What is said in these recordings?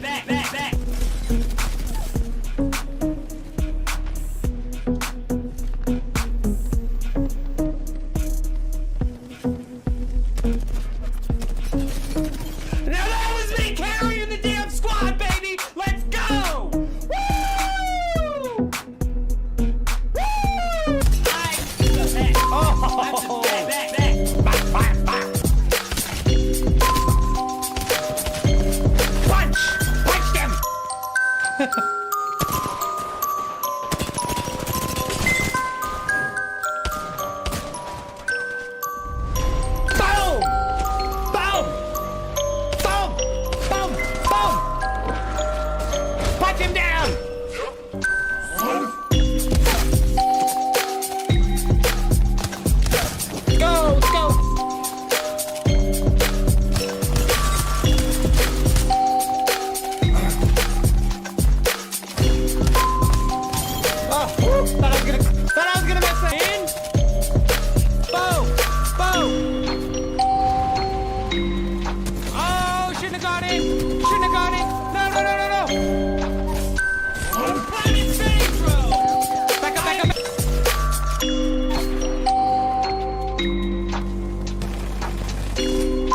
back. Now that was me carrying the damn squad, baby! Let's go! Woo! Woo! I'm the best. Oh! I'm the best. Back. Punch them! Boom! Boom! Boom! Boom! Boom! Punch him down! Go! Oh, thought I was gonna miss that. In. Boom! Oh, shouldn't have gone in. No. I'm insane, bro. Back up.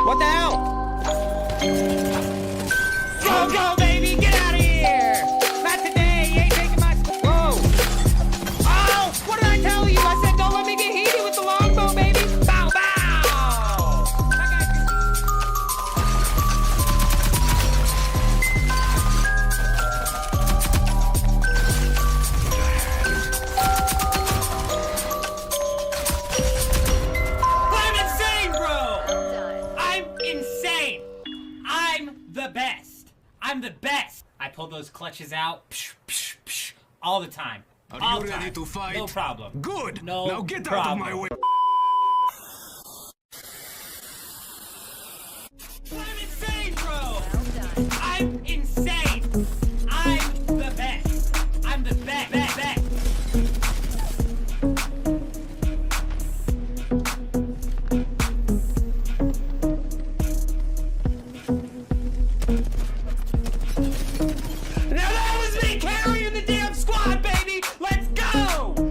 What the hell? Go, baby, get out of here! Not today, you ain't taking my... Whoa! Oh, what did I tell you? I said don't let me get heated with the longbow, baby! Bow! I'm insane, bro! I'm insane! I'm the best! I pull those clutches out all the time. Are you ready to fight? No problem. Good! No now get out problem. of my way! I'm insane, bro! I'm insane! I'm the best! I'm the best! Now that was me carrying the damn squad, baby! Let's go! Woo!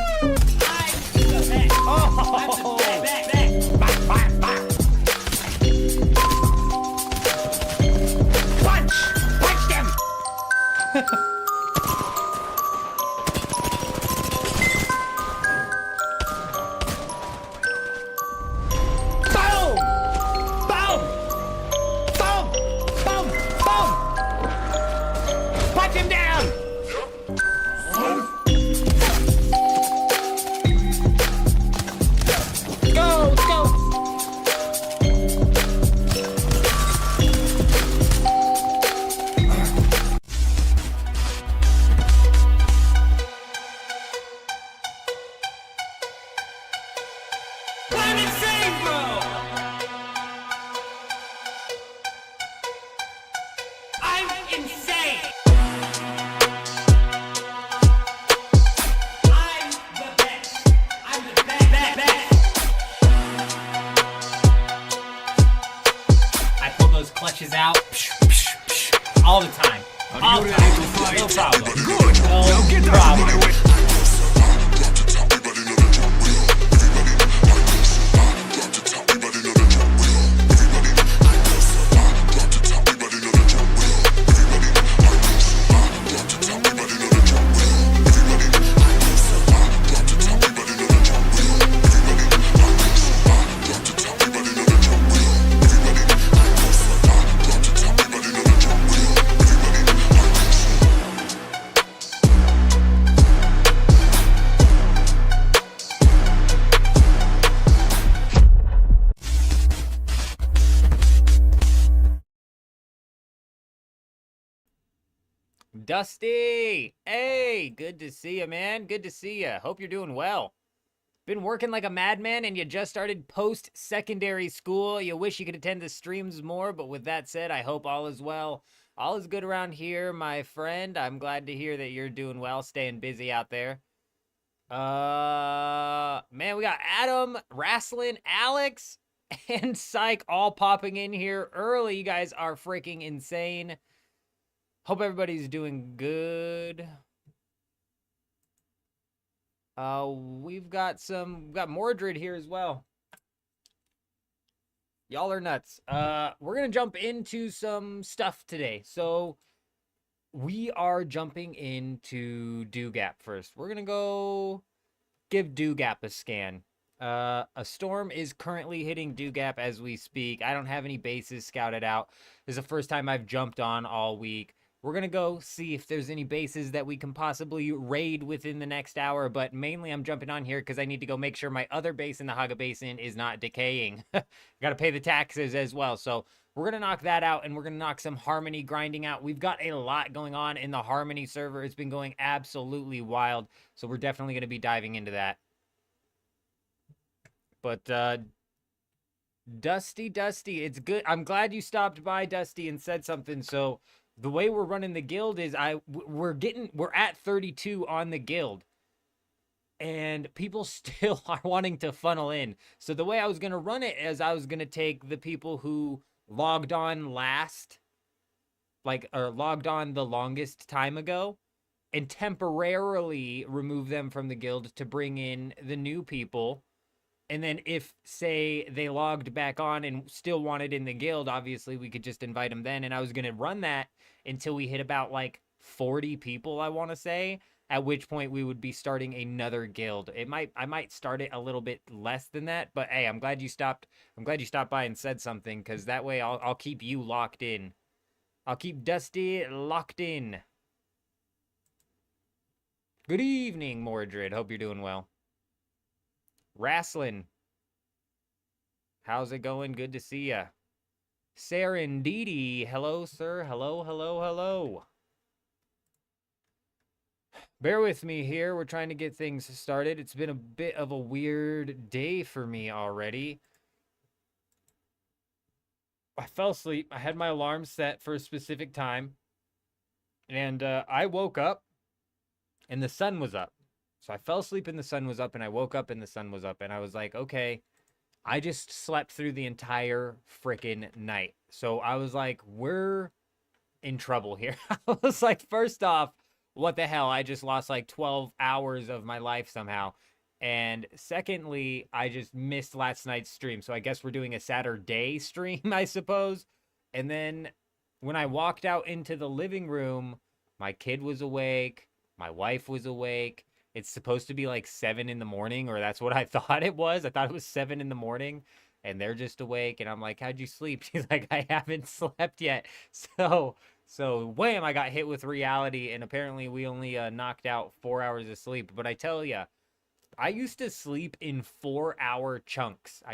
I'm the best! I'm the best! Punch them! Boom! Punch him down! Go! I'm insane, bro! I'm insane! I'm the best! I'm the best! I pull those clutches out all the time. Are you ready to fight? No problem. Good! Now get out of my way! Dusty! Hey, good to see you, man. Good to see you. Hope you're doing well. Been working like a madman and you just started post-secondary school. You wish you could attend the streams more, but with that said, I hope all is well. All is good around here, my friend. I'm glad to hear that you're doing well, staying busy out there. Man, we got Adam, Wrestling, Alex. and Psych all popping in here early. You guys are freaking insane. Hope everybody's doing good. We've got Mordred here as well. Y'all are nuts. We're gonna jump into some stuff today. So we are jumping into Dewgap first. We're gonna go give Dewgap a scan. A storm is currently hitting Dewgap as we speak. I don't have any bases scouted out. This is the first time I've jumped on all week. We're going to go see if there's any bases that we can possibly raid within the next hour, but mainly I'm jumping on here because I need to go make sure my other base in the Haga Basin is not decaying. Got to pay the taxes as well, so we're going to knock that out, and we're going to knock some Harmony grinding out. We've got a lot going on in the Harmony server. It's been going absolutely wild, so we're definitely going to be diving into that. But, Dusty, it's good. I'm glad you stopped by, Dusty, and said something. So the way we're running the guild is we're at 32 on the guild, and people still are wanting to funnel in. So the way I was going to run it is I was going to take the people who logged on last, or logged on the longest time ago, and temporarily remove them from the guild to bring in the new people. And then if, say, they logged back on and still wanted in the guild, obviously we could just invite them then. And I was going to run that until we hit about, 40 people, I want to say, at which point we would be starting another guild. I might start it a little bit less than that, but hey, I'm glad you stopped by and said something, because that way I'll keep you locked in. I'll keep Dusty locked in. Good evening, Mordred. Hope you're doing well. Wrestling. How's it going? Good to see ya. Serenditi. Hello, sir. Hello. Bear with me here. We're trying to get things started. It's been a bit of a weird day for me already. I fell asleep. I had my alarm set for a specific time. And I woke up and the sun was up. So I fell asleep and the sun was up, and I woke up and the sun was up, and I was like, okay, I just slept through the entire freaking night. So I was like, we're in trouble here. I was like, first off, what the hell? I just lost 12 hours of my life somehow. And secondly, I just missed last night's stream. So I guess we're doing a Saturday stream, I suppose. And then when I walked out into the living room, my kid was awake. My wife was awake. It's supposed to be 7 in the morning, or that's what I thought it was. I thought it was 7 in the morning, and they're just awake. And I'm like, how'd you sleep? She's like, I haven't slept yet. So wham, I got hit with reality, and apparently we only knocked out 4 hours of sleep. But I tell you, I used to sleep in 4-hour chunks.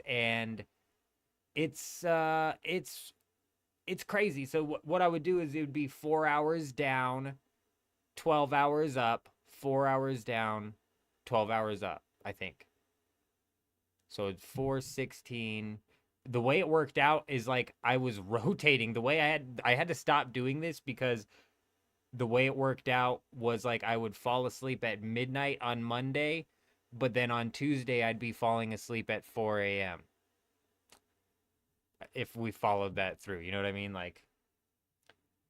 And it's crazy. So what I would do is it would be 4 hours down, 12 hours up, 4 hours down, 12 hours up, I think. So it's 4:16. The way it worked out is I was rotating. The way I had to stop doing this because the way it worked out was I would fall asleep at midnight on Monday, but then on Tuesday I'd be falling asleep at 4 a.m. if we followed that through, you know what I mean?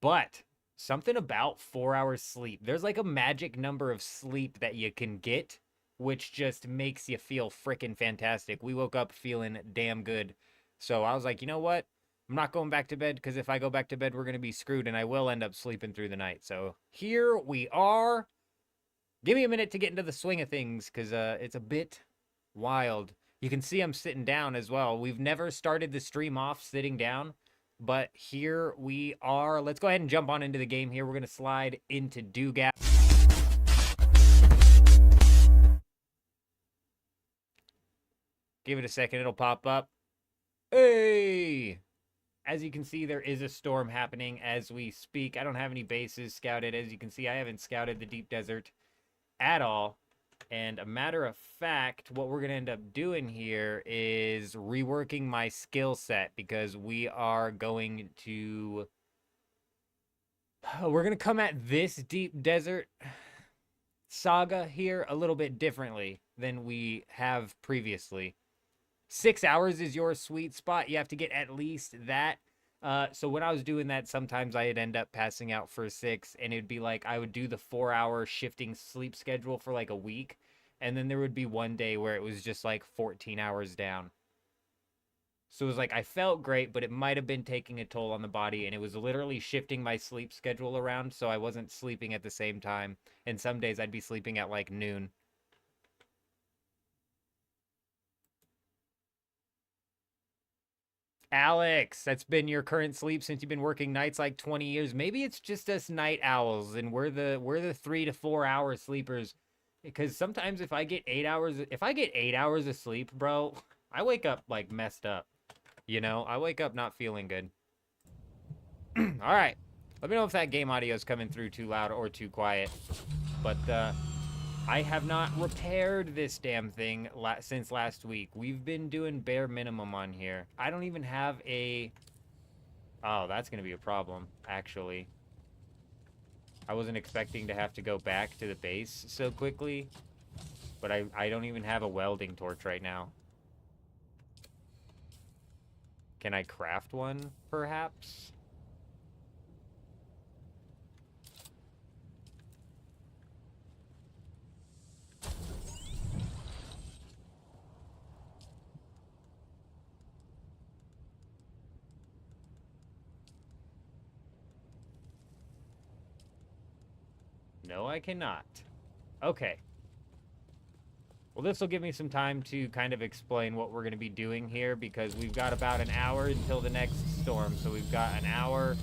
But something about 4 hours sleep. There's a magic number of sleep that you can get, which just makes you feel freaking fantastic. We woke up feeling damn good. So I was like, you know what? I'm not going back to bed, because if I go back to bed, we're going to be screwed, and I will end up sleeping through the night. So here we are. Give me a minute to get into the swing of things, because it's a bit wild. You can see I'm sitting down as well. We've never started the stream off sitting down, but here we are. Let's go ahead and jump on into the game here. We're going to slide into Dewgap. Give it a second. It'll pop up. Hey! As you can see, there is a storm happening as we speak. I don't have any bases scouted. As you can see, I haven't scouted the deep desert at all. And a matter of fact, what we're going to end up doing here is reworking my skill set, because we are going to... We're going to come at this deep desert saga here a little bit differently than we have previously. 6 hours is your sweet spot. You have to get at least that. So when I was doing that, sometimes I'd end up passing out for 6, and it'd be like I would do the 4-hour shifting sleep schedule for like a week, and then there would be one day where it was just like 14 hours down. So it was like I felt great, but it might have been taking a toll on the body, and it was literally shifting my sleep schedule around so I wasn't sleeping at the same time. And some days I'd be sleeping at like noon. Alex, that's been your current sleep since you've been working nights like 20 years. Maybe it's just us night owls and we're the 3 to 4 hour sleepers. Because sometimes if I get 8 hours of sleep, bro, I wake up like messed up. You know, I wake up not feeling good. All right. Let me know if that game audio is coming through too loud or too quiet. But I have not repaired this damn thing since last week. We've been doing bare minimum on here. I don't even have a... Oh, that's going to be a problem, actually. I wasn't expecting to have to go back to the base so quickly. But I don't even have a welding torch right now. Can I craft one, perhaps? No, I cannot. Okay. Well, this will give me some time to kind of explain what we're going to be doing here, because we've got about an hour until the next storm. So we've got an hour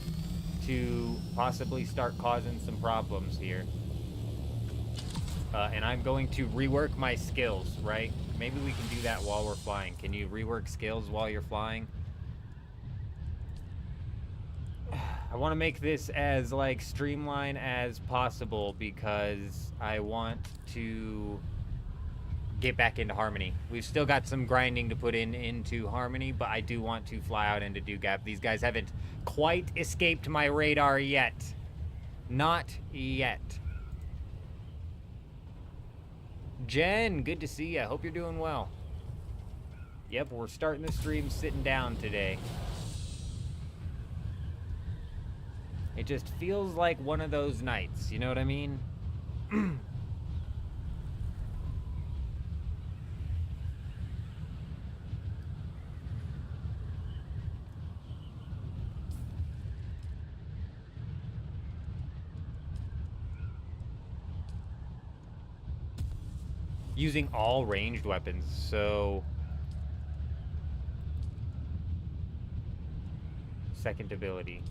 to possibly start causing some problems here. And I'm going to rework my skills, right? Maybe we can do that while we're flying. Can you rework skills while you're flying? I want to make this as, like, streamlined as possible because I want to get back into Harmony. We've still got some grinding to put into Harmony, but I do want to fly out into Dugap. These guys haven't quite escaped my radar yet. Not yet. Jen, good to see you. Hope you're doing well. Yep, we're starting the stream sitting down today. It just feels like one of those nights, you know what I mean? Using all ranged weapons, so... Second ability.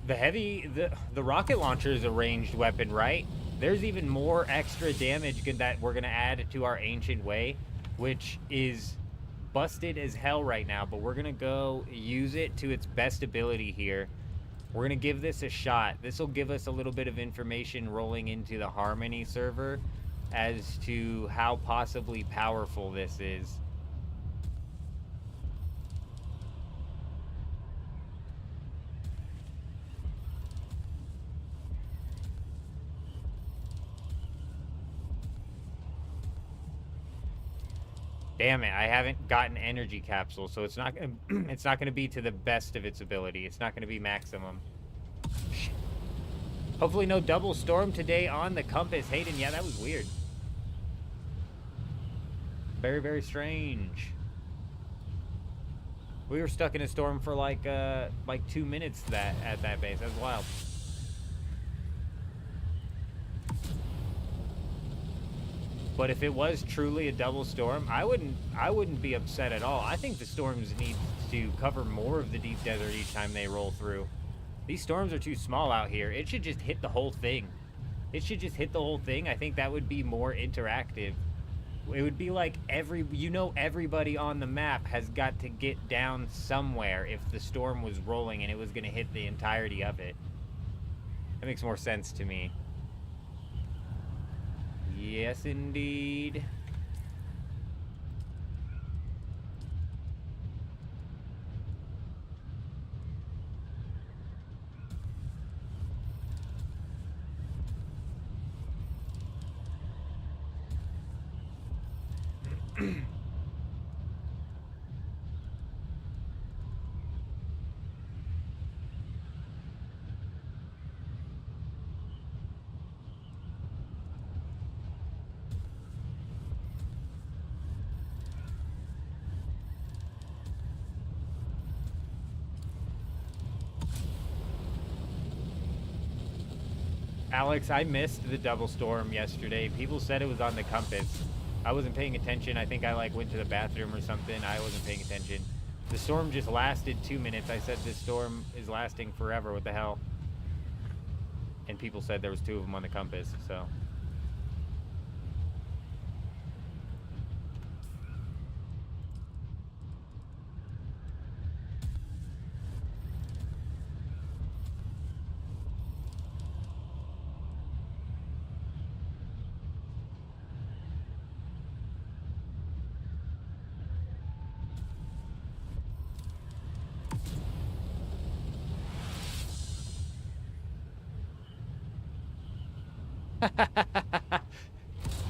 The rocket launcher is a ranged weapon, right? There's even more extra damage that we're gonna add to our ancient way, which is busted as hell right now, but we're gonna go use it to its best ability here. We're gonna give this a shot. This will give us a little bit of information rolling into the Harmony server as to how possibly powerful this is. Damn it, I haven't gotten energy capsule, so it's not gonna be to the best of its ability. It's not gonna be maximum. Shit. Hopefully no double storm today on the compass. Hayden, yeah, that was weird. Very, very strange. We were stuck in a storm for like 2 minutes at that base. That was wild. But if it was truly a double storm, I wouldn't be upset at all. I think the storms need to cover more of the deep desert each time they roll through. These storms are too small out here. It should just hit the whole thing. It should just hit the whole thing. I think that would be more interactive. It would be like everybody on the map has got to get down somewhere if the storm was rolling and it was going to hit the entirety of it. That makes more sense to me. Yes, indeed. Alex, I missed the double storm yesterday. People said it was on the compass. I wasn't paying attention. I think I like went to the bathroom or something. I wasn't paying attention. The storm just lasted 2 minutes. I said this storm is lasting forever. What the hell? And people said there was 2 of them on the compass, so.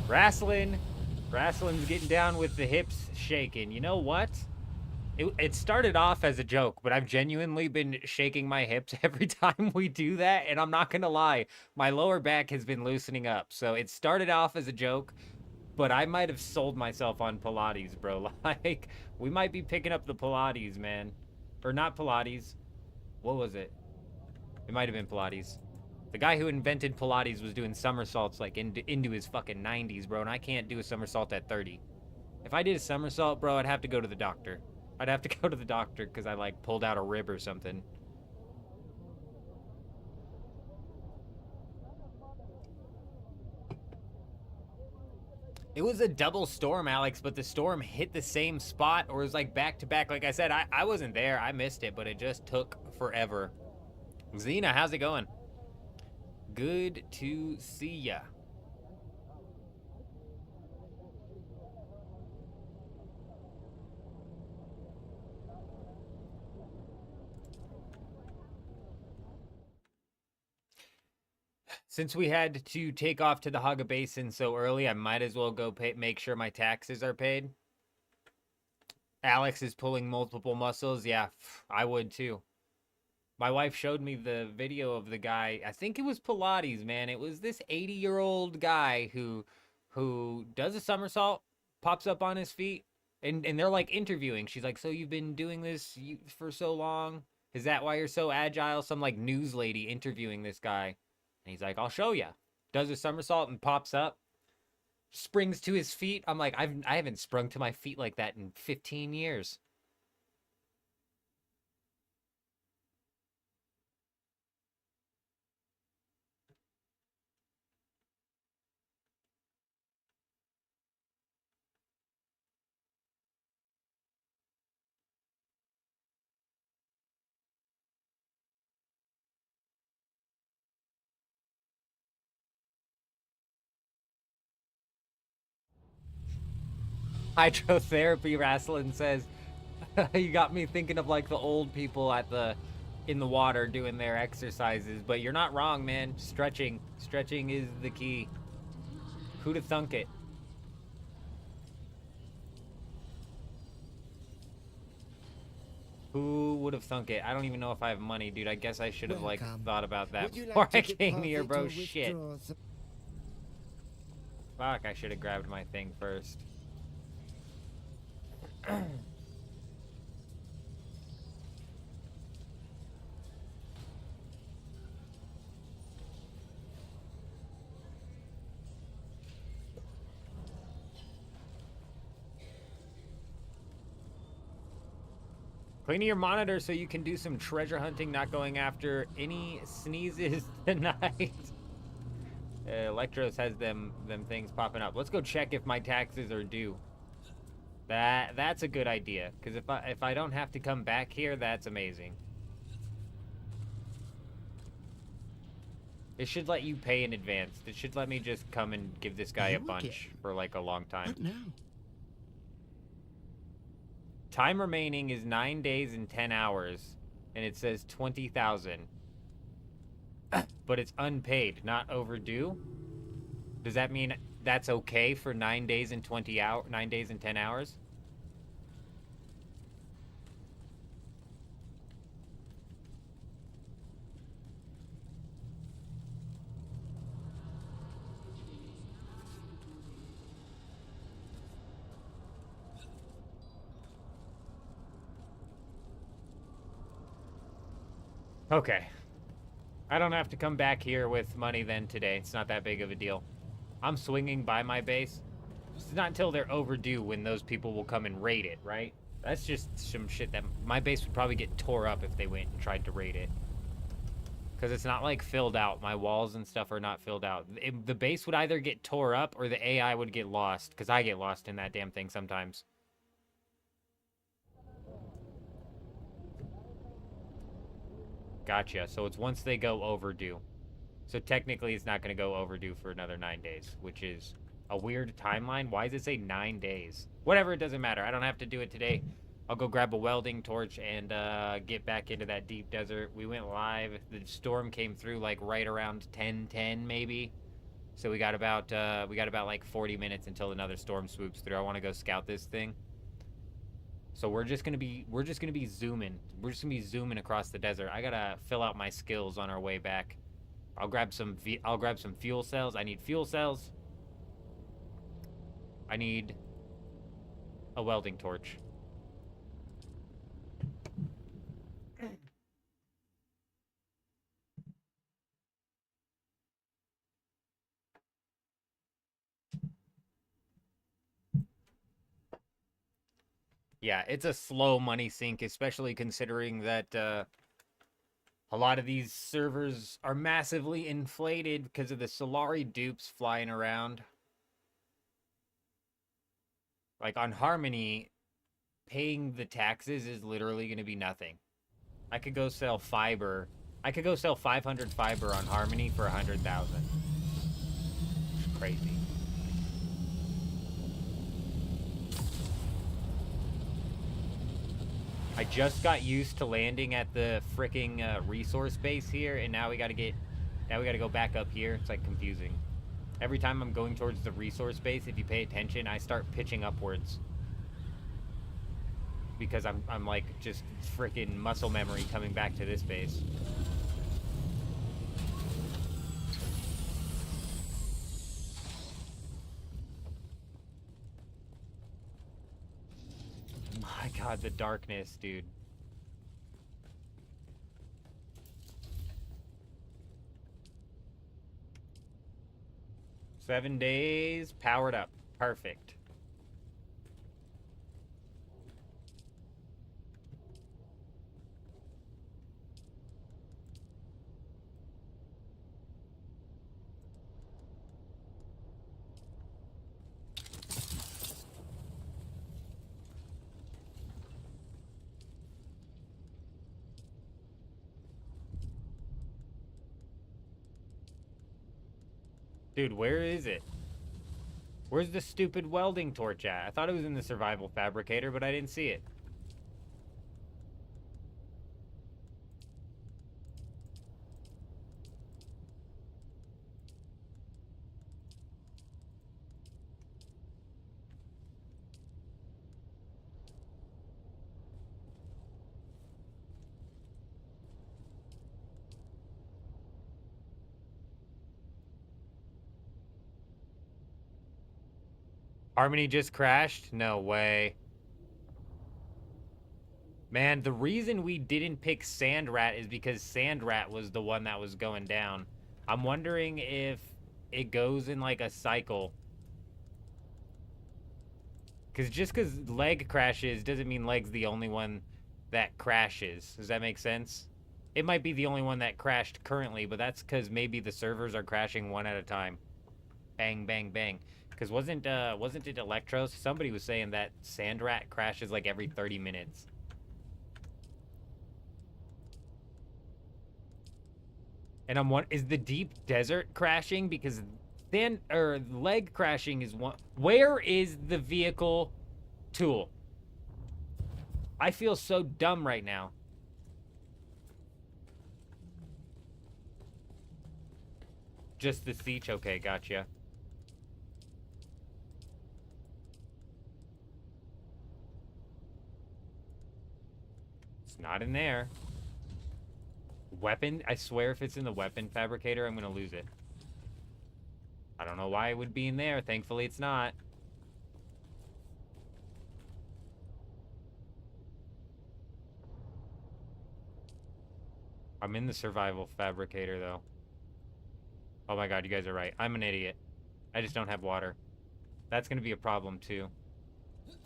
Wrestling's getting down with the hips shaking. You know what? It started off as a joke, but I've genuinely been shaking my hips every time we do that, and I'm not gonna lie, my lower back has been loosening up. So it started off as a joke, but I might have sold myself on Pilates, bro. Like, we might be picking up the Pilates, man. Or not Pilates. What was it? It might have been Pilates. The guy who invented Pilates was doing somersaults like into his fucking 90s, bro, and I can't do a somersault at 30. If I did a somersault, bro, I'd have to go to the doctor. I'd have to go to the doctor because I, like, pulled out a rib or something. It was a double storm, Alex, but the storm hit the same spot or was, like, back-to-back. Like I said, I wasn't there. I missed it, but it just took forever. Xena, how's it going? Good to see ya. Since we had to take off to the Haga Basin so early, I might as well go make sure my taxes are paid. Alex is pulling multiple muscles. Yeah, I would too. My wife showed me the video of the guy. I think it was Pilates, man. It was this 80-year-old guy who does a somersault, pops up on his feet, and they're like interviewing. She's like, "So you've been doing this for so long? Is that why you're so agile?" Some like news lady interviewing this guy. And he's like, "I'll show you." Does a somersault and pops up, springs to his feet. I'm like, I haven't sprung to my feet like that in 15 years. Hydrotherapy, Wrestling says. You got me thinking of like the old people in the water doing their exercises, but you're not wrong, man. Stretching is the key. Who'd have thunk it? Who would have thunk it? I don't even know if I have money, dude. I guess I should have like thought about that before I came here, bro. Shit. Fuck, I should have grabbed my thing first. Cleaning your monitor so you can do some treasure hunting, not going after any sneezes tonight. Electros has them things popping up. Let's go check if my taxes are due. That's a good idea, because if I don't have to come back here, that's amazing. It should let you pay in advance. It should let me just come and give this guy a bunch for like a long time. What now? Time remaining is 9 days and 10 hours, and it says 20,000. But it's unpaid, not overdue. Does that mean that's okay for 9 days and 20 hours, 9 days and 10 hours? Okay. I don't have to come back here with money then today. It's not that big of a deal. I'm swinging by my base. It's not until they're overdue when those people will come and raid it, right? That's just some shit that my base would probably get tore up if they went and tried to raid it. Because it's not like filled out. My walls and stuff are not filled out. The base would either get tore up or the AI would get lost. Because I get lost in that damn thing sometimes. Gotcha. So it's once they go overdue. So technically it's not going to go overdue for another 9 days, which is a weird timeline. Why does it say 9 days? Whatever, it doesn't matter. I don't have to do it today. I'll go grab a welding torch and get back into that deep desert. We went live. The storm came through like right around 10:10 maybe. So we got about like 40 minutes until another storm swoops through. I want to go scout this thing. So we're just gonna be zooming. We're just gonna be zooming across the desert. I gotta fill out my skills on our way back. I'll grab some fuel cells. I need fuel cells. I need a welding torch. Yeah, it's a slow money sink, especially considering that a lot of these servers are massively inflated because of the Solari dupes flying around. Like on Harmony, paying the taxes is literally going to be nothing. I could go sell fiber. I could go sell 500 fiber on Harmony for 100,000. It's crazy. I just got used to landing at the fricking resource base here, and now we gotta go back up here. It's like confusing. Every time I'm going towards the resource base, if you pay attention, I start pitching upwards. Because I'm like just fricking muscle memory coming back to this base. My god, the darkness, dude. Seven days, powered up. Perfect. Dude, where is it? Where's the stupid welding torch at? I thought it was in the survival fabricator, but I didn't see it. Harmony just crashed? No way. Man, the reason we didn't pick Sandrat is because Sandrat was the one that was going down. I'm wondering if it goes in like a cycle. Because just because leg crashes doesn't mean leg's the only one that crashes. Does that make sense? It might be the only one that crashed currently, but that's because maybe the servers are crashing one at a time. Bang, bang, bang. Because wasn't it Electros? Somebody was saying that Sandrat crashes like every 30 minutes. And is the deep desert crashing? Because leg crashing is one. Where is the vehicle tool? I feel so dumb right now. Just the siege? Okay, gotcha. It's not in there. Weapon? I swear if it's in the weapon fabricator, I'm gonna lose it. I don't know why it would be in there. Thankfully, it's not. I'm in the survival fabricator, though. Oh my god, you guys are right. I'm an idiot. I just don't have water. That's gonna be a problem, too.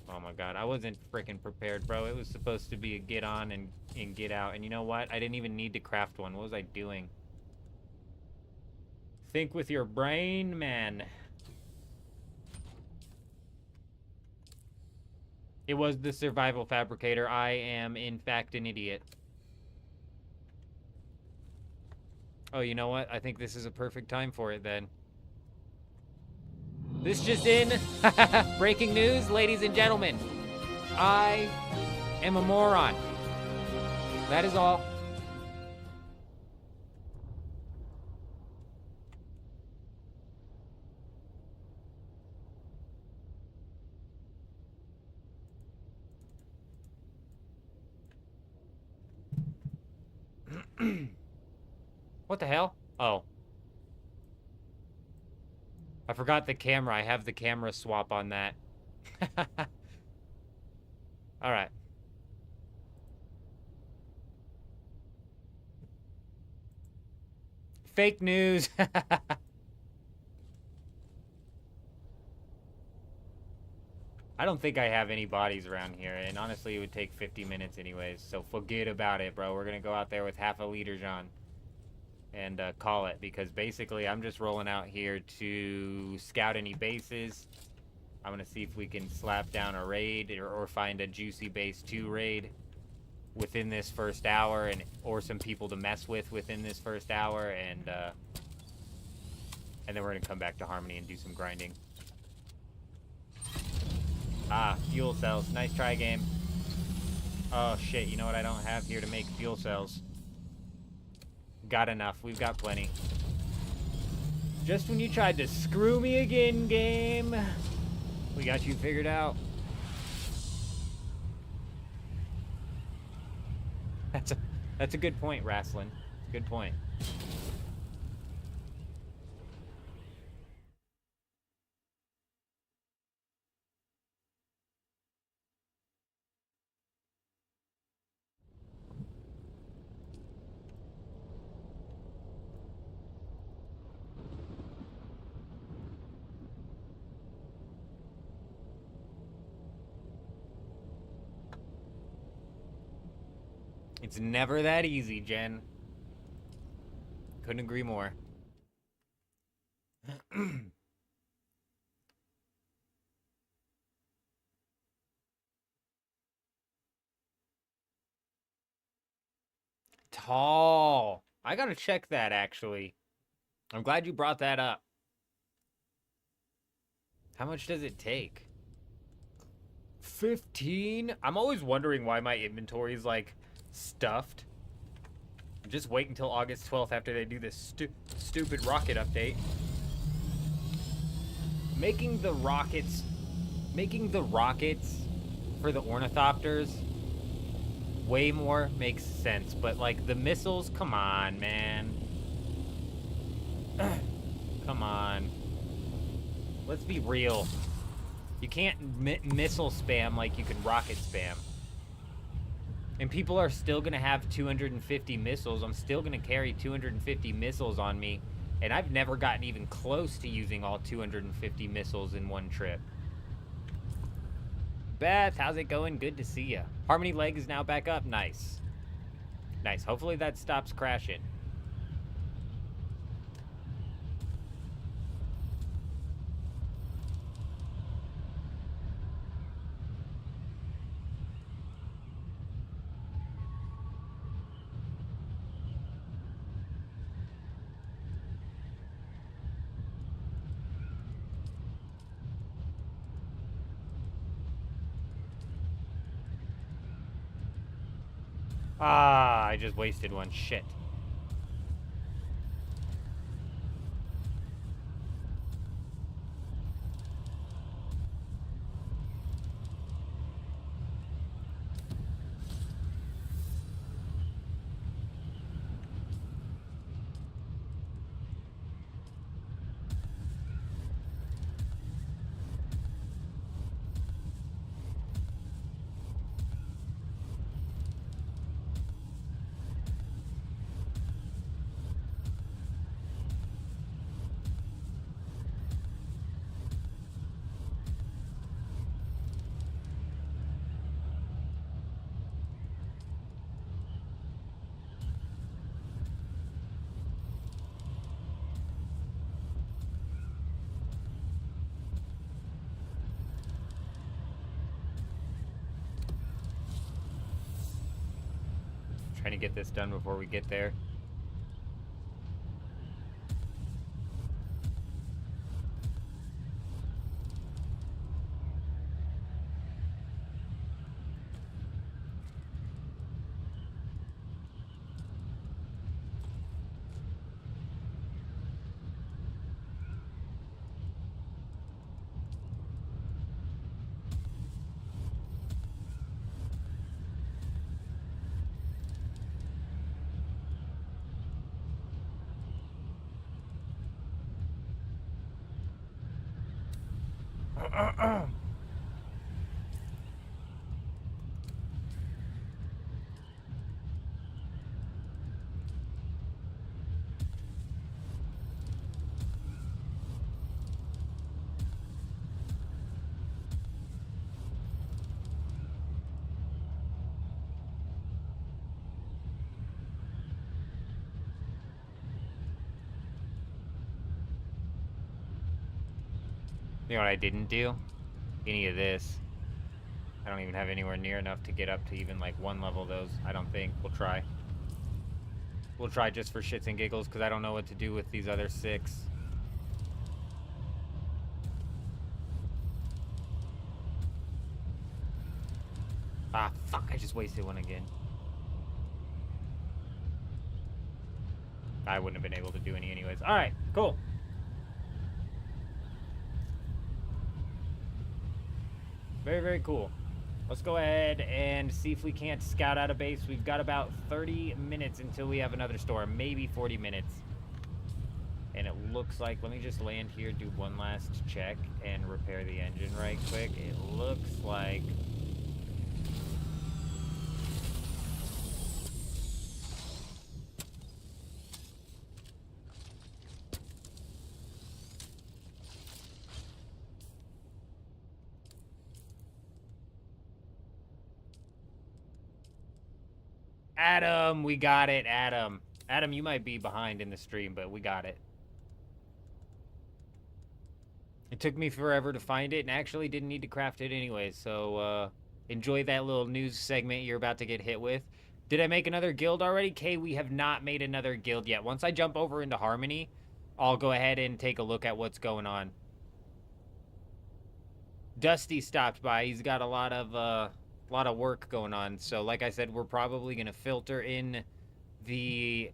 Oh my god, I wasn't freaking prepared, bro. It was supposed to be a get on and get out. And you know what? I didn't even need to craft one. What was I doing? Think with your brain, man. It was the survival fabricator. I am, in fact, an idiot. Oh, you know what? I think this is a perfect time for it, then. This just in. Breaking news, ladies and gentlemen. I am a moron. That is all. What the hell? Oh. I forgot the camera. I have the camera swap on that. Alright. Fake news. I don't think I have any bodies around here, and honestly, it would take 50 minutes anyways, so forget about it, bro. We're gonna go out there with half a liter, John, and call it, because basically, I'm just rolling out here to scout any bases. I'm gonna see if we can slap down a raid, or find a juicy base 2 raid within this first hour, or some people to mess with within this first hour, and then we're gonna come back to Harmony and do some grinding. Ah, fuel cells. Nice try, game. Oh, shit. You know what I don't have here to make fuel cells? Got enough. We've got plenty. Just when you tried to screw me again, game, we got you figured out. That's a good point, Wrastlin. Good point. It's never that easy, Jen. Couldn't agree more. Tall. I gotta check that, actually. I'm glad you brought that up. How much does it take? 15? I'm always wondering why my inventory is, like, stuffed. Just wait until August 12th after they do this stupid rocket update. Making the rockets for the ornithopters way more makes sense, but like the missiles, come on, man. Come on. Let's be real. You can't missile spam like you can rocket spam. And people are still going to have 250 missiles. I'm still going to carry 250 missiles on me. And I've never gotten even close to using all 250 missiles in one trip. Beth, how's it going? Good to see ya. Harmony leg is now back up. Nice. Nice. Hopefully that stops crashing. Ah, I just wasted one. Shit. Trying to get this done before we get there. You know what I didn't do? Any of this. I don't even have anywhere near enough to get up to even like one level of those. I don't think. We'll try. We'll try just for shits and giggles because I don't know what to do with these other 6. Ah, fuck. I just wasted one again. I wouldn't have been able to do any anyways. Alright, cool. Very, very cool. Let's go ahead and see if we can't scout out a base. We've got about 30 minutes until we have another storm. Maybe 40 minutes. And it looks like... Let me just land here, do one last check, and repair the engine right quick. It looks like... Adam, we got it, Adam. Adam, you might be behind in the stream, but we got it. It took me forever to find it, and actually didn't need to craft it anyway, so enjoy that little news segment you're about to get hit with. Did I make another guild already? Kay, we have not made another guild yet. Once I jump over into Harmony, I'll go ahead and take a look at what's going on. Dusty stopped by. He's got a lot of work going on. So like I said, we're probably going to filter in the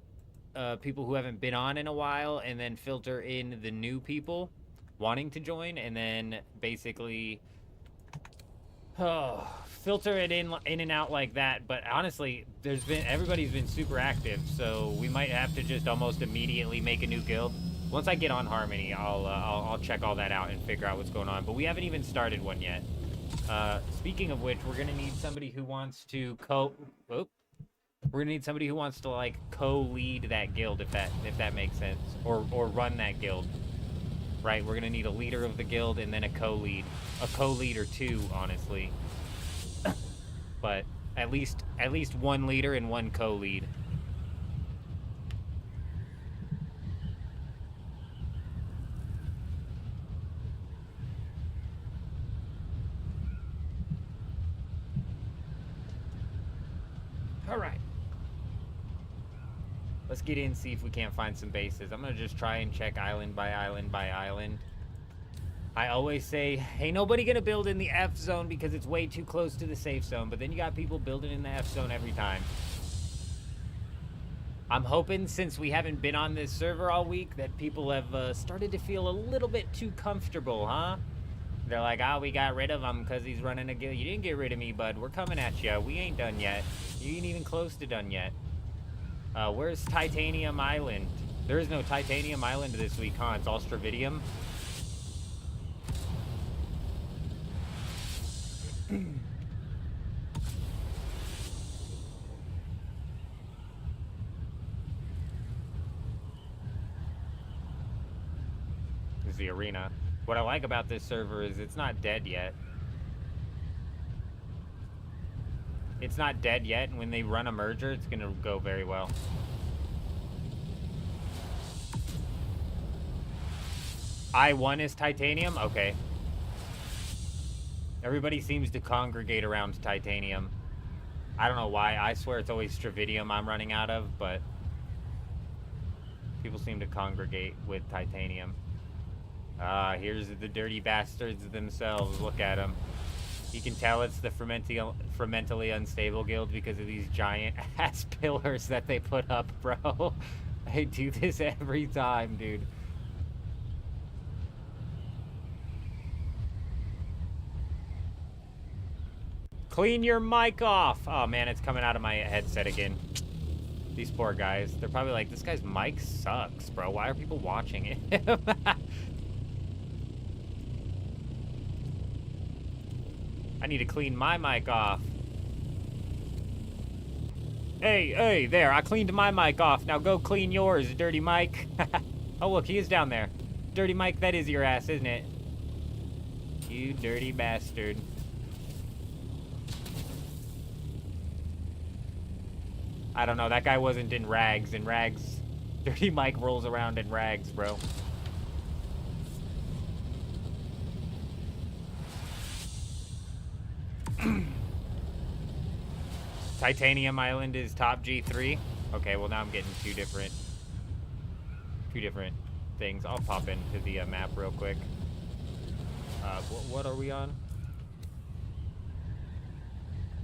people who haven't been on in a while, and then filter in the new people wanting to join, and then basically filter it in and out like that. But honestly, everybody's been super active, so we might have to just almost immediately make a new guild. Once I get on Harmony, I'll check all that out and figure out what's going on. But we haven't even started one yet. Speaking of which, we're gonna need somebody who wants to we're gonna need somebody who wants to like co-lead that guild, if that makes sense, or run that guild. Right? We're gonna need a leader of the guild and then a co-lead or two, honestly. But at least one leader and one co-lead. Alright. Let's get in, see if we can't find some bases. I'm gonna just try and check island by island by island. I always say, hey, nobody gonna build in the F zone because it's way too close to the safe zone, but then you got people building in the F zone every time. I'm hoping, since we haven't been on this server all week, that people have started to feel a little bit too comfortable, huh? They're like, oh, we got rid of him because he's running a guild. You didn't get rid of me, bud. We're coming at you. We ain't done yet. You ain't even close to done yet. Where's Titanium Island? There is no Titanium Island this week, huh? It's all Stravidium. This is the arena. What I like about this server is it's not dead yet. It's not dead yet, and when they run a merger, it's gonna go very well. I1 is Titanium? Okay. Everybody seems to congregate around Titanium. I don't know why. I swear it's always Stravidium I'm running out of, but people seem to congregate with Titanium. Ah, here's the dirty bastards themselves. Look at them. You can tell it's the fermentally unstable guild because of these giant ass pillars that they put up, bro. I do this every time, dude. Clean your mic off. Oh man, it's coming out of my headset again. These poor guys. They're probably like, this guy's mic sucks, bro. Why are people watching it? I need to clean my mic off. Hey, there. I cleaned my mic off. Now go clean yours, dirty Mike. Oh, look, he is down there. Dirty Mike, that is your ass, isn't it? You dirty bastard. I don't know. That guy wasn't in rags. In rags, Dirty Mike rolls around in rags, bro. Titanium Island is top G3. Okay, well now I'm getting two different things. I'll pop into the map real quick. What are we on?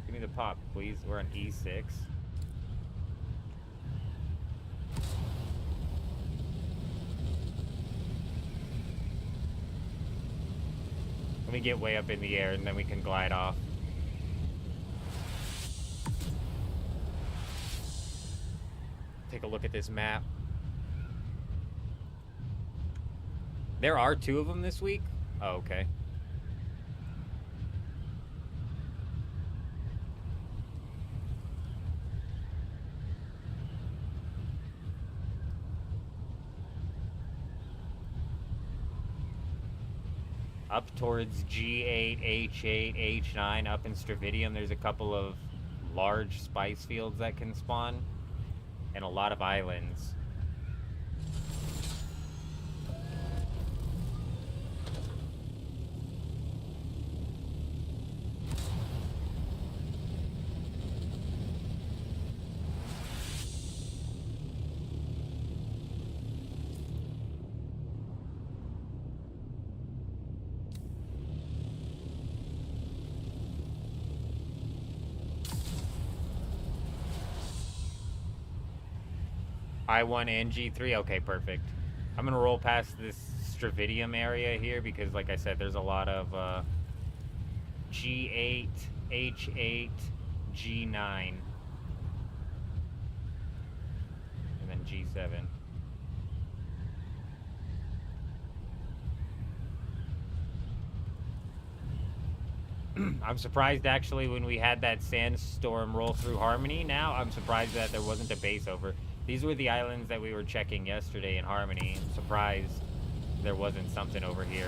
Give me the pop, please. We're on E6. Let me get way up in the air and then we can glide off. Take a look at this map. There are 2 of them this week? Oh, okay. Up towards G8, H8, H9, up in Stravidium, there's a couple of large spice fields that can spawn. And a lot of islands. I1 and G3? Okay, perfect. I'm gonna roll past this Stravidium area here because, like I said, there's a lot of G8, H8, G9, and then G7. I'm surprised, actually, when we had that sandstorm roll through Harmony now, I'm surprised that there wasn't a base over. These were the islands that we were checking yesterday in Harmony. I'm surprised there wasn't something over here.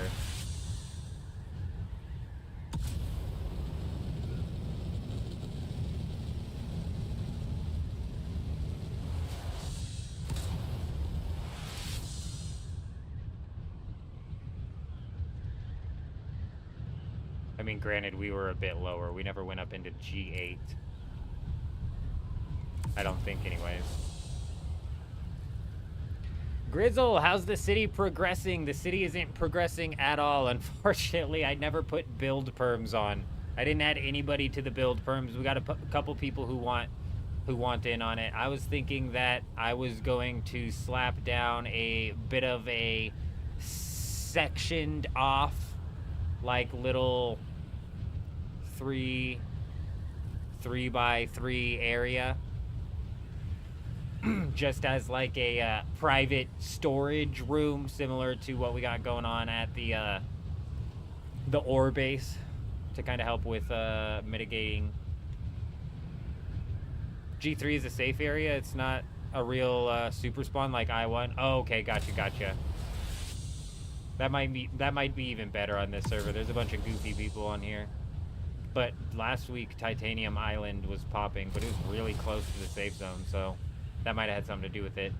I mean, granted, we were a bit lower. We never went up into G8. I don't think, anyways. Grizzle, how's the city progressing? The city isn't progressing at all. Unfortunately, I never put build perms on. I didn't add anybody to the build perms. We got a couple people who want in on it. I was thinking that I was going to slap down a bit of a sectioned off, like little 3 by 3 area. Just as like a private storage room, similar to what we got going on at the ore base, to kind of help with mitigating. G3 is a safe area. It's not a real super spawn like I1. Oh, okay, gotcha. That might be even better on this server. There's a bunch of goofy people on here. But last week, Titanium Island was popping, but it was really close to the safe zone, so that might have had something to do with it.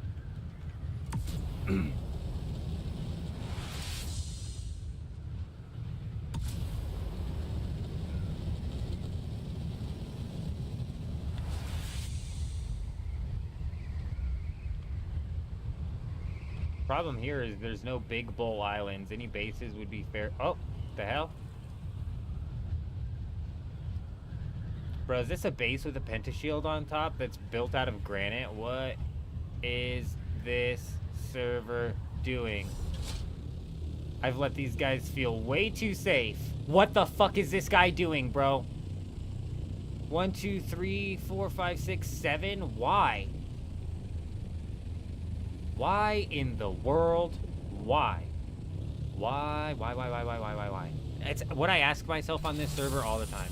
Problem here is there's no big bowl islands. Any bases would be fair. Oh, the hell? Bro, is this a base with a pentashield on top that's built out of granite? What is this server doing? I've let these guys feel way too safe. What the fuck is this guy doing, bro? 1, 2, 3, 4, 5, 6, 7. Why? Why in the world? Why? Why? It's what I ask myself on this server all the time.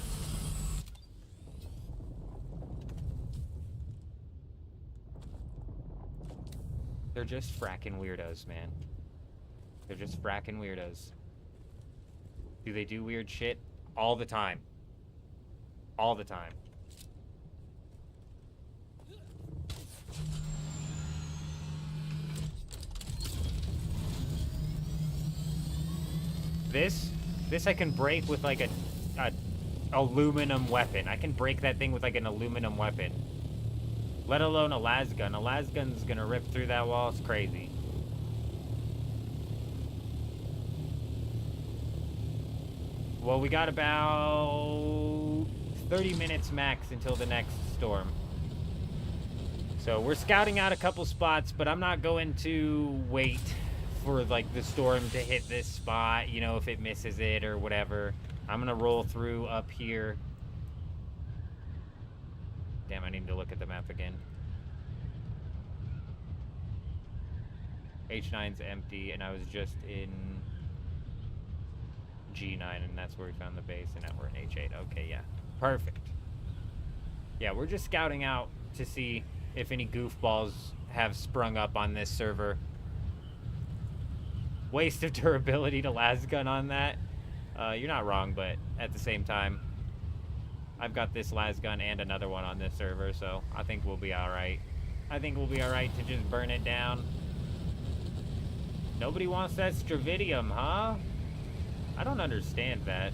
They're just fracking weirdos, man. They're just fracking weirdos. Do they do weird shit? All the time. All the time. This I can break with like a aluminum weapon. I can break that thing with like an aluminum weapon. Let alone a lasgun. A lasgun's gonna rip through that wall. It's crazy. Well, we got about 30 minutes max until the next storm. So we're scouting out a couple spots, but I'm not going to wait for like the storm to hit this spot, you know, if it misses it or whatever. I'm gonna roll through up here. Damn, I need to look at the map again. H9's empty, and I was just in G9, and that's where we found the base, and now we're in H8. Okay, yeah. Perfect. Yeah, we're just scouting out to see if any goofballs have sprung up on this server. Waste of durability to lasgun on that. You're not wrong, but at the same time, I've got this lasgun and another one on this server, so I think we'll be alright. I think we'll be alright to just burn it down. Nobody wants that Stravidium, huh? I don't understand that.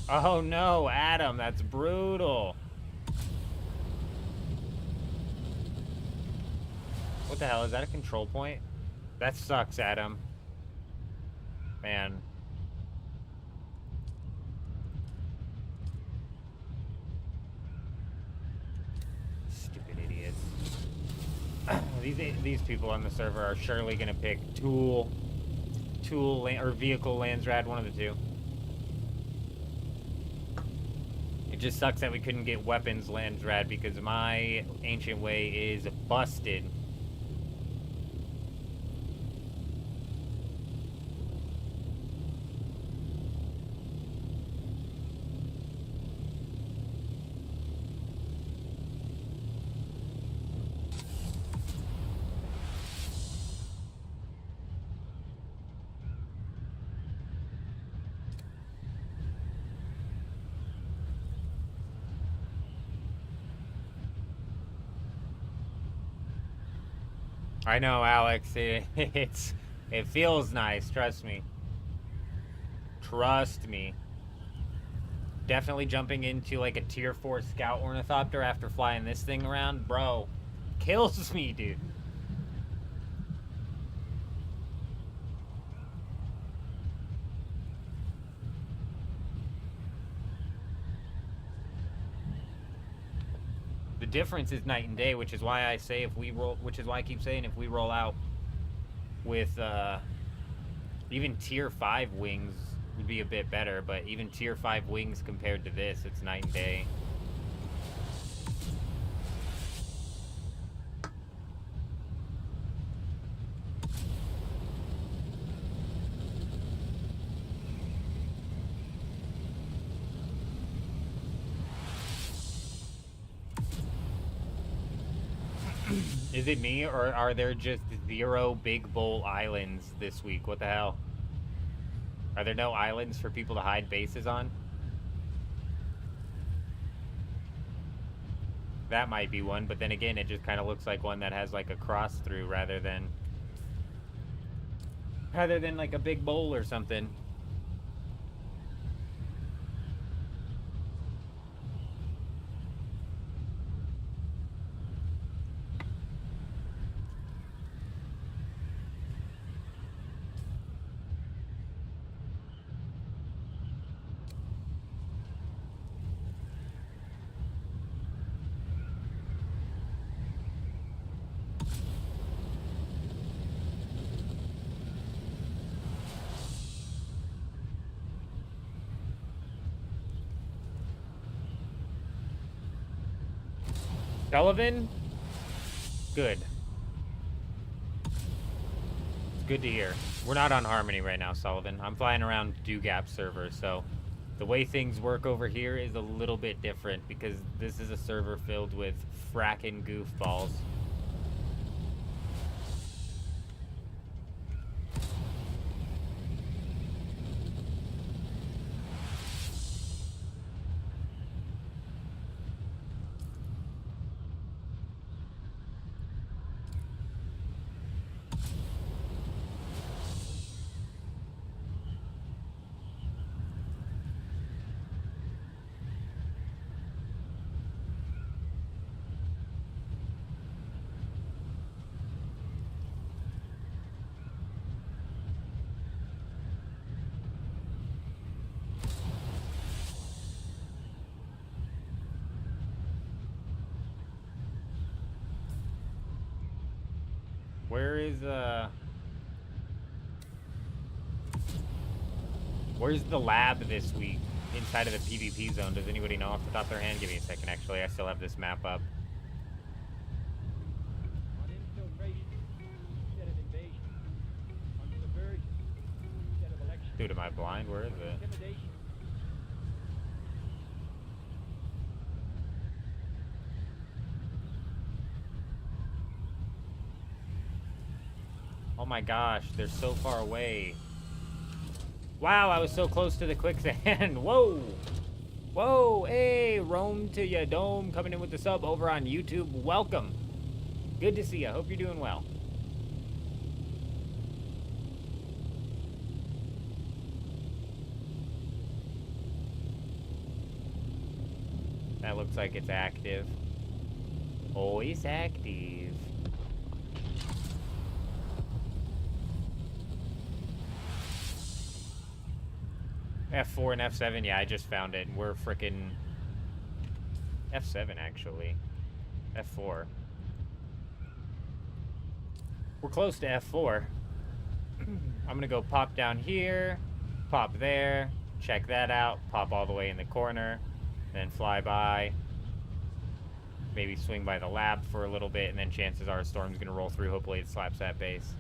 Oh no, Adam, that's brutal. What the hell, is that a control point? That sucks, Adam. Man. Stupid idiots. These people on the server are surely gonna pick tool or vehicle Landsrad, one of the two. It just sucks that we couldn't get weapons Landsrad because my Ancient Way is busted. I know, Alex. It feels nice. Trust me. Trust me. Definitely jumping into like a tier 4 scout ornithopter after flying this thing around, bro, kills me, dude. The difference is night and day, which is why I say if we roll, which is why I keep saying if we roll out with even tier 5 wings would be a bit better, but even tier 5 wings compared to this, it's night and day. Is it me, or are there just 0 big bowl islands this week? What the hell? Are there no islands for people to hide bases on? That might be one, but then again, it just kind of looks like one that has like a cross through rather than like a big bowl or something. Sullivan? Good. It's good to hear. We're not on Harmony right now, Sullivan. I'm flying around Dugap server, so the way things work over here is a little bit different because this is a server filled with frackin' goofballs. Where's the lab this week inside of the PvP zone? Does anybody know off the top of their hand? Give me a second, actually. I still have this map up. On infiltration instead of invasion. On subversion instead of election. Dude, am I blind? Where is it? Intimidation. Oh my gosh, they're so far away. Wow, I was so close to the quicksand. Whoa! Whoa! Hey, Rome to ya dome, coming in with the sub over on YouTube. Welcome. Good to see you. Hope you're doing well. That looks like it's active. Oh, it's active. F4 and F7, yeah, I just found it. We're frickin' F7, actually. F4. We're close to F4. I'm gonna go pop down here, pop there, check that out, pop all the way in the corner, then fly by. Maybe swing by the lab for a little bit, and then chances are a storm's gonna roll through. Hopefully it slaps that base.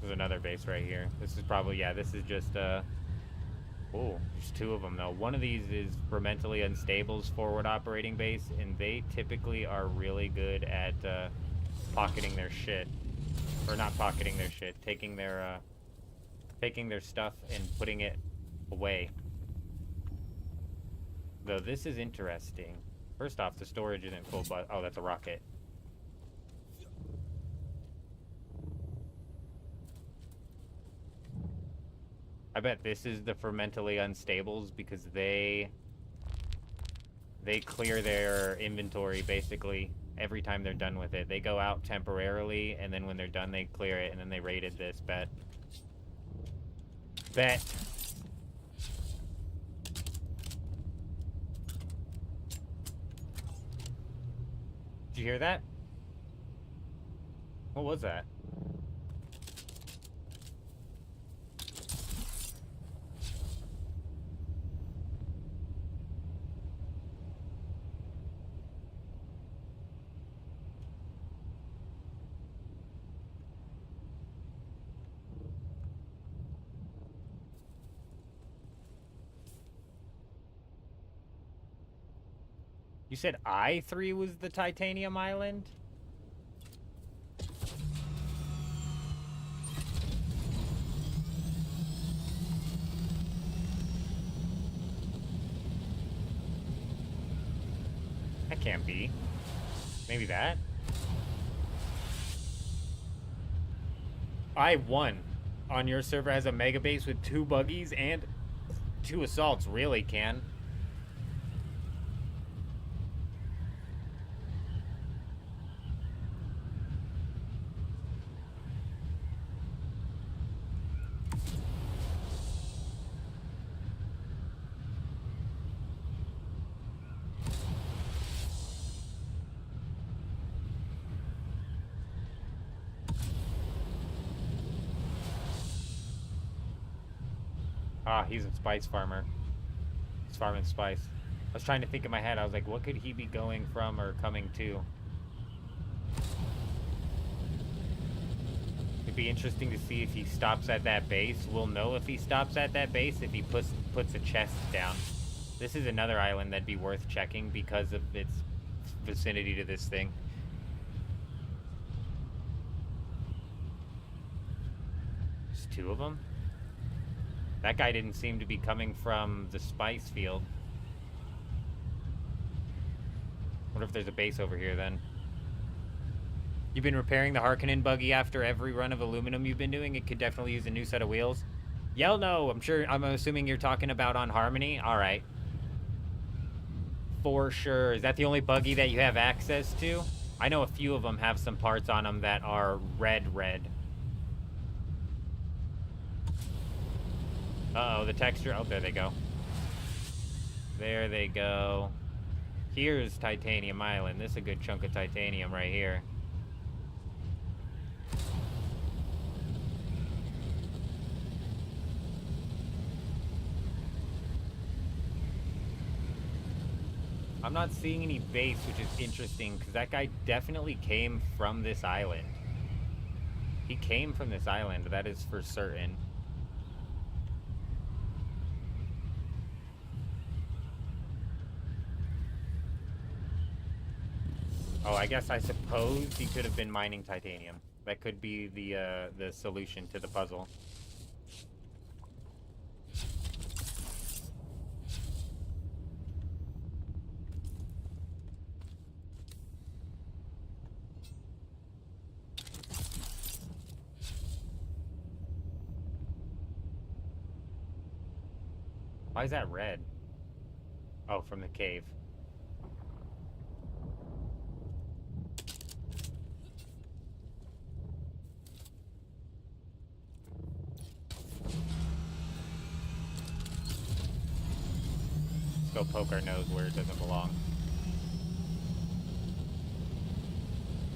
There's another base right here. This is probably, yeah, this is just, oh, there's 2 of them, though. One of these is for mentally unstable's forward operating base, and they typically are really good at, pocketing their shit. Or not pocketing their shit, taking their stuff and putting it away. Though this is interesting. First off, the storage isn't full, but, oh, that's a rocket. I bet this is the for mentally unstables because they clear their inventory basically every time they're done with it. They go out temporarily, and then when they're done, they clear it, and then they raided this. Bet. Did you hear that? What was that? You said I-3 was the titanium island? That can't be. Maybe that? I-1 on your server has a mega base with 2 buggies and 2 assaults. Really, can? Ah, he's a spice farmer. He's farming spice. I was trying to think in my head. I was like, what could he be going from or coming to? It'd be interesting to see if he stops at that base. We'll know if he stops at that base if he puts a chest down. This is another island that'd be worth checking because of its vicinity to this thing. There's 2 of them? That guy didn't seem to be coming from the spice field. Wonder if there's a base over here then. You've been repairing the Harkonnen buggy after every run of aluminum you've been doing? It could definitely use a new set of wheels. Yell no, I'm assuming you're talking about on Harmony? Alright. For sure. Is that the only buggy that you have access to? I know a few of them have some parts on them that are red. Uh-oh, the texture. Oh, there they go. There they go. Here's Titanium Island. This is a good chunk of titanium right here. I'm not seeing any base, which is interesting, because that guy definitely came from this island. He came from this island, that is for certain. Oh, I guess I suppose he could have been mining titanium. That could be the solution to the puzzle. Why is that red? Oh, from the cave. Let's go poke our nose where it doesn't belong.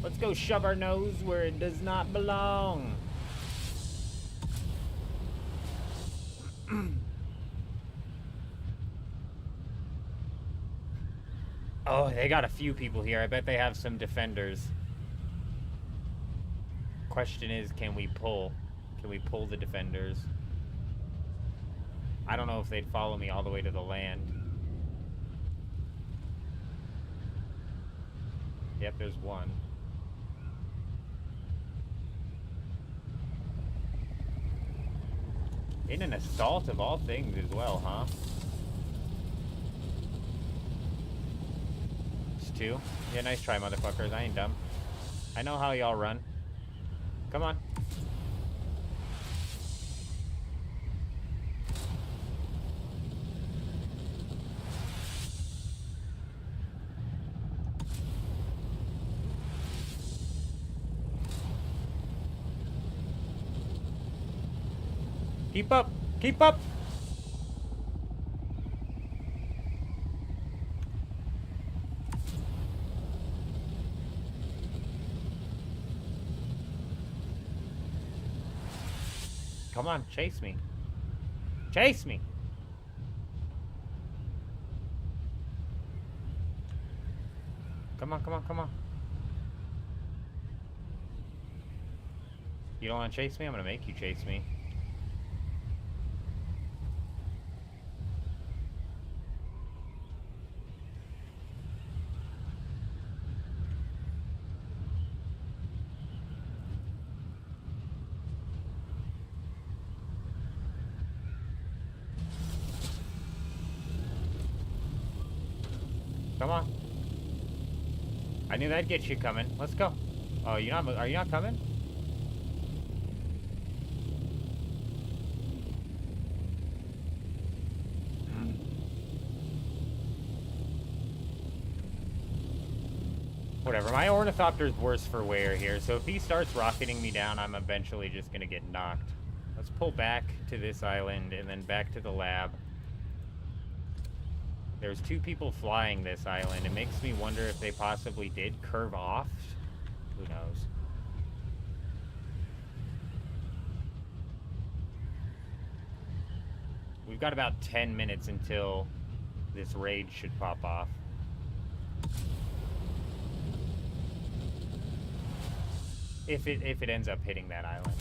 Let's go shove our nose where it does not belong. Oh, they got a few people here. I bet they have some defenders. Question is, can we pull? Can we pull the defenders? I don't know if they'd follow me all the way to the land. Yep, there's one. In an assault of all things as well, huh? It's 2. Yeah, nice try, motherfuckers. I ain't dumb. I know how y'all run. Come on. Keep up! Keep up! Come on, chase me. Chase me! Come on, come on, come on. You don't want to chase me? I'm gonna make you chase me. Come on. I knew that'd get you coming. Let's go. Oh, are you not coming? Whatever, my Ornithopter's worse for wear here, so if he starts rocketing me down, I'm eventually just gonna get knocked. Let's pull back to this island and then back to the lab. There's 2 people flying this island. It makes me wonder if they possibly did curve off. Who knows? We've got about 10 minutes until this raid should pop off. If it ends up hitting that island.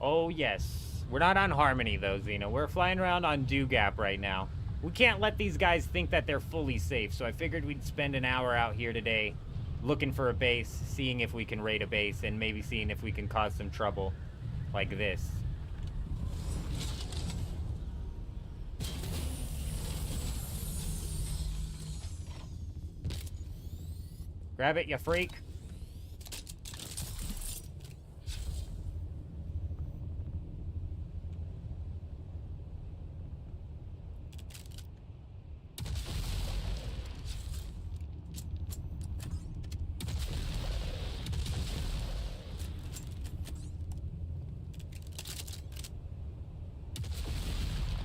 Oh, yes. We're not on Harmony, though, Xena. We're flying around on Dew Gap right now. We can't let these guys think that they're fully safe, so I figured we'd spend an hour out here today looking for a base, seeing if we can raid a base, and maybe seeing if we can cause some trouble like this. Grab it, you freak.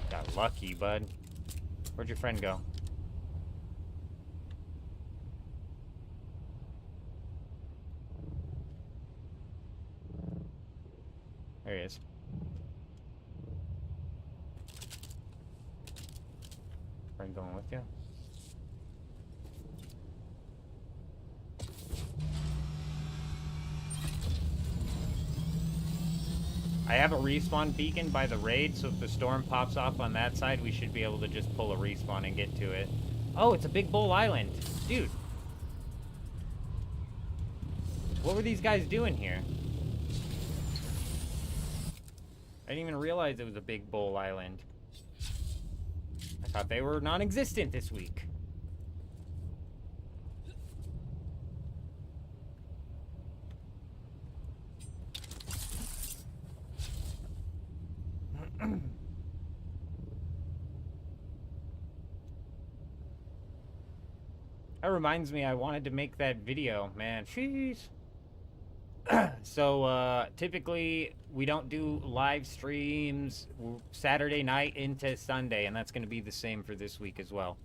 Got lucky, bud. Where'd your friend go? There he is. Friend going with you? I have a respawn beacon by the raid, so if the storm pops off on that side, we should be able to just pull a respawn and get to it. Oh, it's a Big Bull Island. Dude. What were these guys doing here? I didn't even realize it was a Big Bull Island. I thought they were non-existent this week. That reminds me, I wanted to make that video, man. Jeez. So, typically, we don't do live streams Saturday night into Sunday, and that's going to be the same for this week as well.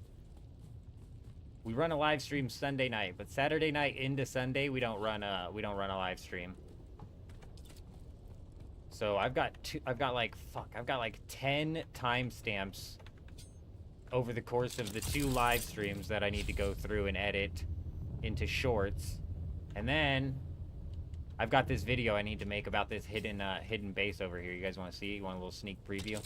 We run a live stream Sunday night, but Saturday night into Sunday, we don't run a live stream. So I've got like 10 timestamps over the course of the 2 live streams that I need to go through and edit into shorts. And then I've got this video I need to make about this hidden base over here. You guys want to see? You want a little sneak preview?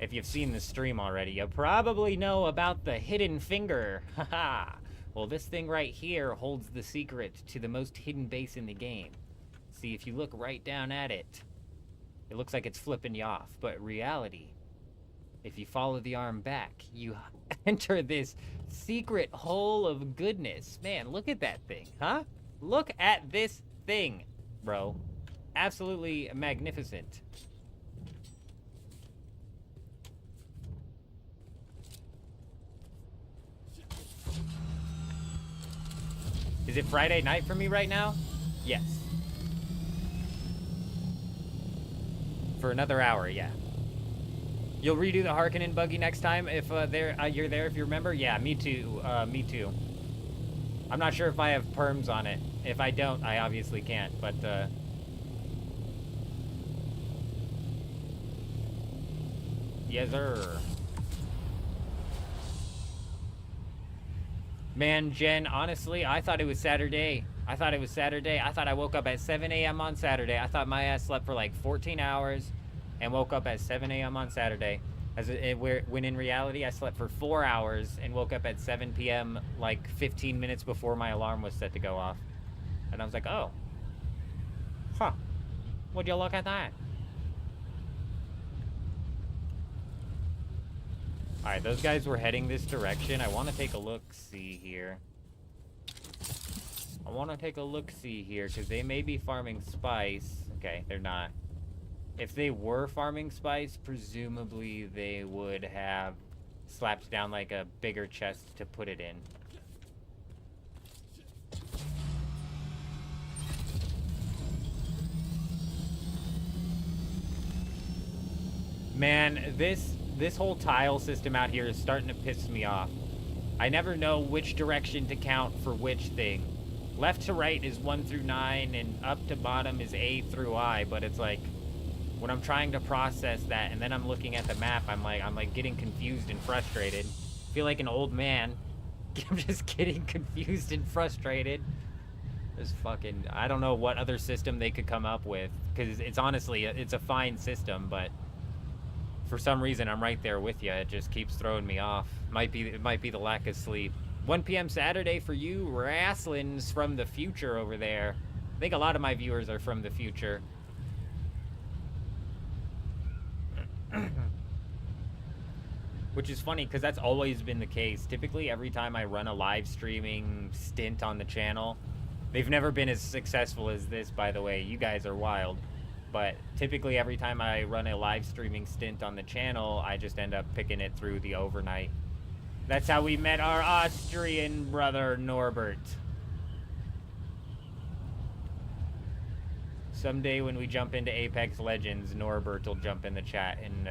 If you've seen the stream already, you probably know about the hidden finger. Haha. Well, this thing right here holds the secret to the most hidden base in the game. See, if you look right down at it, it looks like it's flipping you off. But reality, if you follow the arm back, you enter this secret hole of goodness. Man, look at that thing, huh? Look at this thing, bro. Absolutely magnificent. Is it Friday night for me right now? Yes. For another hour, yeah. You'll redo the Harkonnen buggy next time if you're there, if you remember? Yeah, me too. Me too. I'm not sure if I have perms on it. If I don't, I obviously can't, but yes, sir. Man, Jen, honestly, I thought it was Saturday. I thought I woke up at 7 a.m. on Saturday. I thought my ass slept for like 14 hours and woke up at 7 a.m. on Saturday. When in reality, I slept for 4 hours and woke up at 7 p.m. like 15 minutes before my alarm was set to go off. And I was like, oh. Huh. Would you look at that? Alright, those guys were heading this direction. I want to take a look-see here. Because they may be farming spice. Okay, they're not. If they were farming spice, presumably they would have slapped down like a bigger chest to put it in. Man, this whole tile system out here is starting to piss me off. I never know which direction to count for which thing. Left to right is 1 through 9, and up to bottom is A through I, but it's like, when I'm trying to process that, and then I'm looking at the map, I'm like getting confused and frustrated. I feel like an old man. I'm just getting confused and frustrated. There's fucking, I don't know what other system they could come up with, because it's honestly, it's a fine system, but for some reason, I'm right there with you. It just keeps throwing me off. It might be the lack of sleep. 1 p.m. Saturday for you, wrestling's from the future over there. I think a lot of my viewers are from the future. Which is funny, because that's always been the case. Typically, every time I run a live streaming stint on the channel, they've never been as successful as this, by the way. You guys are wild. But typically every time I run a live streaming stint on the channel, I just end up picking it through the overnight. That's how we met our Austrian brother, Norbert. Someday when we jump into Apex Legends, Norbert will jump in the chat and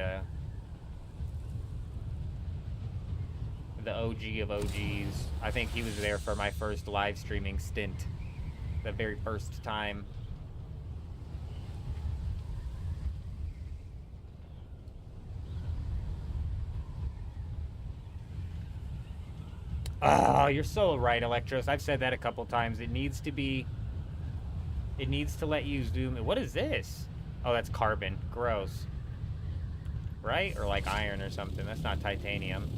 the OG of OGs. I think he was there for my first live streaming stint. The very first time. Oh, you're so right, Electros. I've said that a couple times. It needs to let you zoom. What is this? Oh, that's carbon. Gross. Right? Or like iron or something. That's not titanium.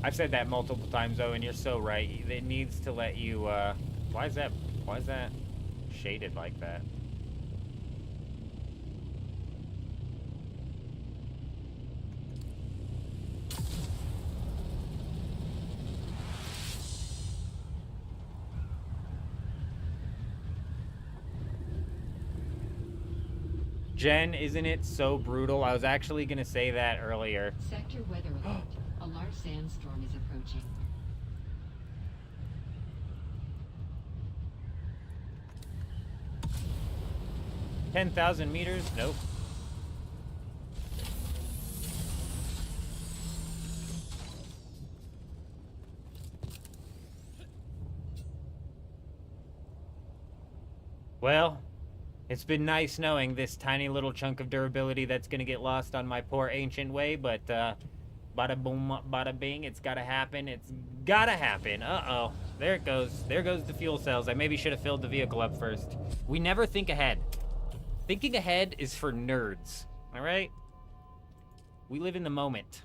I've said that multiple times, though, and you're so right. It needs to let you, why is that shaded like that? Jen, isn't it so brutal? I was actually going to say that earlier. Sector weather alert. A large sandstorm is approaching. 10,000 meters? Nope. Well, it's been nice knowing this tiny little chunk of durability that's gonna get lost on my poor ancient way, but bada boom, bada bing, it's gotta happen. It's gotta happen. Uh-oh. There it goes. There goes the fuel cells. I maybe should have filled the vehicle up first. We never think ahead. Thinking ahead is for nerds, all right? We live in the moment.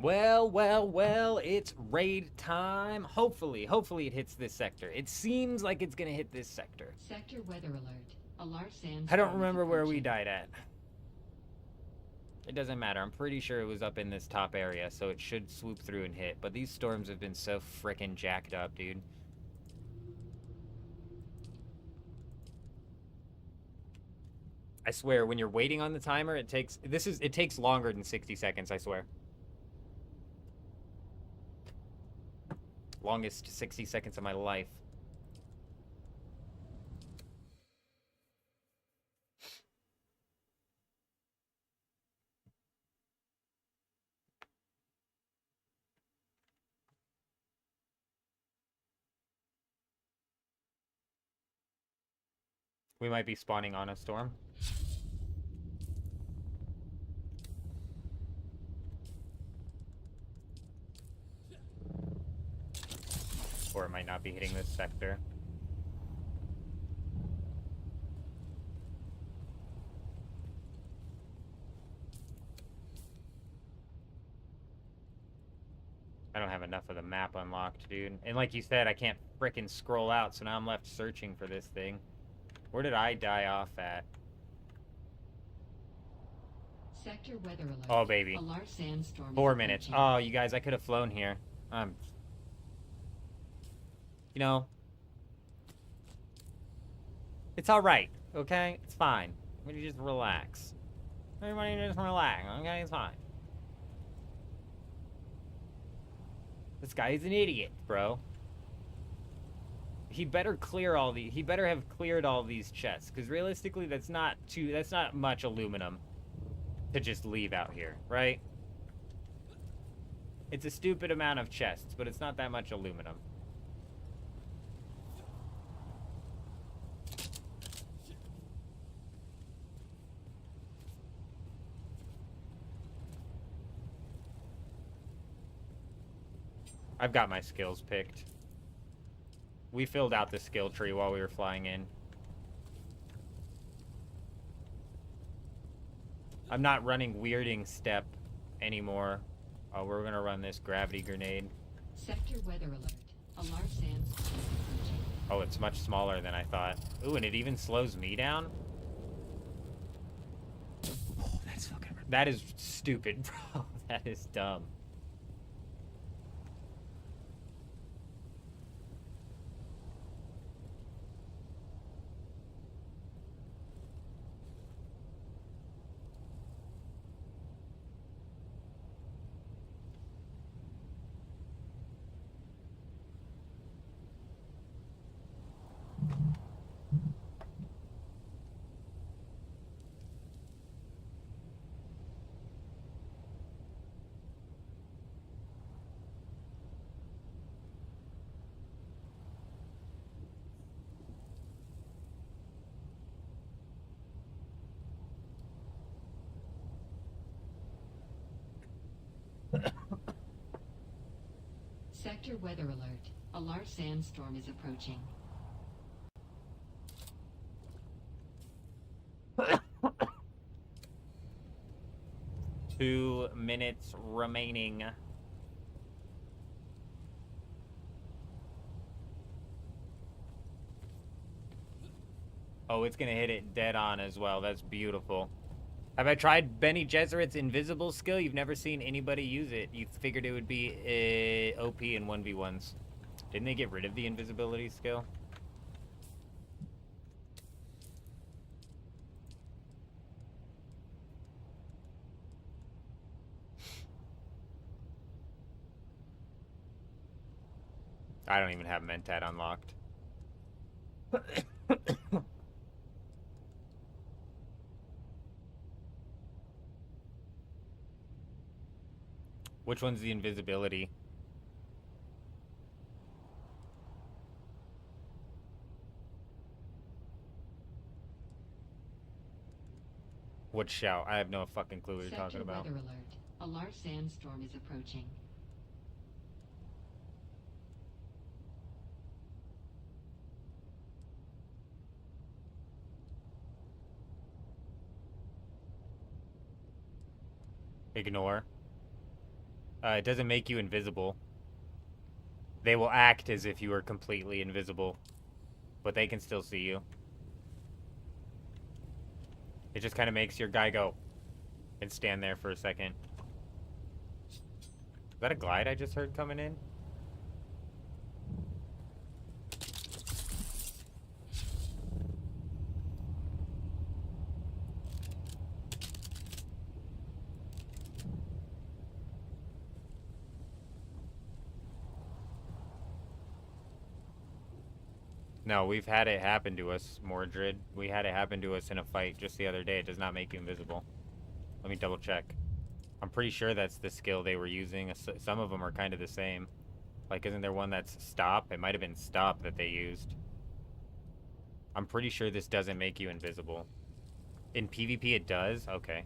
Well, well, well, it's raid time. Hopefully it hits this sector. It seems like it's gonna hit this sector. Sector weather alert. A large sandstorm. I don't remember where we died at. It doesn't matter. I'm pretty sure it was up in this top area, so it should swoop through and hit. But these storms have been so frickin' jacked up, dude. I swear, when you're waiting on the timer, it takes longer than 60 seconds, I swear. Longest 60 seconds of my life. We might be spawning on a storm. Or it might not be hitting this sector. I don't have enough of the map unlocked, dude. And like you said, I can't frickin' scroll out, so now I'm left searching for this thing. Where did I die off at? Sector weather alert. Oh, baby. A large sandstorm. 4 minutes. Oh, you guys, I could have flown here. You know, it's all right, okay? It's fine. We just relax. Everybody just relax, okay? It's fine. This guy is an idiot, bro. He better clear all the. He better have cleared all these chests, because realistically, that's not much aluminum to just leave out here, right? It's a stupid amount of chests, but it's not that much aluminum. I've got my skills picked. We filled out the skill tree while we were flying in. I'm not running weirding step anymore. Oh, we're gonna run this gravity grenade. Sector weather alert. A large sandstorm is approaching. Oh, it's much smaller than I thought. Ooh, and it even slows me down? Oh, that's fucking... That is stupid, bro. That is dumb. Sector weather alert. A large sandstorm is approaching. Two minutes remaining. Oh, it's gonna hit it dead on as well. That's beautiful. Have I tried Benny Gesserit's invisible skill? You've never seen anybody use it. You figured it would be OP in 1v1s. Didn't they get rid of the invisibility skill? I don't even have Mentat unlocked. Which one's the invisibility? What shout? I have no fucking clue what you're talking Sector about. weather alert. A large sandstorm is approaching. Ignore. It doesn't make you invisible. They will act as if you were completely invisible, but they can still see you. It just kind of makes your guy go. and stand there for a second. Is that a glide I just heard coming in? No, we've had it happen to us, Mordred. We had it happen to us in a fight just the other day. It does not make you invisible. Let me double check. I'm pretty sure that's the skill they were using. Some of them are kind of the same. Like, isn't there one that's stop? It might have been stop that they used. I'm pretty sure this doesn't make you invisible. In PvP it does? Okay.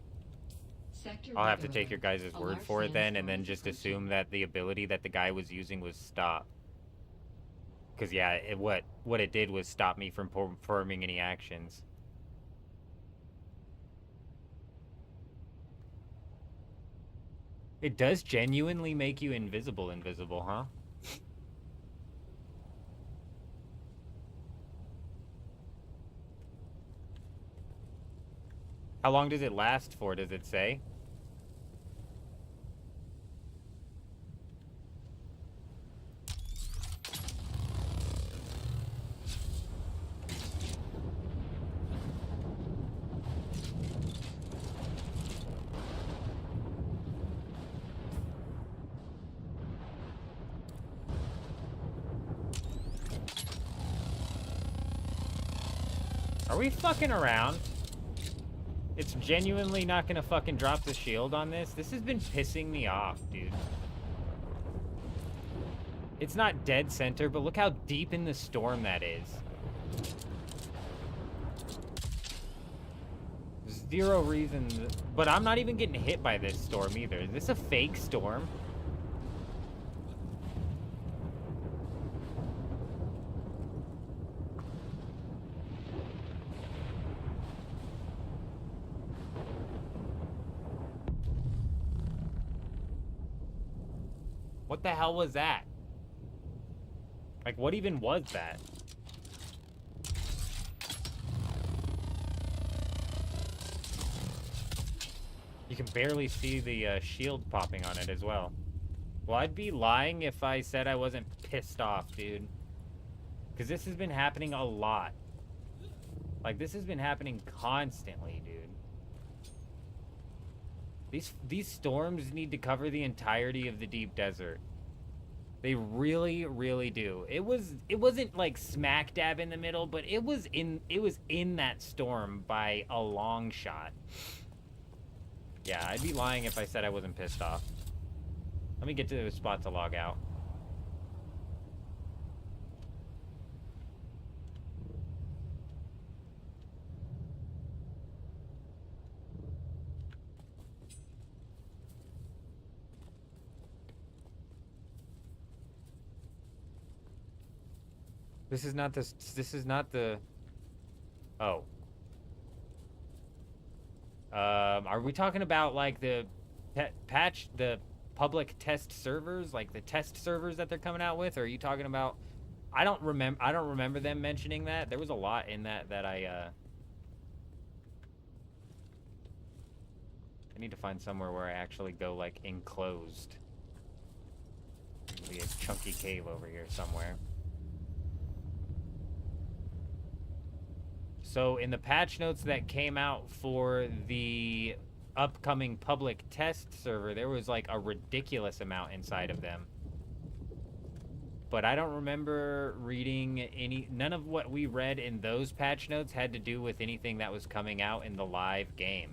I'll have to take your guys' word for it then, and then just assume that the ability that the guy was using was stop. Because, yeah, what it did was stop me from performing any actions. It does genuinely make you invisible, huh? How long does it last for, does it say? Are we fucking around? It's genuinely not gonna fucking drop the shield on this? This has been pissing me off, dude. It's not dead center, but look how deep in the storm that is. Zero reason, but I'm not even getting hit by this storm either. Is this a fake storm? What the hell was that? Like, what even was that? You can barely see the shield popping on it as well. Well, I'd be lying if I said I wasn't pissed off, dude. Because this has been happening a lot. Like, this has been happening constantly, dude. These storms need to cover the entirety of the deep desert. They really, really do. It wasn't like smack dab in the middle, but it was in that storm by a long shot. Yeah, I'd be lying if I said I wasn't pissed off. Let me get to the spot to log out. This is not the... Oh. Are we talking about, like, the the public test servers? Like, the test servers that they're coming out with? Or are you talking about... I don't remember them mentioning that. There was a lot in that I need to find somewhere where I actually go, like, enclosed. There'll be a chunky cave over here somewhere. So in the patch notes that came out for the upcoming public test server, there was like a ridiculous amount inside of them. But I don't remember reading none of what we read in those patch notes had to do with anything that was coming out in the live game.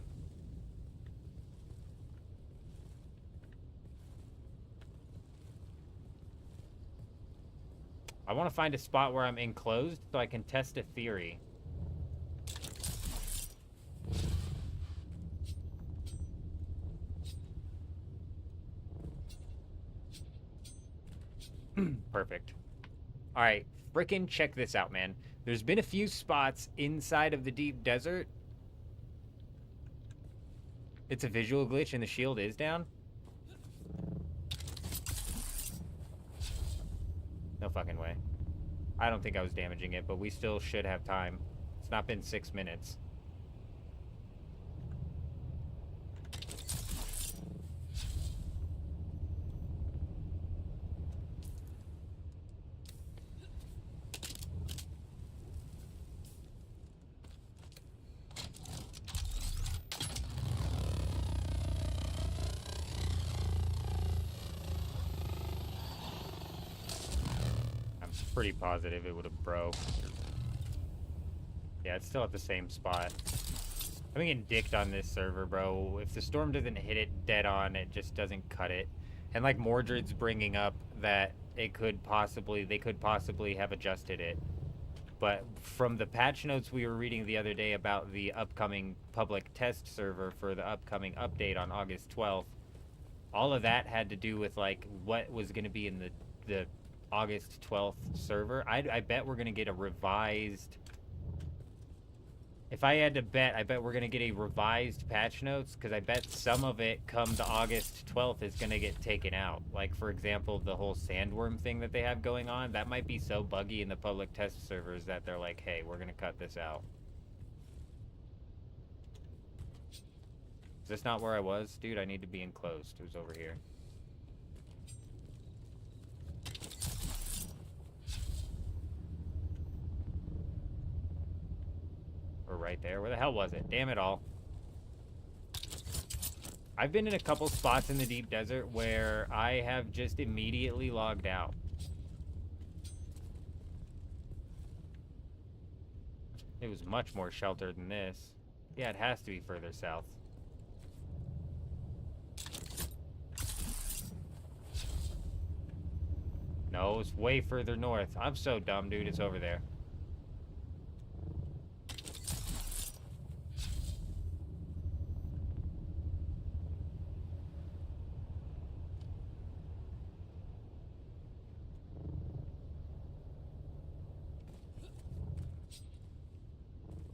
I want to find a spot where I'm enclosed so I can test a theory. Perfect. Alright, frickin' check this out, man. There's been a few spots inside of the deep desert. It's a visual glitch and the shield is down? No fucking way. I don't think I was damaging it, but we still should have time. It's not been 6 minutes. Pretty positive it would have broke. Yeah, it's still at the same spot. I'm getting dicked on this server, bro. If the storm doesn't hit it dead on, it just doesn't cut it. And like Mordred's bringing up that they could possibly have adjusted it. But from the patch notes we were reading the other day about the upcoming public test server for the upcoming update on August 12th, all of that had to do with like what was going to be in the August 12th server. I bet we're going to get a revised... If I had to bet, I bet we're going to get a revised patch notes, because I bet some of it come to August 12th is going to get taken out. Like, for example, the whole sandworm thing that they have going on, that might be so buggy in the public test servers that they're like, hey, we're going to cut this out. Is this not where I was? Dude, I need to be enclosed. It was over here. Or right there. Where the hell was it? Damn it all. I've been in a couple spots in the deep desert where I have just immediately logged out. It was much more sheltered than this. Yeah, it has to be further south. No, it's way further north. I'm so dumb, dude. It's over there.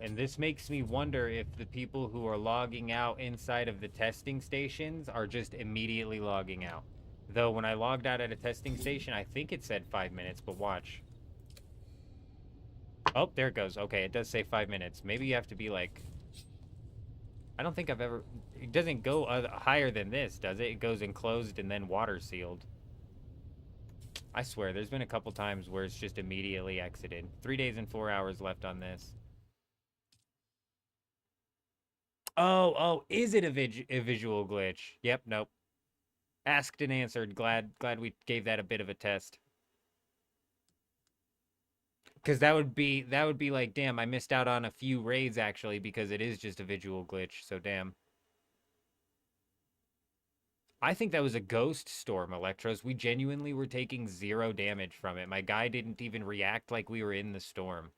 And this makes me wonder if the people who are logging out inside of the testing stations are just immediately logging out. Though when I logged out at a testing station, I think it said 5 minutes, but watch. Oh, there it goes. Okay, it does say 5 minutes. Maybe you have to be like... I don't think I've ever... It doesn't go higher than this, does it? It goes enclosed and then water sealed. I swear, there's been a couple times where it's just immediately exited. 3 days and 4 hours left on this. Oh, is it a visual glitch? Yep, nope. Asked and answered. Glad we gave that a bit of a test. Because that would be like, damn, I missed out on a few raids actually because it is just a visual glitch. So damn. I think that was a ghost storm, Electros. We genuinely were taking 0 damage from it. My guy didn't even react like we were in the storm.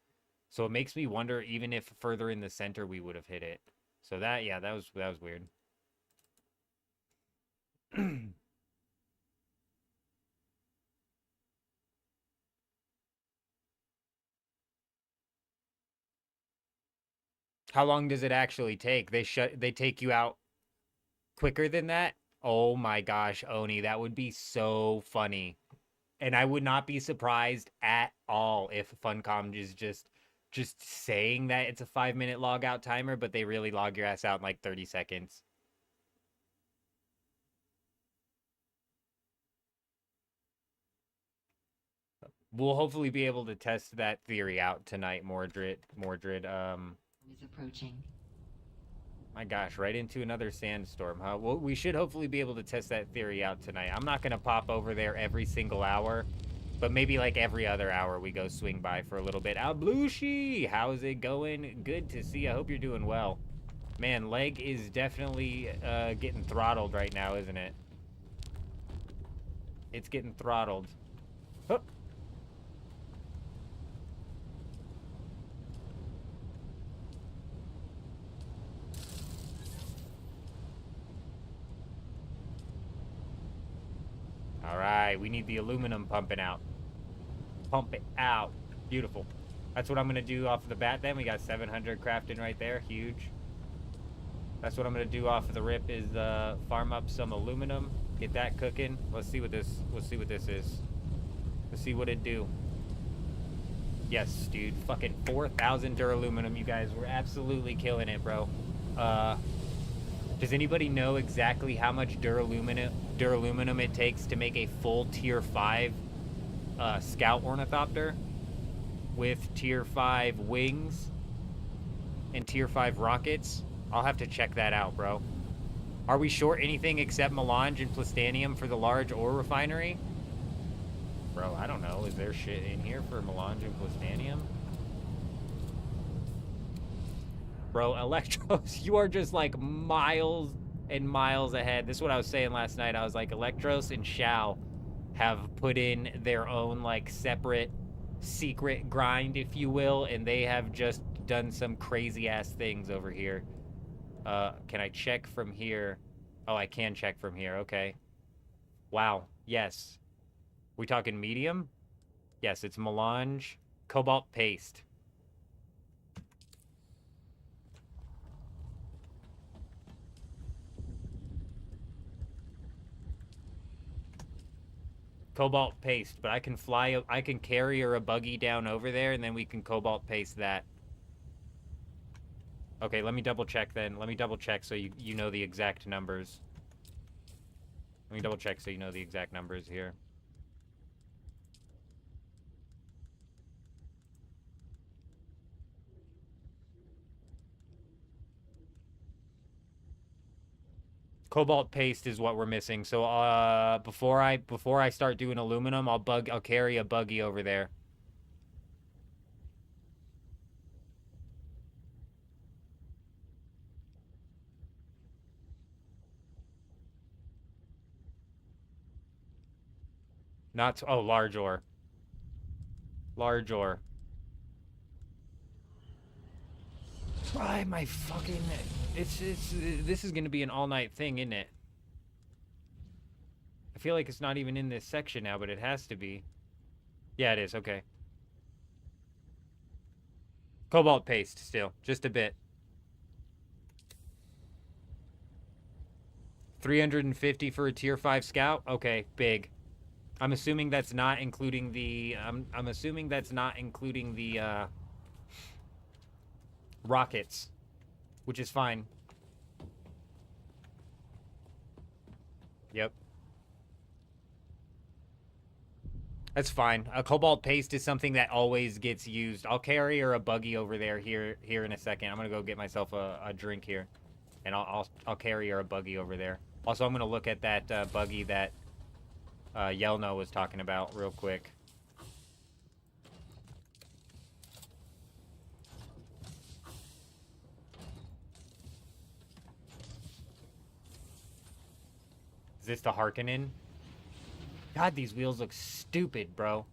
So it makes me wonder even if further in the center we would have hit it. So that, yeah, that was weird. How long does it actually take? They take you out quicker than that? Oh my gosh, Oni, that would be so funny. And I would not be surprised at all if Funcom is just saying that it's a 5-minute log out timer, but they really log your ass out in like 30 seconds. We'll hopefully be able to test that theory out tonight, Mordred. Is approaching. My gosh, right into another sandstorm, huh? Well, we should hopefully be able to test that theory out tonight. I'm not going to pop over there every single hour, but maybe like every other hour we go swing by for a little bit. Alblushi, how's it going? Good to see you. I hope you're doing well. Man, leg is definitely getting throttled right now, isn't it? It's getting throttled. Oh. All right, we need the aluminum pumping out. Pump it out. Beautiful. That's what I'm going to do off of the bat then. We got 700 crafting right there. Huge. That's what I'm going to do off of the rip is farm up some aluminum. Get that cooking. Let's see what this is. Let's see what it do. Yes, dude. Fucking 4,000 duraluminum, you guys. We're absolutely killing it, bro. Does anybody know exactly how much duraluminum it takes to make a full tier 5 scout ornithopter with tier 5 wings and tier 5 rockets? I'll have to check that out, bro. Are we short anything except melange and plastanium for the large ore refinery? Bro, I don't know. Is there shit in here for melange and plastanium? Bro, Electros, you are just like miles and miles ahead. This is what I was saying last night. I was like, Electros and Shao have put in their own like separate secret grind, if you will, and they have just done some crazy ass things over here. Can I check from here? Oh, I can check from here. Okay. Wow. Yes. We talking medium? Yes, it's melange, cobalt paste. Cobalt paste, but I can I can carry or a buggy down over there, and then we can cobalt paste that. Okay, let me double check then. Let me double check so you know the exact numbers. Let me double check so you know the exact numbers here. Cobalt paste is what we're missing. So before I start doing aluminum, I'll carry a buggy over there. Not oh, large ore. Large ore. Why my fucking this is gonna be an all-night thing, isn't it? I feel like it's not even in this section now, but it has to be. Yeah, it is. Okay. Cobalt paste still, just a bit. 350 for a tier 5 scout. Okay, big. I'm assuming that's not including the I'm assuming that's not including the rockets, which is fine. Yep. That's fine. A cobalt paste is something that always gets used. I'll carry her a buggy over there here in a second. I'm gonna go get myself a drink here, and I'll carry her a buggy over there. Also, I'm gonna look at that buggy that Yelno was talking about real quick. Is this the Harkonnen? God, these wheels look stupid, bro.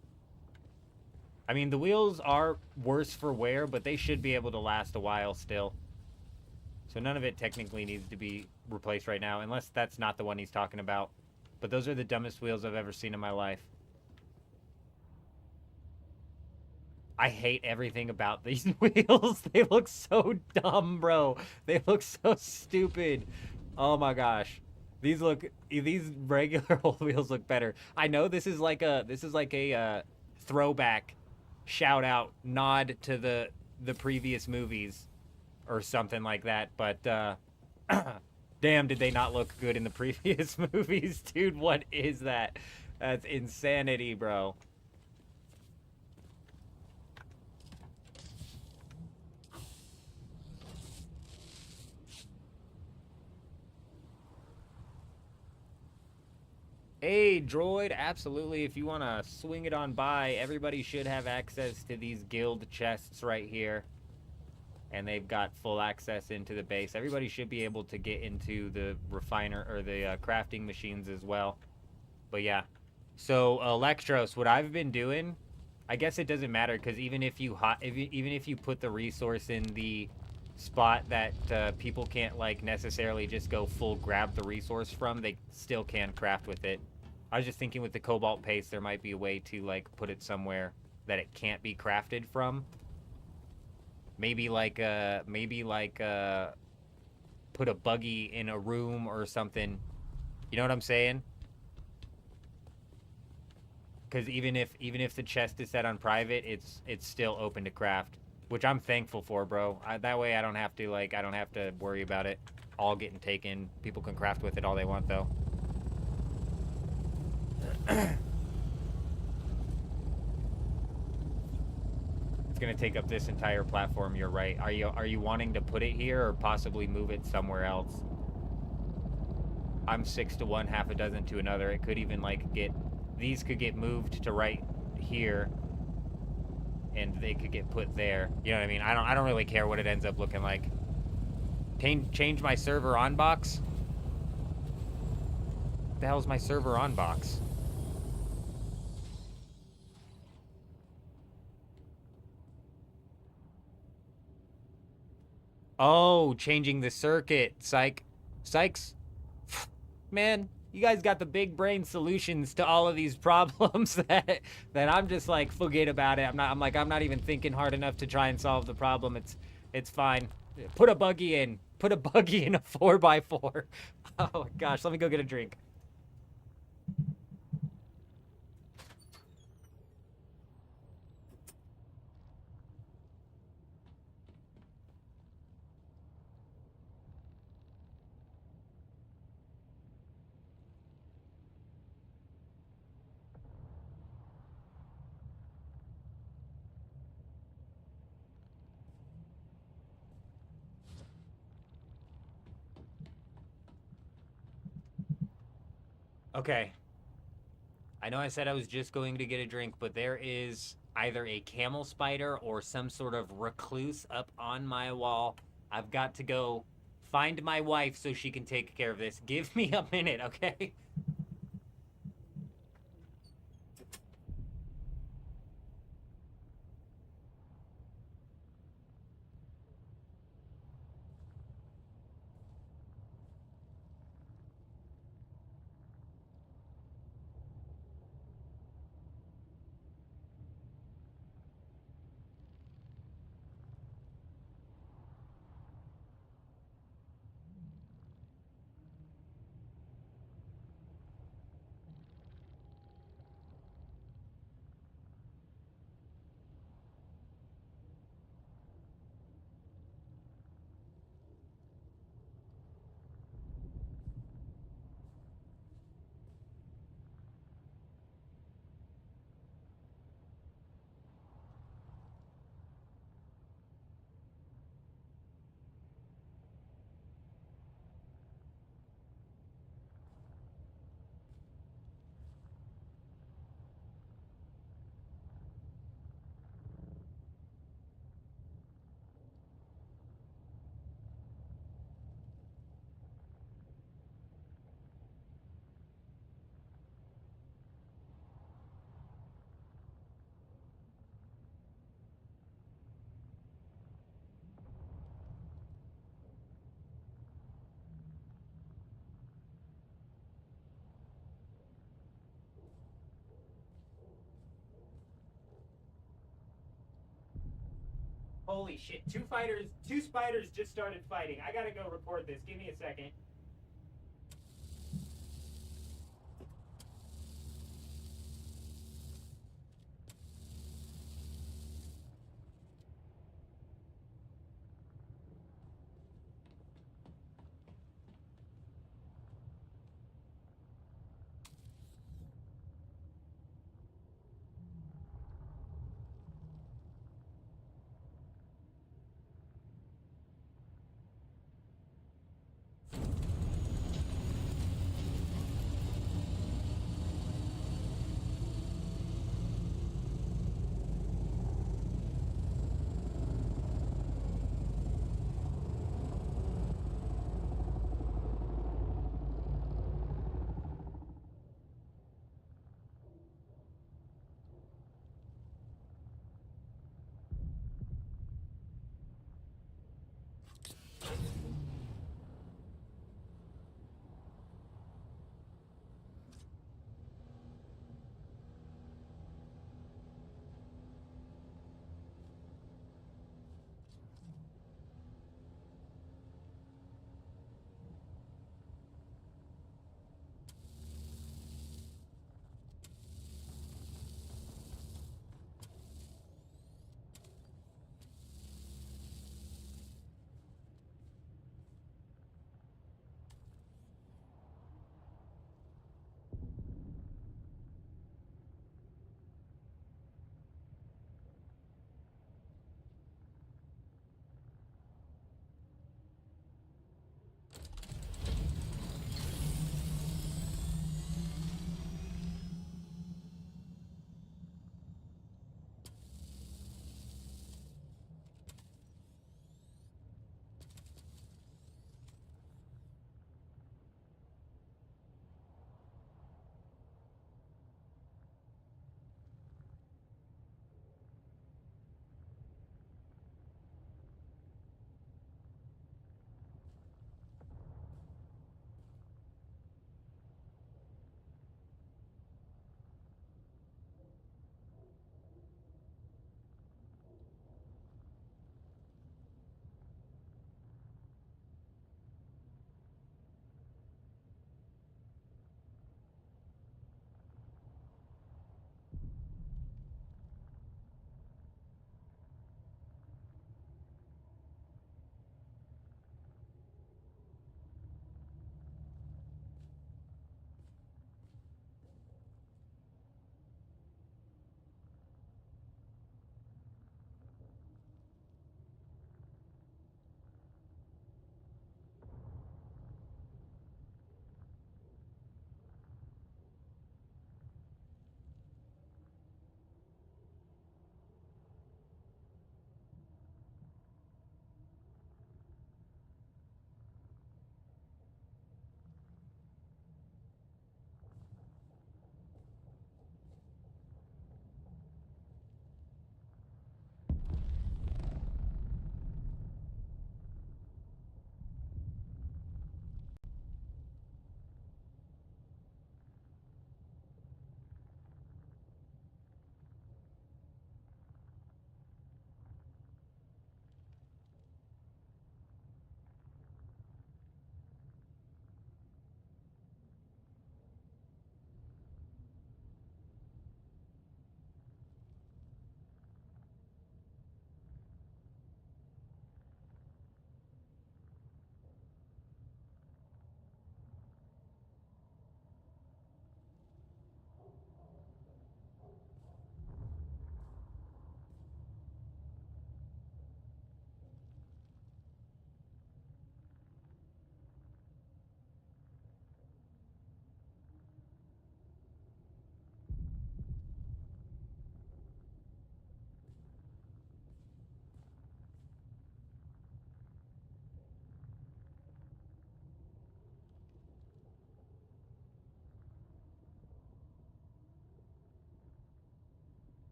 I mean, the wheels are worse for wear, but they should be able to last a while still. So none of it technically needs to be replaced right now, unless that's not the one he's talking about. But those are the dumbest wheels I've ever seen in my life. I hate everything about these wheels. They look so dumb, bro. They look so stupid. Oh my gosh. These regular old wheels look better. I know this is like a throwback shout out nod to the previous movies or something like that, but damn, did they not look good in the previous movies, dude? What is that? That's insanity, bro. Hey, droid, absolutely. If you want to swing it on by, everybody should have access to these guild chests right here. And they've got full access into the base. Everybody should be able to get into the refiner or the crafting machines as well. But yeah. So, Electros, what I've been doing, I guess it doesn't matter because even if you put the resource in the spot that people can't like necessarily just go full grab the resource from, they still can craft with it. I was just thinking with the cobalt paste there might be a way to like put it somewhere that it can't be crafted from. Maybe put a buggy in a room or something. You know what I'm saying? Because even if the chest is set on private, it's still open to craft. Which I'm thankful for, bro. That way I don't have to worry about it all getting taken. People can craft with it all they want, though. It's gonna take up this entire platform. You're right. Are you wanting to put it here or possibly move it somewhere else? I'm 6 to 1, half a dozen to another. It could even like get these could get moved to right here, and they could get put there. You know what I mean? I don't really care what it ends up looking like. Change my server on box. The hell's my server on box? Oh, changing the circuit. Sykes. Man, you guys got the big brain solutions to all of these problems that I'm just like, forget about it. I'm not even thinking hard enough to try and solve the problem. It's fine. Put a buggy in. Put a buggy in a 4x4. Oh my gosh, let me go get a drink. Okay. I know I said I was just going to get a drink, but there is either a camel spider or some sort of recluse up on my wall. I've got to go find my wife so she can take care of this. Give me a minute, okay? Holy shit, two spiders just started fighting. I gotta go record this. Give me a second.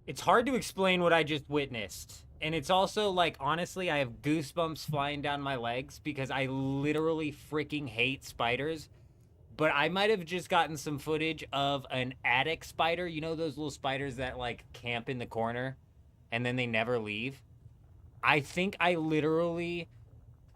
It's hard to explain what I just witnessed. And it's also like, honestly, I have goosebumps flying down my legs because I literally freaking hate spiders. But I might have just gotten some footage of an attic spider. You know those little spiders that like camp in the corner and then they never leave? I think I literally...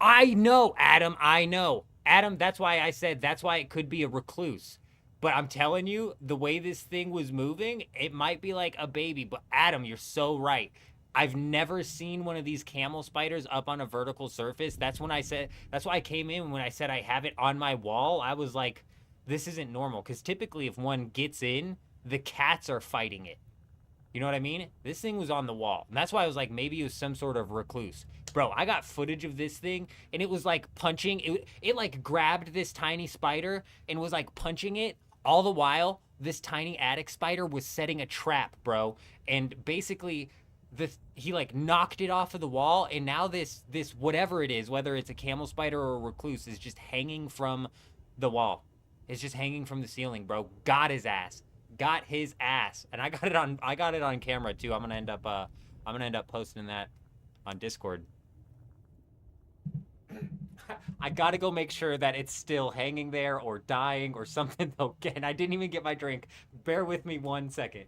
I know, Adam, I know. Adam, that's why I said that's why it could be a recluse. But I'm telling you, the way this thing was moving, it might be like a baby. But Adam, you're so right. I've never seen one of these camel spiders up on a vertical surface. That's when I said, that's why I came in when I said I have it on my wall. I was like, this isn't normal. Because typically if one gets in, the cats are fighting it. You know what I mean? This thing was on the wall. And that's why I was like, maybe it was some sort of recluse. Bro, I got footage of this thing, and it was like punching. It like grabbed this tiny spider and was like punching it. All the while, this tiny attic spider was setting a trap, bro. And basically, he like knocked it off of the wall, and now this whatever it is, whether it's a camel spider or a recluse, is just hanging from the wall. It's just hanging from the ceiling, bro. Got his ass. Got his ass. And I got it on camera too. I'm gonna end up posting that on Discord. I gotta go make sure that it's still hanging there or dying or something though. Again, I didn't even get my drink. Bear with me 1 second.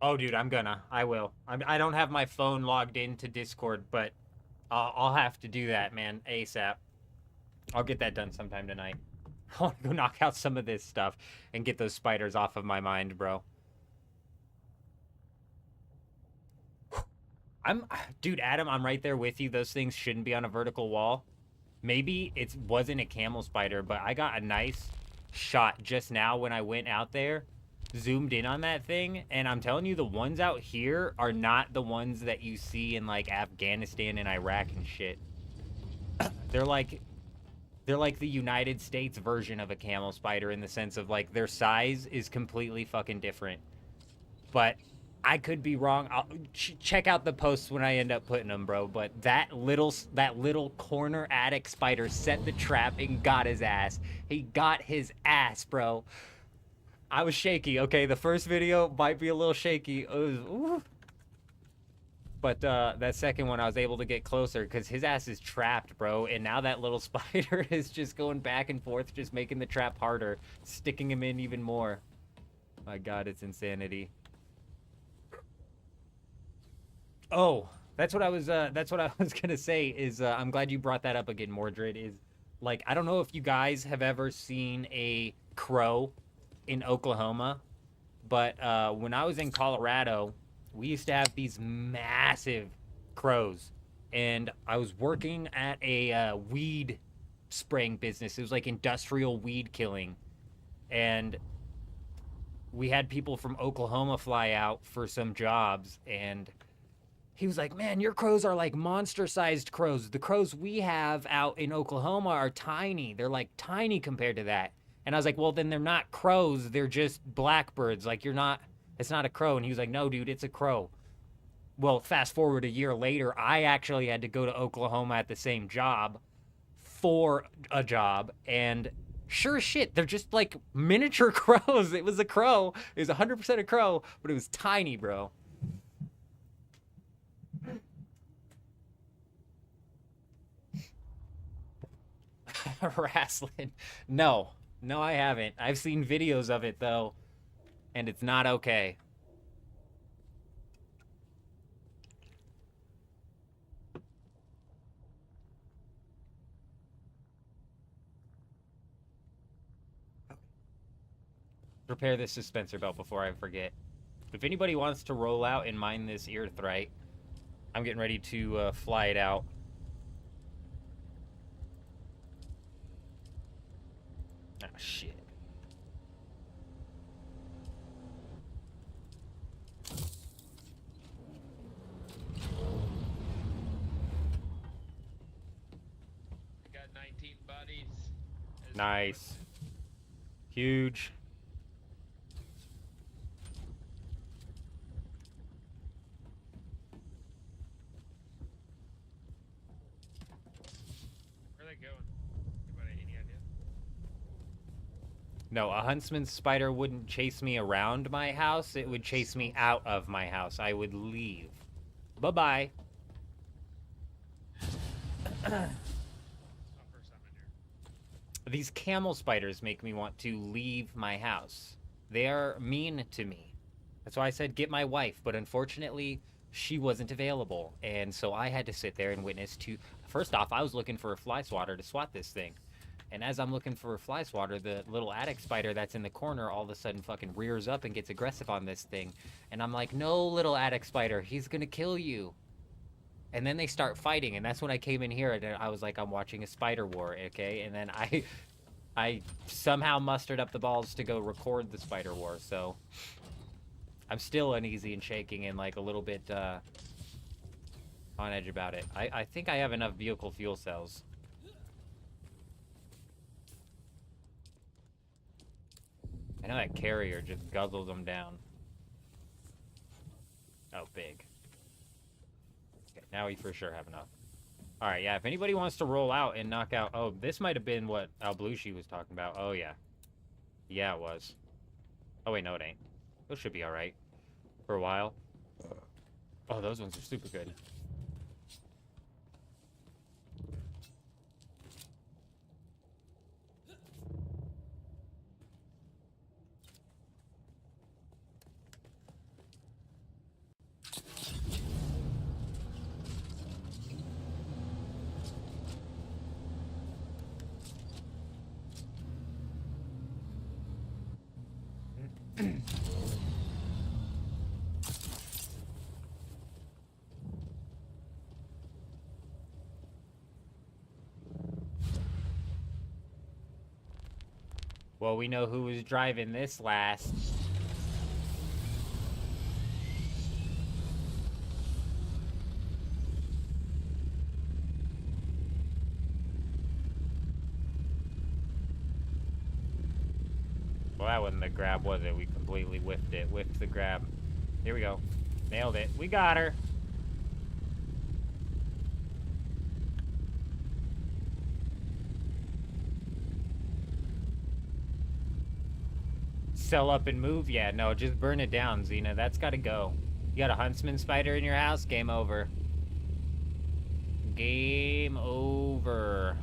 Oh, dude, I will. I don't have my phone logged into Discord, but I'll have to do that, man, ASAP. I'll get that done sometime tonight. I want to go knock out some of this stuff and get those spiders off of my mind, bro. Dude, Adam, I'm right there with you. Those things shouldn't be on a vertical wall. Maybe it wasn't a camel spider, but I got a nice shot just now when I went out there, zoomed in on that thing, and I'm telling you, the ones out here are not the ones that you see in like Afghanistan and Iraq and shit. They're like the United States version of a camel spider in the sense of like their size is completely fucking different. But I could be wrong. I'll check out the posts when I end up putting them, bro. But that little corner attic spider set the trap and got his ass. He got his ass, bro. I was shaky. Okay, the first video might be a little shaky. It was, ooh. But that second one, I was able to get closer because his ass is trapped, bro. And now that little spider is just going back and forth, just making the trap harder, sticking him in even more. My God, it's insanity. Oh, that's what I was gonna say. Is I'm glad you brought that up again, Mordred. Is like I don't know if you guys have ever seen a crow in Oklahoma, but when I was in Colorado, we used to have these massive crows, and I was working at a weed spraying business. It was like industrial weed killing, and we had people from Oklahoma fly out for some jobs, and he was like, man, your crows are like monster-sized crows. The crows we have out in Oklahoma are tiny. They're like tiny compared to that. And I was like, well, then they're not crows. They're just blackbirds. Like, it's not a crow. And he was like, no, dude, it's a crow. Well, fast forward a year later, I actually had to go to Oklahoma at the same job for a job. And sure as shit, they're just like miniature crows. It was a crow. It was 100% a crow, but it was tiny, bro. Wrestling. No, I haven't. I've seen videos of it though, and it's not okay. Prepare this suspensor belt before I forget. If anybody wants to roll out and mine this earthrite, I'm getting ready to fly it out. Ah, shit. I got 19 buddies. Nice. Huge. Where are they going? Anybody, any idea? No, a huntsman's spider wouldn't chase me around my house. It would chase me out of my house. I would leave. Bye-bye. It's my first time in here. These camel spiders make me want to leave my house. They are mean to me. That's why I said get my wife, but unfortunately, she wasn't available. And so I had to sit there and witness to... First off, I was looking for a fly swatter to swat this thing. And as I'm looking for a fly swatter, the little attic spider that's in the corner all of a sudden fucking rears up and gets aggressive on this thing. And I'm like, no, little attic spider, he's gonna kill you. And then they start fighting, and that's when I came in here, and I was like, I'm watching a spider war, okay? And then I somehow mustered up the balls to go record the spider war, so... I'm still uneasy and shaking and like a little bit on edge about it. I think I have enough vehicle fuel cells. I know that carrier just guzzles them down. Oh, big. Okay, now we for sure have enough. Alright, yeah, if anybody wants to roll out and knock out... Oh, this might have been what Alblushi was talking about. Oh, yeah. Yeah, it was. Oh, wait, no, it ain't. Those should be alright. For a while. Oh, those ones are super good. Well, we know who was driving this last. Well, that wasn't the grab, was it? We completely whiffed it. Whiffed the grab. Here we go. Nailed it. We got her. Sell up and move? Yeah, no, just burn it down, Xena. That's gotta go. You got a huntsman spider in your house? Game over. Game over.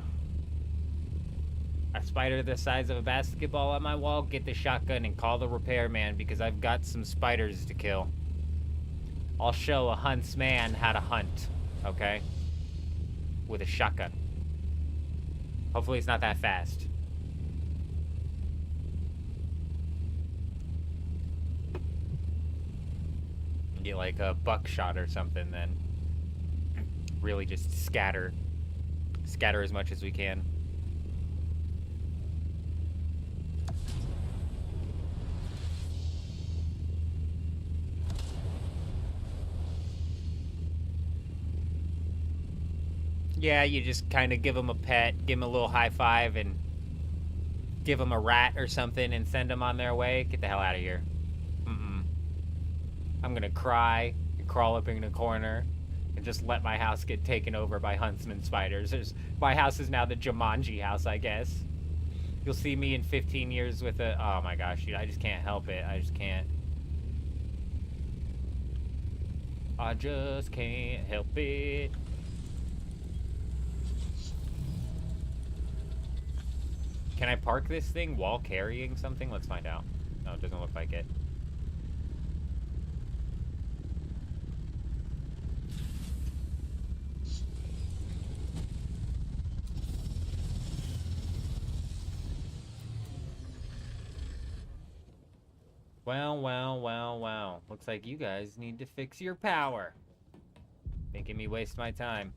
A spider the size of a basketball on my wall? Get the shotgun and call the repairman because I've got some spiders to kill. I'll show a huntsman how to hunt, okay? With a shotgun. Hopefully it's not that fast. Get like a buckshot or something, then really just scatter as much as we can. Yeah, you just kind of give them a pet, give them a little high five, and give them a rat or something and send them on their way. Get the hell out of here. I'm gonna cry and crawl up in a corner and just let my house get taken over by huntsman spiders. My house is now the Jumanji house, I guess. You'll see me in 15 years with a... Oh my gosh, dude, I just can't help it. I just can't. I just can't help it. Can I park this thing while carrying something? Let's find out. No, it doesn't look like it. Well. Looks like you guys need to fix your power. Making me waste my time.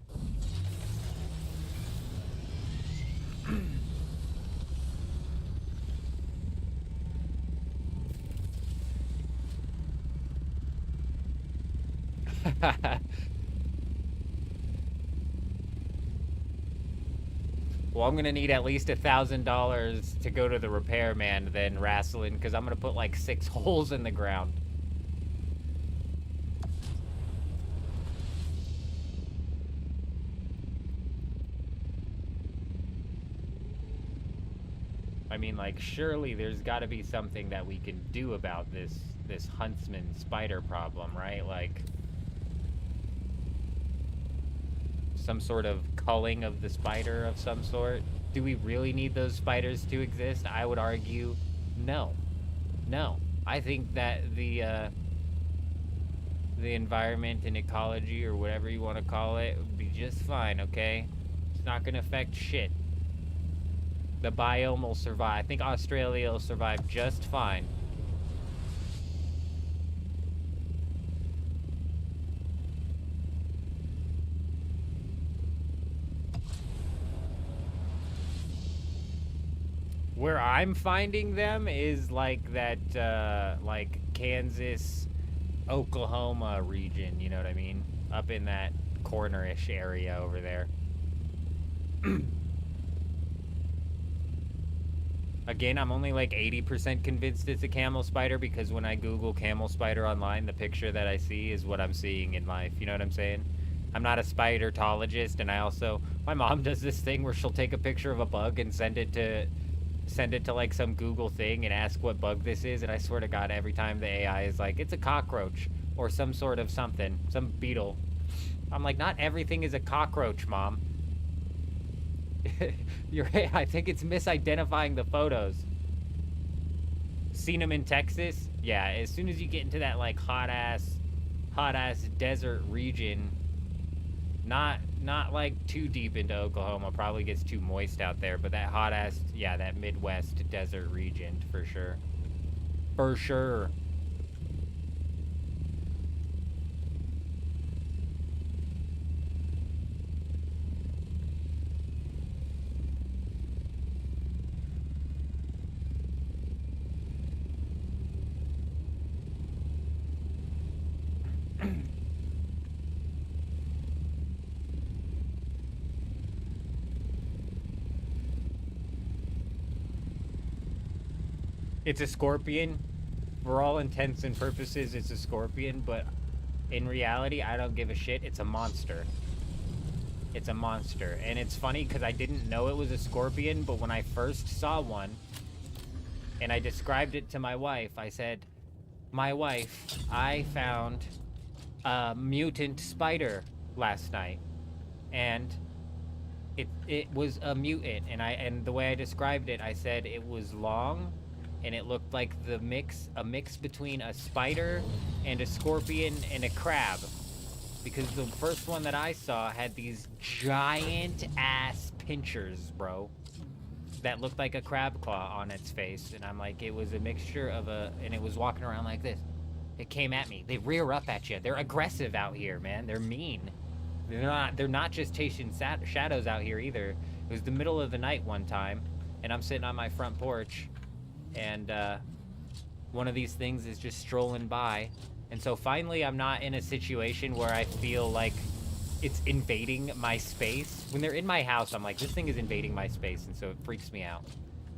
Well, I'm gonna need at least $1,000 to go to the repairman then, Rasslin, because I'm gonna put like 6 holes in the ground. I mean, like, surely there's gotta be something that we can do about this huntsman spider problem, right? Like, some sort of culling of the spider of some sort. Do we really need those spiders to exist? I would argue no. No. I think that the environment and ecology, or whatever you want to call it, would be just fine, okay? It's not gonna affect shit. The biome will survive. I think Australia will survive just fine. Where I'm finding them is like that, like Kansas, Oklahoma region, you know what I mean? Up in that corner-ish area over there. Again, I'm only like 80% convinced it's a camel spider because when I Google camel spider online, the picture that I see is what I'm seeing in life. You know what I'm saying? I'm not a spidertologist, and my mom does this thing where she'll take a picture of a bug and send it to like some Google thing and ask what bug this is, and I swear to God, every time the AI is like, it's a cockroach or some sort of something, some beetle. I'm like, not everything is a cockroach, Mom. I think it's misidentifying the photos. Seen them in Texas? Yeah, as soon as you get into that like hot ass desert region, not like too deep into Oklahoma, probably gets too moist out there, but that hot ass, yeah, that Midwest desert region for sure. For sure. It's a scorpion. For all intents and purposes, it's a scorpion, but in reality, I don't give a shit. It's a monster. It's a monster. And it's funny because I didn't know it was a scorpion, but when I first saw one, and I described it to my wife, I said, my wife, I found a mutant spider last night. And it was a mutant. And the way I described it, I said it was long, and it looked like a mix between a spider and a scorpion and a crab. Because the first one that I saw had these giant ass pinchers, bro, that looked like a crab claw on its face. And I'm like, it was a mixture of and it was walking around like this. It came at me. They rear up at you. They're aggressive out here, man. They're mean. They're not just chasing shadows out here either. It was the middle of the night one time, and I'm sitting on my front porch, and one of these things is just strolling by. And so finally I'm not in a situation where I feel like it's invading my space. When they're in my house, I'm like, this thing is invading my space, and so it freaks me out.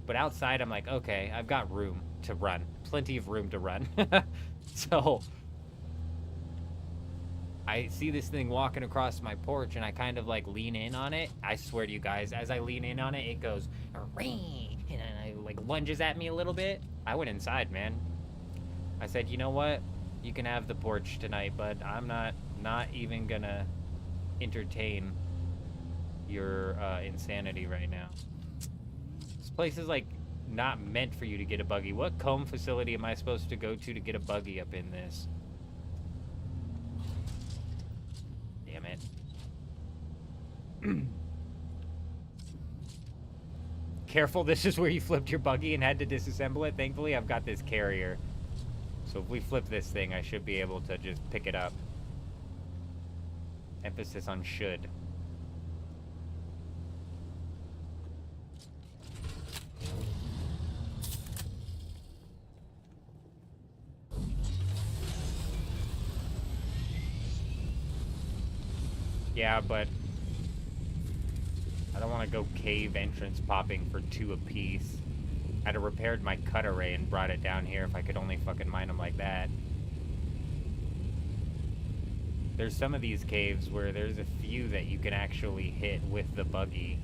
But outside, I'm like, okay, I've got room to run. Plenty of room to run. So I see this thing walking across my porch, and I kind of like lean in on it. I swear to you guys, as I lean in on it, it goes, "Ring," and it like lunges at me a little bit. I went inside, man. I said, you know what? You can have the porch tonight, but I'm not even gonna entertain your insanity right now. This place is like not meant for you to get a buggy. What comb facility am I supposed to go to get a buggy up in this? Damn it. Careful, this is where you flipped your buggy and had to disassemble it. Thankfully, I've got this carrier. So if we flip this thing, I should be able to just pick it up. Emphasis on should. Yeah, but I don't want to go cave entrance popping for 2 apiece. I'd have repaired my cut array and brought it down here if I could only fucking mine them like that. There's some of these caves where there's a few that you can actually hit with the buggy.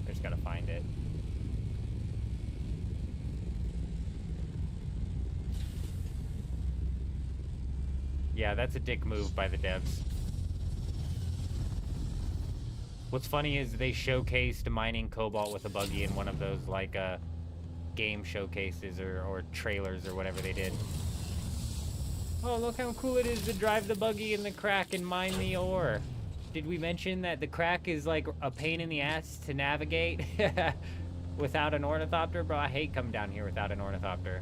I just gotta find it. Yeah, that's a dick move by the devs. What's funny is they showcased mining cobalt with a buggy in one of those, like, game showcases or trailers or whatever they did. Oh, look how cool it is to drive the buggy in the crack and mine the ore. Did we mention that the crack is, like, a pain in the ass to navigate without an ornithopter? Bro, I hate coming down here without an ornithopter.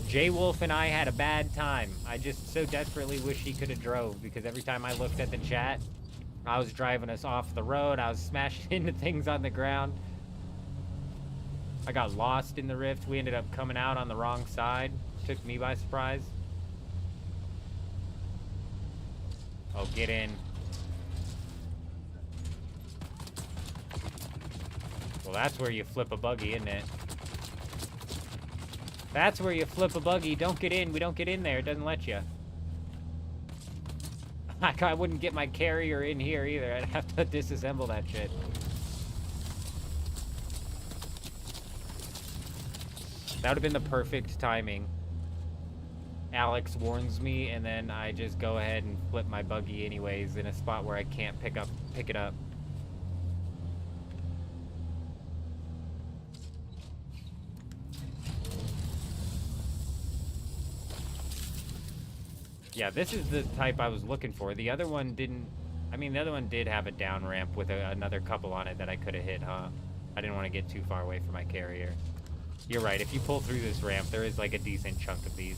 Jay Wolf and I had a bad time. I just so desperately wish he could have drove, because every time I looked at the chat, I was driving us off the road. I was smashing into things on the ground. I got lost in the rift. We ended up coming out on the wrong side. Took me by surprise. Oh, get in. Well, that's where you flip a buggy, isn't it? That's where you flip a buggy. Don't get in. We don't get in there. It doesn't let you. I wouldn't get my carrier in here either. I'd have to disassemble that shit. That would have been the perfect timing. Alex warns me, and then I just go ahead and flip my buggy anyways in a spot where I can't pick it up. Yeah, this is the type I was looking for. The other one didn't... I mean, the other one did have a down ramp with another couple on it that I could have hit, huh? I didn't want to get too far away from my carrier. You're right, if you pull through this ramp, there is like a decent chunk of these.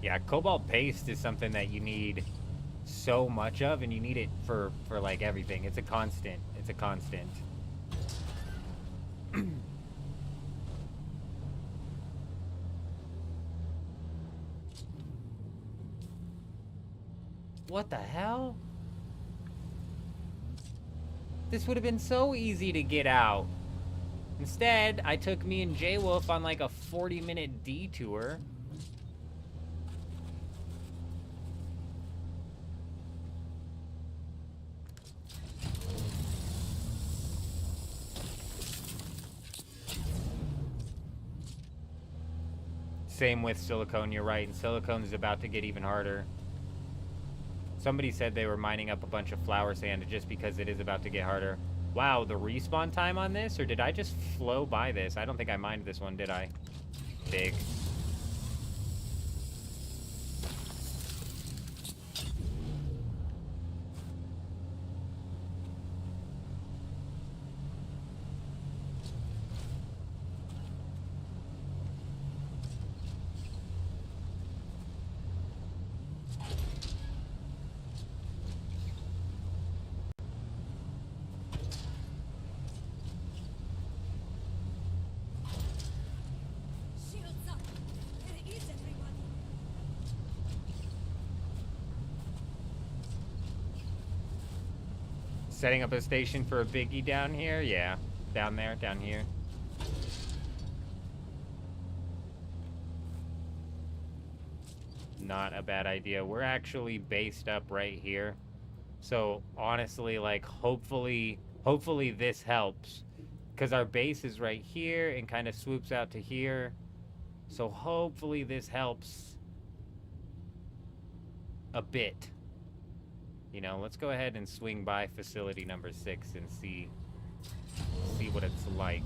Yeah, cobalt paste is something that you need so much of, and you need it for like everything. It's a constant. It's a constant. What the hell? This would have been so easy to get out. Instead, I took me and J-Wolf on like a 40-minute detour. Same with silicone, you're right. And silicone is about to get even harder. Somebody said they were mining up a bunch of flower sand just because it is about to get harder. Wow, the respawn time on this? Or did I just flow by this? I don't think I mined this one, did I? Big. Shields up! Where is everybody? Setting up a station for a biggie down here? Yeah. Down there, down here. Not a bad idea. We're actually based up right here. So honestly, like, hopefully this helps. Because our base is right here and kind of swoops out to here. So hopefully this helps a bit. You know, let's go ahead and swing by facility number 6 and see what it's like.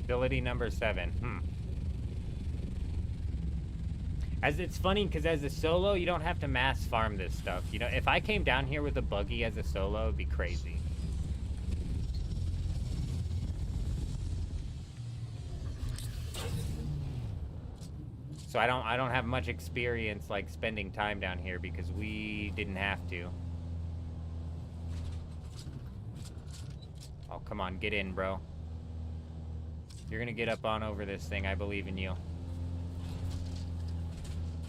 Ability number 7. As it's funny, because as a solo, you don't have to mass farm this stuff. You know, if I came down here with a buggy as a solo, it'd be crazy. So I don't have much experience, like, spending time down here because we didn't have to. Oh, come on, get in, bro. You're gonna get up on over this thing. I believe in you.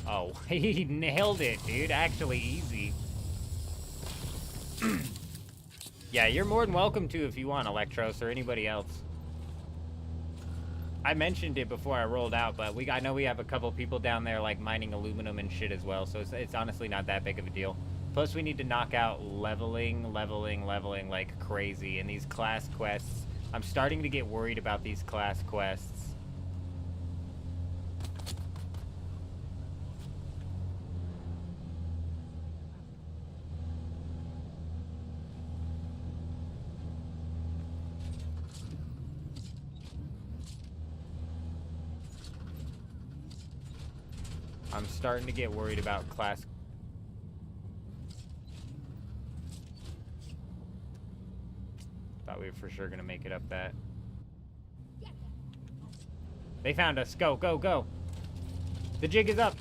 Oh, he nailed it, dude. Actually easy. Yeah, you're more than welcome to if you want, Electros, or anybody else. I mentioned it before I rolled out, but I know we have a couple people down there, like, mining aluminum and shit as well, so it's honestly not that big of a deal. Plus, we need to knock out leveling like crazy. And these class quests, I'm starting to get worried about these class quests. I'm starting to get worried about class. Thought we were for sure gonna make it up that. They found us. Go, go, go. The jig is up.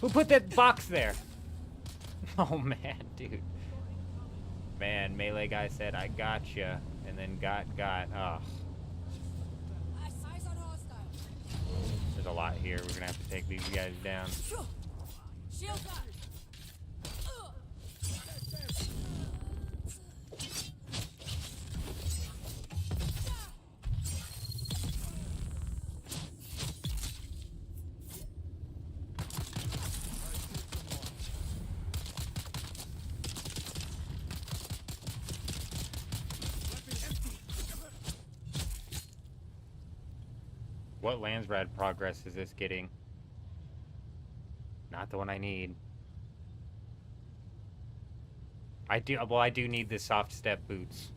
Who put that box there? Oh man, dude. Man, melee guy said, I gotcha. And then got. Oh. Eyes on hostile. There's a lot here. We're gonna have to take these guys down. Shield up. What Landsbrad progress is this getting? Not the one I need. I do need the soft step boots.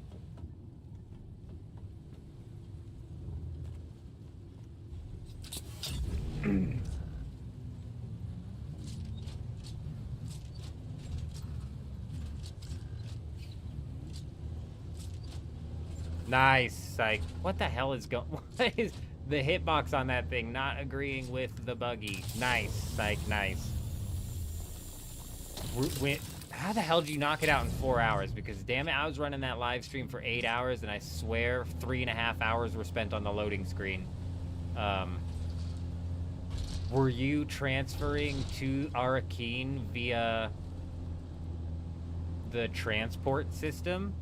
Nice, psych. What the hell is going? What is the hitbox on that thing? Not agreeing with the buggy. Nice, psych. Nice. How the hell did you knock it out in 4 hours? Because damn it, I was running that live stream for 8 hours, and I swear 3.5 hours were spent on the loading screen. Were you transferring to Arakeen via the transport system?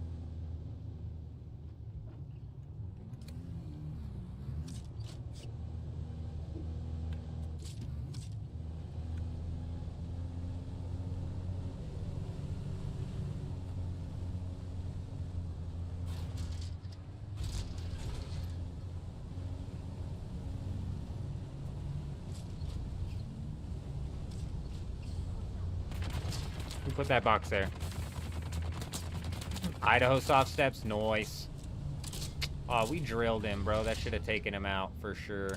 Who put that box there? Idaho soft steps, nice. Oh, we drilled him, bro. That should have taken him out for sure.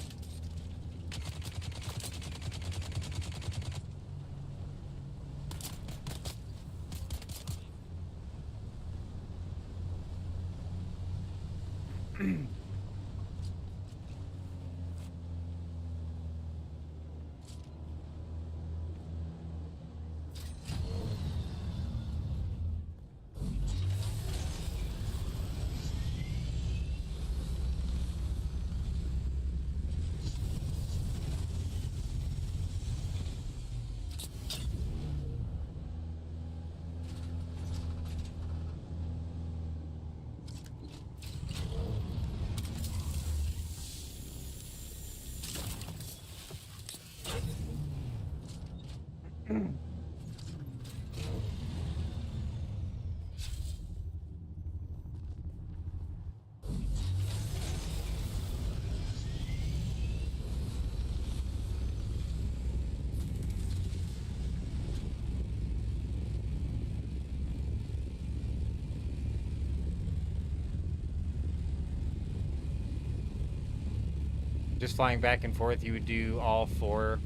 Just flying back and forth, you would do all 4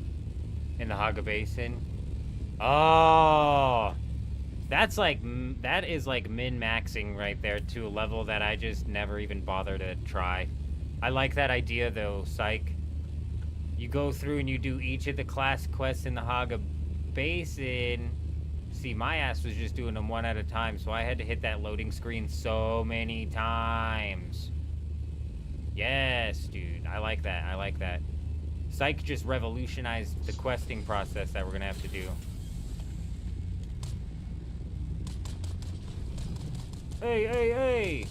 in the Haga Basin. Oh, that is like min-maxing right there to a level that I just never even bother to try. I like that idea though, psych. You go through and you do each of the class quests in the Haga Basin. See, my ass was just doing them one at a time, so I had to hit that loading screen so many times. Yes, dude. I like that. I like that. Psych just revolutionized the questing process that we're gonna have to do. Hey, hey, hey!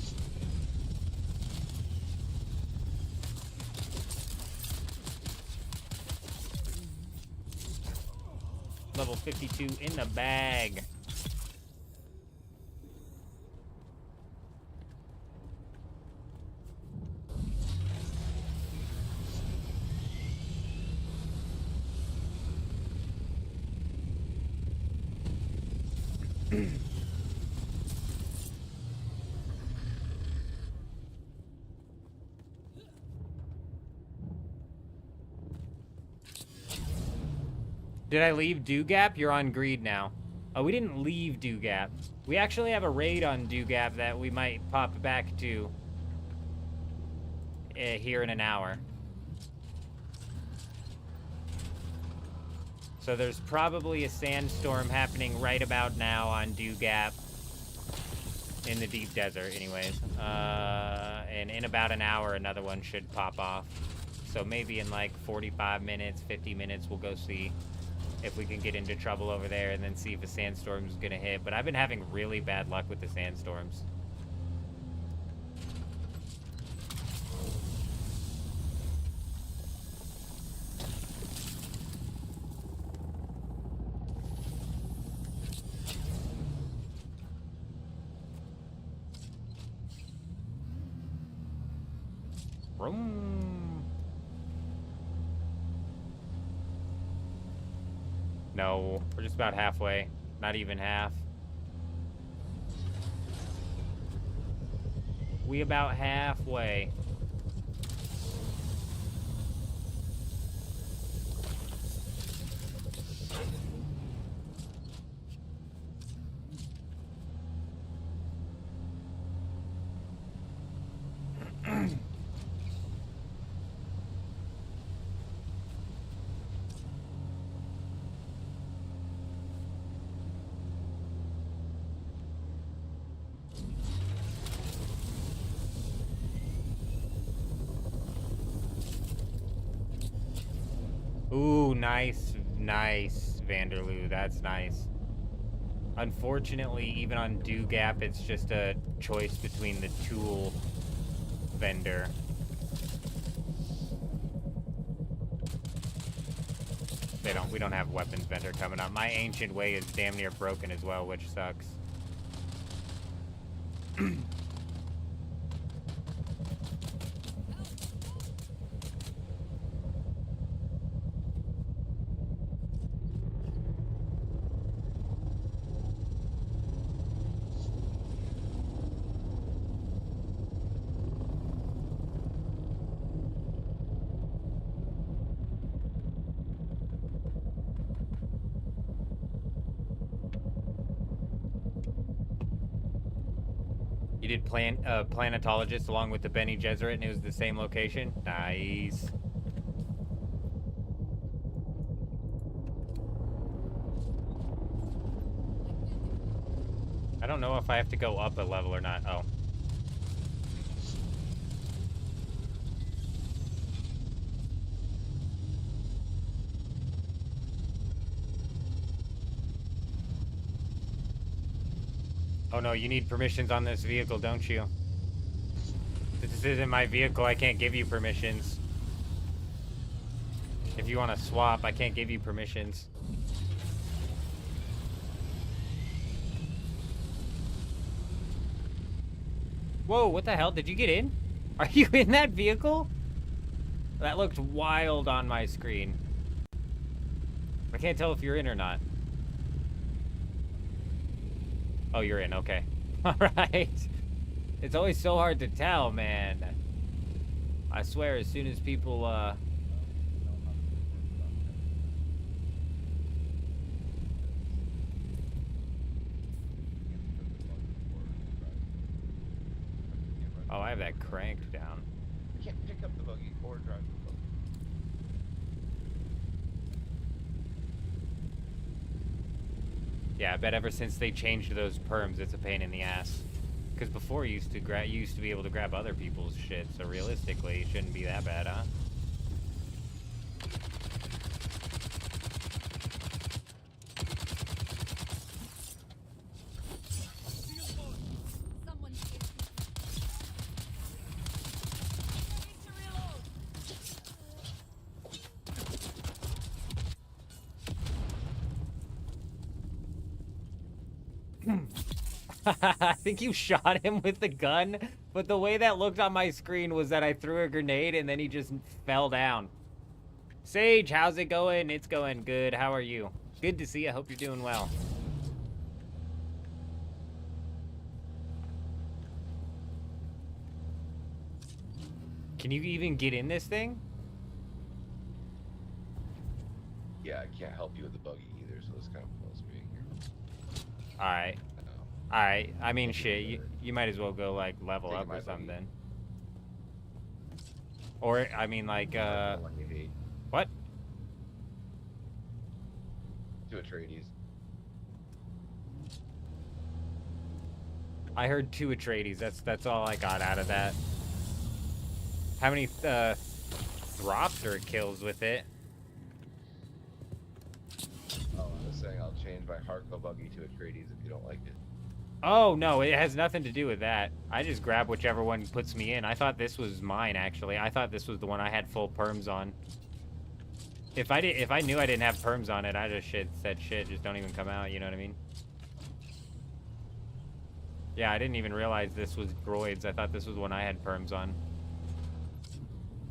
Level 52 in the bag. Did I leave Dew Gap? You're on Greed now. Oh, we didn't leave Dew Gap. We actually have a raid on Dew Gap that we might pop back to here in an hour. So there's probably a sandstorm happening right about now on Dew Gap in the deep desert anyways. And in about an hour, another one should pop off. So maybe in like 45 minutes, 50 minutes, we'll go see if we can get into trouble over there and then see if a sandstorm's gonna hit. But I've been having really bad luck with the sandstorms. Vroom. No, we're just about halfway. Not even half. We about halfway. Ooh, nice, nice, Vanderloo. That's nice. Unfortunately, even on Do Gap, it's just a choice between the tool vendor. We don't have weapons vendor coming up. My ancient way is damn near broken as well, which sucks. You did Planetologist along with the Benny Gesserit, and it was the same location? Nice. I don't know if I have to go up a level or not. Oh. Oh no, you need permissions on this vehicle, don't you? This isn't my vehicle, I can't give you permissions. If you want to swap, I can't give you permissions. Whoa, what the hell? Did you get in? Are you in that vehicle? That looked wild on my screen. I can't tell if you're in or not. Oh, you're in, okay. Alright. It's always so hard to tell, man. I swear, as soon as people, Oh, I have that cranked down. You can't pick up the buggy or drive the buggy. Yeah, I bet ever since they changed those perms, it's a pain in the ass. Because before you used to be able to grab other people's shit, so realistically, it shouldn't be that bad, huh? Someone here. Need to reload. I think you shot him with the gun, but the way that looked on my screen was that I threw a grenade and then he just fell down. Sage, how's it going? It's going good. How are you? Good to see you. I hope you're doing well. Can you even get in this thing? Yeah, I can't help you with the buggy either, so this kind of blows me in here. Alright. Alright. I mean, shit, you might as well go, like, level up or something. Or, I mean, like, what? To Atreides. I heard 2 Atreides. That's all I got out of that. How many, drops or kills with it? Oh, I was saying I'll change my Harko buggy to Atreides if you don't like it. Oh, no, it has nothing to do with that. I just grab whichever one puts me in. I thought this was mine, actually. I thought this was the one I had full perms on. If I knew I didn't have perms on it, I just said shit, just don't even come out, you know what I mean? Yeah, I didn't even realize this was droids. I thought this was one I had perms on.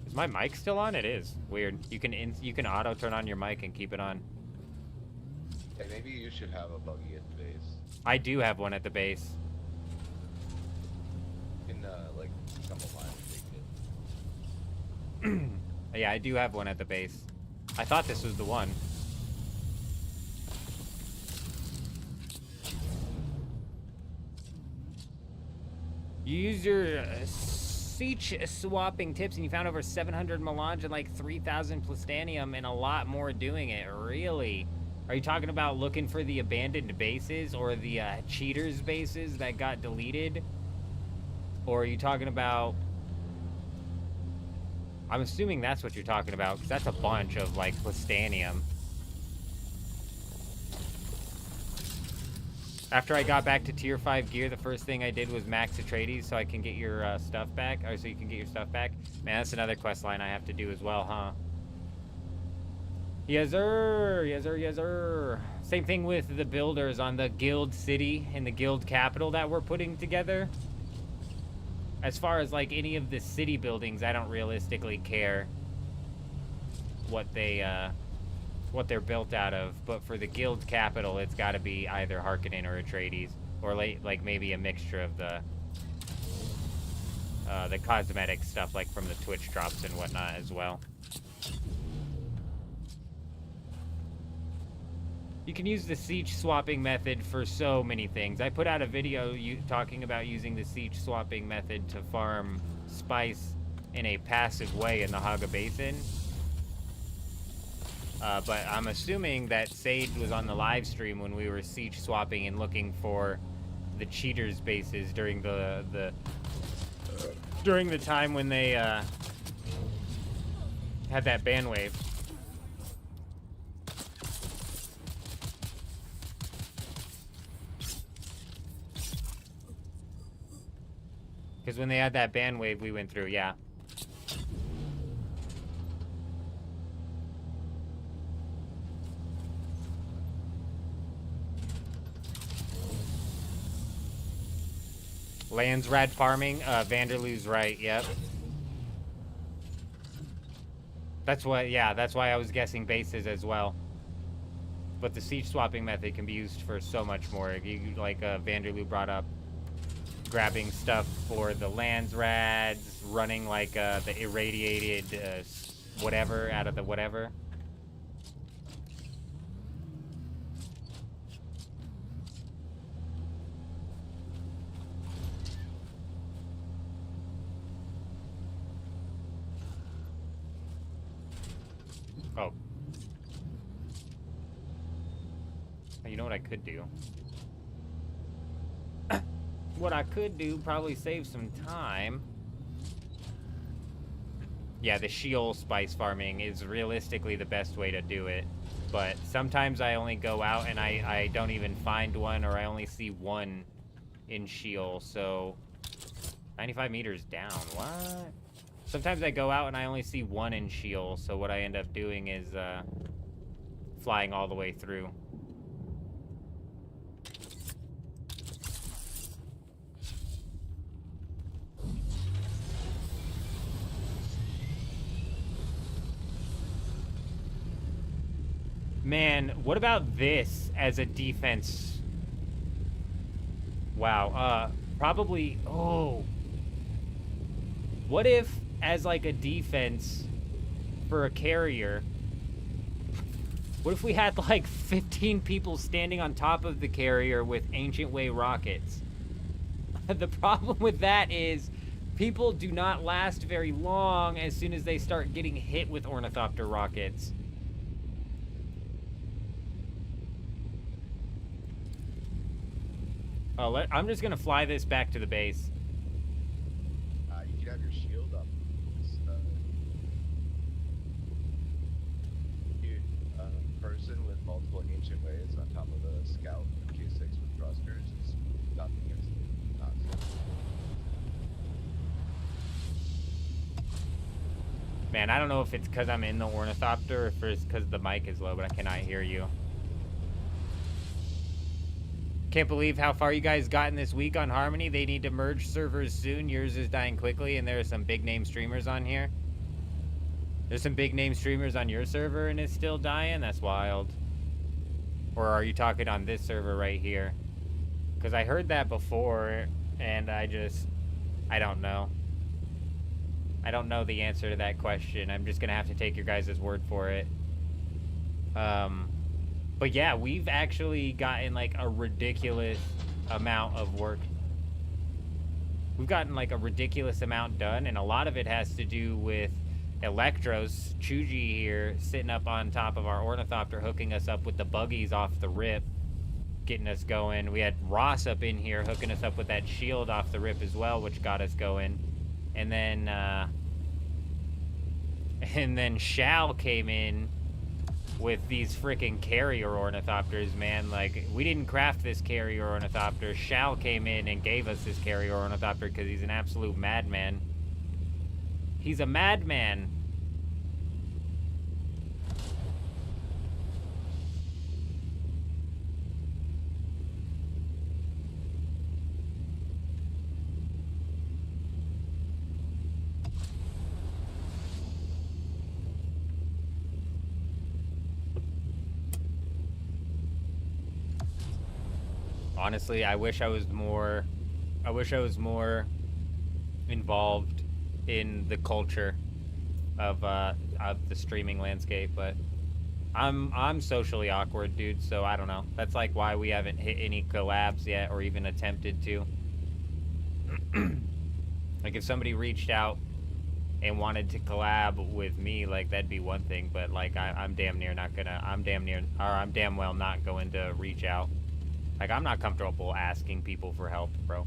Is my mic still on? It is. Weird. You can auto turn on your mic and keep it on. Hey, maybe you should have a buggy at the base. I do have one at the base. You can, like, come alive and take it. Yeah, I do have one at the base. I thought this was the one. You use your Seach swapping tips and you found over 700 melange and like 3,000 plastanium and a lot more doing it. Really? Are you talking about looking for the abandoned bases or the cheaters bases that got deleted? Or are you talking about... I'm assuming that's what you're talking about, because that's a bunch of, like, plastanium. After I got back to tier 5 gear, the first thing I did was max Atreides so I can get your stuff back. Or so you can get your stuff back. Man, that's another quest line I have to do as well, huh? Yes, sir. Yes, sir. Yes, sir. Same thing with the builders on the guild city and the guild capital that we're putting together. As far as, like, any of the city buildings, I don't realistically care what they're built out of. But for the guild capital, it's got to be either Harkonnen or Atreides. Or, like, maybe a mixture of the cosmetic stuff, like from the Twitch drops and whatnot as well. You can use the Seach swapping method for so many things. I put out a video talking about using the Seach swapping method to farm spice in a passive way in the Haga Basin. But I'm assuming that Sage was on the live stream when we were Seach swapping and looking for the cheaters bases during during the time when they had that ban wave. Because when they had that ban wave, we went through, yeah. Lands rad farming, Vanderloo's right, yep. That's what, yeah, that's why I was guessing bases as well. But the siege swapping method can be used for so much more. You, like Vanderloo brought up, grabbing stuff for the lands rads, running like the irradiated whatever out of the whatever. Oh. You know what I could do? What I could do, probably save some time. Yeah, the Sheol spice farming is realistically the best way to do it. But sometimes I only go out and I don't even find one, or I only see one in Sheol, so... 95 meters down, what? Sometimes I go out and I only see one in Sheol, so what I end up doing is flying all the way through. Man, what about this as a defense? Wow, probably, oh. What if, as like a defense for a carrier, what if we had like 15 people standing on top of the carrier with Ancient Way rockets? The problem with that is people do not last very long as soon as they start getting hit with Ornithopter rockets. I'm just gonna fly this back to the base. You can have your shield up. Dude, person with multiple ancient ways on top of the scout K6 with thrusters is nothing against nonsense. Man, I don't know if it's because I'm in the Ornithopter or if it's because the mic is low, but I cannot hear you. Can't believe how far you guys gotten this week on Harmony. They need to merge servers soon. Yours is dying quickly, and there are some big name streamers on here. There's some big name streamers on your server, and it's still dying? That's wild. Or are you talking on this server right here? Because I heard that before, and I don't know. I don't know the answer to that question. I'm just gonna have to take your guys' word for it. But yeah, we've actually gotten like a ridiculous amount of work. We've gotten like a ridiculous amount done, and a lot of it has to do with Electros, Chuji here, sitting up on top of our Ornithopter, hooking us up with the buggies off the rip, getting us going. We had Ross up in here hooking us up with that shield off the rip as well, which got us going. And then Shao came in with these freaking carrier ornithopters, man. Like, we didn't craft this carrier ornithopter. Shao came in and gave us this carrier ornithopter because he's an absolute madman. He's a madman. Honestly, I wish I was more involved in the culture of the streaming landscape, but I'm socially awkward, dude, so I don't know. That's like why we haven't hit any collabs yet or even attempted to. Like, if somebody reached out and wanted to collab with me, like, that'd be one thing, but like I'm damn well not going to reach out. Like, I'm not comfortable asking people for help, bro.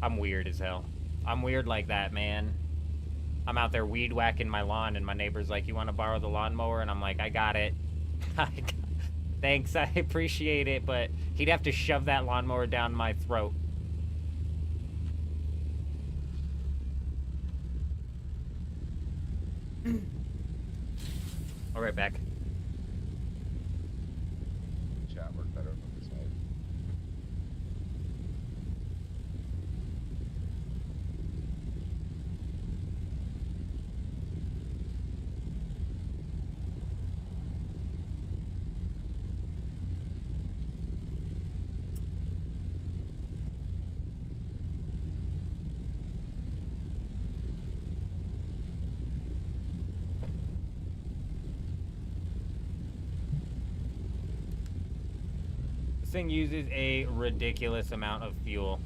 I'm weird as hell. I'm weird like that, man. I'm out there weed whacking my lawn, and my neighbor's like, you want to borrow the lawnmower? And I'm like, I got it. Thanks, I appreciate it, but he'd have to shove that lawnmower down my throat. All right, back. Chat work better from this side. This thing uses a ridiculous amount of fuel.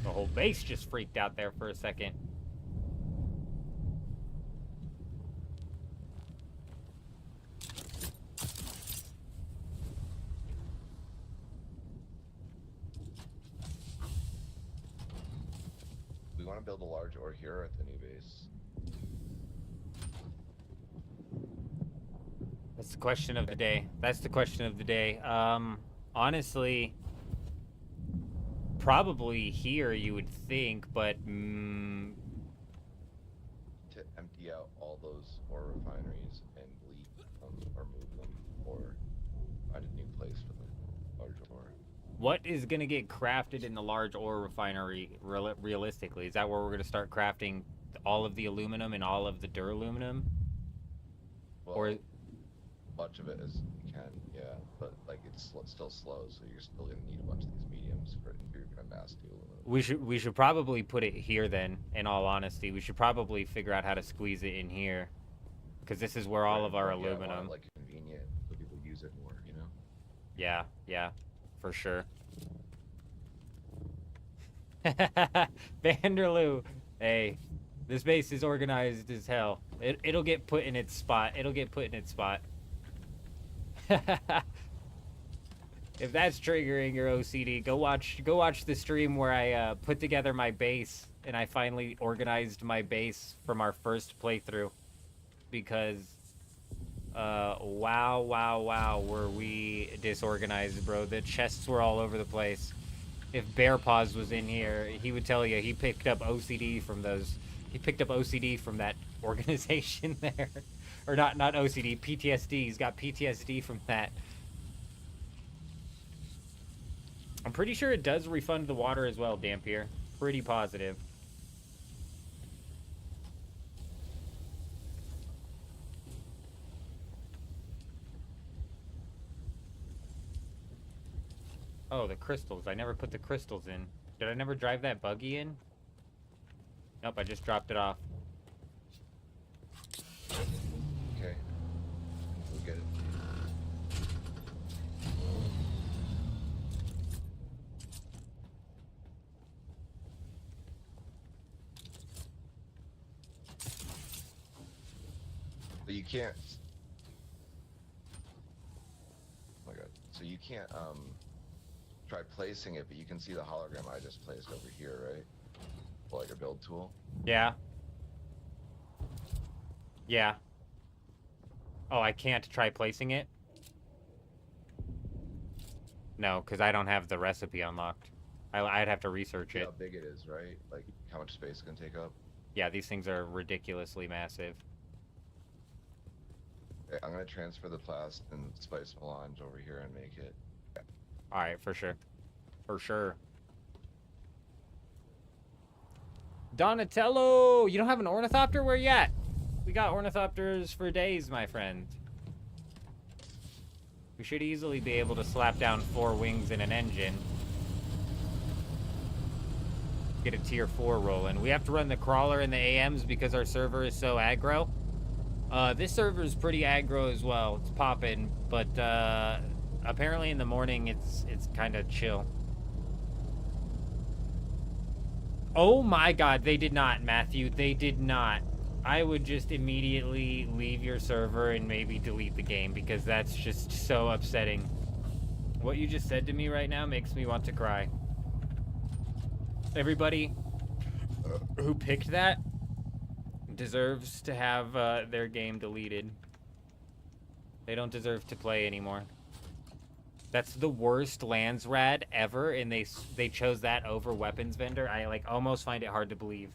The whole base just freaked out there for a second. We want to build a large ore here at the new base. That's the question of the day. That's the question of the day. Honestly, probably here you would think, but To empty out all those ore refineries and leave them or move them, or find a new place for the large ore. what is gonna get crafted in the large ore refinery realistically? Is that where we're gonna start crafting all of the aluminum and all of the duraluminum? Well, Or much of it as you can, yeah, but like it's still slow, so you're still gonna need a bunch of these mediums for if you're gonna mass do aluminum. we should probably put it here then. In all honesty, we should probably figure out how to squeeze it in here, because this is where all of our Yeah, I want it, aluminum. like convenient so people use it more, you know. Yeah, yeah, for sure. Vanderloo, hey, this base is organized as hell. It'll get put in its spot. It'll get put in its spot. If that's triggering your OCD, go watch the stream where I put together my base and I finally organized my base from our first playthrough. Because wow, were we disorganized, bro. The chests were all over the place. If Bear Paws was in here, he would tell you he picked up OCD from those. He picked up OCD from that organization there. Or not OCD, PTSD. He's got PTSD from that I'm pretty sure it does refund the water as well, Dampier. Pretty positive. Oh, the crystals. I never put the crystals in. Did I never drive that buggy in? Nope, I just dropped it off. Okay. We'll get it. But you can't. Oh my god. So you can't try placing it, but you can see the hologram I just placed over here, right? Like a build tool. Yeah. Yeah. Oh, I can't try placing it? No, because I don't have the recipe unlocked. I'd have to research See it. how big it is, right? Like how much space it can take up. Yeah, these things are ridiculously massive. Okay, I'm gonna transfer the plast and spice melange over here and make it. Alright, for sure. For sure. Donatello! You don't have an ornithopter? Where you at? We got ornithopters for days, my friend. We should easily be able to slap down 4 wings and an engine. Get a tier 4 rolling. We have to run the crawler and the AMs because our server is so aggro. This server is pretty aggro as well. It's popping, but apparently in the morning it's kind of chill. Oh my god, they did not, Matthew. They did not. I would just immediately leave your server and maybe delete the game because that's just so upsetting. What you just said to me right now makes me want to cry. Everybody who picked that deserves to have their game deleted. They don't deserve to play anymore. That's the worst Landsrad ever, and they chose that over Weapons Vendor. I like almost find it hard to believe.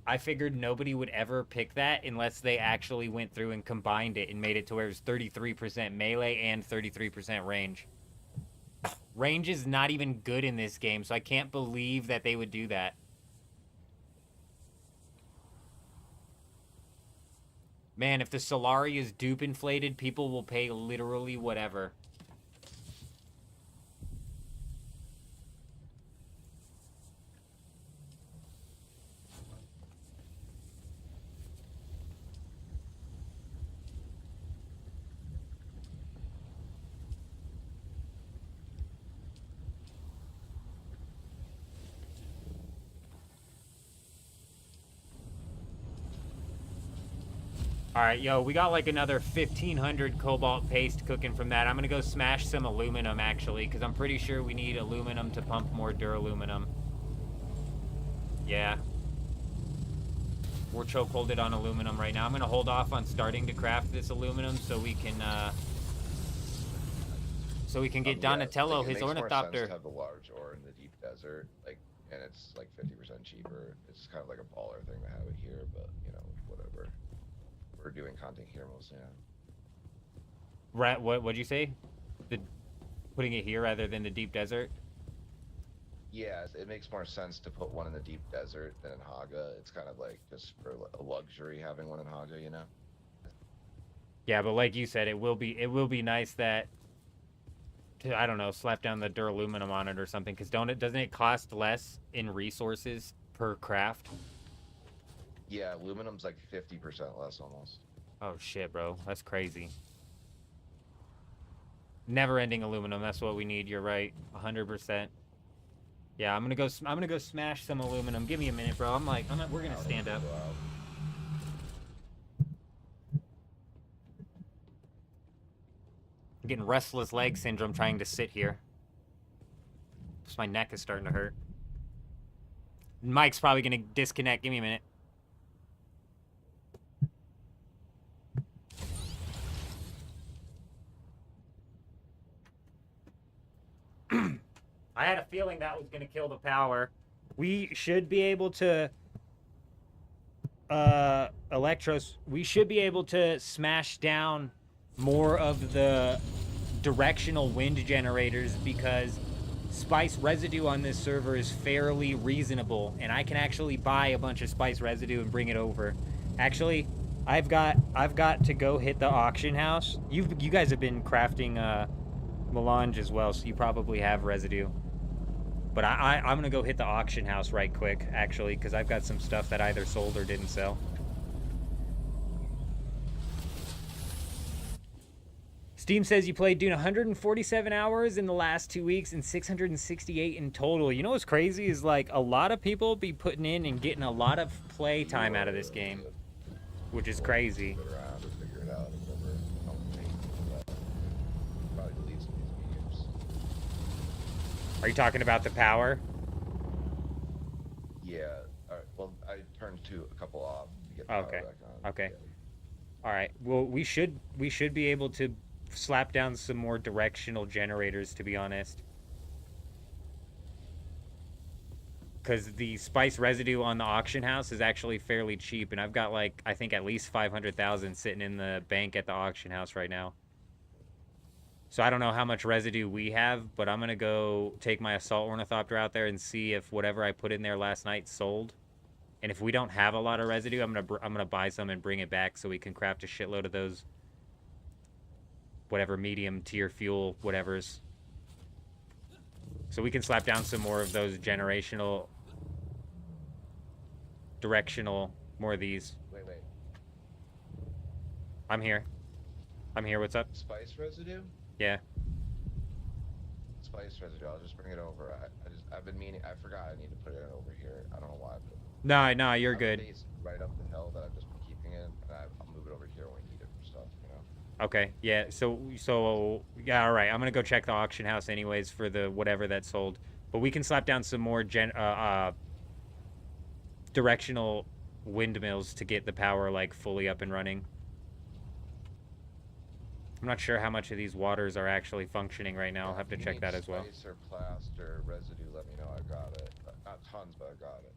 I figured nobody would ever pick that unless they actually went through and combined it and made it to where it was 33% melee and 33% range. Range is not even good in this game, so I can't believe that they would do that. Man, if the Solari is dupe inflated, people will pay literally whatever. Alright, yo, we got like another 1,500 cobalt paste cooking from that. I'm gonna go smash some aluminum, actually, because I'm pretty sure we need aluminum to pump more duraluminum. Yeah. We're chokeholded on aluminum right now. I'm gonna hold off on starting to craft this aluminum so we can get Donatello it his makes more sense ornithopter. to have the large ore in the deep desert, like, and it's like 50% cheaper. It's kind of like a baller thing to have it here, but you know, whatever. We're doing content here mostly now. Right? What'd you say? Putting it here rather than the deep desert? Yeah, it makes more sense to put one in the deep desert than in Haga. It's kind of like just for a luxury having one in Haga, you know? Yeah, but like you said, it will be nice that to, I don't know, slap down the duraluminum on it or something, because doesn't it cost less in resources per craft? Yeah, aluminum's like 50% less almost. Oh shit, bro, that's crazy. Never-ending aluminum, that's what we need. You're right, 100%. Yeah, I'm gonna go smash some aluminum. Give me a minute, bro. We're gonna stand up. I'm getting restless leg syndrome trying to sit here. Just my neck is starting to hurt. Mike's probably gonna disconnect. Give me a minute. I had a feeling that was gonna kill the power. We should be able to Electros, we should be able to smash down more of the directional wind generators because spice residue on this server is fairly reasonable, and I can actually buy a bunch of spice residue and bring it over. Actually, I've got to go hit the auction house. You guys have been crafting melange as well, so you probably have residue. But I'm gonna go hit the auction house right quick, actually, because I've got some stuff that either sold or didn't sell. Steam says you played Dune 147 hours in the last 2 weeks and 668 in total. You know what's crazy is, like, a lot of people be putting in and getting a lot of play time out of this game, which is crazy. Sit around and figure it out or whatever. Probably delete some of these mediums. Are you talking about the power? Yeah. All right. Well, I turned a couple off to get the power Okay. back on. Okay. Yeah. All right. Well, we should be able to slap down some more directional generators, to be honest. Because the spice residue on the auction house is actually fairly cheap, and I've got, like, I think at least 500,000 sitting in the bank at the auction house right now. So I don't know how much residue we have, but I'm gonna go take my assault ornithopter out there and see if whatever I put in there last night sold. And if we don't have a lot of residue, I'm gonna buy some and bring it back so we can craft a shitload of those whatever medium tier fuel whatevers. So we can slap down some more of those directional, more of these. Wait. I'm here. What's up? Spice residue? Yeah. Spice residue. I'll just bring it over. I've been meaning. I forgot I need to put it over here. I don't know why. But No, you're I have a good. base right up the hill that I've just been keeping it, and I'll move it over here when we need it for stuff. You know. Okay, yeah, so yeah, all right. I'm gonna go check the auction house anyways for the whatever that sold. But we can slap down some more directional windmills to get the power, like, fully up and running. I'm not sure how much of these waters are actually functioning right now. I'll have to check that as well. Spice or plaster residue, let me know. I got it. Not tons, but I got it.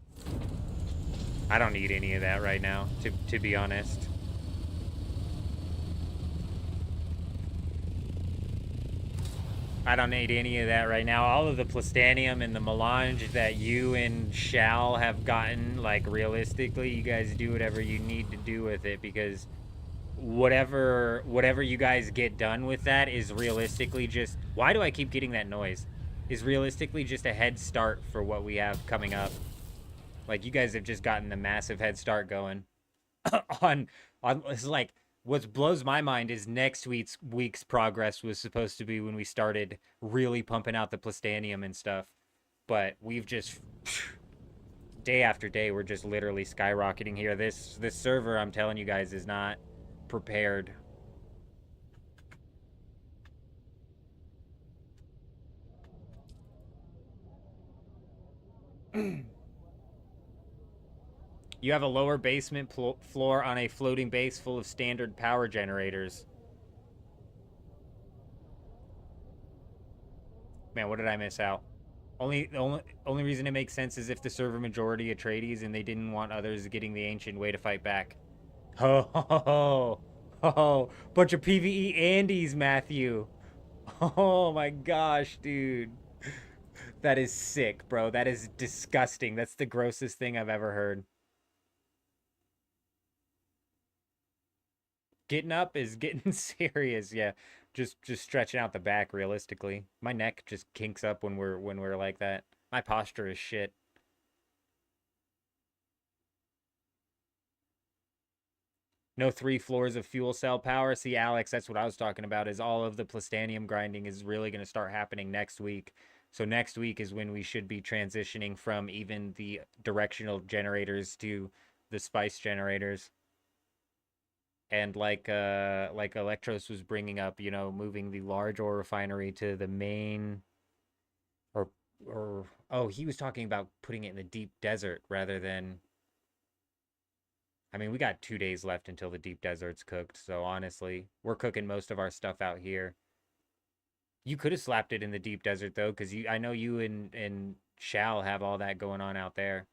I don't need any of that right now, to be honest. I don't need any of that right now. All of the plastanium and the melange that you and Shal have gotten, like, realistically, you guys do whatever you need to do with it, because whatever you guys get done with that is realistically just... Why do I keep getting that noise? Is realistically just a head start for what we have coming up. Like, you guys have just gotten the massive head start going on it's like... What blows my mind is next week's progress was supposed to be when we started really pumping out the plastanium and stuff. But we've just... Day after day, we're just literally skyrocketing here. This server, I'm telling you guys, is not prepared. You have a lower basement floor on a floating base full of standard power generators. Man, what did I miss out? The only reason it makes sense is if the server majority Atreides and they didn't want others getting the ancient way to fight back. Oh, bunch of PvE Andes, Matthew. Oh my gosh, dude. That is sick, bro. That is disgusting. That's the grossest thing I've ever heard. Getting up is getting serious, yeah. Just stretching out the back realistically. My neck just kinks up when we're like that. My posture is shit. No 3 floors of fuel cell power. See, Alex, that's what I was talking about, is all of the plastanium grinding is really going to start happening next week. So next week is when we should be transitioning from even the directional generators to the spice generators. And like Electros was bringing up, you know, moving the large ore refinery to the main, or oh, he was talking about putting it in the deep desert rather than... I mean, we got 2 days left until the deep desert's cooked, so honestly, we're cooking most of our stuff out here. You could have slapped it in the deep desert, though, because I know you and Shal have all that going on out there.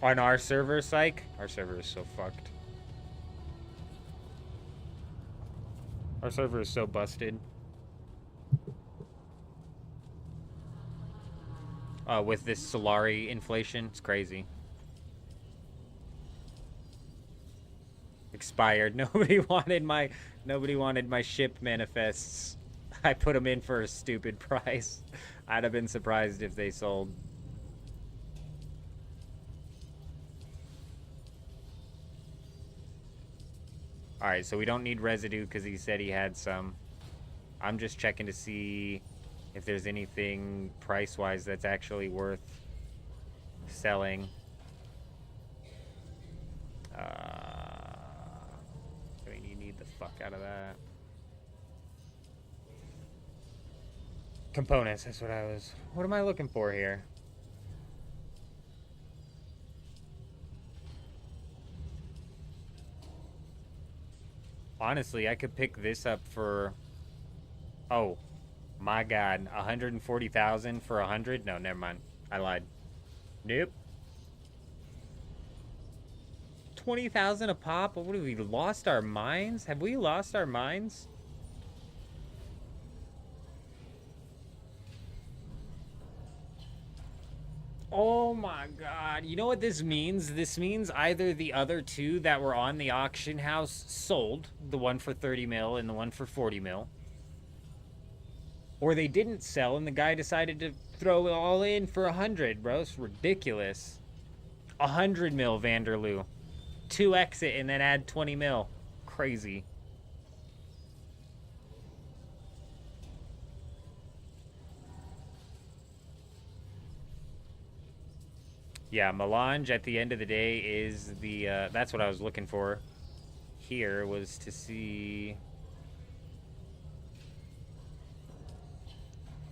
On our server, psych? Our server is so fucked. Our server is so busted. With this Solari inflation, it's crazy. Expired. Nobody wanted my ship manifests. I put them in for a stupid price. I'd have been surprised if they sold. Alright, so we don't need residue because he said he had some. I'm just checking to see if there's anything price-wise that's actually worth selling. I mean, you need the fuck out of that. Components, that's what I was... What am I looking for here? Honestly, I could pick this up for... Oh, my God. 140,000 for 100? No, never mind. I lied. Nope. 20,000 a pop? What have we lost our minds? Have we lost our minds? Oh my God. You know what this means? This means either the other two that were on the auction house sold, the one for 30 mil and the one for 40 mil. Or they didn't sell and the guy decided to throw it all in for 100, bro. It's ridiculous. 100 mil Vanderloo. 2x it and then add 20 mil. Crazy. Yeah, melange at the end of the day is the, that's what I was looking for here, was to see...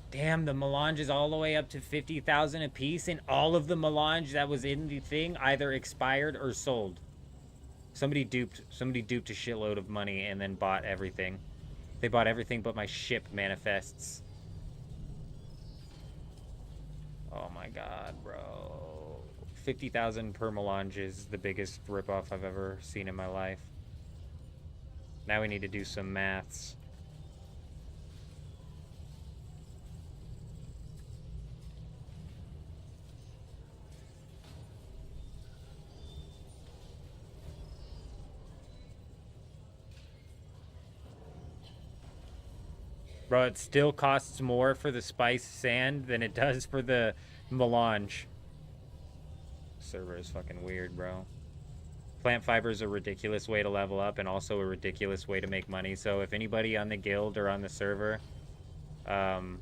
Damn, the melange is all the way up to 50,000 a piece, and all of the melange that was in the thing either expired or sold. Somebody duped a shitload of money and then bought everything. They bought everything but my ship manifests. Oh my God, bro. 50,000 per melange is the biggest ripoff I've ever seen in my life. Now we need to do some maths. Bro, it still costs more for the spice sand than it does for the melange. Server is fucking weird, bro. Plant fiber is a ridiculous way to level up and also a ridiculous way to make money. So if anybody on the guild or on the server, the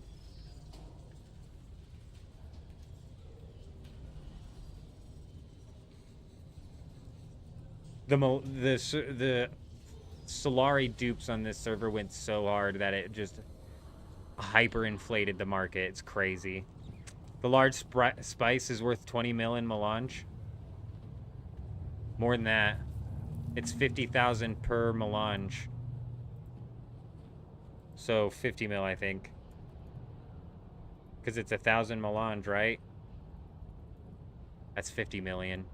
Solari dupes on this server went so hard that it just hyperinflated the market. It's crazy. The large spice is worth 20 mil in melange. More than that. It's 50,000 per melange. So 50 mil, I think. Because it's 1,000 melange, right? That's 50 million.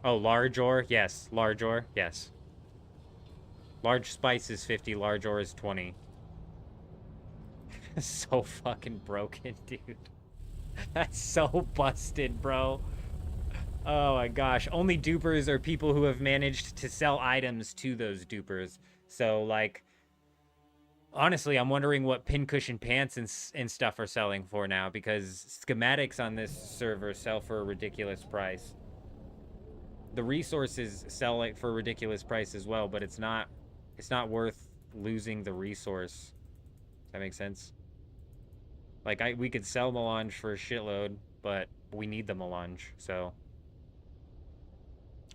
Oh, large ore? Yes. Large ore? Yes. Large spice is 50, large ore is 20. So fucking broken, dude. That's so busted, bro. Oh my gosh. Only dupers are people who have managed to sell items to those dupers. So, like, honestly, I'm wondering what pincushion pants and stuff are selling for now, because schematics on this server sell for a ridiculous price. The resources sell like for a ridiculous price as well, but it's not worth losing the resource. Does that make sense? Like, we could sell melange for a shitload, but we need the melange, so.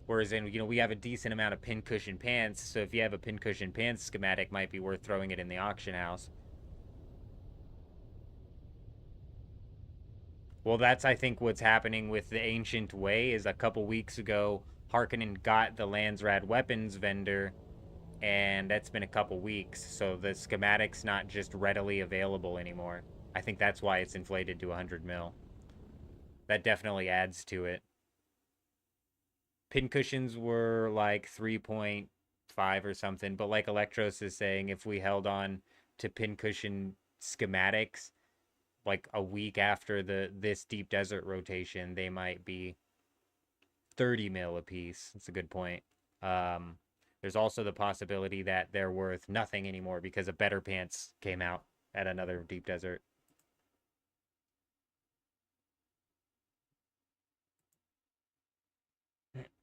Whereas in, you know, we have a decent amount of pincushion pants, so if you have a pincushion pants schematic, might be worth throwing it in the auction house. Well, that's, I think, what's happening with the Ancient Way, is a couple weeks ago, Harkonnen got the Landsrad weapons vendor, and that's been a couple weeks, so the schematic's not just readily available anymore. I think that's why it's inflated to 100 mil. That definitely adds to it. Pincushions were like 3.5 or something, but like Electros is saying, if we held on to pincushion schematics, like a week after this deep desert rotation, they might be 30 mil a piece. That's a good point. There's also the possibility that they're worth nothing anymore because a Better Pants came out at another deep desert.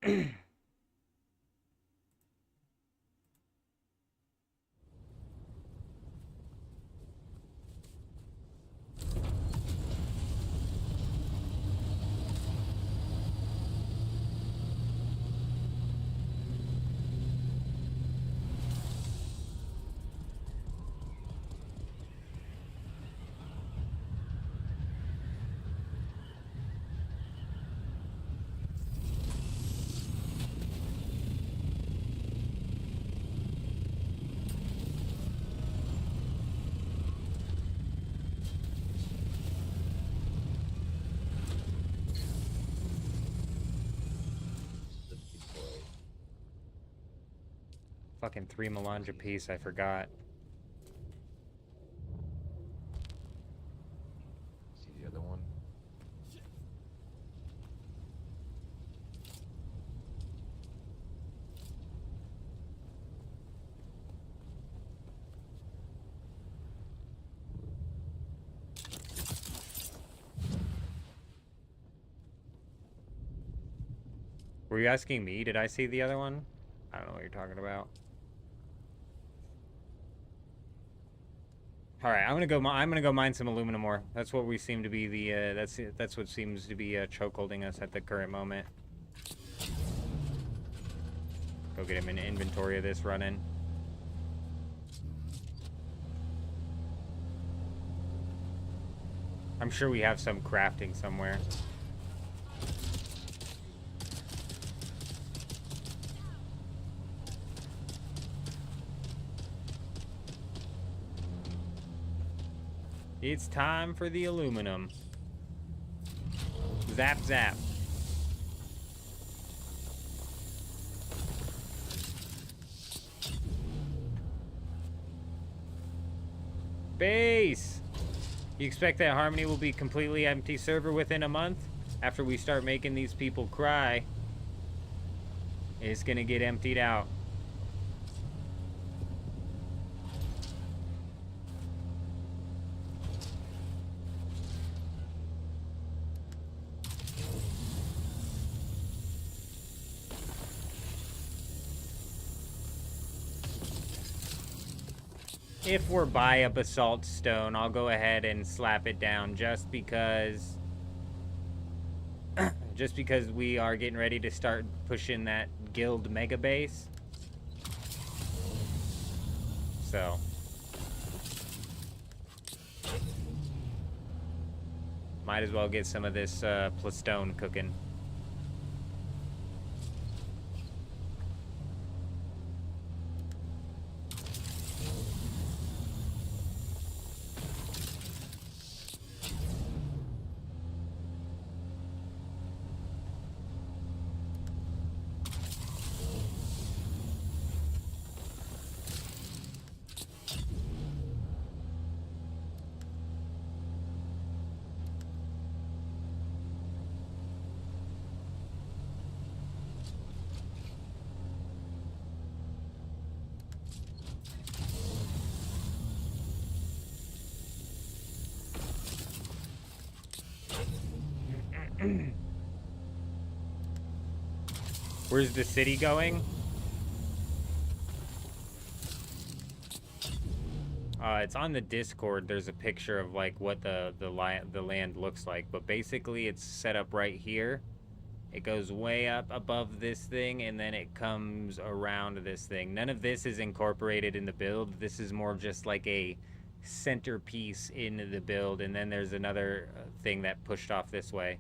The decoy. Fucking 3 melange a piece, I forgot. See the other one? Were you asking me? Did I see the other one? I don't know what you're talking about. All right, I'm gonna go mine some aluminum ore. That's what we seem to be the that's what seems to be chokeholding us at the current moment. Go get him an inventory of this running. I'm sure we have some crafting somewhere. It's time for the aluminum. Zap, zap. Base! You expect that Harmony will be completely empty server within a month? After we start making these people cry, it's gonna get emptied out. If we're by a basalt stone, I'll go ahead and slap it down just because we are getting ready to start pushing that guild mega base. So might as well get some of this plastone cooking. Where's the city going? It's on the Discord. There's a picture of like what the land looks like, but basically it's set up right here. It goes way up above this thing, and then it comes around this thing. None of this is incorporated in the build. This is more just like a centerpiece in the build, and then there's another thing that pushed off this way.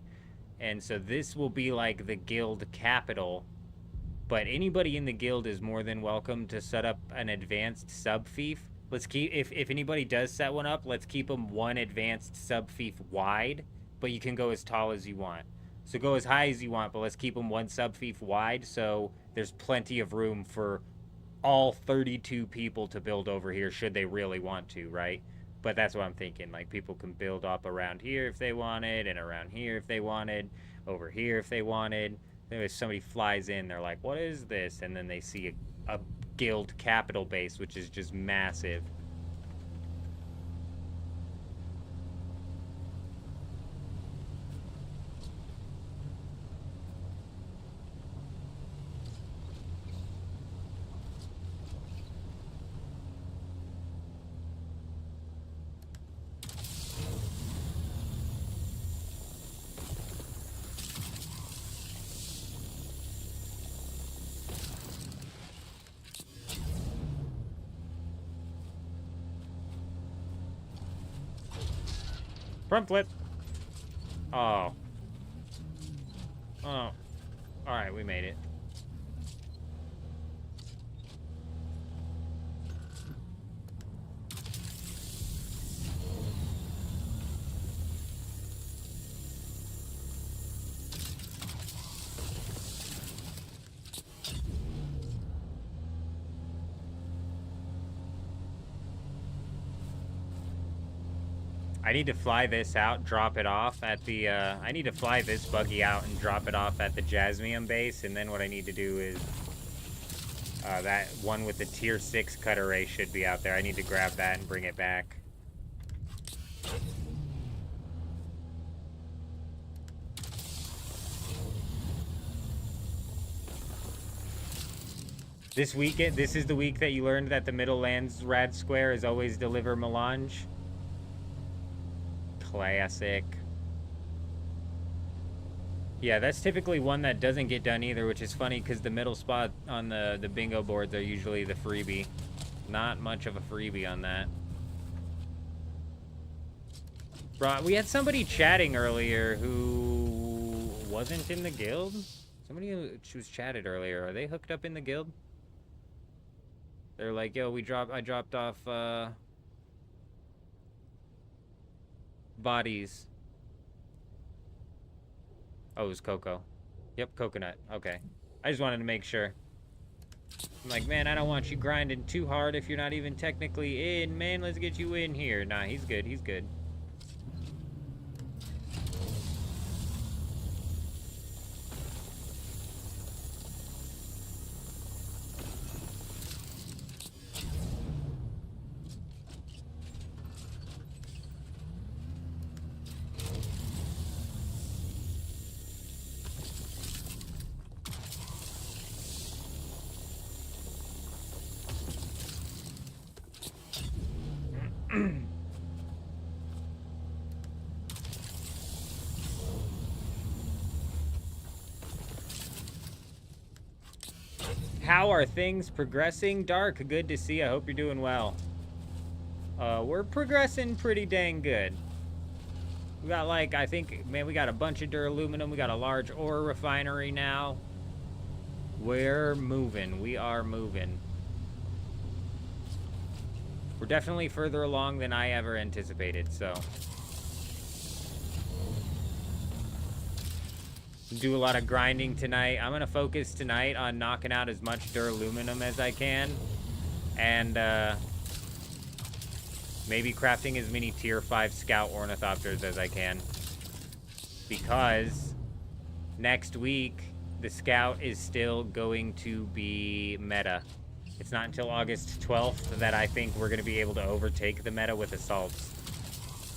And so this will be like the guild capital, but anybody in the guild is more than welcome to set up an advanced sub-fief. Let's keep, if anybody does set one up, let's keep them one advanced sub-fief wide, but you can go as tall as you want. So go as high as you want, but let's keep them 1 subfief wide, so there's plenty of room for all 32 people to build over here should they really want to, right? But that's what I'm thinking. Like, people can build up around here if they wanted, and around here if they wanted, over here if they wanted. Then if somebody flies in, they're like, what is this? And then they see a guild capital base, which is just massive. Front flip. Oh. Oh. Alright, we made it. I need to fly this out, drop it off at the, I need to fly this buggy out and drop it off at the Jasmium base, and then what I need to do is, that one with the tier 6 cutter ray should be out there. I need to grab that and bring it back. This weekend, this is the week that you learned that the Middle Lands Rad Square is always deliver melange. Classic. Yeah, that's typically one that doesn't get done either, which is funny because the middle spot on the bingo boards are usually the freebie. Not much of a freebie on that. Bro, we had somebody chatting earlier who wasn't in the guild. Somebody who was chatted earlier. Are they hooked up in the guild? They're like, yo, I dropped off bodies. Oh, it was Coco. Yep, coconut. Okay. I just wanted to make sure. I'm like, man, I don't want you grinding too hard if you're not even technically in. Man, let's get you in here. Nah, he's good. He's good. How are things progressing? Dark, good to see. I hope you're doing well. We're progressing pretty dang good. We got, like, I think, man, we got a bunch of duraluminum. We got a large ore refinery now. We're moving. We are moving. We're definitely further along than I ever anticipated, so. Do a lot of grinding tonight. I'm gonna focus tonight on knocking out as much duraluminum as I can, and maybe crafting as many tier 5 scout ornithopters as I can, because next week the scout is still going to be meta. It's not until August 12th that I think we're gonna be able to overtake the meta with assaults.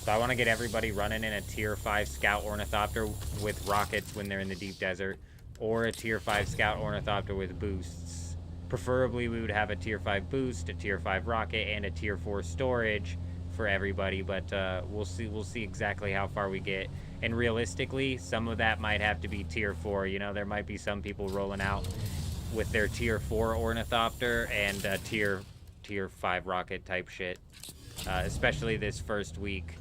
So I want to get everybody running in a tier 5 scout ornithopter with rockets when they're in the deep desert, or a tier 5 scout ornithopter with boosts. Preferably we would have a tier 5 boost, a tier 5 rocket, and a tier 4 storage for everybody, but we'll see exactly how far we get. And realistically, some of that might have to be tier 4. You know, there might be some people rolling out with their tier 4 ornithopter and tier 5 rocket type shit, especially this first week.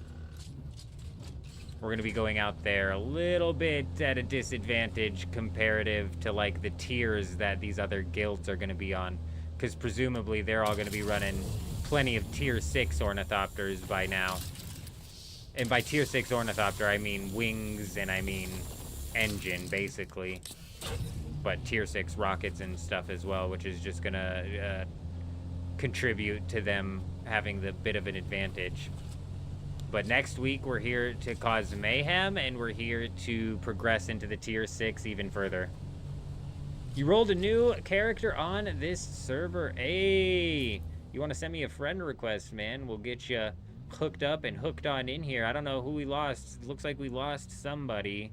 We're going to be going out there a little bit at a disadvantage comparative to, like, the tiers that these other guilds are going to be on. Because presumably they're all going to be running plenty of tier 6 ornithopters by now. And by tier 6 ornithopter, I mean wings and I mean engine, basically. But tier 6 rockets and stuff as well, which is just gonna contribute to them having the bit of an advantage. But next week, we're here to cause mayhem, and we're here to progress into the tier 6 even further. You rolled a new character on this server. Hey, you want to send me a friend request, man? We'll get you hooked up and hooked on in here. I don't know who we lost. It looks like we lost somebody.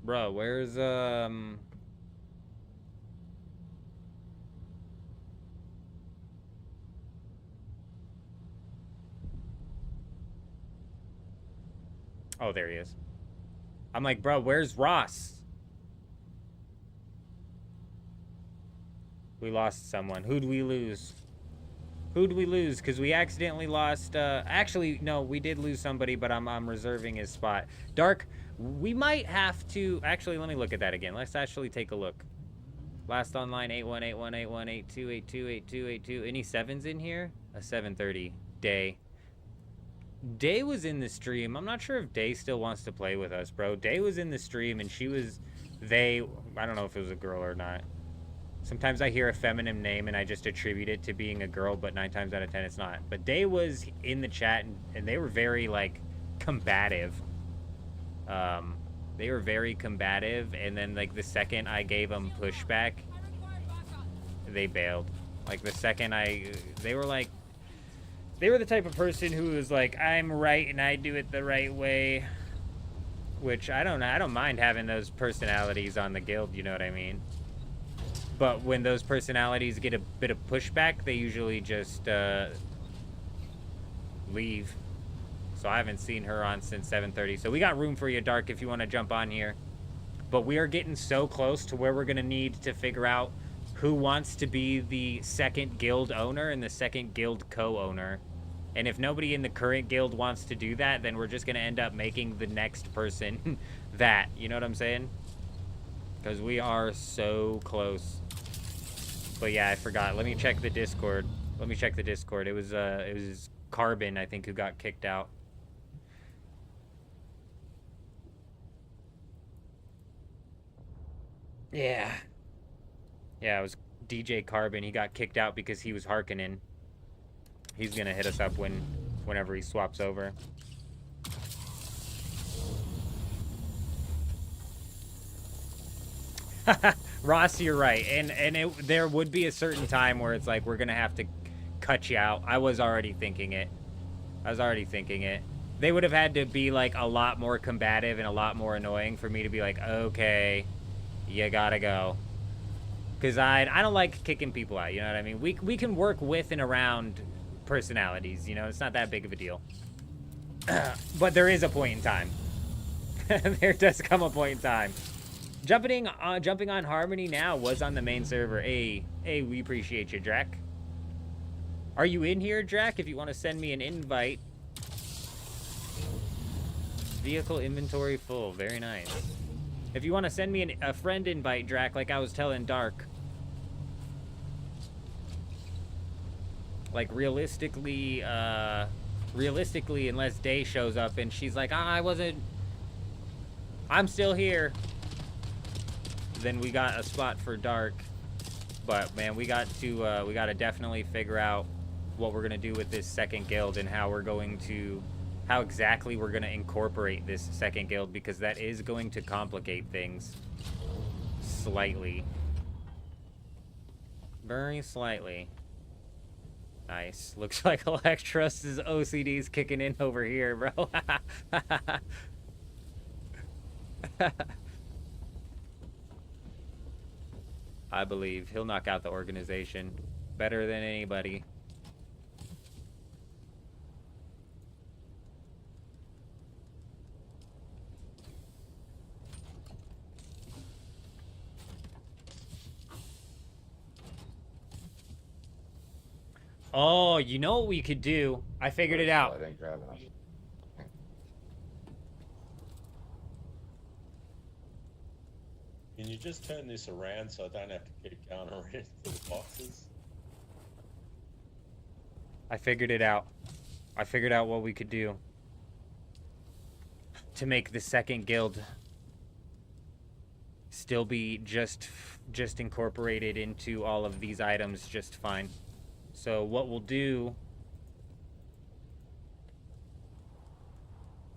Bro, where's oh, there he is. I'm like, bro, where's Ross? We lost someone. Who'd we lose? Who'd we lose? Because we accidentally lost, actually, no, we did lose somebody, but I'm reserving his spot. Dark, we might have to, actually, let me look at that again. Let's actually take a look. Last online, 81818182828282. Any 7s in here? A 730. Day. Day was in the stream. I'm not sure if Day still wants to play with us, bro. Day was in the stream, and she was, I don't know if it was a girl or not. Sometimes I hear a feminine name and I just attribute it to being a girl, but 9 times out of 10 it's not. But Day was in the chat and they were very like combative. They were very combative, and then like the second I gave them pushback, they bailed. Like the second they were the type of person who was like, I'm right and I do it the right way. Which I don't know. I don't mind having those personalities on the guild, you know what I mean? But when those personalities get a bit of pushback, they usually just leave. So I haven't seen her on since 7:30. So we got room for you, Dark, if you want to jump on here. But we are getting so close to where we're going to need to figure out who wants to be the second guild owner and the second guild co-owner. And if nobody in the current guild wants to do that, then we're just going to end up making the next person that. You know what I'm saying? Because we are so close. But yeah, I forgot. Let me check the Discord. It was Carbon, I think, who got kicked out. Yeah. Yeah, it was DJ Carbon. He got kicked out because he was Harkonnen. He's gonna hit us up whenever he swaps over. Ross, you're right, and there would be a certain time where it's like we're gonna have to cut you out. I was already thinking it. They would have had to be like a lot more combative and a lot more annoying for me to be like, okay, you gotta go. Because I don't like kicking people out, you know what I mean? We can work with and around personalities, you know? It's not that big of a deal. But there is a point in time. There does come a point in time. Jumping on Harmony now was on the main server. Hey, we appreciate you, Drac. Are you in here, Drac? If you want to send me an invite. Vehicle inventory full. Very nice. If you want to send me a friend invite, Drac, like I was telling Dark. Like realistically, unless Day shows up and she's like, I'm still here. Then we got a spot for Dark. But man, we got to definitely figure out what we're gonna do with this second guild and how exactly we're gonna incorporate this second guild, because that is going to complicate things slightly. Very slightly. Nice. Looks like Electrus's OCD's kicking in over here, bro. I believe he'll knock out the organization better than anybody. Oh, you know what we could do? I figured it out. I didn't grab enough. Can you just turn this around so I don't have to keep going around to the boxes? I figured it out. I figured out what we could do to make the second guild still be just incorporated into all of these items just fine. So what we'll do...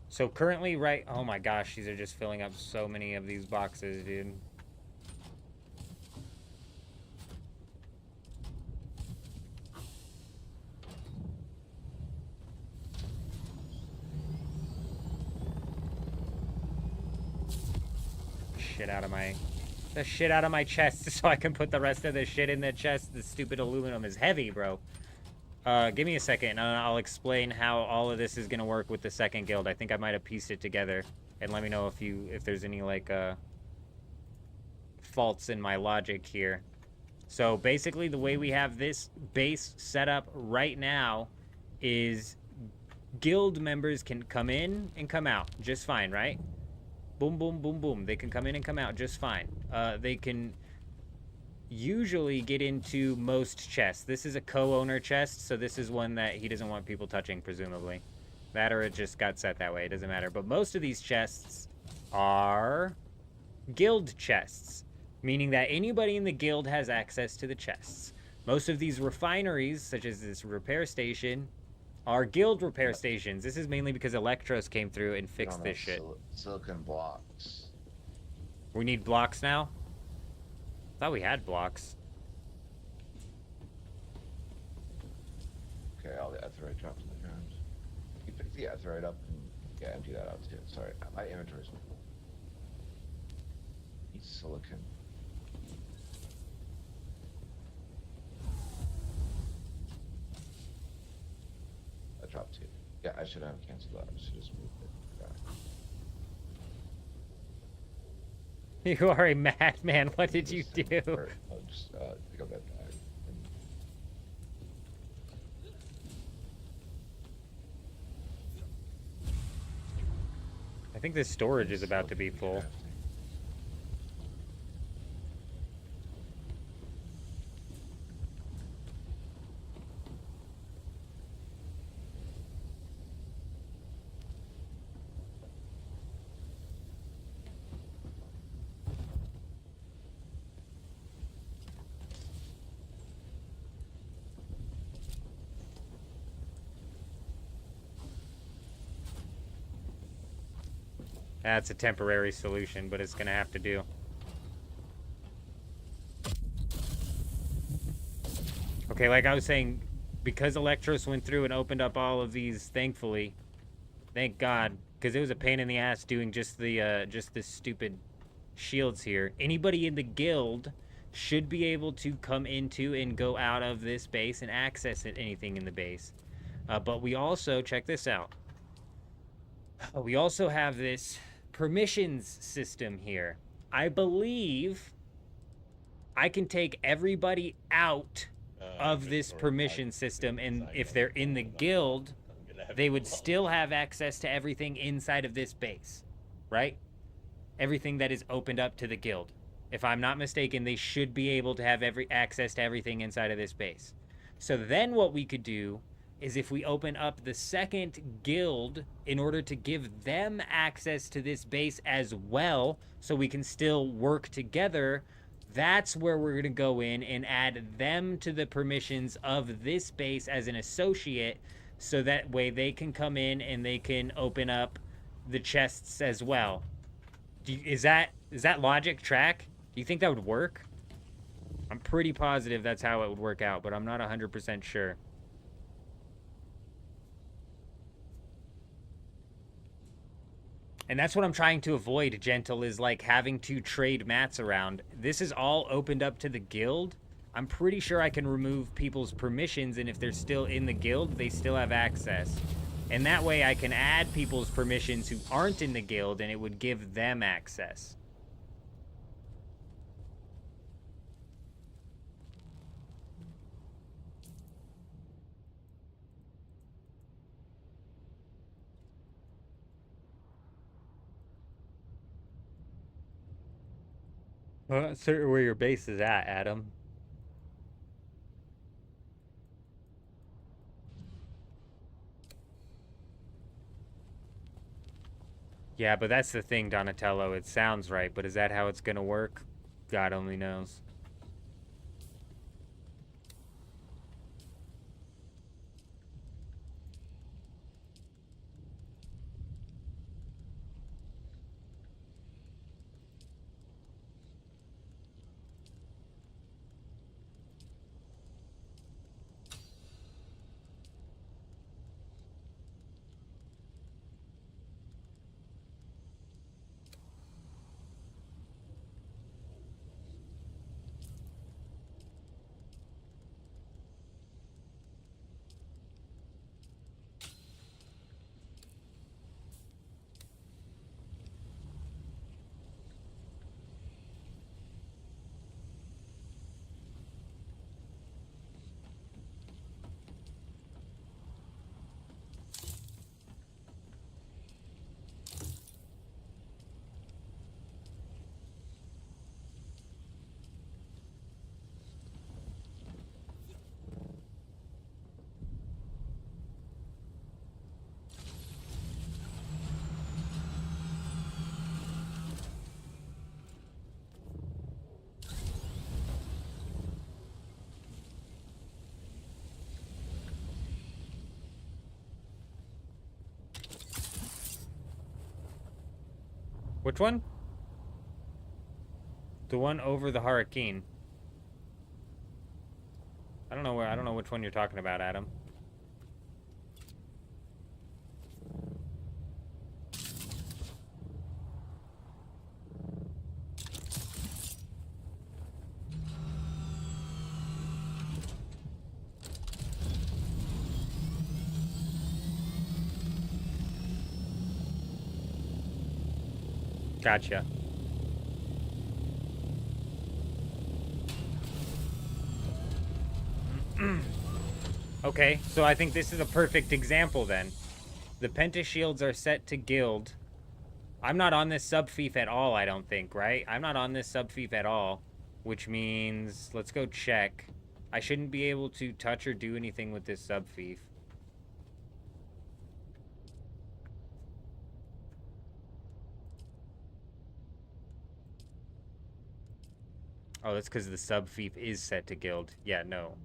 So currently, right... Oh my gosh, these are just filling up so many of these boxes, dude. The shit out of my chest so I can put the rest of the shit in the chest. The stupid aluminum is heavy, bro. Give me a second and I'll explain how all of this is gonna work with the second guild. I think I might have pieced it together. And let me know if there's any like faults in my logic here. So basically the way we have this base set up right now is guild members can come in and come out just fine, right? Boom, boom, boom, boom. They can come in and come out just fine. They can usually get into most chests. This is a co-owner chest, so this is one that he doesn't want people touching, presumably. That or it just got set that way. It doesn't matter. But most of these chests are guild chests, meaning that anybody in the guild has access to the chests. Most of these refineries, such as this repair station, are guild repair stations. This is mainly because Electros came through and fixed this shit. Silicon blocks. We need blocks now? Thought we had blocks. Okay, all the aetheryte drops in the ground. You pick the aetheryte up and yeah, empty that out too. Sorry, my inventory's need silicon. I dropped two. Yeah, I should have canceled that. I should just move it back. You are a madman. What did you do? I'll just pick up that bag. I think this storage is about to be full. That's a temporary solution, but it's gonna have to do. Okay, like I was saying, because Electros went through and opened up all of these, thankfully, thank God, because it was a pain in the ass doing just the stupid shields here. Anybody in the guild should be able to come into and go out of this base and access anything in the base. But we also, check this out. We also have this permissions system here. I believe I can take everybody out of this permission system, and if they're in the guild, they would still have access to everything inside of this base, right? Everything that is opened up to the guild. If I'm not mistaken, they should be able to have access to everything inside of this base. So then what we could do is if we open up the second guild in order to give them access to this base as well, so we can still work together, that's where we're going to go in and add them to the permissions of this base as an associate, so that way they can come in and they can open up the chests as well. Is that logic track? Do you think that would work? I'm pretty positive that's how it would work out, but I'm not 100% sure. And that's what I'm trying to avoid, Gentle, is like having to trade mats around. This is all opened up to the guild. I'm pretty sure I can remove people's permissions, and if they're still in the guild, they still have access. And that way I can add people's permissions who aren't in the guild, and it would give them access. Well, not certain where your base is at, Adam. Yeah, but that's the thing, Donatello. It sounds right, but is that how it's gonna work? God only knows. Which one? The one over the Hurricane. I don't know which one you're talking about, Adam. Gotcha. Okay, so I think this is a perfect example then. The pentashields are set to guild. I'm not on this sub-fief at all, I don't think, right? I'm not on this sub-fief at all, which means, let's go check. I shouldn't be able to touch or do anything with this sub-fief. Oh, that's because the sub-fief is set to guild. Yeah, no.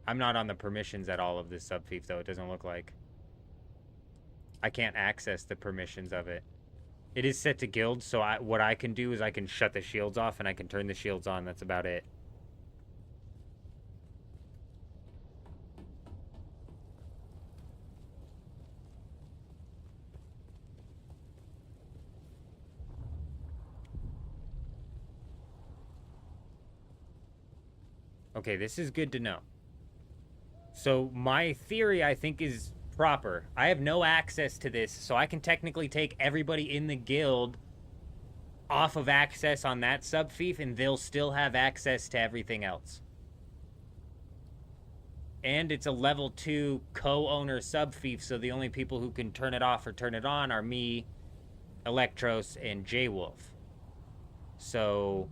I'm not on the permissions at all of this sub-fief, though. It doesn't look like. I can't access the permissions of it. It is set to guild, so what I can do is I can shut the shields off and I can turn the shields on. That's about it. Okay, this is good to know. So my theory, I think, is proper. I have no access to this, so I can technically take everybody in the guild off of access on that sub-fief, and they'll still have access to everything else. And it's a level 2 co-owner sub-fief, so the only people who can turn it off or turn it on are me, Electros, and J-Wolf. So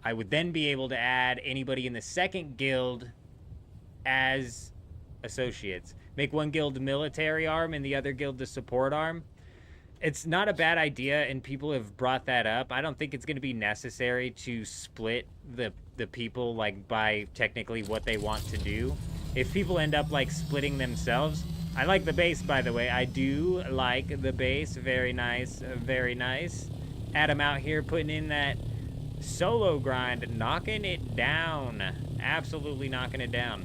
I would then be able to add anybody in the second guild as associates. Make one guild the military arm and the other guild the support arm. It's not a bad idea, and people have brought that up. I don't think it's going to be necessary to split the people, like, by technically what they want to do. If people end up, like, splitting themselves... I like the base, by the way. I do like the base. Very nice. Very nice. Adam out here putting in that solo grind, knocking it down. Absolutely knocking it down.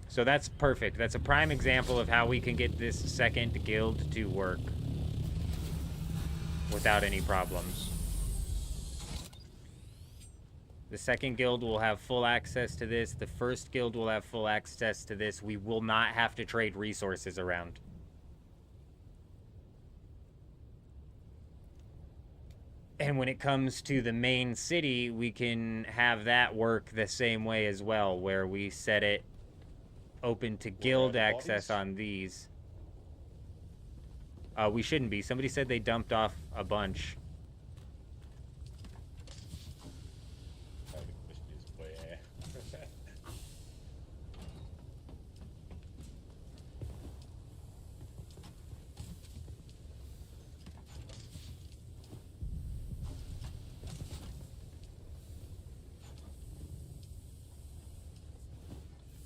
So that's perfect. That's a prime example of how we can get this second guild to work without any problems. The second guild will have full access to this. The first guild will have full access to this. We will not have to trade resources around. And when it comes to the main city, we can have that work the same way as well, where we set it open to What about guild the access bodies? on these. We shouldn't be. Somebody said they dumped off a bunch. So the question is where?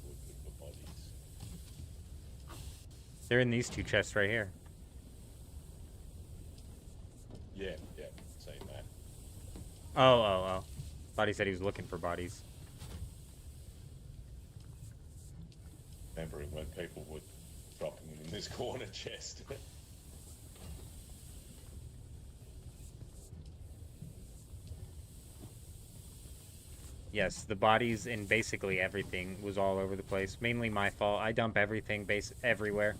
Would look for bodies. They're in these 2 chests right here. Yeah, saying that. Oh. Thought he said he was looking for bodies. Remembering when people were dropping them in this corner chest. Yes, the bodies and basically everything was all over the place. Mainly my fault. I dump everything everywhere.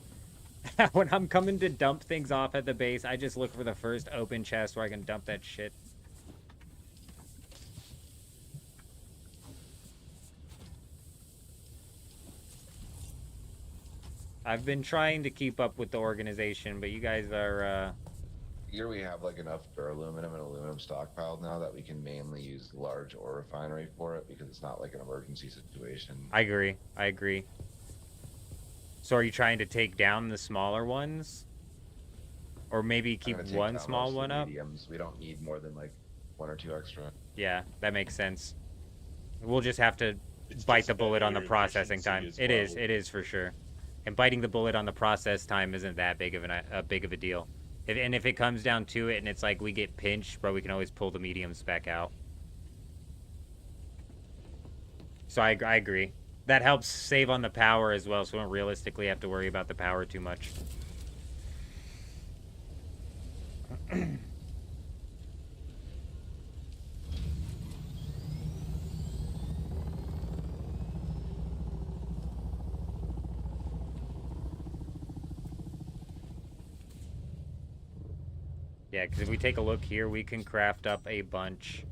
When I'm coming to dump things off at the base, I just look for the first open chest where I can dump that shit. I've been trying to keep up with the organization, but you guys are, Here we have like enough duraluminum and aluminum stockpiled now that we can mainly use the large ore refinery for it because it's not like an emergency situation. I agree. So are you trying to take down the smaller ones? Or maybe I'm keep gonna take one down small most of the one up? mediums. We don't need more than like 1 or 2 extra. Yeah, that makes sense. We'll just have to It's bite just the bullet on the better processing time. efficiency as well. It is for sure. And biting the bullet on the process time isn't that big of a deal. And if it comes down to it and it's like we get pinched, bro, we can always pull the mediums back out. So I agree. That helps save on the power as well, so we don't realistically have to worry about the power too much. Yeah, because if we take a look here, we can craft up a bunch.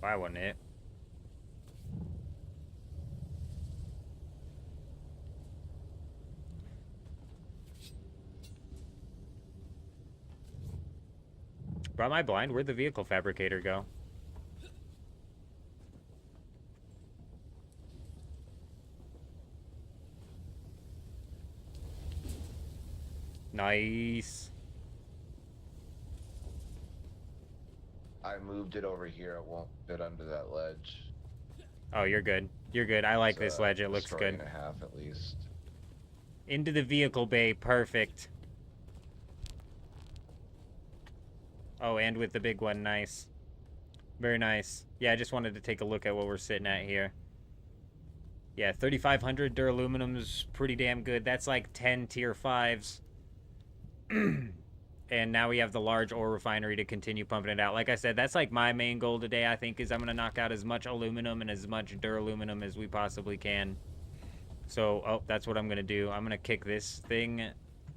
Why wasn't it? Bro, am I blind? Where'd the vehicle fabricator go? Nice. I moved it over here. It won't fit under that ledge. Oh, you're good. You're good. I like this ledge. It looks Story good. and a half at least. Into the vehicle bay. Perfect. Oh, and with the big one. Nice. Very nice. Yeah, I just wanted to take a look at what we're sitting at here. Yeah, 3,500 duraluminum is pretty damn good. That's like 10 tier 5s. And now we have the large ore refinery to continue pumping it out. Like I said, that's like my main goal today, I think, is I'm going to knock out as much aluminum and as much duraluminum as we possibly can. So, oh, that's what I'm going to do. I'm going to kick this thing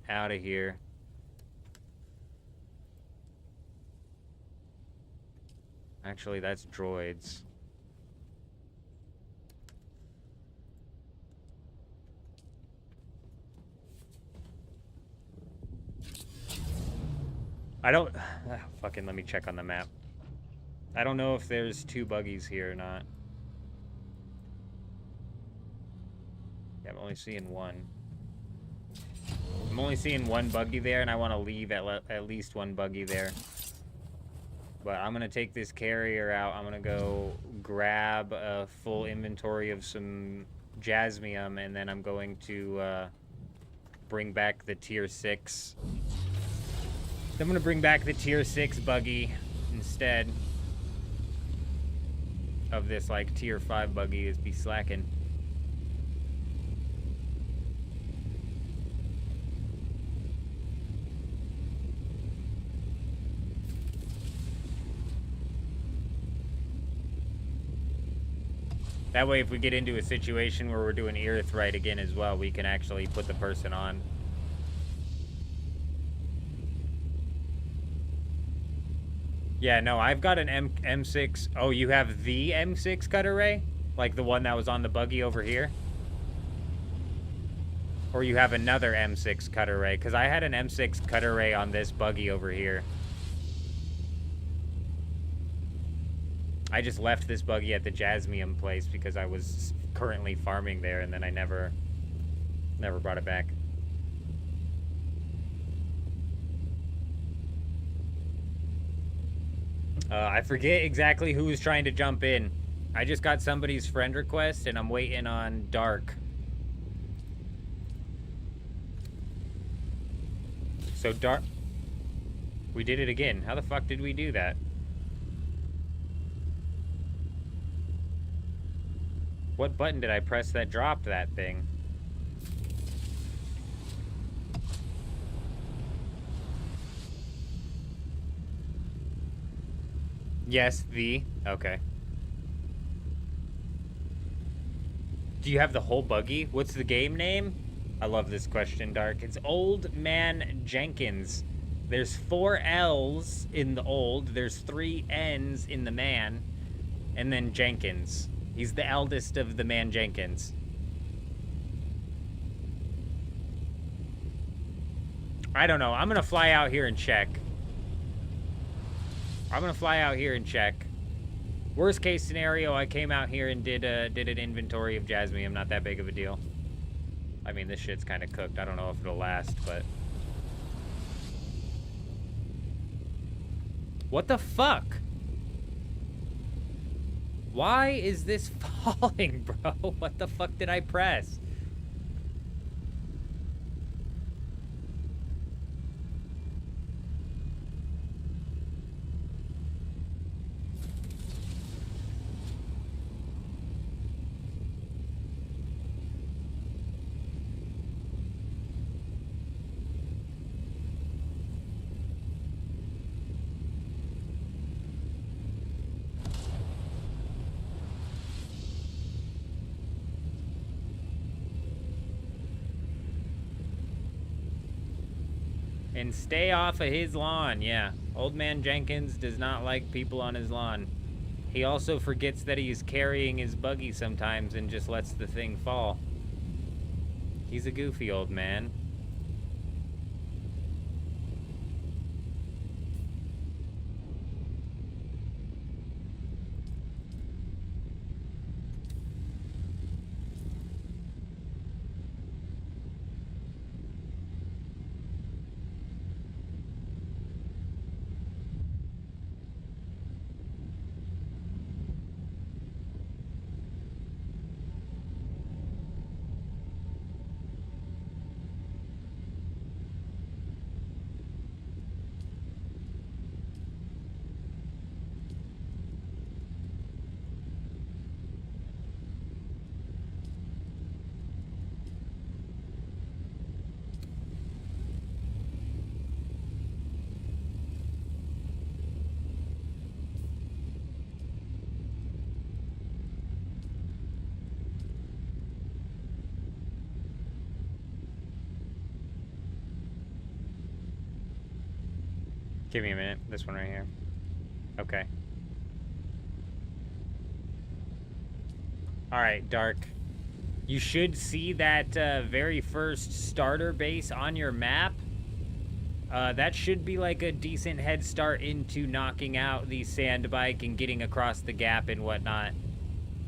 out of here. Actually, that's droids. I don't... fucking let me check on the map. I don't know if there's 2 buggies here or not. Yeah, I'm only seeing 1. I'm only seeing 1 buggy there, and I want to leave at least 1 buggy there. But I'm going to take this carrier out. I'm going to go grab a full inventory of some jasmium, and then I'm going to bring back the tier 6. I'm going to bring back the tier 6 buggy instead of this, like, tier 5 buggy is be slacking. That way, if we get into a situation where we're doing Earthright again as well, we can actually put the person on. Yeah, no, I've got an M6. Oh, you have the M6 cutter ray? Like the one that was on the buggy over here? Or you have another M6 cutter ray? Because I had an M6 cutter ray on this buggy over here. I just left this buggy at the Jasmium place because I was currently farming there, and then I never brought it back. I forget exactly who was trying to jump in. I just got somebody's friend request, and I'm waiting on Dark. So Dark... We did it again. How the fuck did we do that? What button did I press that dropped that thing? Yes, the... Okay. Do you have the whole buggy? What's the game name? I love this question, Dark. It's Old Man Jenkins. There's 4 L's in the old, there's 3 N's in the man, and then Jenkins. He's the eldest of the man Jenkins. I don't know. I'm gonna fly out here and check. Worst case scenario, I came out here and did an inventory of Jasmium. Not that big of a deal. I mean, this shit's kind of cooked. I don't know if it'll last, but... What the fuck? Why is this falling, bro? What the fuck did I press? And stay off of his lawn, yeah. Old Man Jenkins does not like people on his lawn. He also forgets that he's carrying his buggy sometimes and just lets the thing fall. He's a goofy old man. Give me a minute. This one right here. Okay. Alright, Dark. You should see that very first starter base on your map. That should be like a decent head start into knocking out the sand bike and getting across the gap and whatnot.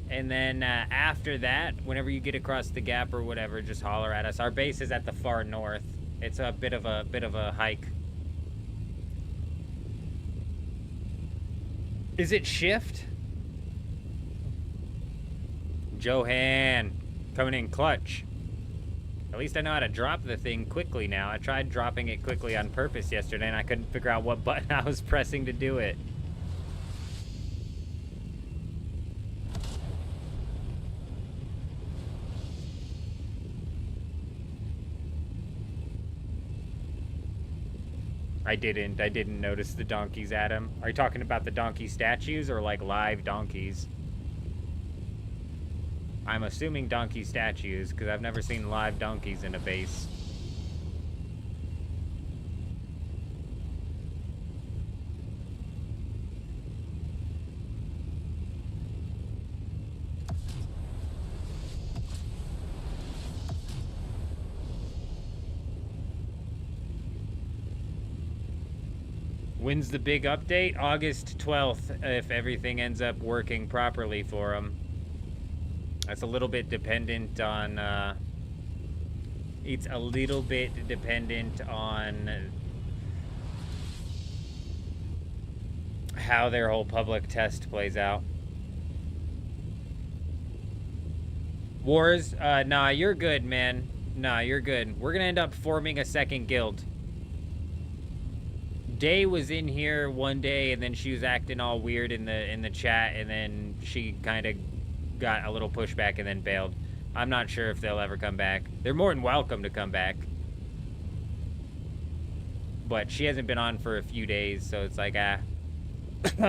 And then after that, whenever you get across the gap or whatever, just holler at us. Our base is at the far north. It's a bit of a hike. Is it shift? Johan, coming in clutch. At least I know how to drop the thing quickly now. I tried dropping it quickly on purpose yesterday and I couldn't figure out what button I was pressing to do it. I didn't notice the donkeys, Adam. Are you talking about the donkey statues or like live donkeys? I'm assuming donkey statues because I've never seen live donkeys in a base. When's the big update? August 12th, if everything ends up working properly for him. That's a little bit dependent on, it's a little bit dependent on how their whole public test plays out. Wars? Nah, you're good, man. Nah, you're good. We're gonna end up forming a second guild. Day was in here one day, and then she was acting all weird in the chat, and then she kind of got a little pushback and then bailed. I'm not sure if they'll ever come back. They're more than welcome to come back. But she hasn't been on for a few days, so it's like, ah.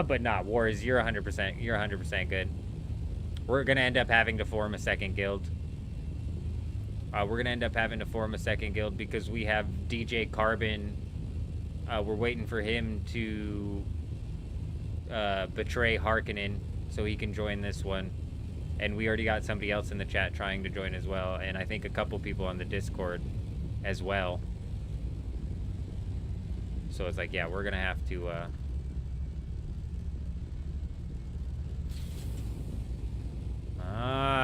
But nah, Wars, you're 100%. You're 100% good. We're gonna end up having to form a second guild. We're gonna end up having to form a second guild because we have DJ Carbon. We're waiting for him to betray Harkonnen so he can join this one. And we already got somebody else in the chat trying to join as well. And I think a couple people on the Discord as well. So it's like, yeah, we're gonna have to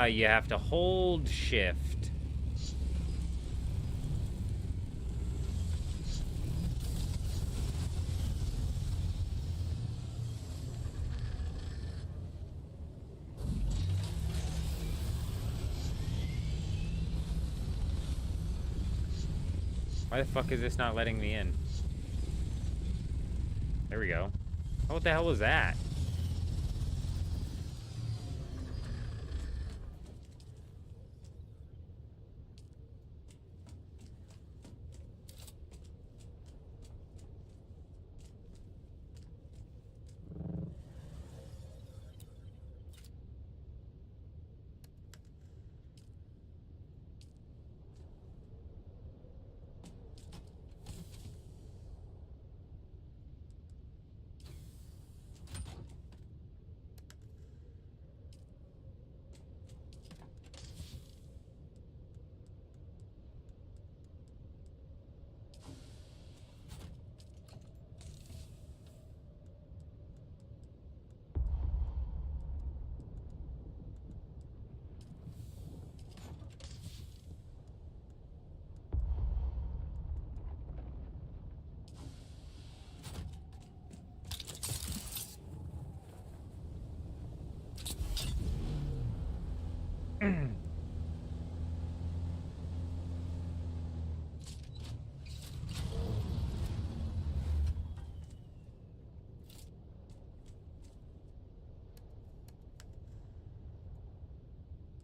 you have to hold shift. Why the fuck is this not letting me in? There we go. Oh, what the hell was that?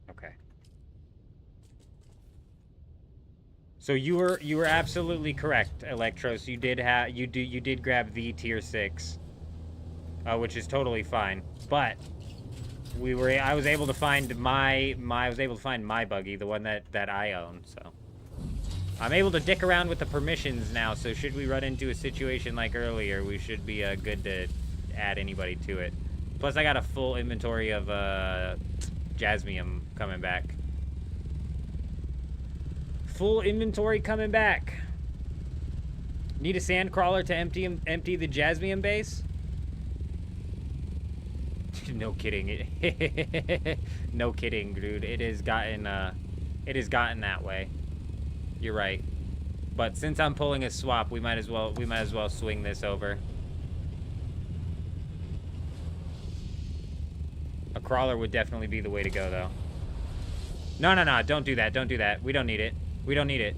Okay. So you were absolutely correct, Electros. You did grab the tier 6, which is totally fine. But I was able to find my buggy, the one that I own. So I'm able to dick around with the permissions now. So should we run into a situation like earlier, we should be good to add anybody to it. Plus, I got a full inventory of Jasmium coming back. Full inventory coming back. Need a sand crawler to empty the Jasmium base? No kidding. No kidding, dude. It has gotten that way. You're right. But since I'm pulling a swap, we might as well swing this over. A crawler would definitely be the way to go, though. No, don't do that. Don't do that. We don't need it. We don't need it.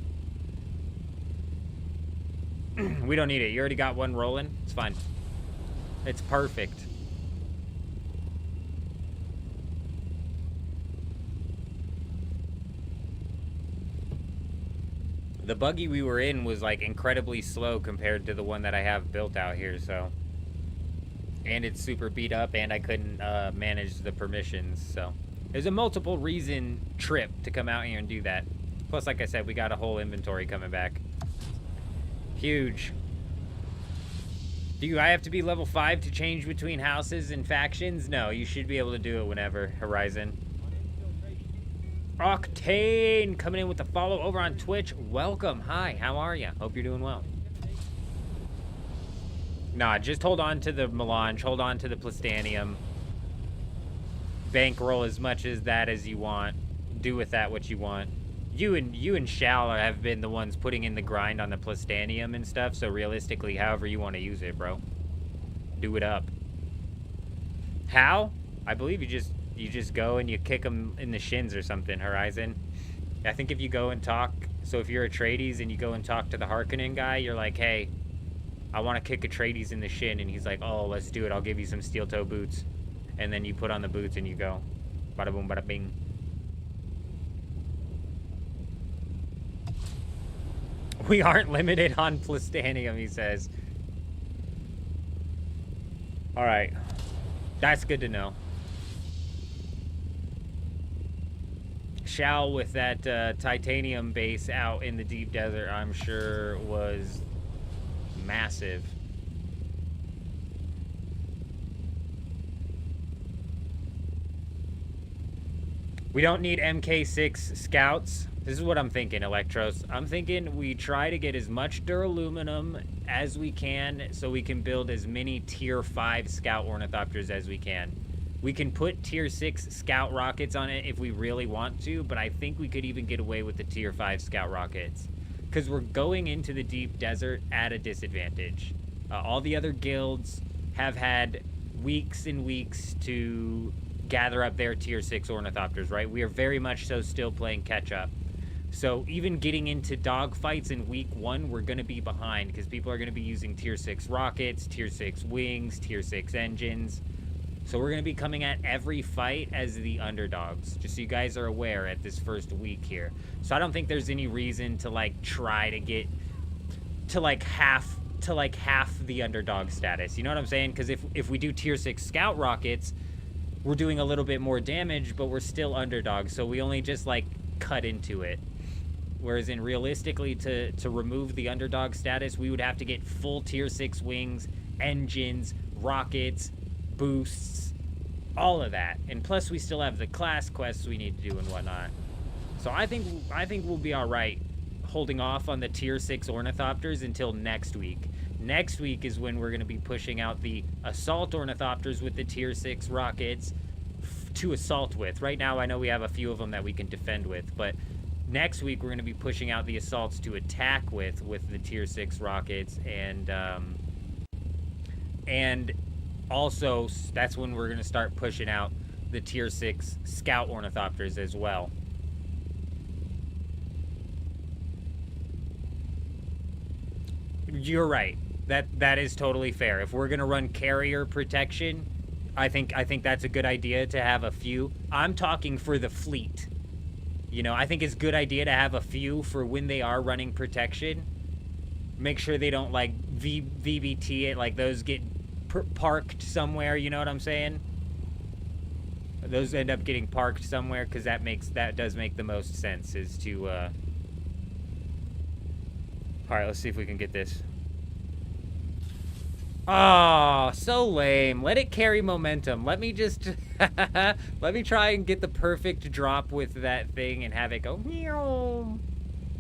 We don't need it. You already got one rolling. It's fine. It's perfect. The buggy we were in was like incredibly slow compared to the one that I have built out here, so. And it's super beat up, and I couldn't manage the permissions, so. There's a multiple reason trip to come out here and do that. Plus, like I said, we got a whole inventory coming back. Huge. Do I have to be level 5 to change between houses and factions? No, you should be able to do it whenever, Horizon. Octane coming in with the follow over on Twitch. Welcome. Hi, how are you? Hope you're doing well. Nah, just hold on to the melange, hold on to the plastanium. Bankroll as much as that as you want. Do with that what you want. You and Shal have been the ones putting in the grind on the plastanium and stuff, so realistically, however you want to use it, bro. Do it up. How? I believe you just go and you kick them in the shins or something, Horizon. I think if you go and talk, so if you're Atreides and you go and talk to the Harkonnen guy, you're like, hey, I want to kick Atreides in the shin, and he's like, oh, let's do it. I'll give you some steel toe boots. And then you put on the boots and you go. Bada boom, bada bing. We aren't limited on plastanium, he says. Alright. That's good to know. Shal with that titanium base out in the deep desert, I'm sure was massive. We don't need MK6 scouts. This is what I'm thinking, Electros. I'm thinking we try to get as much duraluminum as we can so we can build as many tier 5 scout ornithopters as we can. We can put tier 6 scout rockets on it if we really want to, but I think we could even get away with the tier 5 scout rockets. Because we're going into the deep desert at a disadvantage. All the other guilds have had weeks and weeks to gather up their tier 6 ornithopters, right? We are very much so still playing catch up. So even getting into dogfights in week 1, we're going to be behind because people are going to be using tier 6 rockets, tier 6 wings, tier 6 engines. So we're going to be coming at every fight as the underdogs, just so you guys are aware at this first week here. So I don't think there's any reason to like try to get to like half the underdog status. You know what I'm saying? Because if we do tier 6 scout rockets, we're doing a little bit more damage, but we're still underdogs, so we only just like cut into it. Whereas in realistically, to remove the underdog status, we would have to get full tier 6 wings, engines, rockets, boosts, all of that. And plus we still have the class quests we need to do and whatnot. So I think we'll be all right holding off on the tier 6 ornithopters until next week. Next week is when we're going to be pushing out the assault ornithopters with the tier 6 rockets to assault with. Right now I know we have a few of them that we can defend with, but next week we're going to be pushing out the assaults to attack with the tier 6 rockets, and also that's when we're going to start pushing out the tier 6 scout ornithopters as well. You're right. That is totally fair. If we're gonna run carrier protection, I think that's a good idea to have a few. I'm talking for the fleet. You know, I think it's a good idea to have a few for when they are running protection. Make sure they don't like VBT it, like those get parked somewhere. You know what I'm saying? Those end up getting parked somewhere because that does make the most sense. Is to. All right, let's see if we can get this. Oh, so lame. Let it carry momentum. Let me just... let me try and get the perfect drop with that thing and have it go... meow.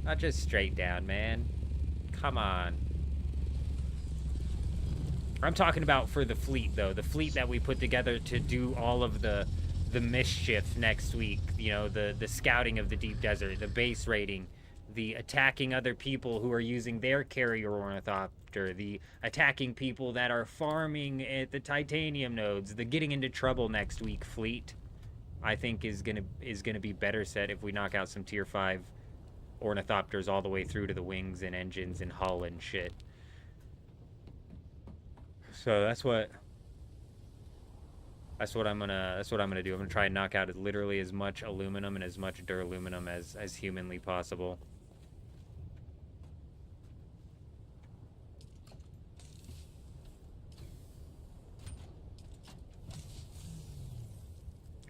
Not just straight down, man. Come on. I'm talking about for the fleet, though. The fleet that we put together to do all of the mischief next week. You know, the scouting of the deep desert, the base raiding, the attacking other people who are using their carrier ornithopter, the attacking people that are farming at the titanium nodes, the getting into trouble next week fleet, I think is gonna be better set if we knock out some tier 5 ornithopters all the way through to the wings and engines and hull and shit. So that's what I'm gonna do. I'm gonna try and knock out literally as much aluminum and as much duraluminum as humanly possible.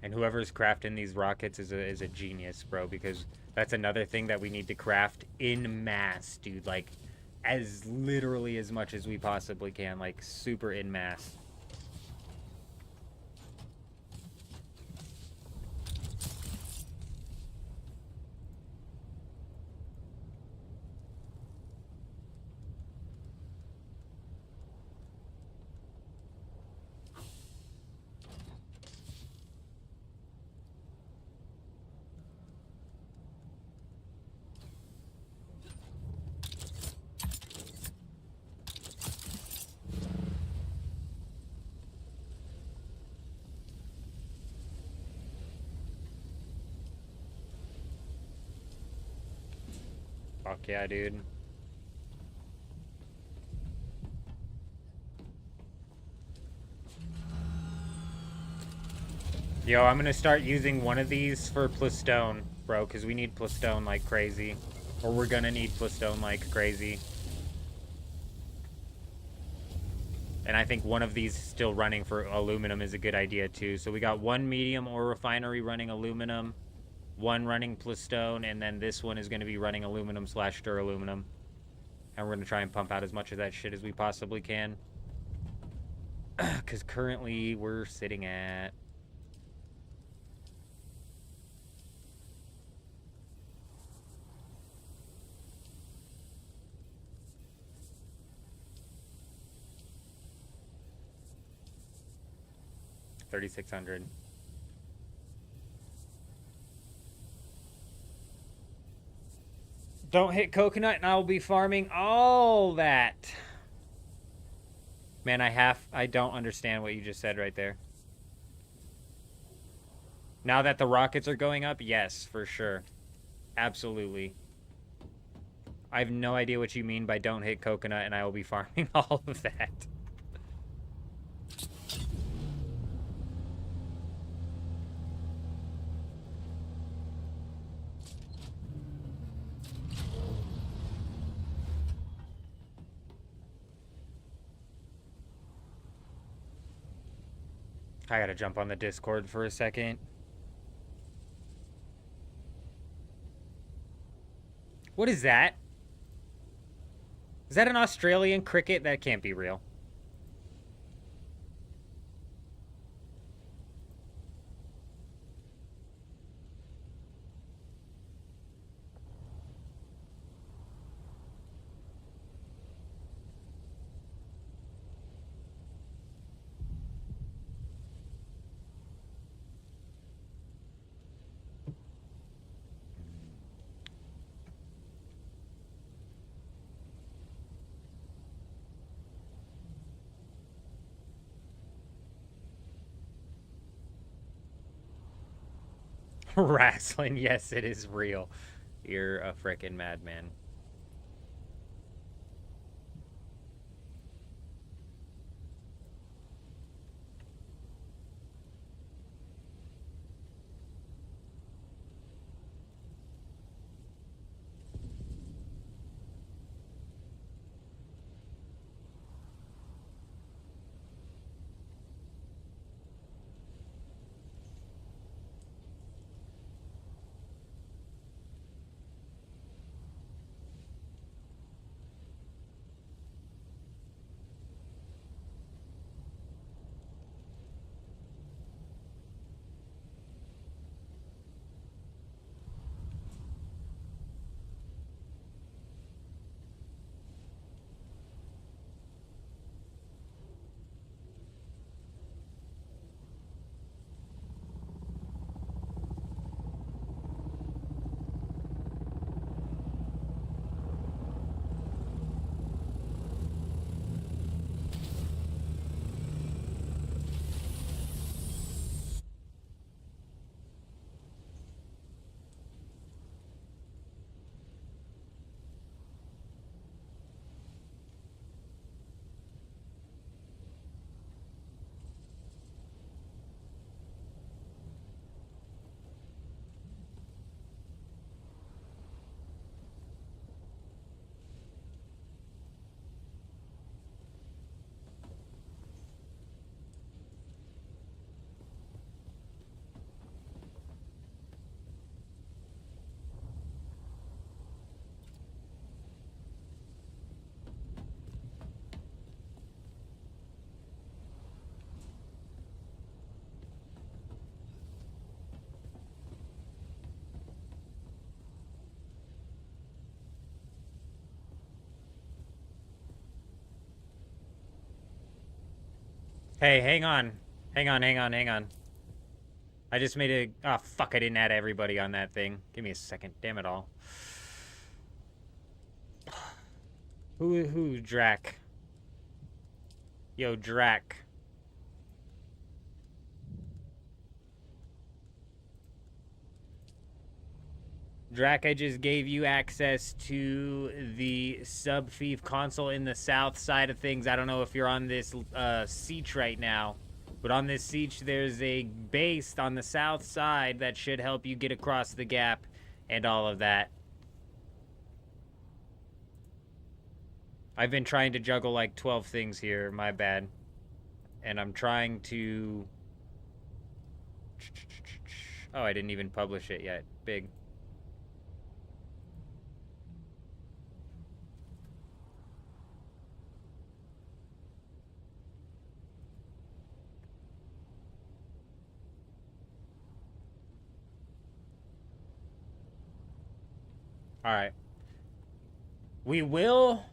And whoever's crafting these rockets is a genius, bro, because that's another thing that we need to craft in mass, dude. Like, as literally as much as we possibly can, like, super in mass. Fuck yeah, dude. Yo, I'm gonna start using one of these for Plastone, bro, because we need Plastone like crazy. Or we're gonna need Plastone like crazy. And I think one of these still running for aluminum is a good idea too. So we got one medium ore refinery running aluminum, one running Plastone, and then this one is going to be running aluminum / duraluminum. And we're going to try and pump out as much of that shit as we possibly can. Because currently we're sitting at... $3,600. Don't hit coconut and I will be farming all that. Man, I don't understand what you just said right there. Now that the rockets are going up, yes, for sure. Absolutely. I have no idea what you mean by don't hit coconut and I will be farming all of that. I gotta jump on the Discord for a second. What is that? Is that an Australian cricket? That can't be real. Wrestling, yes, it is real. You're a frickin' madman. Hey, hang on. Hang on. I just made a... Oh, fuck, I didn't add everybody on that thing. Give me a second. Damn it all. Who, Drac? Yo, Drac. Drac, I just gave you access to the sub-thief console in the south side of things. I don't know if you're on this siege right now, but on this siege, there's a base on the south side that should help you get across the gap and all of that. I've been trying to juggle like 12 things here, my bad. And I'm trying to... Oh, I didn't even publish it yet. Big. Alright. We will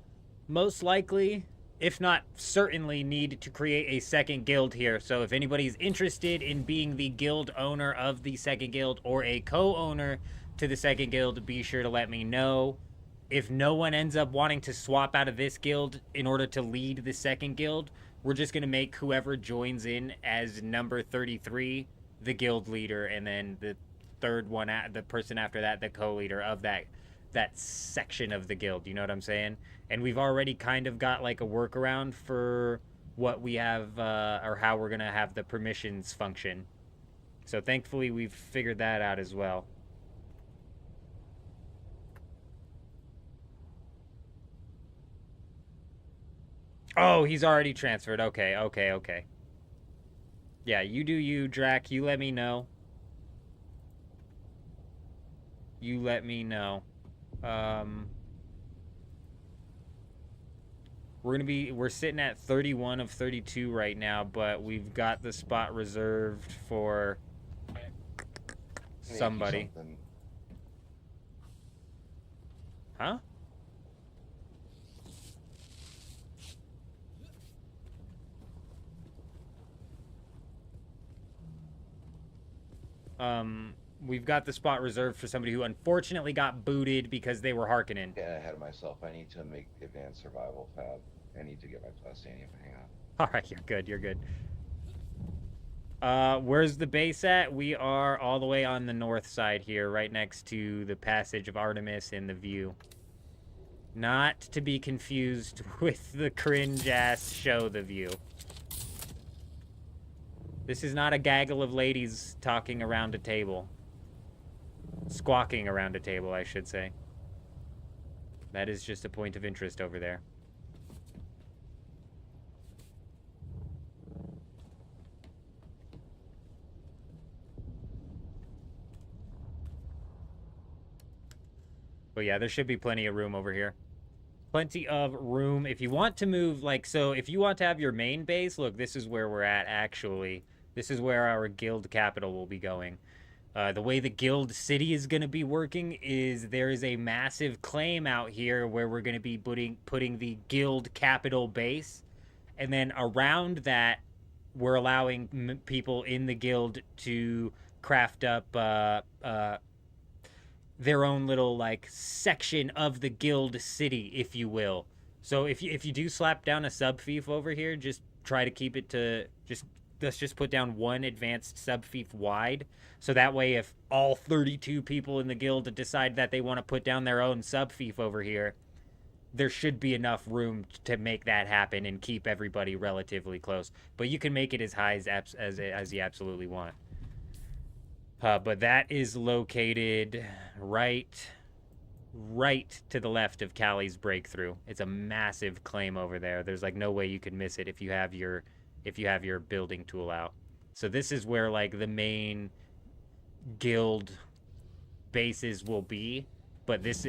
most likely, if not certainly, need to create a second guild here. So if anybody's interested in being the guild owner of the second guild or a co-owner to the second guild, be sure to let me know. If no one ends up wanting to swap out of this guild in order to lead the second guild, we're just going to make whoever joins in as number 33 the guild leader, and then the third one, the person after that, the co-leader of that section of the guild. You know what I'm saying? And we've already kind of got like a workaround for what we have, or how we're gonna have the permissions function. So thankfully we've figured that out as well. Oh, he's already transferred. Okay. Yeah, you do you, Drac. You let me know. We're sitting at 31 of 32 right now, but we've got the spot reserved for somebody. Huh? We've got the spot reserved for somebody who unfortunately got booted because they were Harkonnen. Getting ahead of myself. I need to make the advanced survival fab. I need to get my plastanium. Hang on. Alright, you're good. Where's the base at? We are all the way on the north side here, right next to the Passage of Artemis and the View. Not to be confused with the cringe-ass show, The View. This is not a gaggle of ladies talking around a table. Squawking around a table, I should say. That is just a point of interest over there. But yeah, there should be plenty of room over here. Plenty of room. If you want to move, like, so if you want to have your main base, look, this is where we're at, actually. This is where our guild capital will be going. The way the guild city is going to be working is there is a massive claim out here where we're going to be putting the guild capital base. And then around that, we're allowing people in the guild to craft up their own little, like, section of the guild city, if you will. So if you do slap down a sub-fief over here, just try to keep it to let's just put down one advanced sub-fief wide. So that way, if all 32 people in the guild decide that they want to put down their own sub-fief over here, there should be enough room to make that happen and keep everybody relatively close. But you can make it as high as you absolutely want. But that is located right to the left of Callie's breakthrough. It's a massive claim over there. There's like no way you could miss it if you have your building tool out. So this is where like the main guild bases will be, but this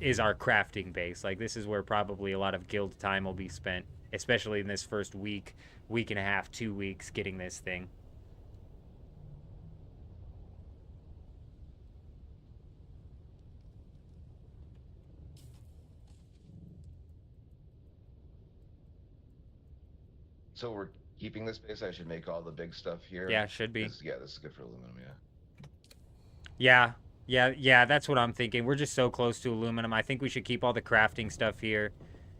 is our crafting base. Like this is where probably a lot of guild time will be spent, especially in this first week and a half, 2 weeks getting this thing. So we're keeping this base. I should make all the big stuff here. Yeah, should be. This is good for aluminum. Yeah, that's what I'm thinking. We're just so close to aluminum. I think we should keep all the crafting stuff here.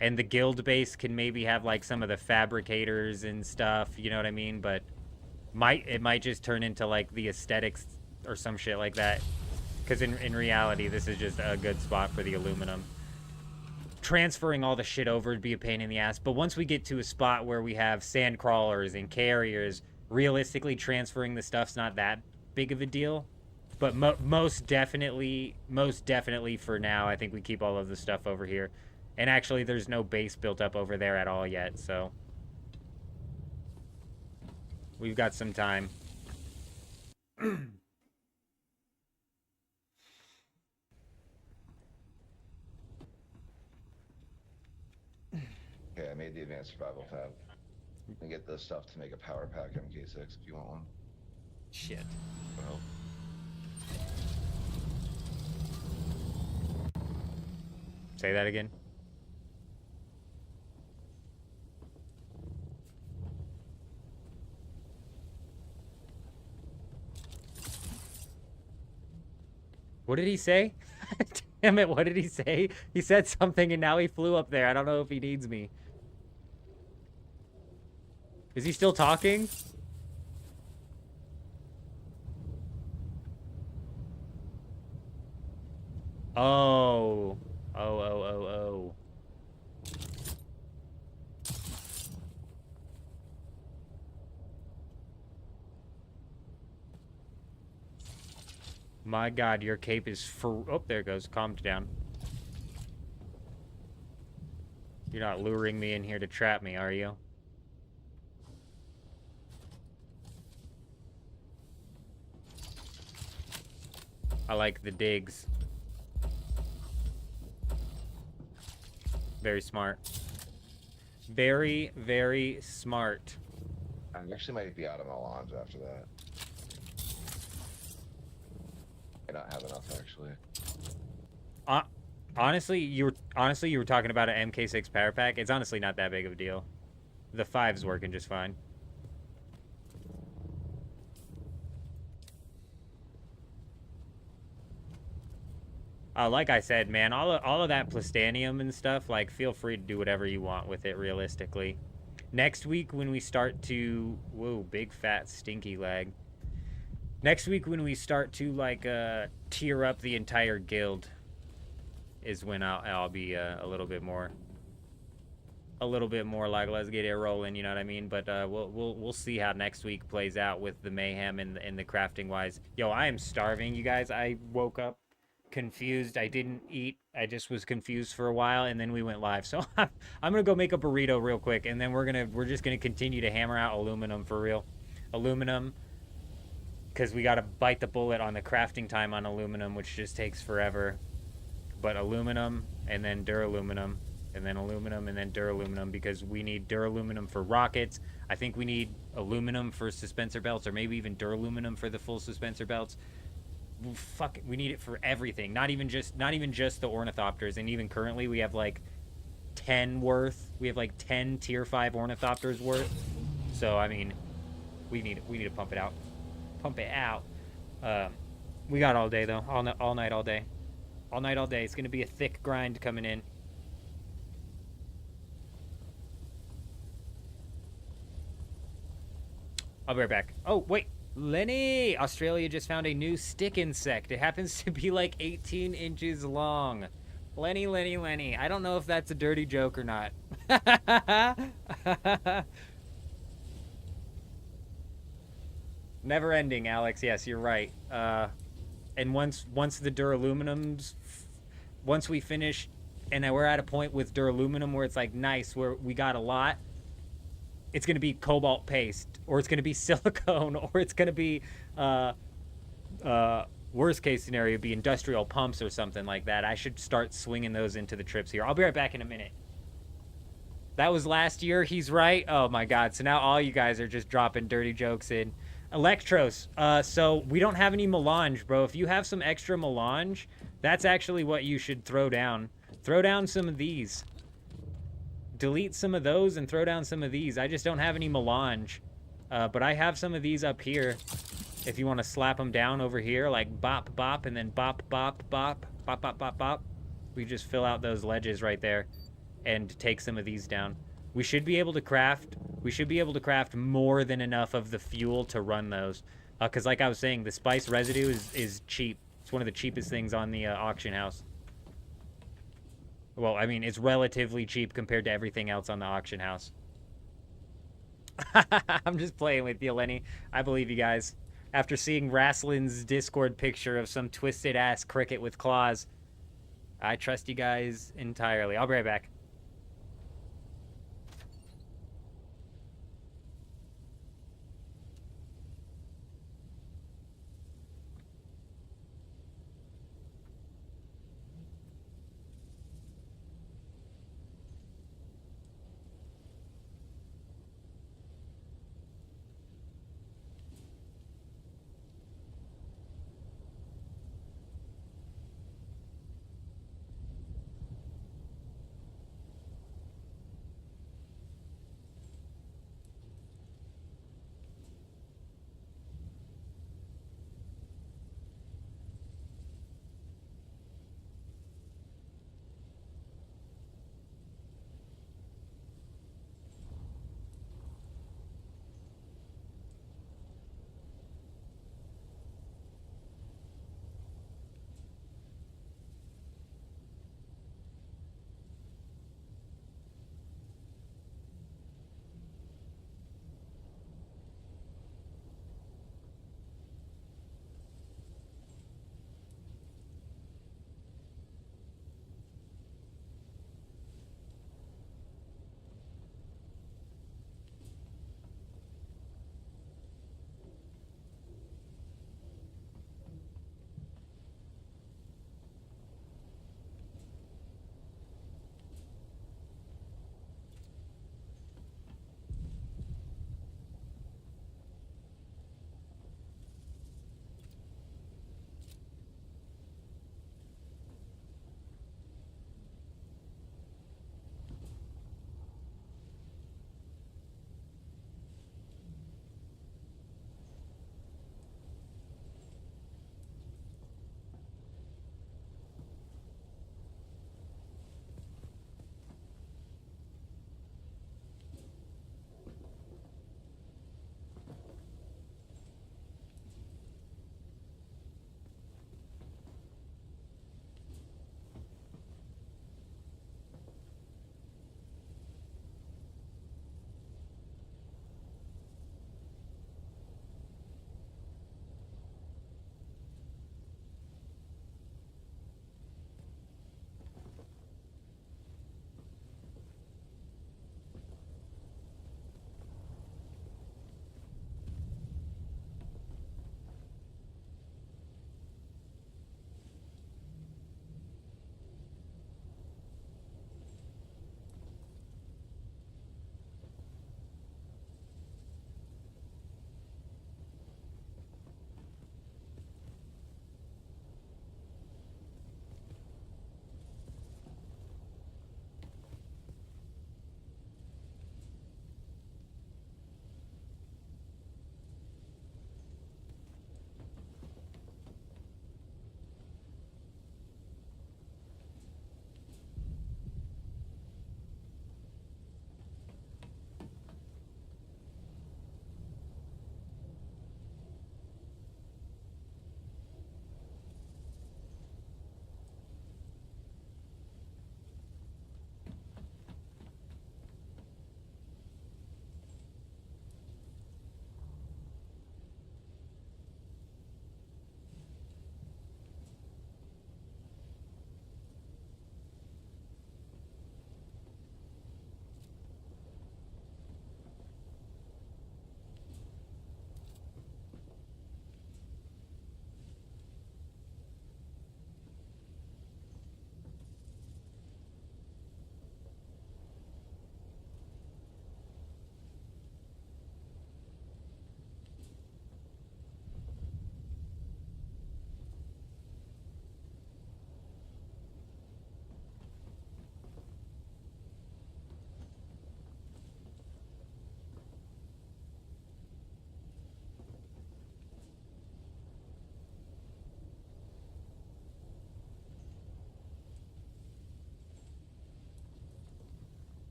And the guild base can maybe have like some of the fabricators and stuff, you know what I mean? But it might just turn into like the aesthetics or some shit like that. Because in reality, this is just a good spot for the aluminum. Transferring all the shit over would be a pain in the ass, but once we get to a spot where we have sand crawlers and carriers, realistically transferring the stuff's not that big of a deal. But most definitely for now, I think we keep all of the stuff over here. And actually, there's no base built up over there at all yet, so we've got some time. Okay, I made the advanced survival tab. You can get this stuff to make a power pack MK6 if you want one. Shit. Well, Say that again. What did he say? Damn it, what did he say? He said something and now he flew up there. I don't know if he needs me. Is he still talking? Oh. Oh. My God, your cape is for... Oh, there it goes. Calmed down. You're not luring me in here to trap me, are you? I like the digs. Very smart. Very, very smart. I actually might be out of melange after that. I not have enough actually. Honestly, you were talking about an MK6 power pack. It's honestly not that big of a deal. The 5's working just fine. Like I said, man, all of that plastanium and stuff, like, feel free to do whatever you want with it, realistically. Next week, when we start to... Whoa, big, fat, stinky lag. Next week, when we start to, like, tier up the entire guild, is when I'll be a little bit more like, let's get it rolling, you know what I mean? But we'll see how next week plays out with the mayhem and the crafting wise. Yo, I am starving, you guys. I woke up confused. I didn't eat. I just was confused for a while, and then we went live. So I'm gonna go make a burrito real quick, and then we're just gonna continue to hammer out aluminum for real. Aluminum, because we gotta bite the bullet on the crafting time on aluminum, which just takes forever. But aluminum, and then duraluminum, and then aluminum, and then duraluminum, because we need duraluminum for rockets. I think we need aluminum for suspensor belts, or maybe even duraluminum for the full suspensor belts. Fuck it, we need it for everything. Not even just the ornithopters. And even currently, we have like 10 worth. We have like 10 tier 5 ornithopters worth. So I mean, we need to pump it out. Pump it out. We got all day though. All night, all day. All night, all day. It's gonna be a thick grind coming in. I'll be right back. Oh wait. Lenny! Australia just found a new stick insect. It happens to be like 18 inches long. Lenny. I don't know if that's a dirty joke or not. Never ending, Alex. Yes, you're right. And once the duraluminums, once we finish, and we're at a point with duraluminum where it's like nice, where we got a lot, it's going to be cobalt paste, or it's going to be silicone, or it's going to be, worst case scenario, be industrial pumps or something like that. I should start swinging those into the trips here. I'll be right back in a minute. That was last year. He's right. Oh my God. So now all you guys are just dropping dirty jokes in. Electros. So we don't have any melange, bro. If you have some extra melange, that's actually what you should throw down. Throw down some of these. Delete some of those and throw down some of these. I just don't have any melange. But I have some of these up here. If you want to slap them down over here, like bop, bop, and then bop, bop, bop, bop, bop, bop, bop. We just fill out those ledges right there and take some of these down. We should be able to craft more than enough of the fuel to run those. Because like I was saying, the spice residue is cheap. It's It's one of the cheapest things on the auction house. Well, I mean, it's relatively cheap compared to everything else on the auction house. I'm just playing with you, Lenny. I believe you guys. After seeing Raslin's Discord picture of some twisted-ass cricket with claws, I trust you guys entirely. I'll be right back.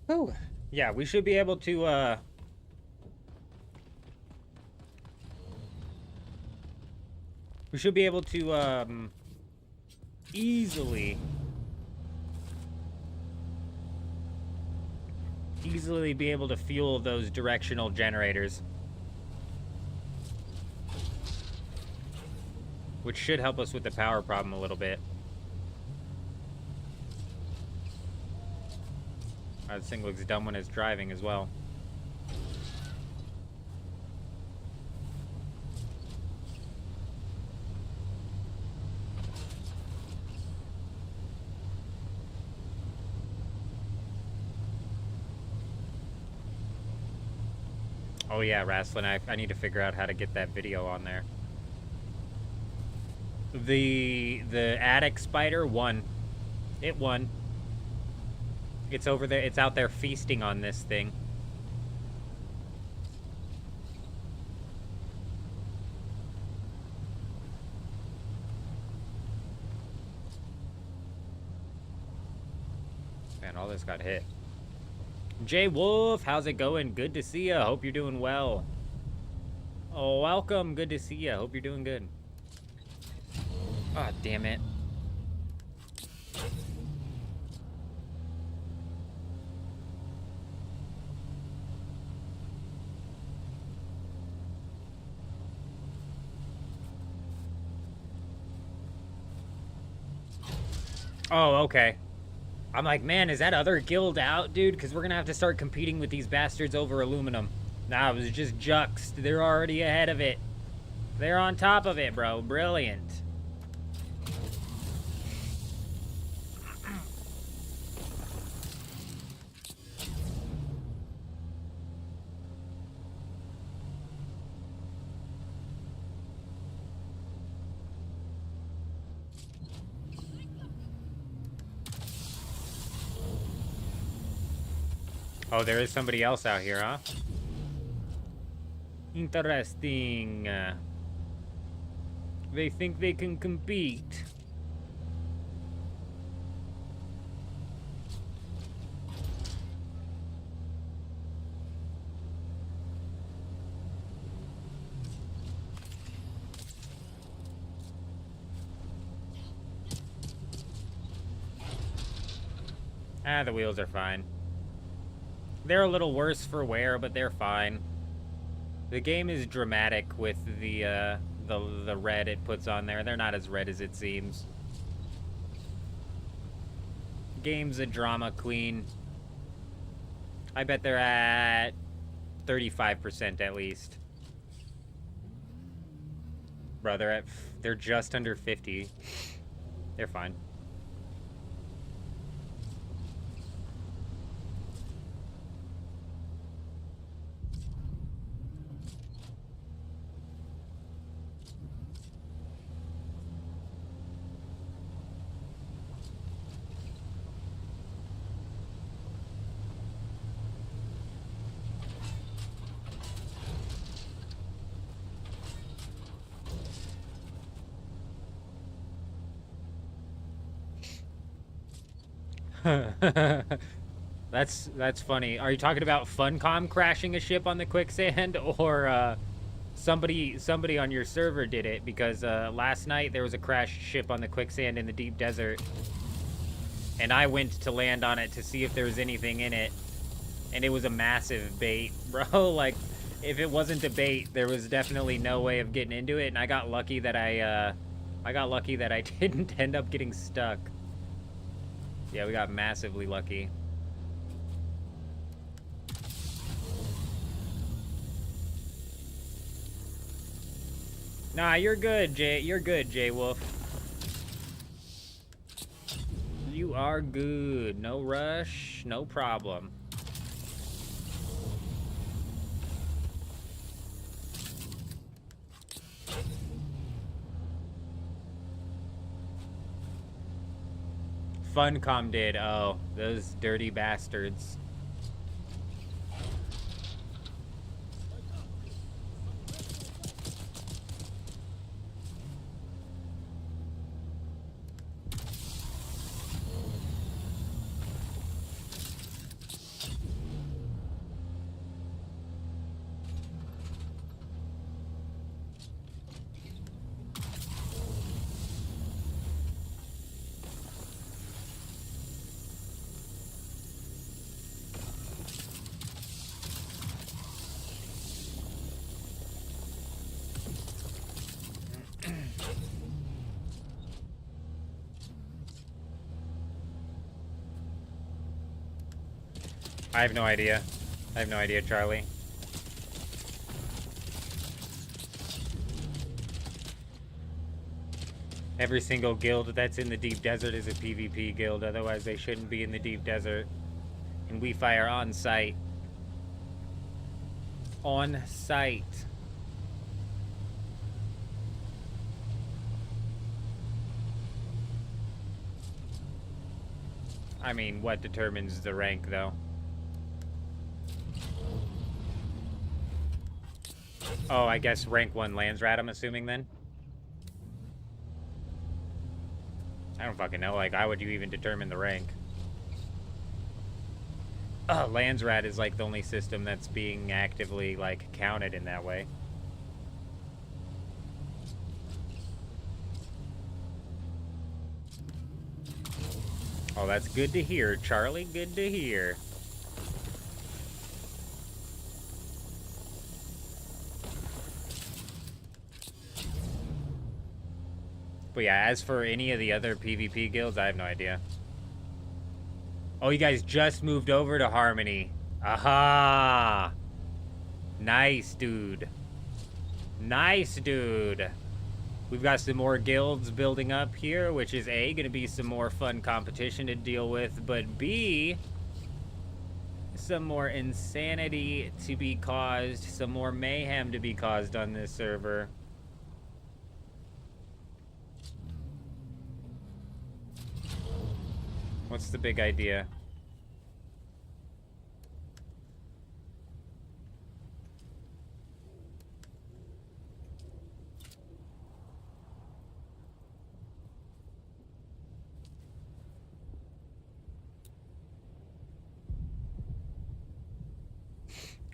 Whew. Yeah, we should be able to, we should be able to, easily be able to fuel those directional generators. Which should help us with the power problem a little bit. This thing looks dumb when it's driving as well. Oh yeah, Rasslin, I need to figure out how to get that video on there. The attic spider won. It won. It's over there. It's out there feasting on this thing. Man, all this got hit. Jay Wolf, how's it going? Good to see ya. Hope you're doing well. Oh, welcome. Good to see ya. Hope you're doing good. Ah, oh, damn it. Oh, okay. I'm like, man, is that other guild out, dude? Because we're going to have to start competing with these bastards over aluminum. Nah, it was just Juxed. They're already ahead of it. They're on top of it, bro. Brilliant. Oh, there is somebody else out here, huh? Interesting. They think they can compete. Ah, the wheels are fine. They're a little worse for wear, but they're fine. The game is dramatic with the red it puts on there. They're not as red as it seems. Game's a drama queen. I bet they're at 35% at least. Bro, they're just under 50. They're fine. That's funny. Are you talking about Funcom crashing a ship on the quicksand, or somebody on your server did it? Because last night there was a crashed ship on the quicksand in the deep desert, and I went to land on it to see if there was anything in it, and it was a massive bait, bro. Like, if it wasn't a bait, there was definitely no way of getting into it, and I got lucky that I didn't end up getting stuck. Yeah, we got massively lucky. Nah, you're good, Jay. You're good, Jay Wolf. You are good. No rush, no problem. Funcom did. Oh, those dirty bastards. I have no idea. I have no idea, Charlie. Every single guild that's in the deep desert is a PvP guild, otherwise they shouldn't be in the deep desert. And we fire on site. On site. I mean, what determines the rank, though? Oh, I guess rank 1 Landsrat, I'm assuming, then? I don't fucking know. Like, how would you even determine the rank? Landsrat is, like, the only system that's being actively, like, counted in that way. Oh, that's good to hear, Charlie. Good to hear. But yeah, as for any of the other PvP guilds, I have no idea. Oh, you guys just moved over to Harmony. Aha! Nice, dude. Nice, dude. We've got some more guilds building up here, which is A, going to be some more fun competition to deal with, but B, some more insanity to be caused, some more mayhem to be caused on this server. What's the big idea?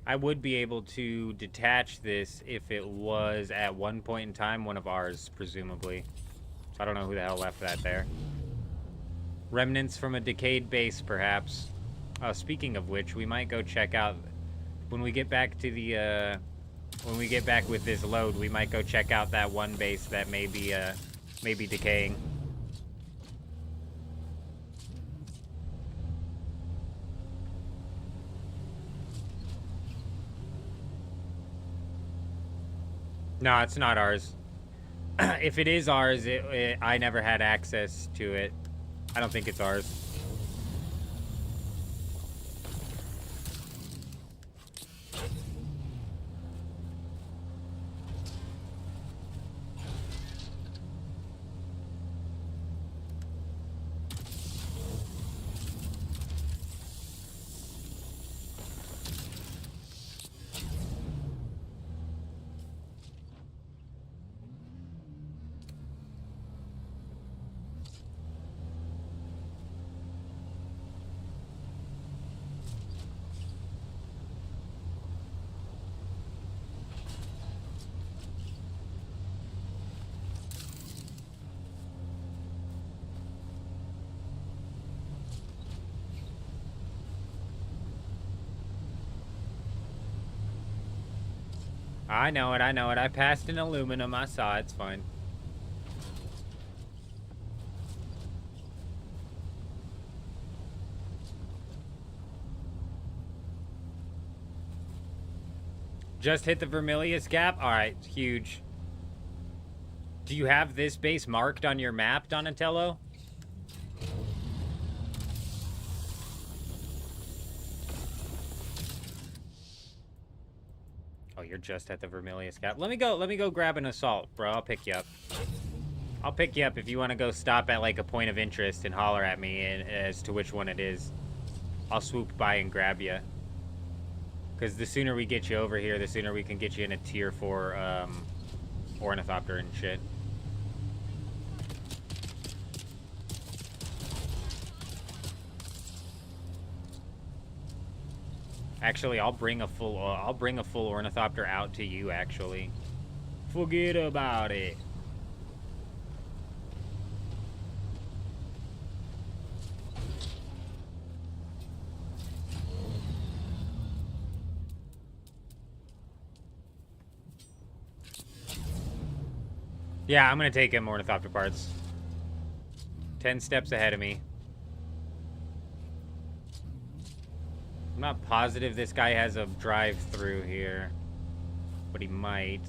I would be able to detach this if it was at one point in time one of ours, presumably. So I don't know who the hell left that there. Remnants from a decayed base, perhaps. Speaking of which, we might go check out... When we get back to the, when we get back with this load, we might go check out that one base that may be decaying. No, it's not ours. If it is ours, I never had access to it. I don't think it's ours. I know it, I know it. I passed an aluminum. I saw it. It's fine. Just hit the Vermilius Gap? Alright, huge. Do you have this base marked on your map, Donatello? Oh, you're just at the Vermilius Gap. Let me go grab an assault, bro. I'll pick you up. I'll pick you up if you want to go stop at like a point of interest and holler at me as to which one it is. I'll swoop by and grab you. Because the sooner we get you over here, the sooner we can get you in a tier 4 ornithopter and shit. Actually, I'll bring a full ornithopter out to you, actually. Forget about it. Yeah, I'm gonna take him ornithopter parts. 10 steps ahead of me. I'm not positive this guy has a drive-through here, but he might.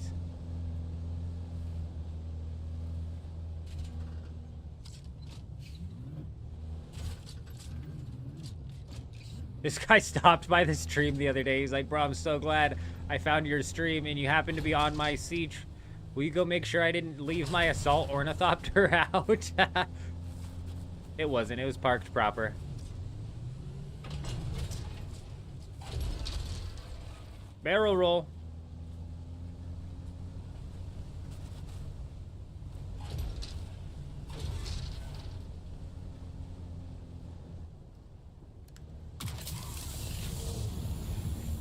This guy stopped by the stream the other day. He's like, bro, I'm so glad I found your stream and you happen to be on my siege. Will you go make sure I didn't leave my assault ornithopter out? It wasn't. It was parked proper. Barrel roll.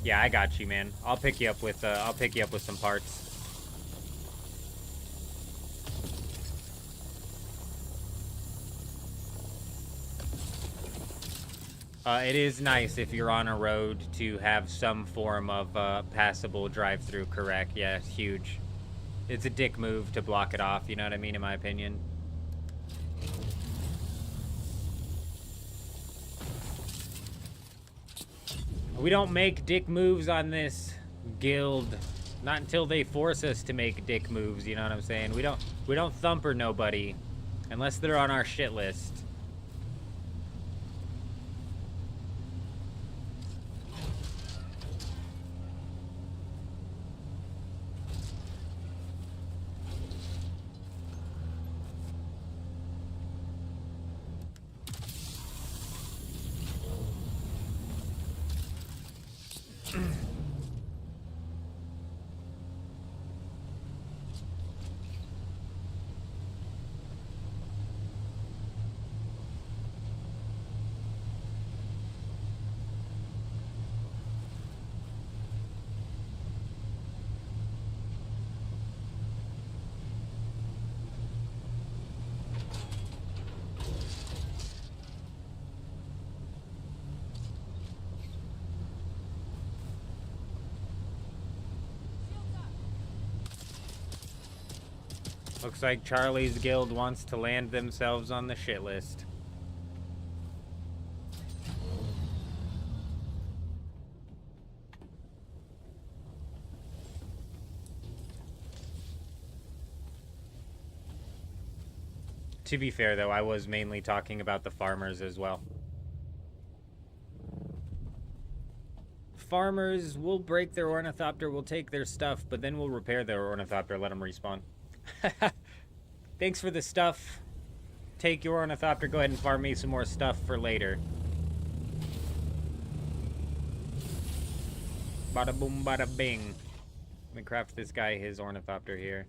Yeah, I got you, man. I'll pick you up with some parts. It is nice if you're on a road to have some form of passable drive-through, correct? Yeah, it's huge. It's a dick move to block it off, you know what I mean, in my opinion. We don't make dick moves on this guild. Not until they force us to make dick moves, you know what I'm saying? We don't thumper nobody unless they're on our shit list. Looks like Charlie's guild wants to land themselves on the shit list. To be fair, though, I was mainly talking about the farmers as well. Farmers will break their ornithopter, we'll take their stuff, but then we'll repair their ornithopter, let them respawn. Thanks for the stuff. Take your ornithopter, go ahead and farm me some more stuff for later. Bada boom, bada bing. Let me craft this guy his ornithopter here.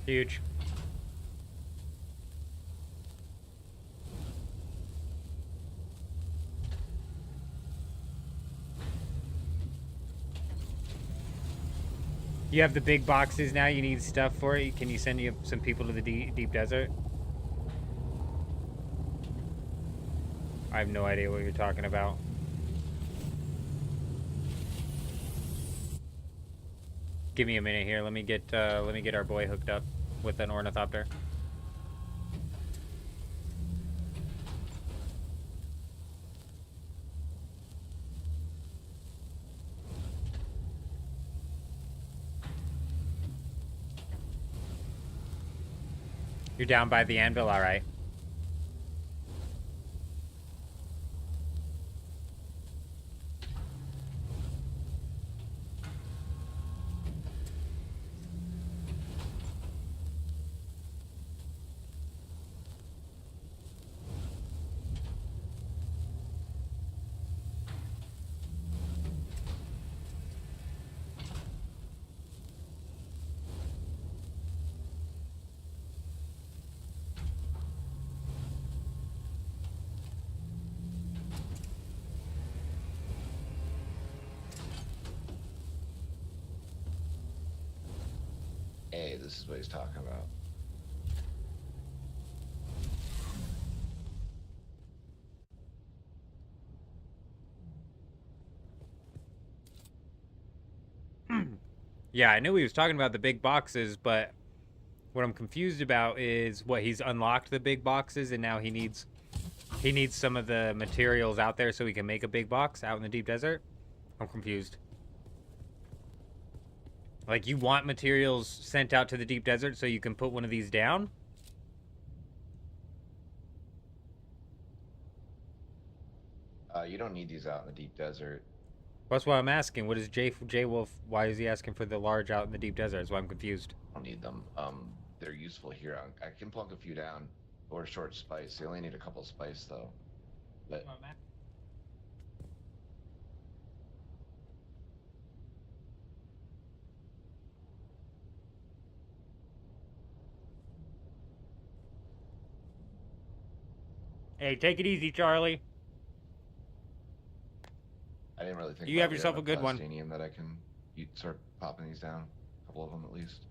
Huge. You have the big boxes now, you need stuff for it. Can you send you some people to the deep desert? I have no idea what you're talking about. Give me a minute here. Let me get our boy hooked up with an ornithopter. You're down by the anvil, all right. Hey, this is what he's talking about. Yeah, I knew he was talking about the big boxes, but what I'm confused about is what he's unlocked the big boxes and now he needs some of the materials out there so he can make a big box out in the deep desert. I'm confused. Like, you want materials sent out to the deep desert so you can put one of these down? You don't need these out in the deep desert. That's why I'm asking. What is J Wolf? Why is he asking for the large out in the deep desert? That's why I'm confused. I don't need them. They're useful here. I can plunk a few down or short spice. They only need a couple spice though. But Hey, take it easy, Charlie. I didn't really think You have about yourself getting a good one. plastinium that I can start popping these down. A couple of them at least.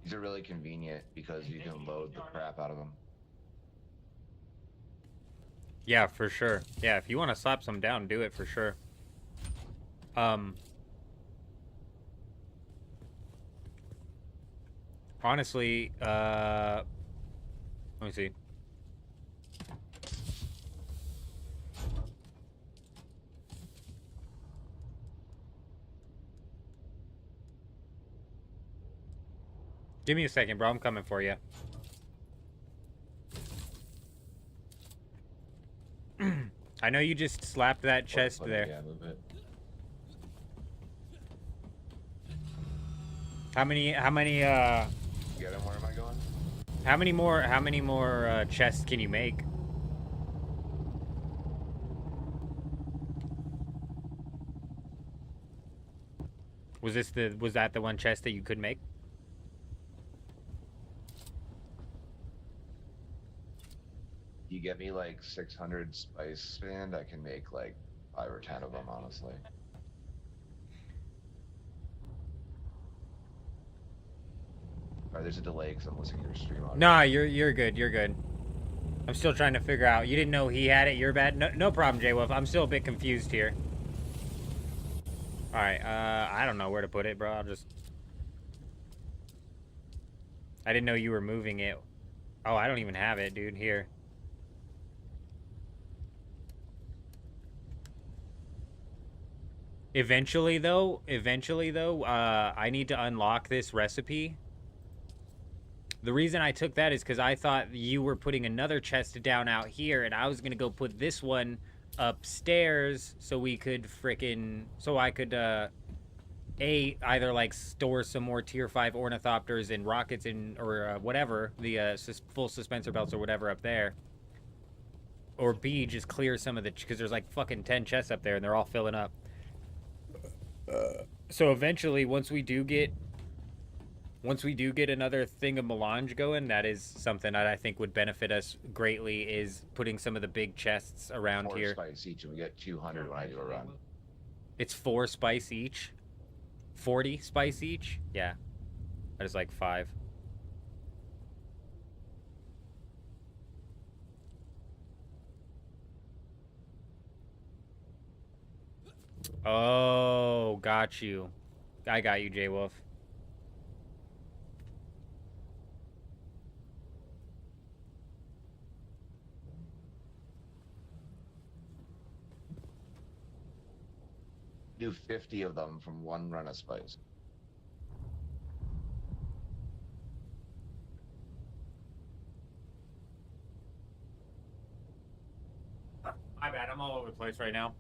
These are really convenient because you can load the crap out of them. Yeah, for sure. Yeah, if you want to slap some down, do it for sure. Honestly, let me see. Give me a second, bro. I'm coming for you. I know you just slapped that chest there. Yeah, move it. How many, You get him? Where am I going? how many more chests can you make? Was that the one chest that you could make? You get me like 600 spice spin, I can make like 5 or 10 of them, honestly. Alright, there's a delay because I'm listening to your stream audio. Nah, you're good. You're good. I'm still trying to figure out. You didn't know he had it. You're bad. No problem, J-Wolf. I'm still a bit confused here. All right. I don't know where to put it, bro. I didn't know you were moving it. Oh, I don't even have it, dude. Here. Eventually, though, I need to unlock this recipe. The reason I took that is because I thought you were putting another chest down out here, and I was going to go put this one upstairs so we could I could, either, like, store some more Tier 5 ornithopters and rockets or whatever, the full suspensor belts or whatever up there. Or B, just clear some of because there's, like, fucking 10 chests up there, and they're all filling up. So eventually, once we do get another thing of melange going, that is something that I think would benefit us greatly, is putting some of the big chests around 4 here. spice each, and we get 200 when I do a run. It's 4 spice each? 40 spice each? Yeah. That is like 5. Oh, got you. I got you, J-Wolf. Do 50 of them from 1 run of spice. bad. I'm all over the place right now.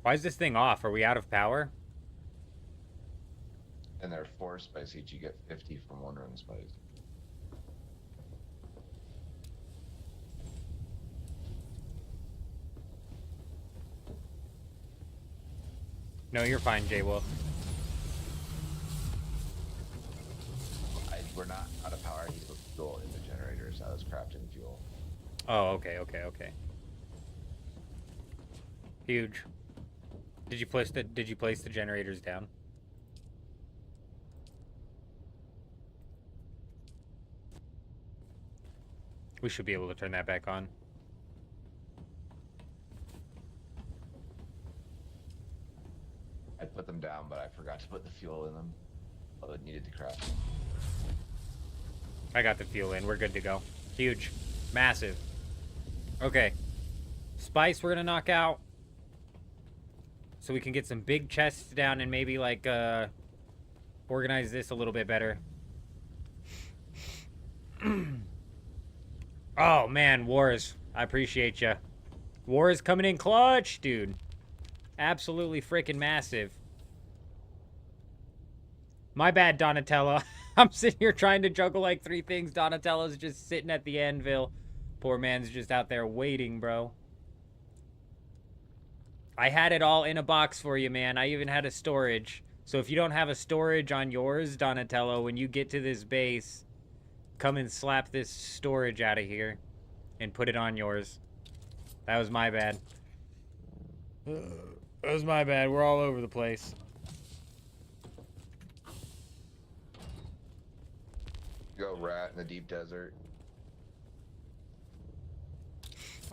Why is this thing off? Are we out of power? And they're 4 spice each. You get 50 from 1 run spice. No, you're fine, J-Wolf. We're not out of power. I need to put fuel in the generators. I was crafting fuel. Oh, okay, okay, okay. Huge. Did you place the generators down? We should be able to turn that back on. I put them down, but I forgot to put the fuel in them. Although it needed to craft. I got the fuel in. We're good to go. Huge. Massive. Okay. Spice we're gonna knock out. So we can get some big chests down and maybe, like, organize this a little bit better. Oh, man. Wars. I appreciate ya. War is coming in clutch, dude. Absolutely freaking massive. My bad, Donatello. I'm sitting here trying to juggle like 3 things. Donatello's just sitting at the anvil. Poor man's just out there waiting, bro. I had it all in a box for you, man. I even had a storage. So if you don't have a storage on yours, Donatello, when you get to this base, come and slap this storage out of here and put it on yours. That was my bad. That was my bad. We're all over the place. Go rat in the deep desert.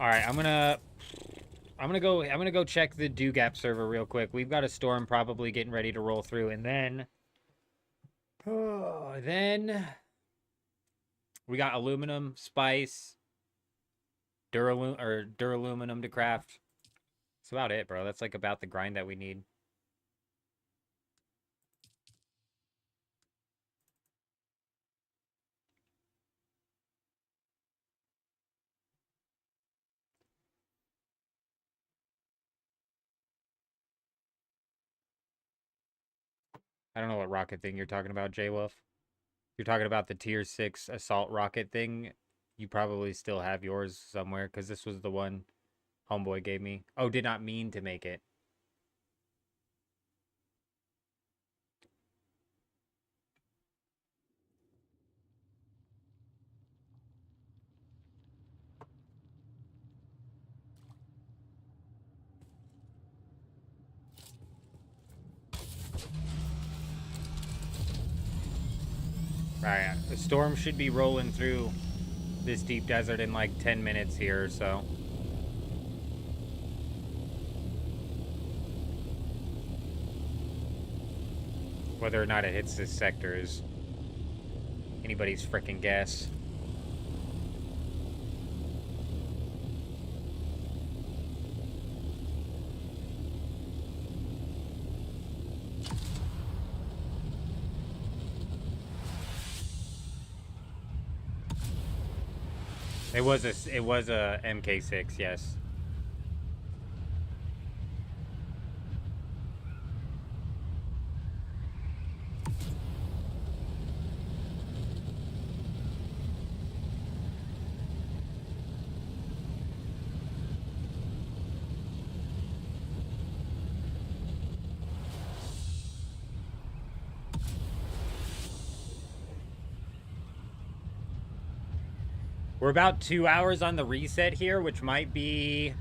All right, I'm gonna go check the Dugap server real quick. We've got a storm probably getting ready to roll through, and then we got aluminum, spice, duraluminum to craft. That's about it, bro. That's like about the grind that we need. I don't know what rocket thing you're talking about, J-Wolf. You're talking about the tier 6 assault rocket thing. You probably still have yours somewhere, because this was the one Homeboy gave me. Oh, did not mean to make it. Alright, the storm should be rolling through this deep desert in like 10 minutes here or so. Whether or not it hits this sector is anybody's frickin' guess. It was a MK6, yes. We're about 2 hours on the reset here, which might be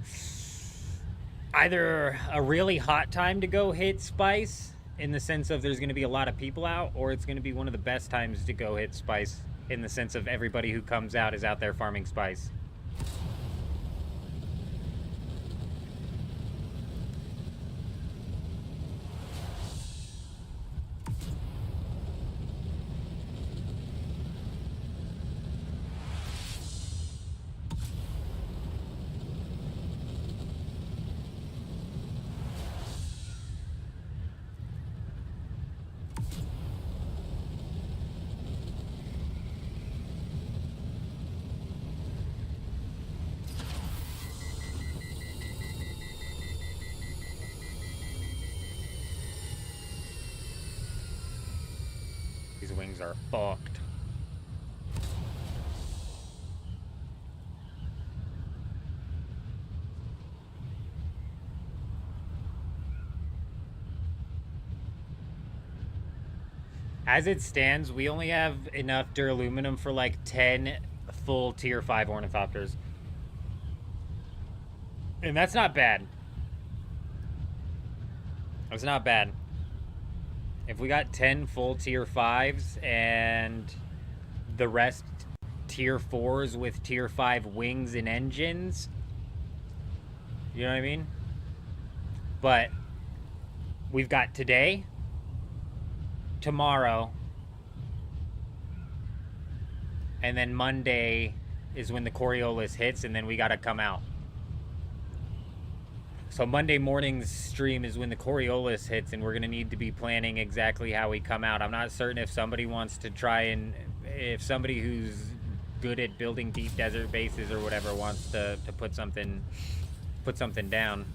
either a really hot time to go hit Spice, in the sense of there's going to be a lot of people out, or it's going to be one of the best times to go hit Spice, in the sense of everybody who comes out is out there farming Spice. are fucked. As it stands, we only have enough duraluminum for like 10 full tier 5 ornithopters. And that's not bad. That's not bad. If we got 10 full tier 5s and the rest tier 4s with tier 5 wings and engines, you know what I mean? But we've got today, tomorrow, and then Monday is when the Coriolis hits, and then we gotta come out. So Monday morning's stream is when the Coriolis hits, and we're gonna need to be planning exactly how we come out. I'm not certain if somebody wants to try and, if somebody who's good at building deep desert bases or whatever wants to put something down.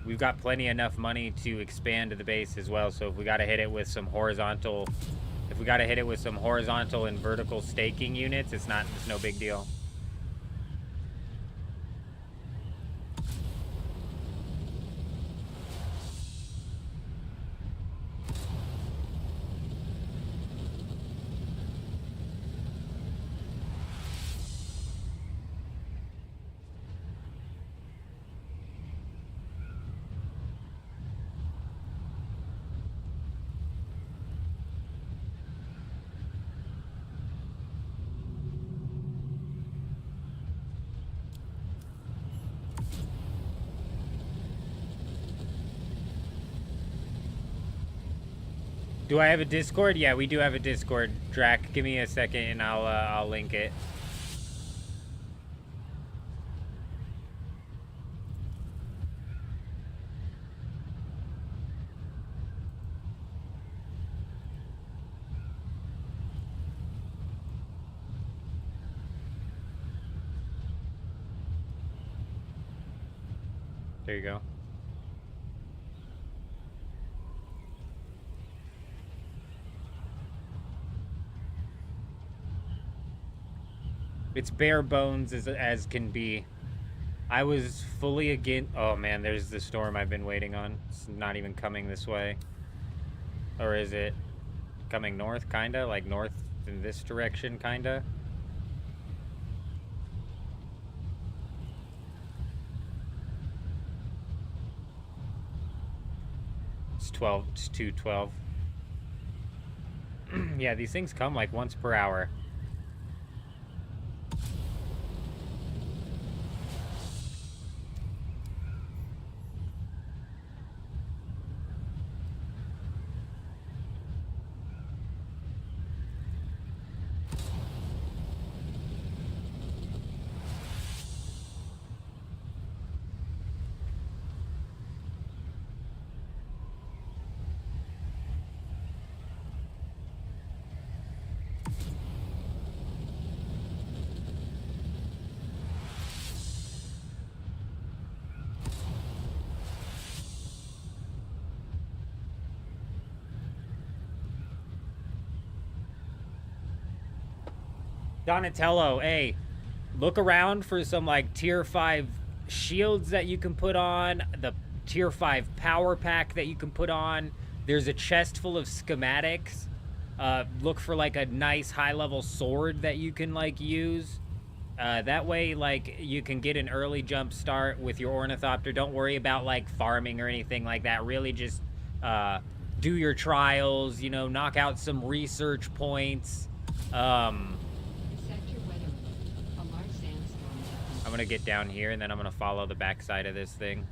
We've got plenty enough money to expand the base as well, so if we gotta hit it with some horizontal, and vertical staking units, it's no big deal. Do I have a Discord? Yeah, we do have a Discord. Drac, give me a second and I'll link it. There you go. It's bare bones as can be. I was fully against... Oh man, there's the storm I've been waiting on. It's not even coming this way. Or is it coming north, kinda? Like north in this direction, kinda? It's 12, it's 212. Yeah, these things come like once per hour. Donatello, hey, look around for some like tier 5 shields that you can put on, the tier 5 power pack that you can put on. There's a chest full of schematics. Look for like a nice high level sword that you can like use. That way like you can get an early jump start with your ornithopter. Don't worry about like farming or anything like that. Really just do your trials, you know, knock out some research points. I'm gonna get down here and then I'm gonna follow the backside of this thing.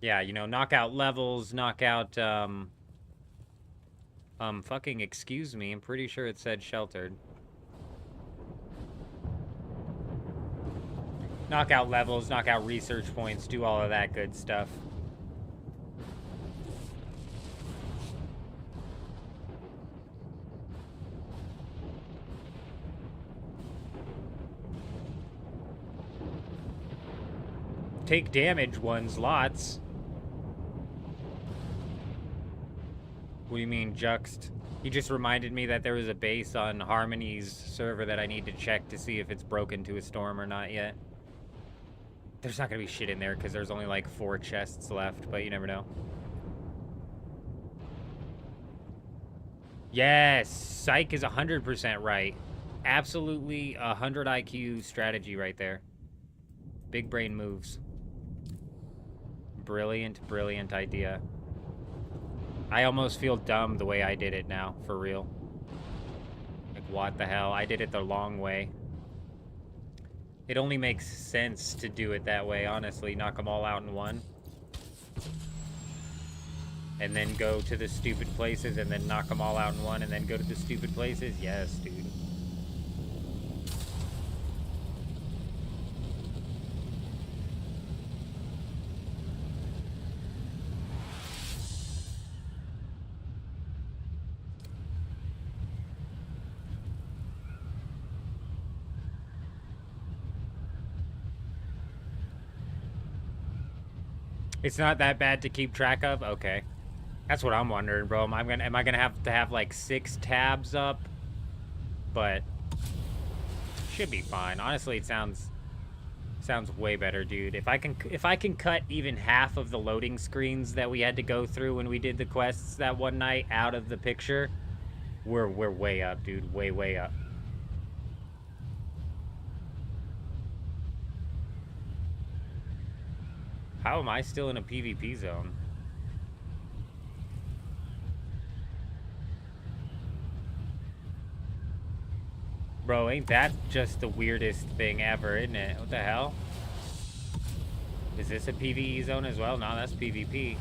Yeah, you know, knock out levels, knock out, fucking excuse me, I'm pretty sure it said sheltered. Knock out levels, knock out research points, do all of that good stuff. take damage ones, lots. What do you mean, Juxt? He just reminded me that there was a base on Harmony's server that I need to check to see if it's broken to a storm or not yet. There's not gonna be shit in there because there's only like 4 chests left, but you never know. Yes, Psych is 100% right. Absolutely 100 IQ strategy right there. Big brain moves. Brilliant, brilliant idea. I almost feel dumb the way I did it now, for real. Like, what the hell? I did it the long way. It only makes sense to do it that way, honestly. Knock them all out in one. And then go to the stupid places, and then knock them all out in one, and then go to the stupid places. Yes, dude. It's not that bad to keep track of? Okay. That's what I'm wondering, bro. Am I gonna have to have like 6 tabs up? But should be fine. Honestly, it sounds way better, dude. If I can cut even half of the loading screens that we had to go through when we did the quests that one night out of the picture, we're way up, dude. Way up. How am I still in a PvP zone? Bro, ain't that just the weirdest thing ever, isn't it? What the hell? Is this a PvE zone as well? No, that's PvP.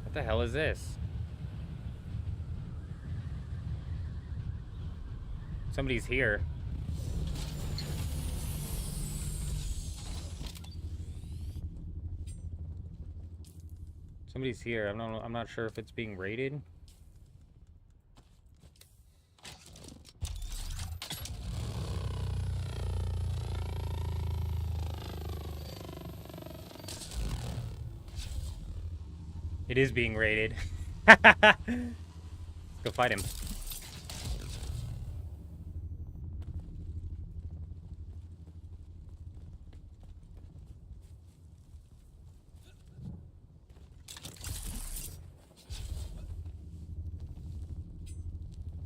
What the hell is this? Somebody's here. Somebody's here. I'm not sure if it's being raided. It is being raided. Let's go fight him.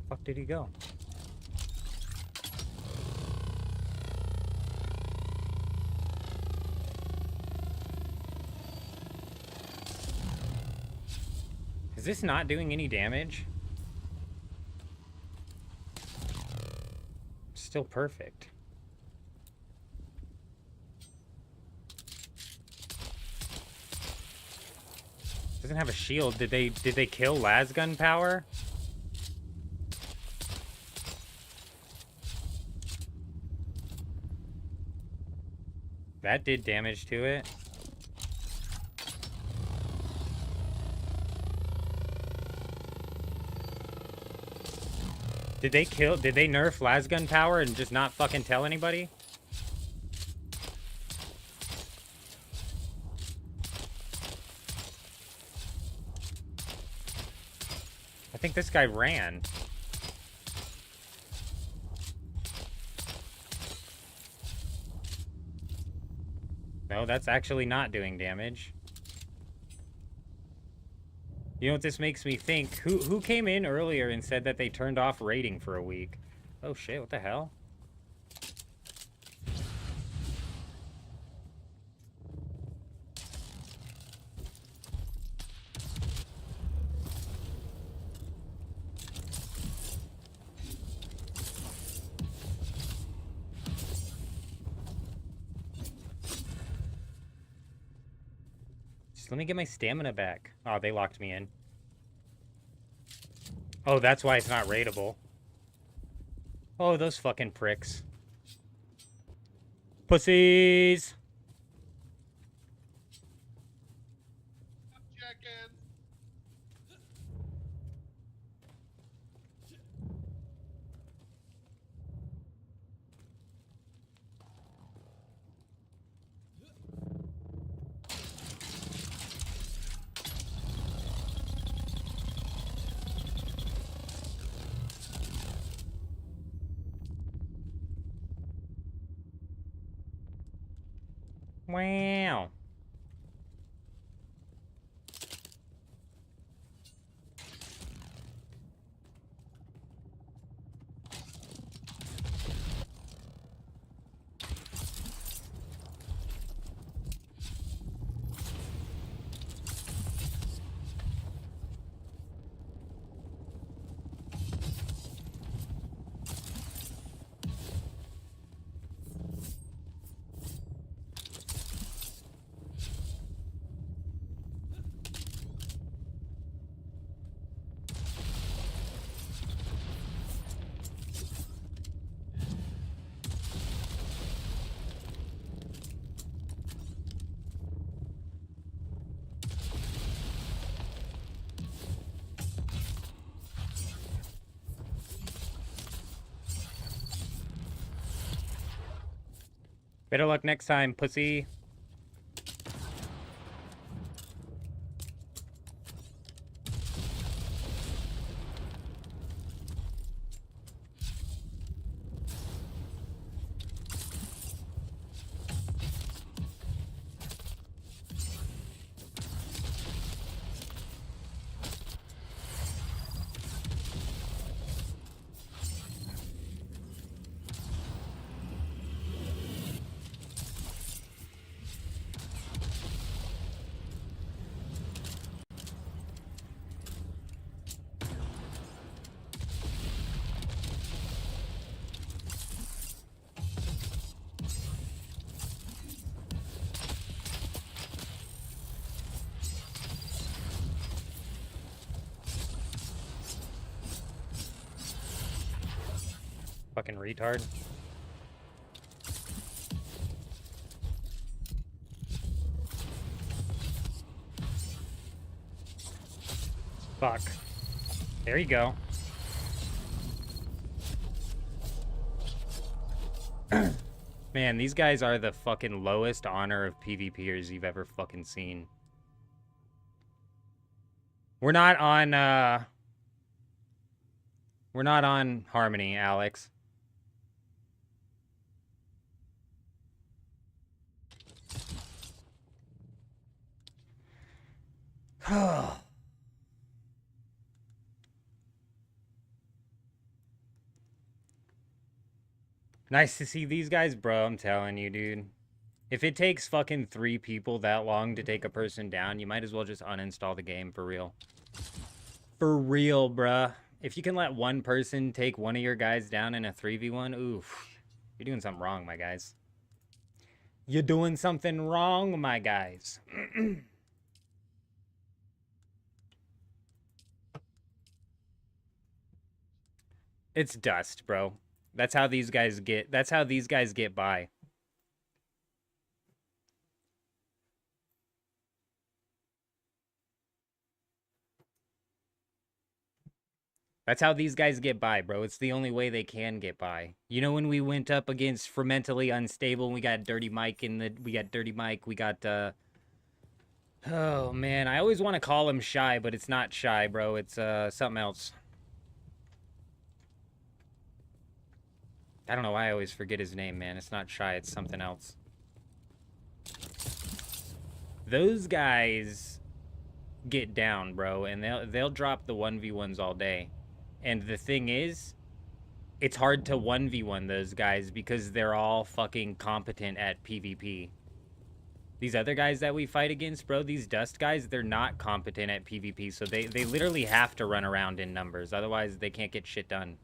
Fuck did he go? Is this not doing any damage? Still perfect. Doesn't have a shield. Did they kill Lasgun power? That did damage to it. Did they nerf Lasgun power and just not fucking tell anybody? I think this guy ran. No, that's actually not doing damage. You know what this makes me think? Who came in earlier and said that they turned off raiding for a week? Oh shit, what the hell? Let me get my stamina back. Oh, they locked me in. Oh, that's why it's not raidable. Oh, those fucking pricks. Pussies. Wow. Better luck next time, pussy. Fucking retard. Fuck. There you go. Man, these guys are the fucking lowest honor of PvPers you've ever fucking seen. We're not on Harmony, Alex. Nice to see these guys, bro. I'm telling you, dude. If it takes fucking 3 people that long to take a person down, you might as well just uninstall the game for real. For real, bruh. If you can let one person take one of your guys down in a 3v1, oof. You're doing something wrong, my guys. You're doing something wrong, my guys. It's dust, bro. That's how these guys get by. That's how these guys get by, bro. It's the only way they can get by. You know when we went up against Fermentally Unstable and we got Dirty Mike we got oh man, I always want to call him Shy, but it's not Shy, bro. It's something else. I don't know why I always forget his name, man. It's not Shy, it's something else. Those guys get down, bro, and they'll drop the 1v1s all day. And the thing is, it's hard to 1v1 those guys because they're all fucking competent at PvP. These other guys that we fight against, bro, these dust guys, they're not competent at PvP, so they literally have to run around in numbers. Otherwise, they can't get shit done.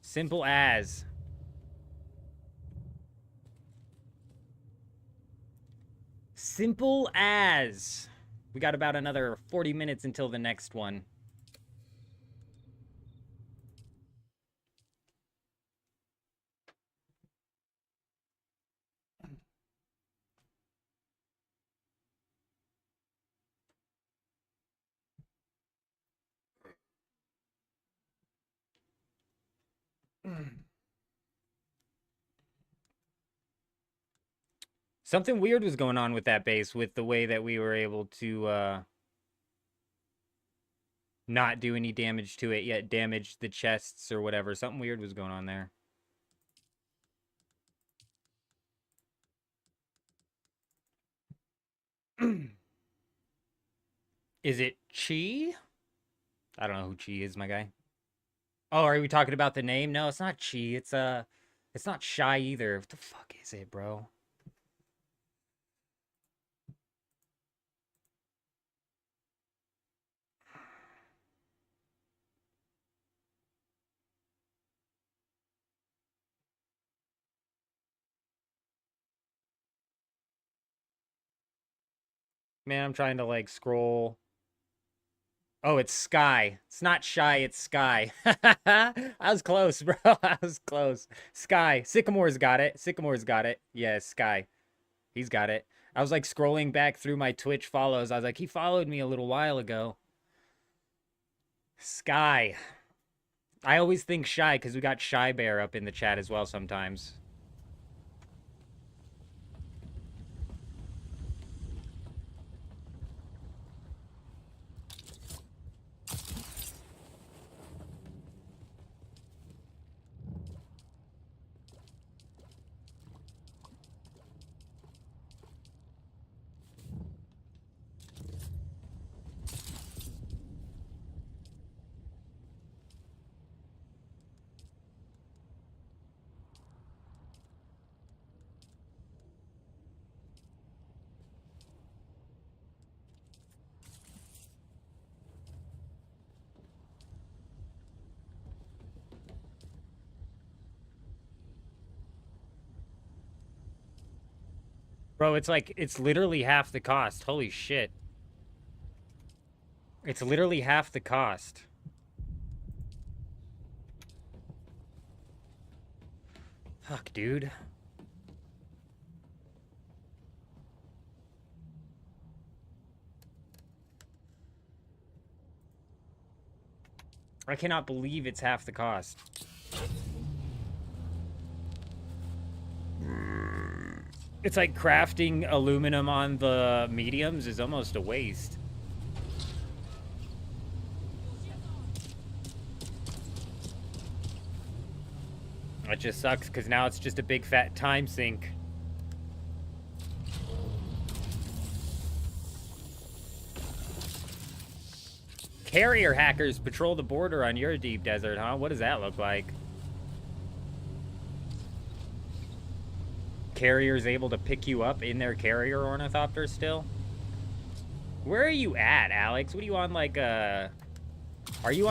Simple as. Simple as. We got about another 40 minutes until the next one. Something weird was going on with that base with the way that we were able to not do any damage to it, yet damage the chests or whatever. Something weird was going on there. Is it Chi? I don't know who Chi is, my guy. Oh, are we talking about the name? No, it's not Chi. It's not Shy either. What the fuck is it, bro? Man, I'm trying to like scroll. Oh, it's Sky. It's not Shy, it's Sky. I was close, bro. I was close. Sky. Sycamore's got it. Sycamore's got it. Yeah, Sky. He's got it. I was like scrolling back through my Twitch follows. I was like, he followed me a little while ago. Sky. I always think Shy because we got Shy Bear up in the chat as well sometimes. Bro, it's like, it's literally half the cost. Holy shit. It's literally half the cost. Fuck, dude. I cannot believe it's half the cost. It's like crafting aluminum on the mediums is almost a waste. It just sucks because now it's just a big fat time sink. Carrier hackers patrol the border on your deep desert, huh? What does that look like? Carriers able to pick you up in their carrier ornithopter still? Where are you at, Alex? What are you on, like, are you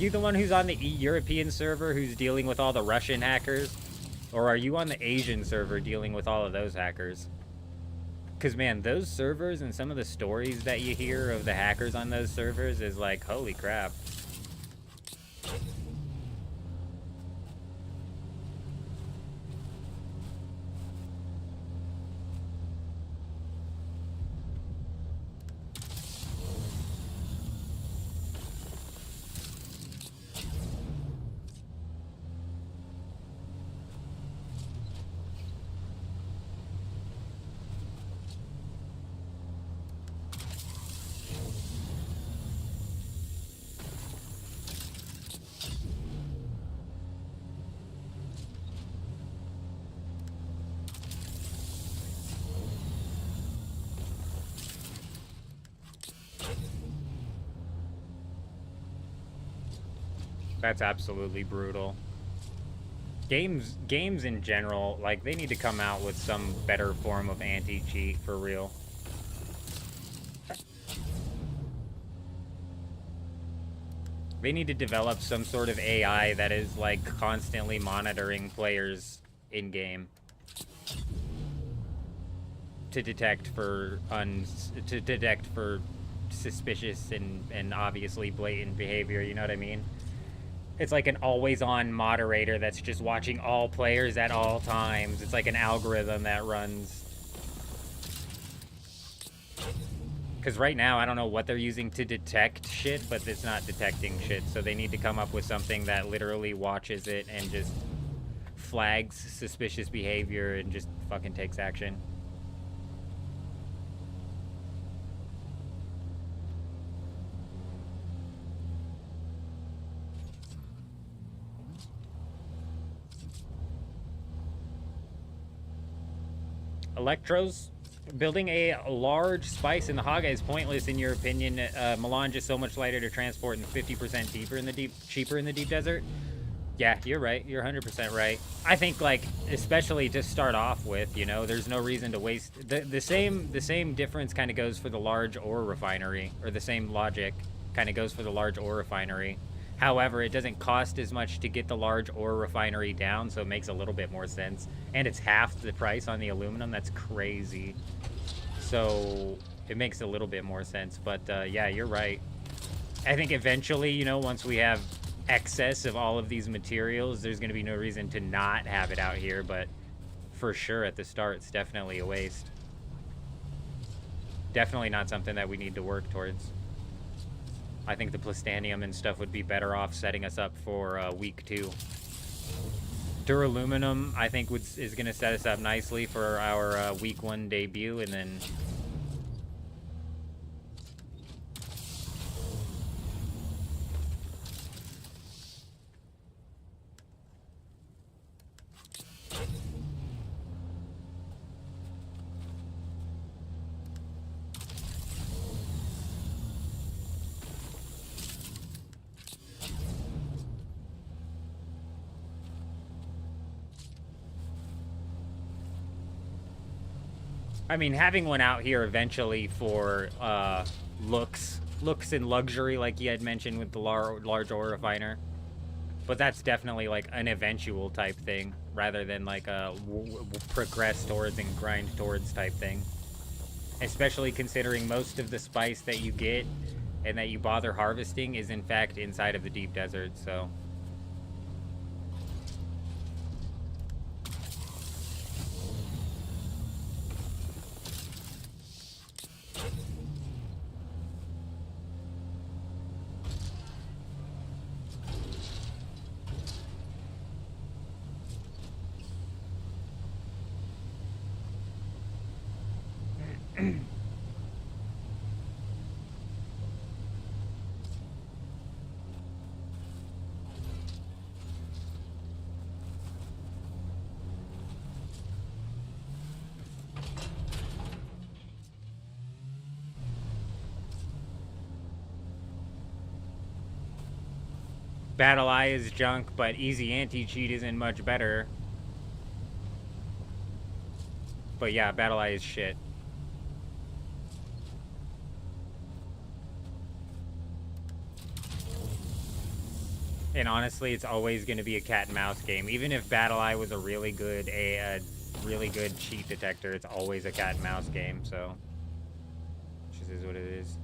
the one who's on the European server who's dealing with all the Russian hackers? Or are you on the Asian server dealing with all of those hackers? Because, man, those servers and some of the stories that you hear of the hackers on those servers is like, holy crap. That's absolutely brutal. Games in general, like, they need to come out with some better form of anti-cheat for real. They need to develop some sort of AI that is, like, constantly monitoring players in-game to detect for suspicious and obviously blatant behavior, you know what I mean? It's like an always-on moderator that's just watching all players at all times. It's like an algorithm that runs. Because right now, I don't know what they're using to detect shit, but it's not detecting shit. So they need to come up with something that literally watches it and just flags suspicious behavior and just fucking takes action. Electros, building a large spice in the Haga is pointless in your opinion. Melange is so much lighter to transport and 50% cheaper in the deep desert. Yeah, you're right. You're 100% right. I think, like, especially to start off with, you know, there's no reason to waste the same difference kind of goes for the large ore refinery, or the same logic kind of goes for the large ore refinery. However, it doesn't cost as much to get the large ore refinery down, so it makes a little bit more sense. And it's half the price on the aluminum. That's crazy. So it makes a little bit more sense. But yeah, you're right. I think eventually, you know, once we have excess of all of these materials, there's going to be no reason to not have it out here, but for sure at the start it's definitely a waste. Definitely not something that we need to work towards. I think the plastanium and stuff would be better off setting us up for week 2. Duraluminum I think is going to set us up nicely for our week 1 debut, and then I mean, having one out here eventually for looks and luxury, like you had mentioned with the large ore refiner. But that's definitely like an eventual type thing, rather than like a progress towards and grind towards type thing. Especially considering most of the spice that you get and that you bother harvesting is in fact inside of the deep desert, so... Battle Eye is junk, but easy anti-cheat isn't much better. But yeah, Battle Eye is shit. And honestly, it's always going to be a cat and mouse game. Even if Battle Eye was a really good cheat detector, it's always a cat and mouse game, so... It just is what it is.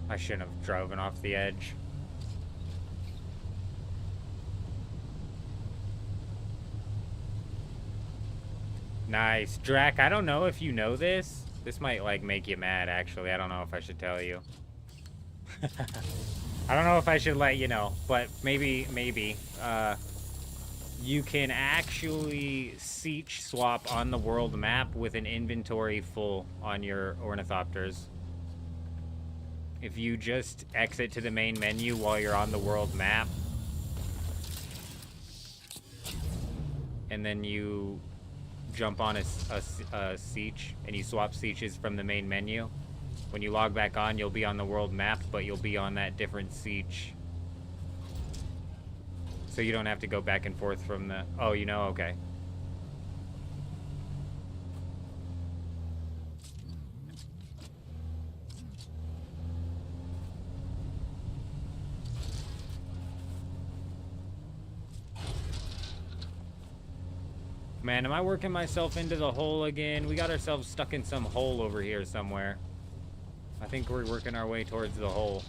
I shouldn't have driven off the edge. Nice. Drac, I don't know if you know this. This might, like, make you mad, actually. I don't know if I should tell you. I don't know if I should let you know, but maybe. You can actually siege swap on the world map with an inventory full on your ornithopters. If you just exit to the main menu while you're on the world map, and then you jump on a siege, and you swap sieges from the main menu, when you log back on, you'll be on the world map, but you'll be on that different siege. So you don't have to go back and forth from the... Oh, you know? Okay. Man, am I working myself into the hole again? We got ourselves stuck in some hole over here somewhere. I think we're working our way towards the hole.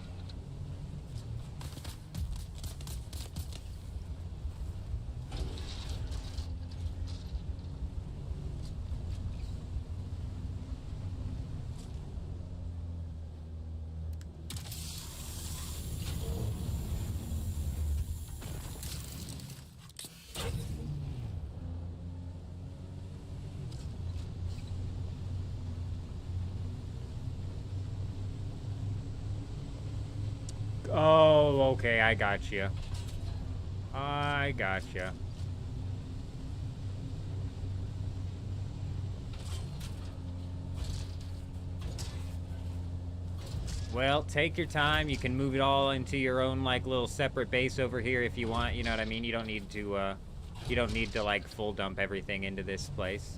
Oh, okay, I got you. I got you. Well, take your time. You can move it all into your own, like, little separate base over here if you want. You know what I mean? You don't need to, like, full dump everything into this place.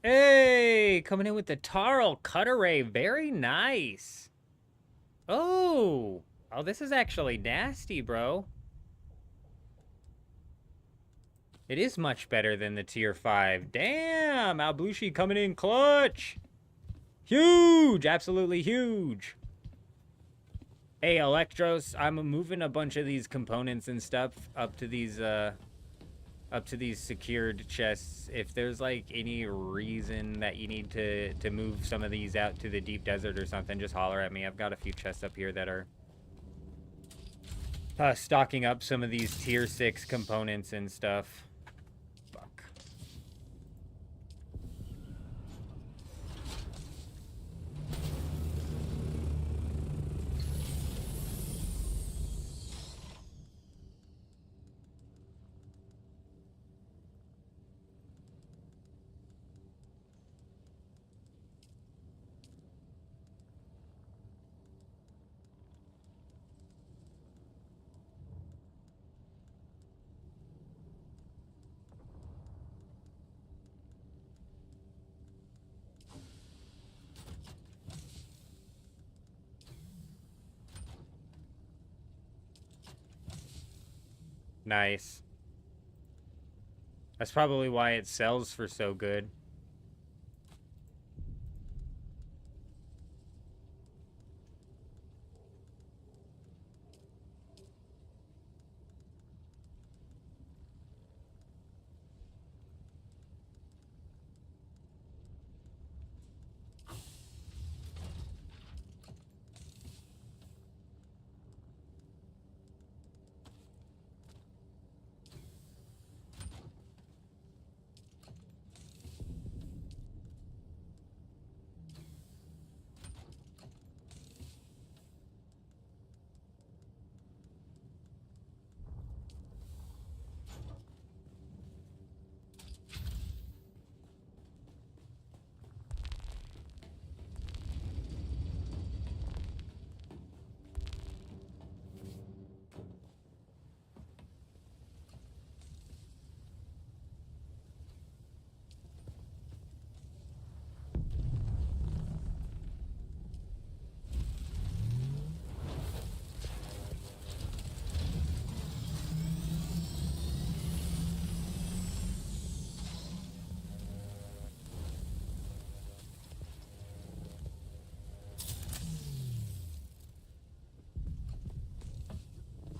Hey, coming in with the Tarl Cutter Ray. Very nice. Oh, this is actually nasty, bro. It is much better than the tier 5. Damn, Albushi coming in clutch. Huge, absolutely huge. Hey, Electros, I'm moving a bunch of these components and stuff up to these secured chests. If there's like any reason that you need to move some of these out to the deep desert or something, just holler at me. I've got a few chests up here that are stocking up some of these tier 6 components and stuff. Fuck. Nice. That's probably why it sells for so good.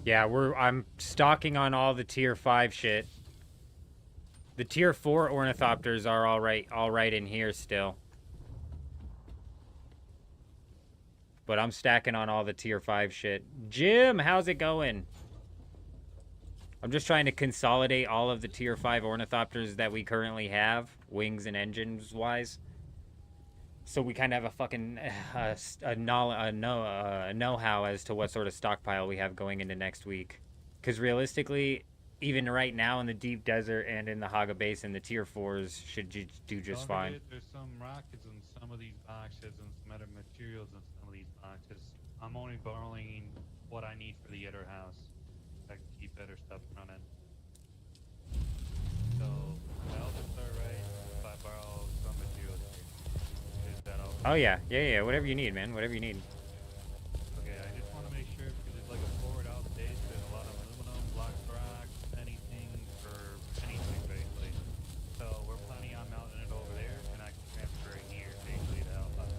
Yeah, I'm stocking on all the tier 5 shit. The tier 4 ornithopters are all right in here still. But I'm stacking on all the tier 5 shit. Jim, how's it going? I'm just trying to consolidate all of the tier 5 ornithopters that we currently have, wings and engines wise. So we kind of have a fucking know-how as to what sort of stockpile we have going into next week. Because realistically, even right now in the deep desert and in the Haga Basin, the tier 4s should do just Don't fine. forget, there's some rockets in some of these boxes and some other materials in some of these boxes. I'm only borrowing what I need for the other house. I can keep other stuff running. So, I'll just start right if I borrow some materials. Is that all? Oh yeah, whatever you need, man, whatever you need. Okay, I just want to make sure because it's like a forward out base. There's a lot of aluminum, block rock, anything for anything basically. So we're planning on mounting it over there, and I can transfer it here basically to help us.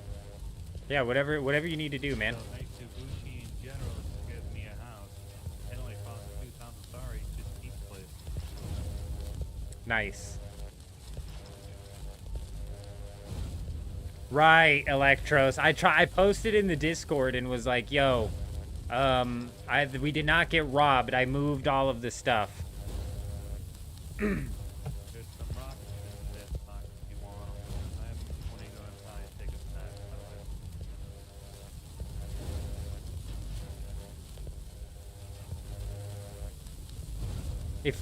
Yeah, whatever you need to do, man. So Mitsubishi in general just gives me a house. It only costs 2,000 sorry, just keep place. Nice. Right, Electros. I posted in the Discord and was like, yo, we did not get robbed. I moved all of the stuff. There's some rockets in this box if you want them. I'm only going to try and take a snack of it.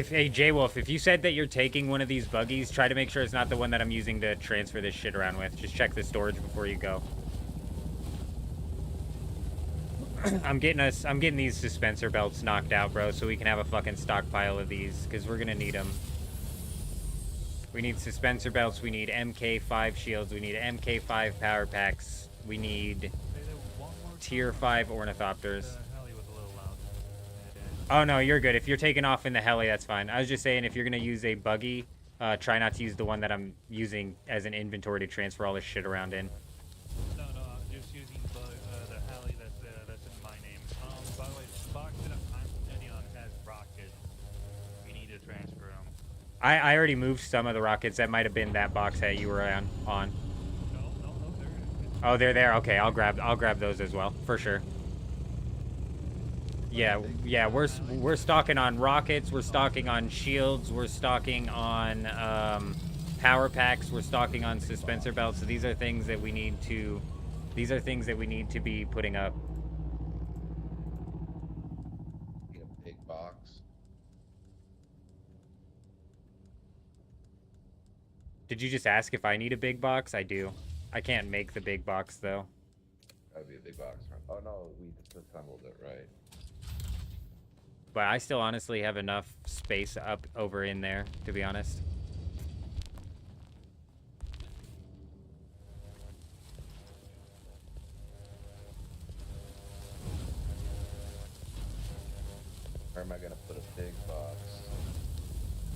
Hey, J-Wolf, if you said that you're taking one of these buggies, try to make sure it's not the one that I'm using to transfer this shit around with. Just check the storage before you go. I'm getting these dispenser belts knocked out, bro, so we can have a fucking stockpile of these, because we're gonna need them. We need dispenser belts, we need MK5 shields, we need MK5 power packs, we need tier 5 ornithopters. Heli was a little loud. Oh, no, you're good. If you're taking off in the heli, that's fine. I was just saying, if you're going to use a buggy, try not to use the one that I'm using as an inventory to transfer all this shit around in. No, I'm just using the heli that's in my name. By the way, the box that I'm sitting on has rockets. We need to transfer them. I already moved some of the rockets. That might have been that box that you were on. No, Oh, they're there. Okay, I'll grab those as well, for sure. Yeah, we're stocking on rockets, we're stocking on shields, we're stocking on power packs, we're stocking on dispenser belts. So these are things that we need to be putting up. Need a big box. Did you just ask if I need a big box? I do. I can't make the big box though. That'd be a big box. Oh no, we disassembled it, right? But I still honestly have enough space up over in there, to be honest. Where am I gonna put a big box?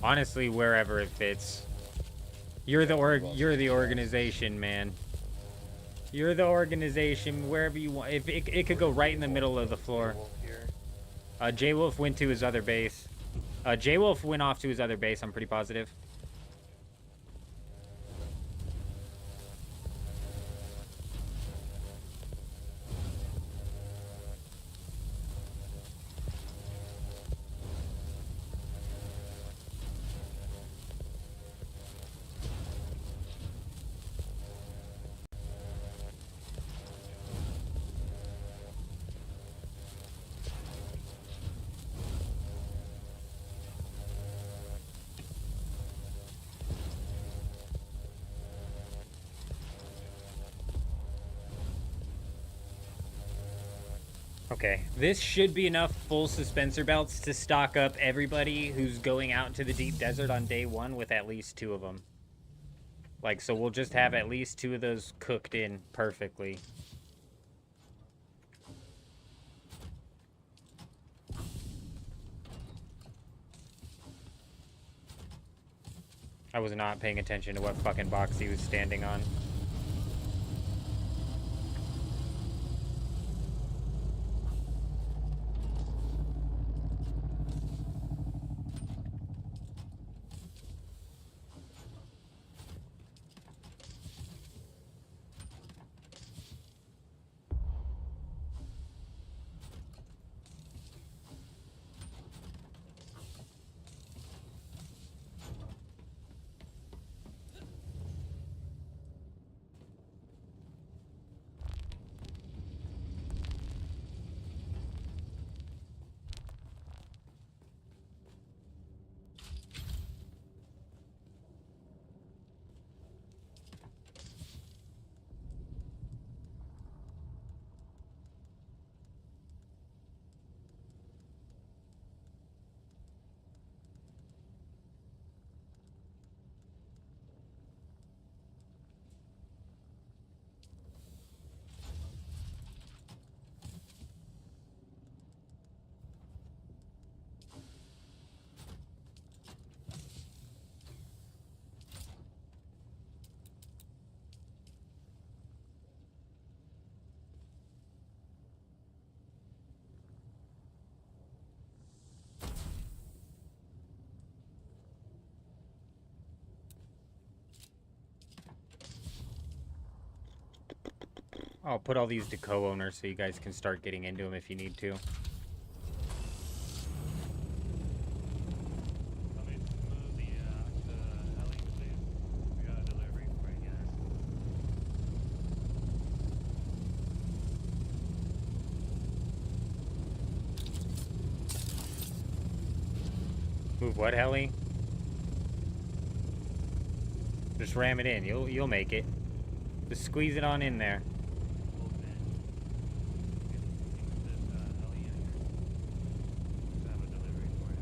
Honestly, wherever it fits. You're the organization, man. You're the organization, wherever you want. If it could go right in the middle of the floor. J-Wolf went to his other base. J-Wolf went off to his other base, I'm pretty positive. Okay, this should be enough full dispenser belts to stock up everybody who's going out into the deep desert on day 1 with at least 2 of them. Like, so we'll just have at least 2 of those cooked in perfectly. I was not paying attention to what fucking box he was standing on. I'll put all these to co-owners so you guys can start getting into them if you need to. Let me move the alley, please. We got a delivery for you guys. Move what, Helly? Just ram it in. You'll make it. Just squeeze it on in there. Oh man. Get this alley in here. Just have a delivery for you.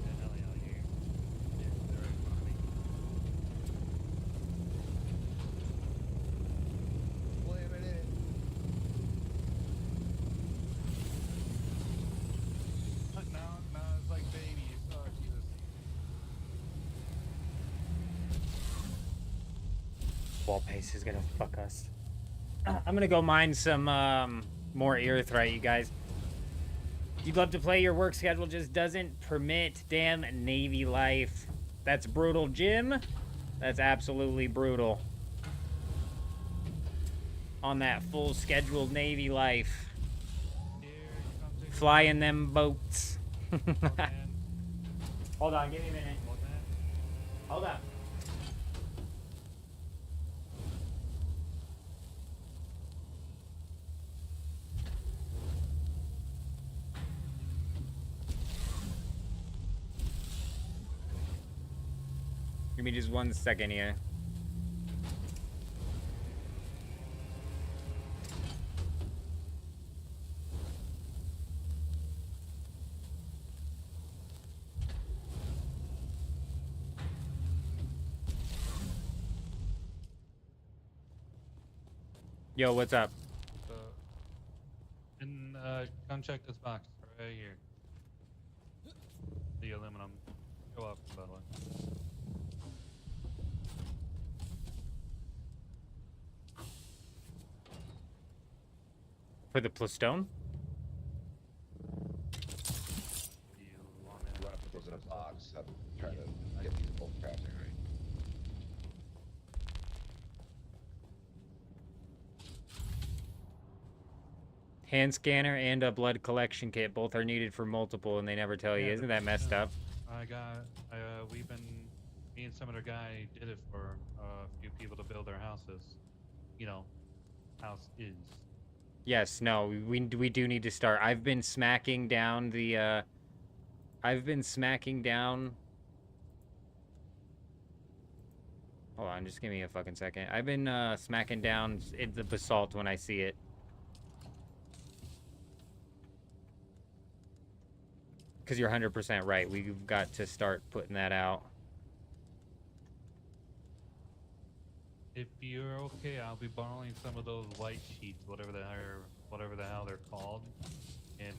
The alley out here. Yeah, they're right in front of me. Blame it in. No, it's like babies. Oh, Jesus. Wall pace is gonna fuck us. I'm gonna go mine some more erythrite, you guys. You'd love to play, your work schedule just doesn't permit. Damn Navy life. That's brutal, Jim. That's absolutely brutal. On that full scheduled Navy life. Here, you come take a Flying them boats. look, man. Hold on, give me a minute. What, man? Hold on. Give me just 1 second here. Yo, what's up? So, and come check this box right here. The aluminum. Go up, by the way. For the plastone? You want me You want to put those in a box. I'm trying to get these both crafting right. Hand scanner and a blood collection kit. Both are needed for multiple, and they never tell you. Yeah, Isn't that messed up? Me and some other guy did it for a few people to build their houses. You know, house is. Yes, no, we do need to start. I've been smacking down the, Hold on, just give me a fucking second. I've been, smacking down the basalt when I see it. Because you're 100% right. We've got to start putting that out. If you're okay, I'll be borrowing some of those white sheets, whatever the hell they're called, and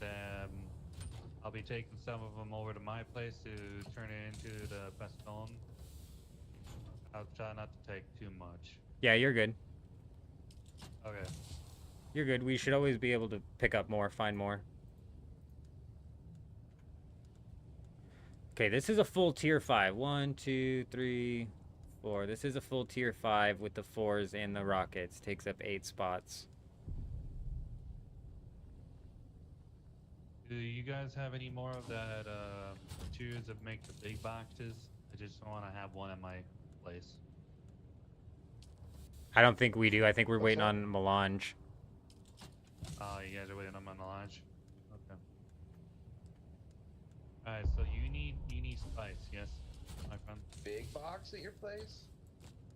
I'll be taking some of them over to my place to turn it into the pastone. I'll try not to take too much. Yeah, you're good. Okay. You're good. We should always be able to pick up more, find more. Okay, this is a full tier 5. 1, 2, 3, 4. This is a full tier 5 with the 4s and the rockets. Takes up 8 spots. Do you guys have any more of that materials that make the big boxes? I just want to have one at my place. I don't think we do. I think we're What's waiting that? on Melange. Oh, you guys are waiting on my melange? Okay. Alright, so you need spice, yes, my friend? Big box at your place?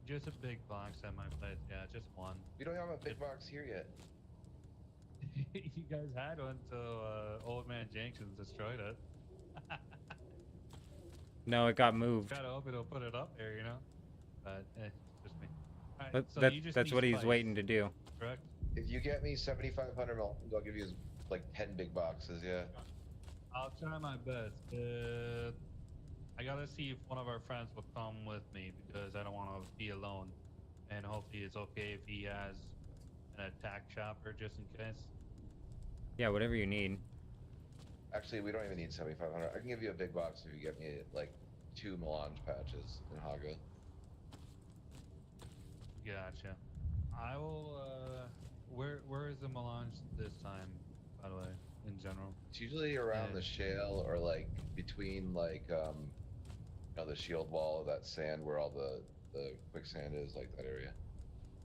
Just a big box at my place, yeah, just one. We don't have a big box here yet. You guys had one till Old Man Jenkins destroyed it. No, it got moved. Gotta hope it'll put it up there, you know? But, just me. Alright, so That, you just that's need what he's spice, waiting to do. correct? If you get me 7,500 melons, I'll give you like 10 big boxes, yeah. I'll try my best. I gotta see if one of our friends will come with me because I don't want to be alone. And hopefully it's okay if he has an attack chopper just in case. Yeah, whatever you need. Actually, we don't even need 7,500. I can give you a big box if you get me like 2 melange patches in Haga. Gotcha. I will. Where is the melange this time? By the way, in general. It's usually around Yeah. the shale or like between like the shield wall of that sand where all the quicksand is, like that area.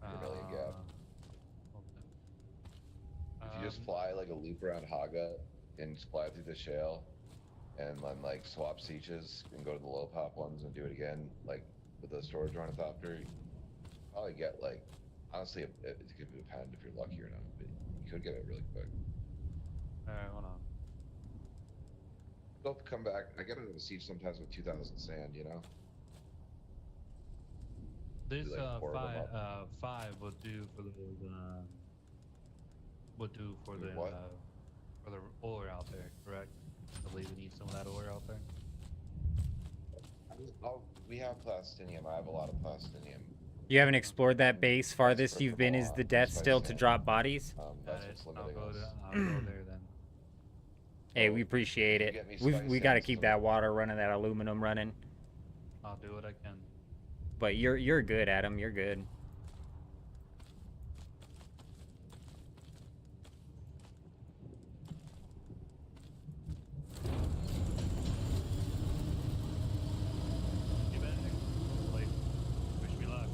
Vermilion Gap. Okay. If you just fly like a loop around Haga and just fly through the shale, and then like swap sieges and go to the low pop ones and do it again, like with the storage ornithopter, you probably get like, honestly, it could depend if you're lucky or not, but you could get it really quick. Alright, hold on. They'll come back. I get it in a siege sometimes with 2,000 sand, you know? This like 4 of them five will do for the what? for the ore out there, correct? I believe we need some of that ore out there. We have plastinium. I have a lot of plastinium. You haven't explored that base. Farthest you've been is the death still to drop bodies. That's what's I'll limiting go, us. I'll go there then. Hey, we appreciate You it. get me We spice got to sands keep to- that water running, that aluminum running. I'll do what I can. But you're good, Adam. You're good. You bet. Like, wish me luck.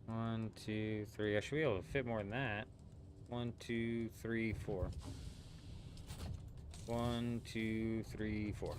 One, two, three. I should be able to fit more than that. 1, 2, 3, 4. 1, 2, 3, 4.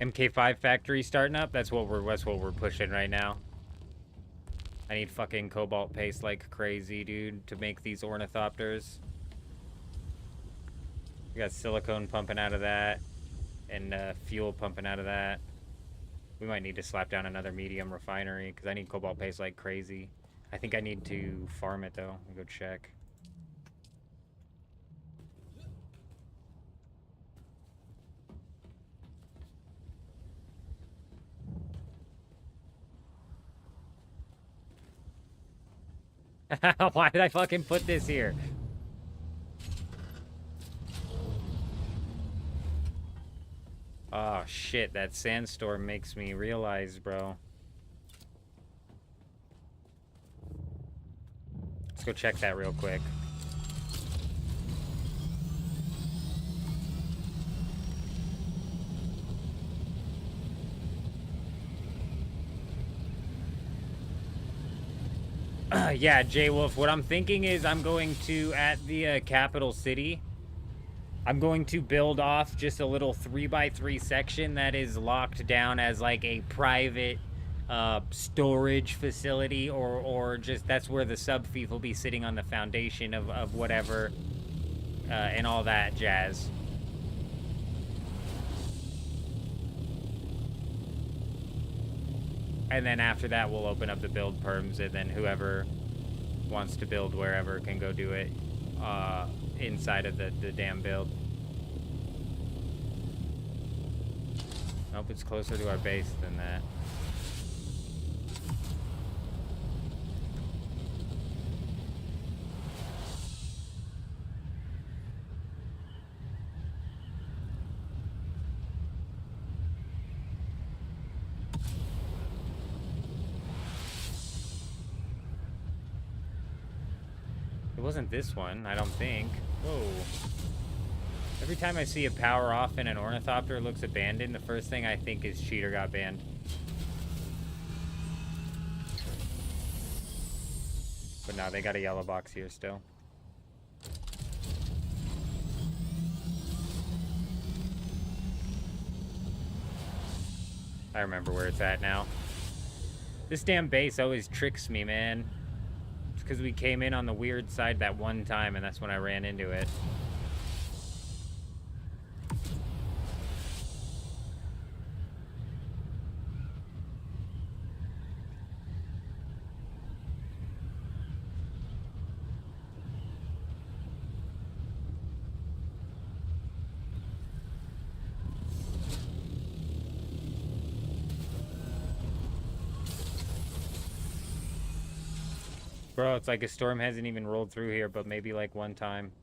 MK5 factory starting up. That's what we're pushing right now. I need fucking cobalt paste like crazy, dude, to make these ornithopters. We got silicone pumping out of that, and fuel pumping out of that. We might need to slap down another medium refinery because I need cobalt paste like crazy. I think I need to farm it though. I'll go check. Why did I fucking put this here? Oh shit, that sandstorm makes me realize, bro. Let's go check that real quick. Yeah, J-Wolf, what I'm thinking is I'm going to, at the capital city, I'm going to build off just a little 3x3 section that is locked down as like a private storage facility, or just that's where the sub-fief will be sitting on the foundation of whatever and all that jazz. And then after that, we'll open up the build perms, and then whoever wants to build wherever can go do it inside of the damn build. Nope, it's closer to our base than that. It wasn't this one, I don't think. Whoa. Every time I see a power off and an ornithopter looks abandoned, the first thing I think is cheater got banned. But no, they got a yellow box here still. I remember where it's at now. This damn base always tricks me, man. It's because we came in on the weird side that one time, and that's when I ran into it. Bro, it's like a storm hasn't even rolled through here, but maybe like one time.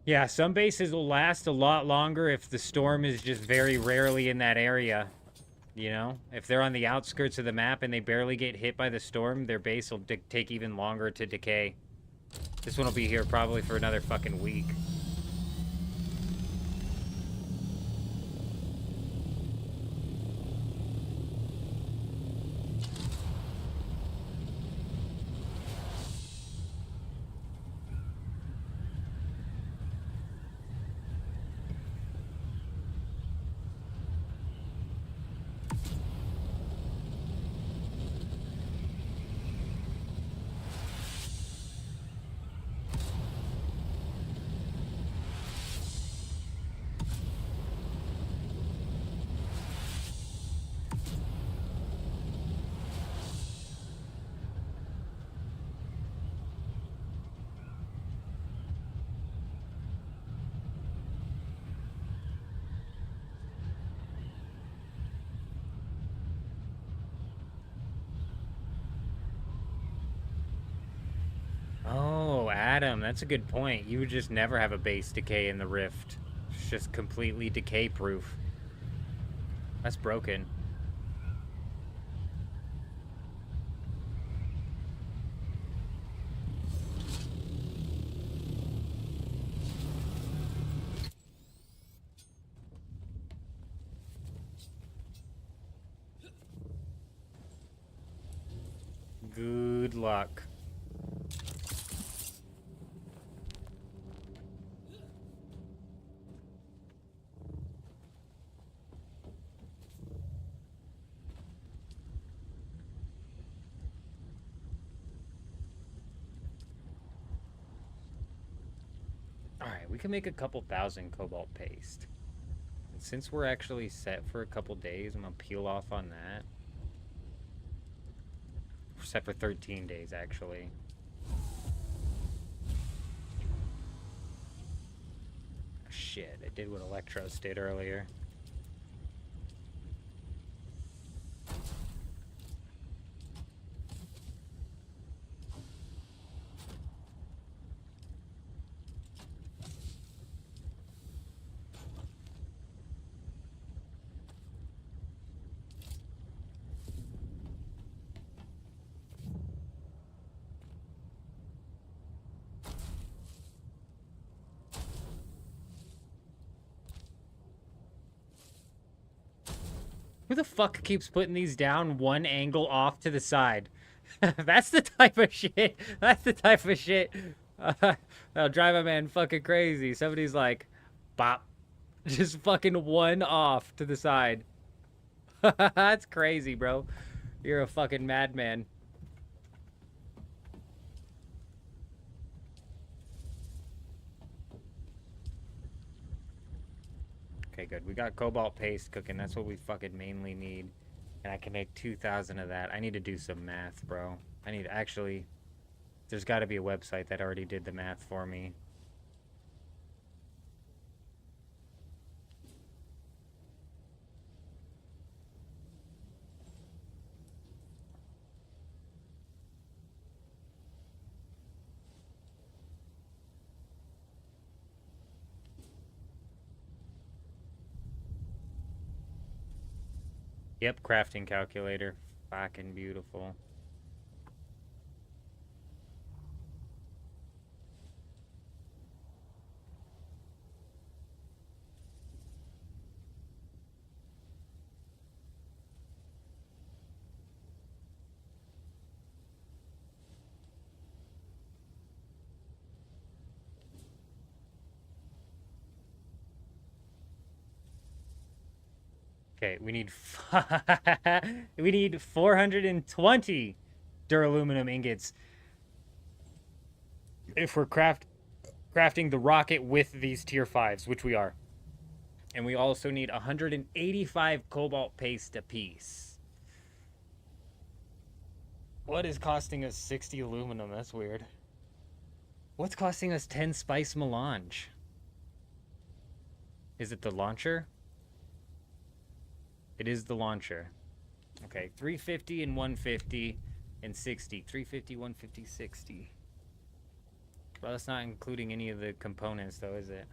Yeah, some bases will last a lot longer if the storm is just very rarely in that area. You know? If they're on the outskirts of the map and they barely get hit by the storm, their base will take even longer to decay. This one will be here probably for another fucking week. Oh, Adam, that's a good point. You would just never have a base decay in the Rift. It's just completely decay proof. That's broken. Good luck. Alright, we can make a couple thousand cobalt paste. And since we're actually set for a couple days, I'm gonna peel off on that. We're set for 13 days, actually. Shit, I did what Electros did earlier. Who the fuck keeps putting these down one angle off to the side? That's the type of shit. That's the type of shit that'll drive a man fucking crazy. Somebody's like, bop. Just fucking one off to the side. That's crazy, bro. You're a fucking madman. Okay, good. We got cobalt paste cooking. That's what we fucking mainly need. And I can make 2,000 of that. I need to do some math, bro. I need to actually... There's got to be a website that already did the math for me. Yep, crafting calculator. Fucking beautiful. Okay, we need we need 420 duraluminum ingots if we're crafting crafting the rocket with these tier 5s, which we are. And we also need 185 cobalt paste apiece. What is costing us 60 aluminum? That's weird. What's costing us 10 spice melange? Is it the launcher? It is the launcher. Okay, 350 and 150 and 60. 350, 150, 60. Well, that's not including any of the components, though, is it?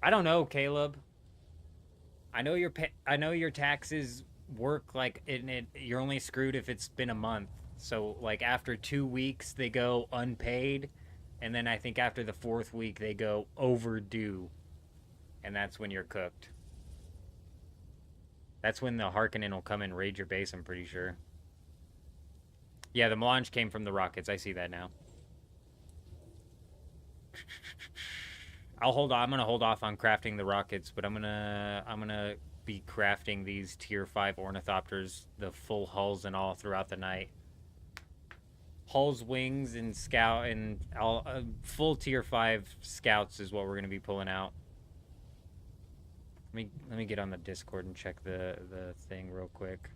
I don't know, Caleb. I know your taxes work like you're only screwed if it's been a month. So like after 2 weeks they go unpaid, and then I think after the 4th week they go overdue, and that's when you're cooked. That's when the Harkonnen will come and raid your base, I'm pretty sure. Yeah, the melange came from the rockets. I see that now. I'll hold on. I'm gonna hold off on crafting the rockets, but I'm gonna be crafting these tier 5 ornithopters, the full hulls and all throughout the night. Hulls, wings, and scout, and all full tier 5 scouts is what we're gonna be pulling out. Let me get on the Discord and check the thing real quick.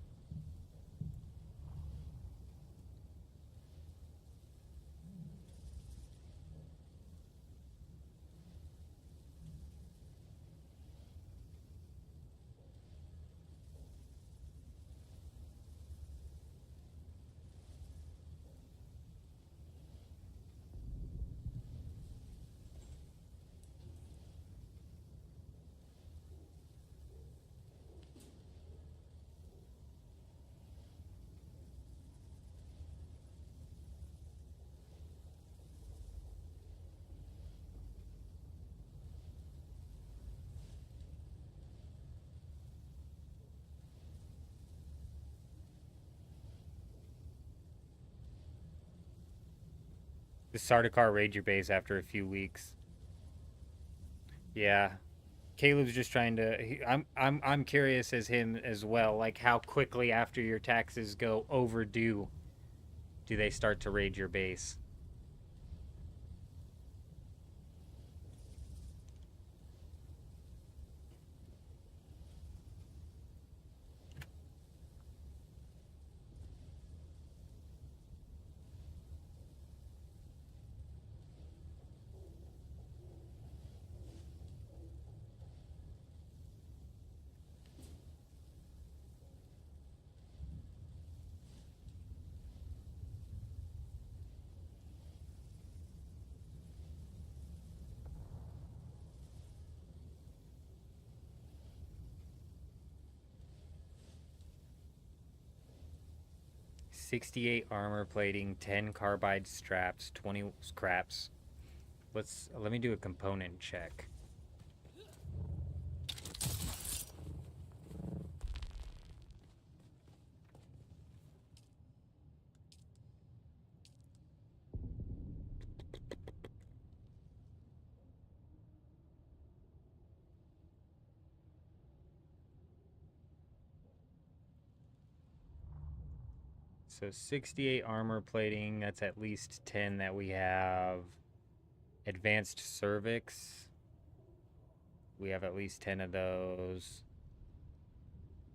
The Sardaukar raid your base after a few weeks. Yeah. Caleb's just trying to I'm curious as him as well, like how quickly after your taxes go overdue do they start to raid your base? $68 armor plating, 10 carbide straps, 20 scraps. Let me do a component check. So 68 armor plating, that's at least 10 that we have. Advanced cervix, we have at least 10 of those.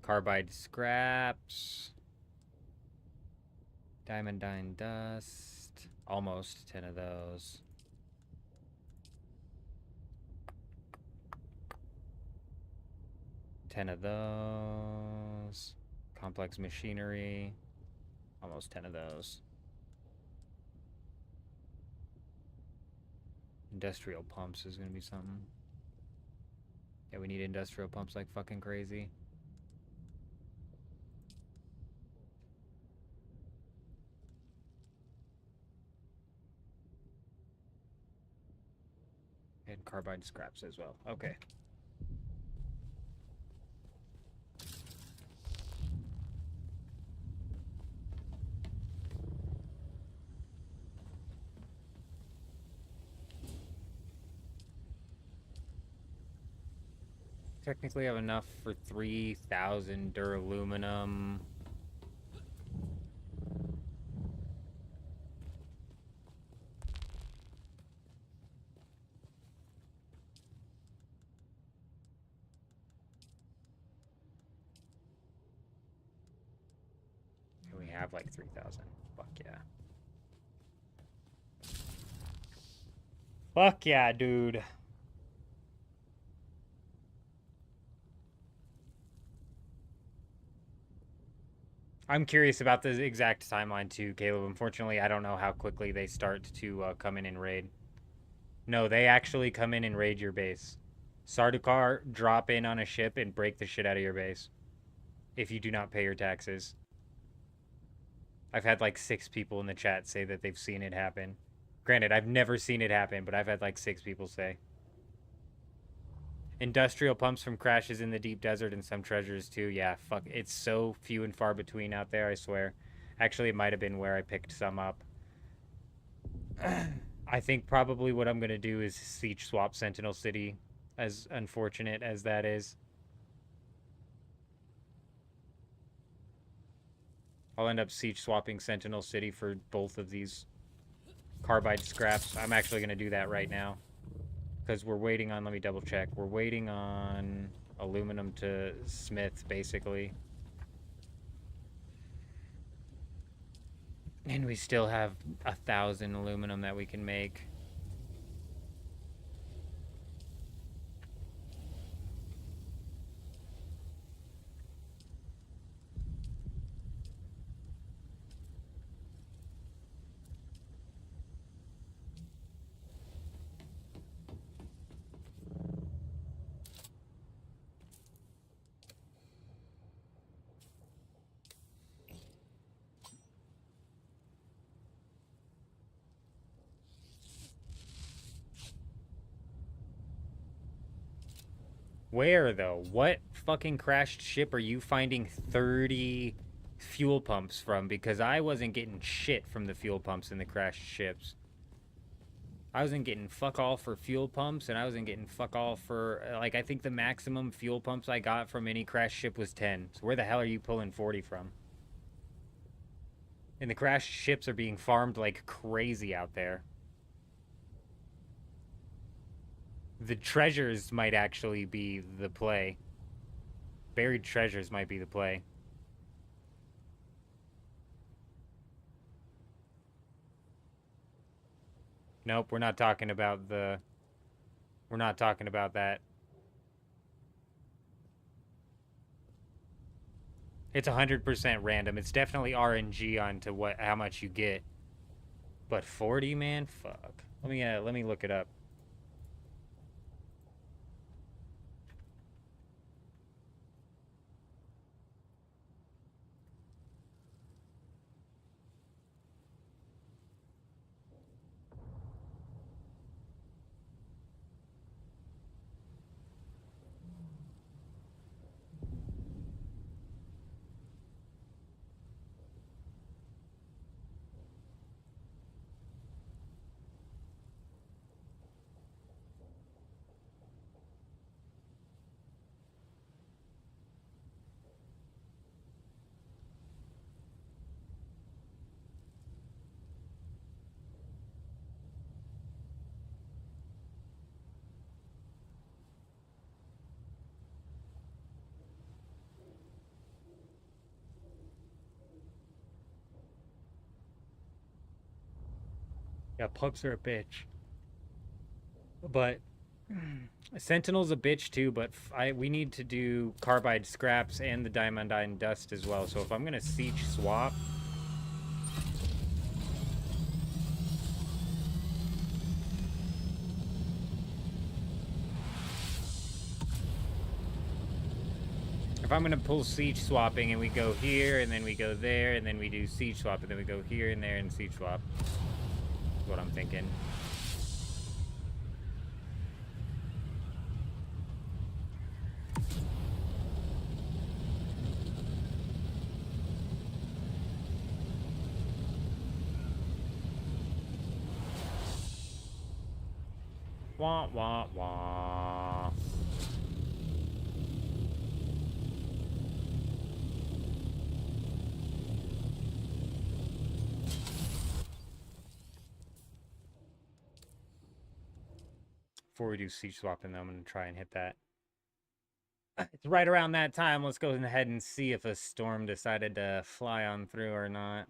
Carbide scraps. Diamondine dust, almost 10 of those. Ten of those. Complex machinery. Almost 10 of those. Industrial pumps is gonna be something. Yeah, we need industrial pumps like fucking crazy. And carbide scraps as well. Okay. technically have enough for 3,000 duraluminum. We have like 3,000. Fuck yeah. Fuck yeah, dude. I'm curious about the exact timeline too, Caleb. Unfortunately, I don't know how quickly they start to come in and raid. No, they actually come in and raid your base. Sardaukar drop in on a ship and break the shit out of your base if you do not pay your taxes. I've had like 6 people in the chat say that they've seen it happen. Granted, I've never seen it happen, but I've had like 6 people say. Industrial pumps from crashes in the deep desert and some treasures too. Yeah, fuck. It's so few and far between out there, I swear. Actually, it might have been where I picked some up. I think probably what I'm going to do is siege swap Sentinel City, as unfortunate as that is. I'll end up siege swapping Sentinel City for both of these carbide scraps. I'm actually going to do that right now. Because we're waiting on, let me double check. We're waiting on aluminum to smith, basically. And we still have 1,000 aluminum that we can make. Where, though? What fucking crashed ship are you finding 30 fuel pumps from? Because I wasn't getting shit from the fuel pumps in the crashed ships. I wasn't getting fuck all for fuel pumps, and I wasn't getting fuck all for... Like, I think the maximum fuel pumps I got from any crashed ship was 10. So where the hell are you pulling 40 from? And the crashed ships are being farmed like crazy out there. The treasures might actually be the play. Buried treasures might be the play. Nope, we're not talking about the... We're not talking about that. It's 100% random. It's definitely RNG onto how much you get. But 40, man? Fuck. Let me look it up. Yeah, pumps are a bitch. But Sentinel's a bitch too, but we need to do carbide scraps and the diamondine dust as well. So if I'm gonna siege swap, if I'm gonna pull siege swapping and we go here and then we go there and then we do siege swap and then we go here and there and siege swap, is what I'm thinking. Wah, wah, wah. Before we do siege swapping, though, I'm going to try and hit that. It's right around that time. Let's go ahead and see if a storm decided to fly on through or not.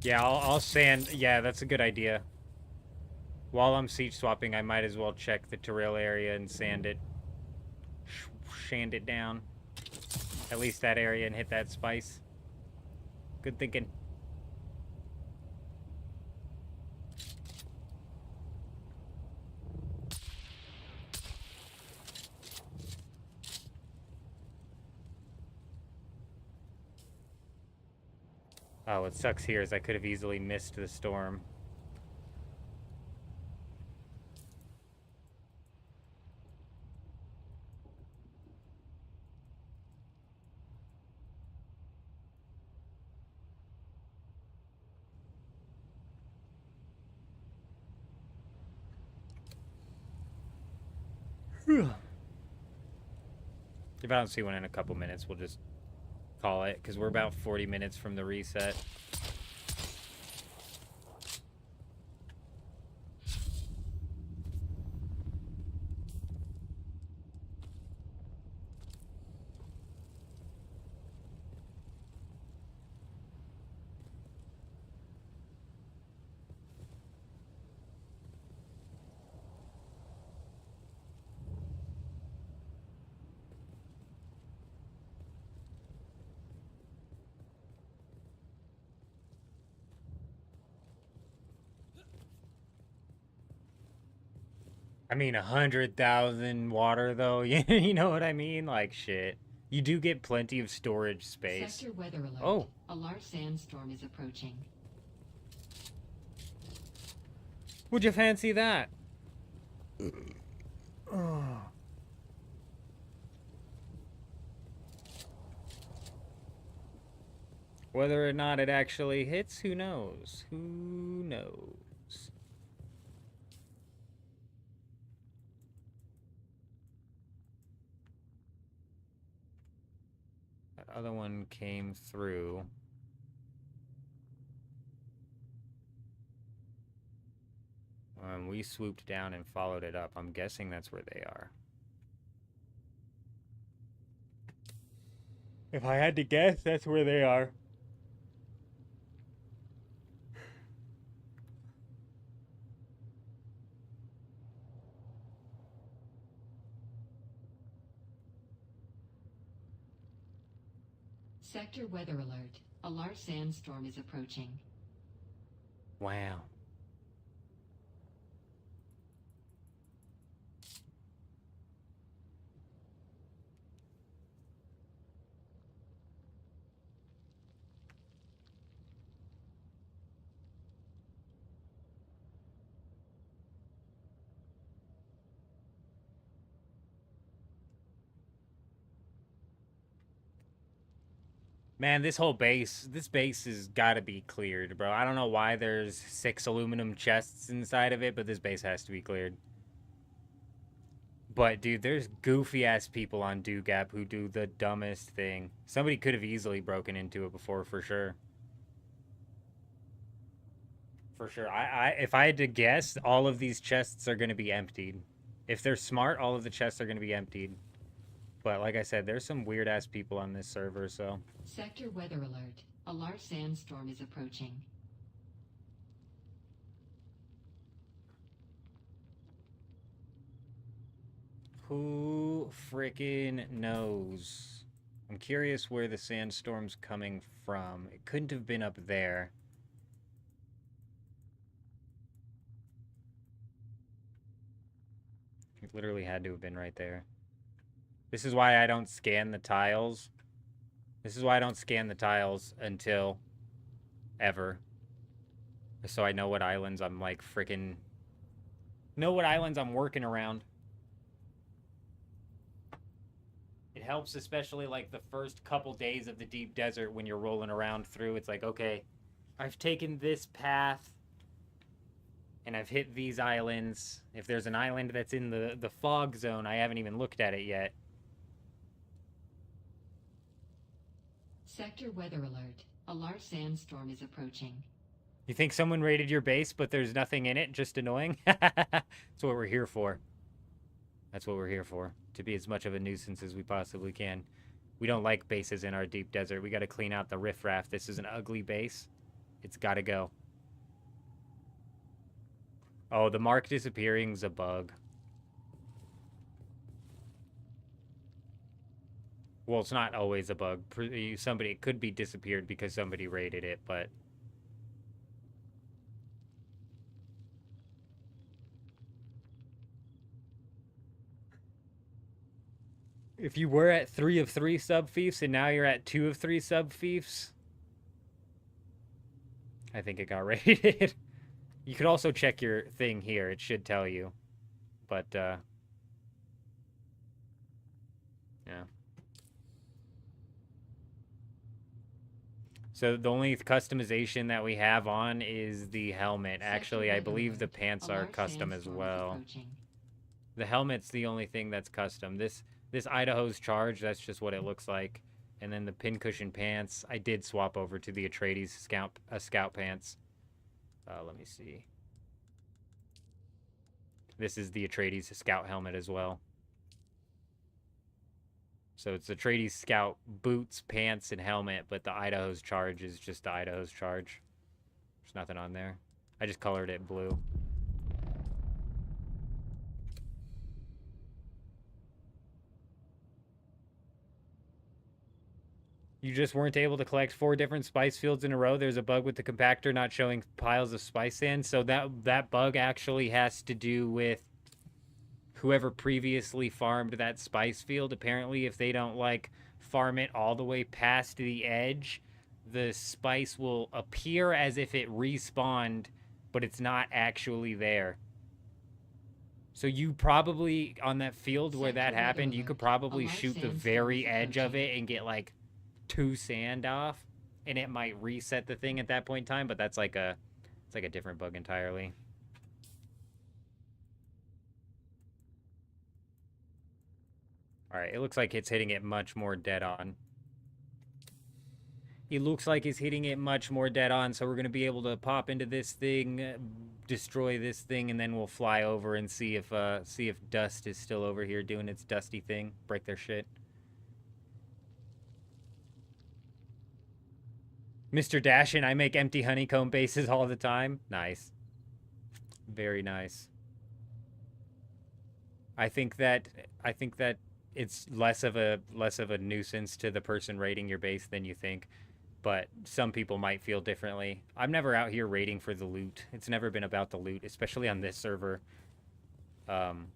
Yeah, I'll sand. Yeah, that's a good idea. While I'm siege swapping, I might as well check the Terrell area and sand it. Shand it down. At least that area and hit that spice. Good thinking. Oh, what sucks here is I could have easily missed the storm. If I don't see one in a couple minutes, we'll just call it, because we're about 40 minutes from the reset. I mean, 100,000 water, though. You know what I mean? Like, shit. You do get plenty of storage space. Sector weather alert. Oh. A large sandstorm is approaching. Would you fancy that? Oh. Whether or not it actually hits, who knows? Who knows? That other one came through. We swooped down and followed it up. I'm guessing that's where they are. If I had to guess, that's where they are. Sector weather alert. A large sandstorm is approaching. Wow. Man, this base has got to be cleared, bro. I don't know why there's 6 aluminum chests inside of it, but this base has to be cleared. But, dude, there's goofy-ass people on Dugap who do the dumbest thing. Somebody could have easily broken into it before, for sure. For sure. If I had to guess, all of these chests are going to be emptied. If they're smart, all of the chests are going to be emptied. But like I said, there's some weird-ass people on this server, so... Sector weather alert. A large sandstorm is approaching. Who frickin' knows? I'm curious where the sandstorm's coming from. It couldn't have been up there. It literally had to have been right there. This is why I don't scan the tiles. This is why I don't scan the tiles until ever. So I know what islands I'm like frickin'... know what islands I'm working around. helps, especially like the first couple days of the deep desert when you're rolling around through. It's like, okay, I've taken this path and I've hit these islands. If there's an island that's in the fog zone, I haven't even looked at it yet. Sector weather alert. A large sandstorm is approaching. You think someone raided your base, but there's nothing in it? Just annoying? That's what we're here for. That's what we're here for. To be as much of a nuisance as we possibly can. We don't like bases in our deep desert. We got to clean out the riffraff. This is an ugly base. It's got to go. Oh, the mark disappearing's a bug. Well, it's not always a bug. Somebody, it could be disappeared because somebody raided it, but... If you were at 3 of 3 sub-fiefs and now you're at 2 of 3 sub-fiefs, I think it got raided. You could also check your thing here. It should tell you. But, yeah. So the only customization that we have on is the helmet. Actually, I believe the pants are custom as well. The helmet's the only thing that's custom. This Idaho's Charge, that's just what it looks like. And then the pincushion pants, I did swap over to the Atreides scout pants. Let me see. This is the Atreides scout helmet as well. So it's Atreides scout boots, pants, and helmet, but the Idaho's Charge is just the Idaho's Charge. There's nothing on there. I just colored it blue. You just weren't able to collect 4 different spice fields in a row. There's a bug with the compactor not showing piles of spice sand. So that bug actually has to do with whoever previously farmed that spice field. Apparently, if they don't like farm it all the way past the edge, the spice will appear as if it respawned, but it's not actually there. So you probably, on that field where that happened, you could probably shoot the very edge of it and get like 2 sand off, and it might reset the thing at that point in time, but that's like it's like a different bug entirely. Alright, it looks like it's hitting it much more dead on. It looks like it's hitting it much more dead on, so we're going to be able to pop into this thing, destroy this thing, and then we'll fly over and see if Dust is still over here doing its dusty thing. Break their shit. Mr. Dashin, I make empty honeycomb bases all the time. Nice. Very nice. I think that it's less of a nuisance to the person raiding your base than you think, but some people might feel differently. I'm never out here raiding for the loot. It's never been about the loot, especially on this server. It's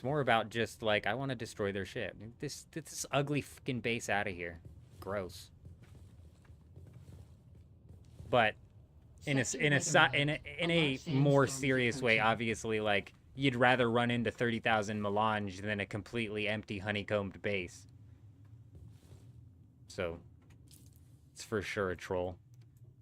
more about just like, I want to destroy their shit. This ugly fucking base out of here. Gross. But in a more serious way, obviously, like, you'd rather run into 30,000 melange than a completely empty honeycombed base. So, it's for sure a troll.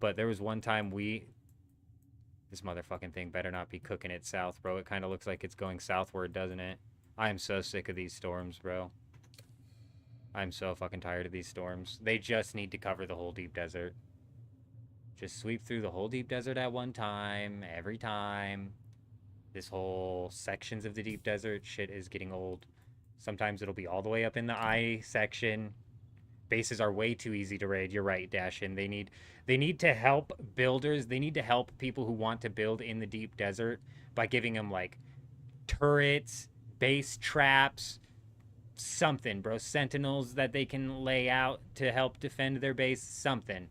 But there was one time this motherfucking thing better not be cooking it south, bro. It kind of looks like it's going southward, doesn't it? I am so sick of these storms, bro. I'm so fucking tired of these storms. They just need to cover the whole deep desert. Just sweep through the whole deep desert at one time, every time. This whole sections of the deep desert shit is getting old. Sometimes it'll be all the way up in the I section. Bases are way too easy to raid. You're right, Dashin. They need to help builders. They need to help people who want to build in the deep desert by giving them like turrets, base traps, something, bro. Sentinels that they can lay out to help defend their base, something.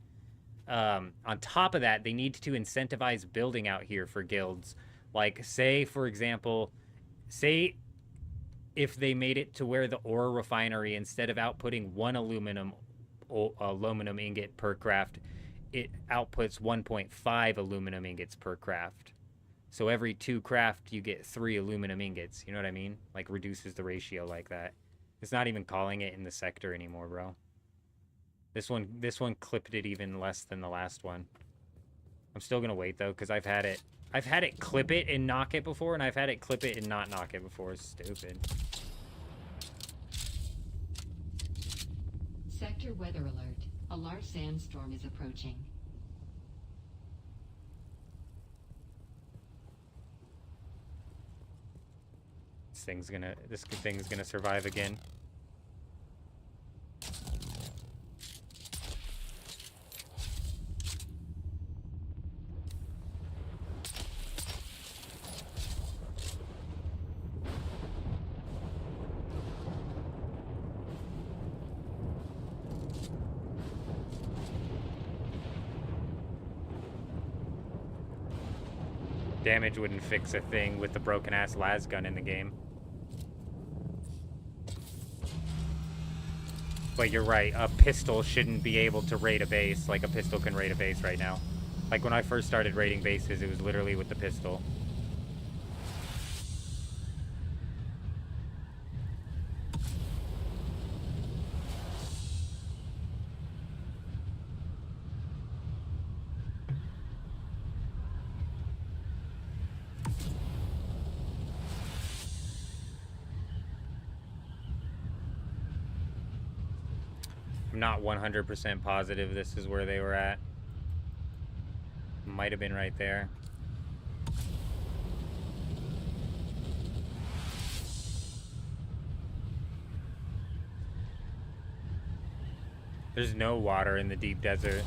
On top of that, they need to incentivize building out here for guilds. Like, say, for example, say if they made it to where the ore refinery, instead of outputting 1 aluminum ingot per craft, it outputs 1.5 aluminum ingots per craft. So every 2 craft, you get 3 aluminum ingots. You know what I mean? Like, reduces the ratio like that. It's not even calling it in the sector anymore, bro. This one clipped it even less than the last one. I'm still gonna wait though, because I've had it clip it and knock it before, and I've had it clip it and not knock it before. It's stupid. Sector weather alert. A large sandstorm is approaching. This thing's gonna survive again. Damage wouldn't fix a thing with the broken ass las gun in the game. But you're right, a pistol shouldn't be able to raid a base like a pistol can raid a base right now. Like when I first started raiding bases, it was literally with the pistol. I'm not 100% positive this is where they were at. Might have been right there. There's no water in the deep desert.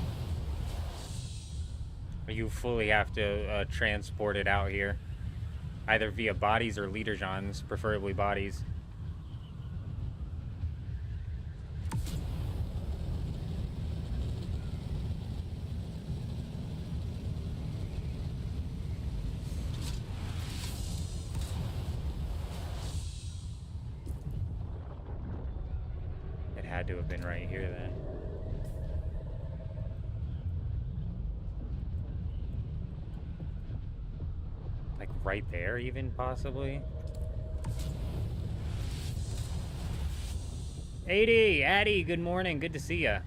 You fully have to transport it out here. Either via bodies or leader-johns, preferably bodies. Had to have been right here then. Like right there even, possibly? 80! Addy, good morning. Good to see ya.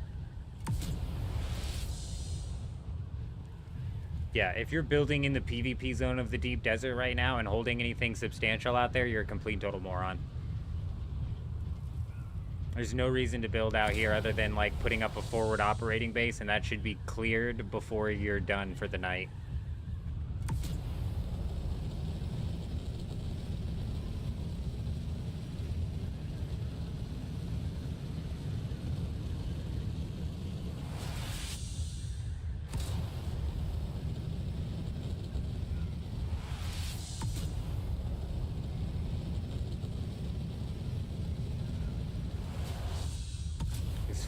Yeah, if you're building in the PvP zone of the deep desert right now and holding anything substantial out there, you're a complete total moron. There's no reason to build out here other than like putting up a forward operating base, and that should be cleared before you're done for the night.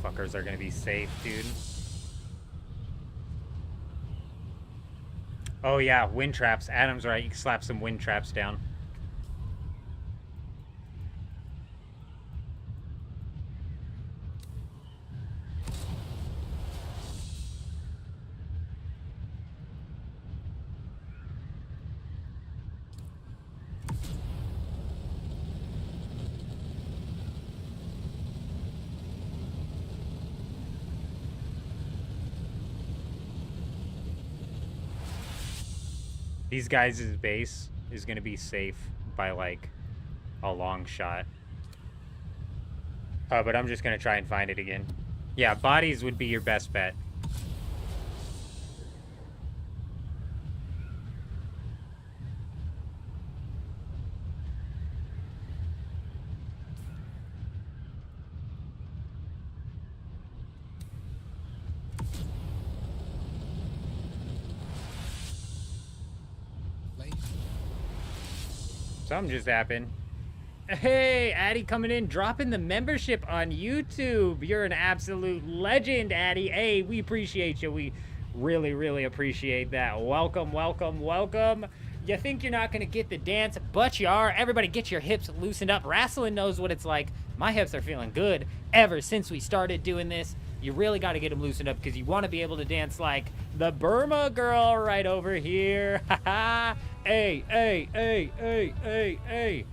Fuckers are gonna be safe, dude. Oh yeah, wind traps. Adam's right, you can slap some wind traps down. These guys' base is going to be safe by, like, a long shot. But I'm just going to try and find it again. Yeah, bodies would be your best bet. Something just happened. Hey, Addy coming in, dropping the membership on YouTube. You're an absolute legend, Addy. Hey, we appreciate you. We really, really appreciate that. Welcome, welcome, welcome. You think you're not going to get the dance, but you are. Everybody get your hips loosened up. Wrestling knows what it's like. My hips are feeling good ever since we started doing this. You really got to get them loosened up because you want to be able to dance like the Burma girl right over here. Haha. Hey, hey, hey, hey, hey, hey.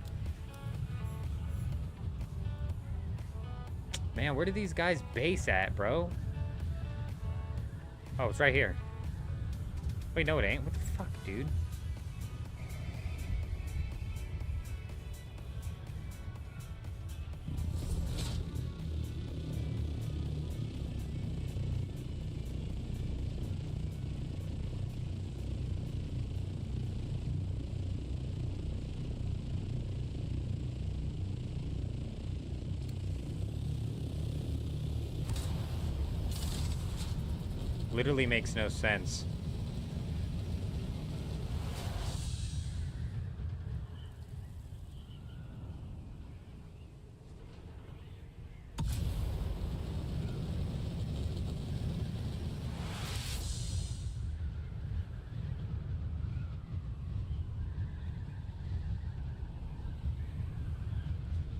Man, where do these guys base at, bro? Oh, it's right here. Wait, no, it ain't. What the fuck, dude? Literally makes no sense.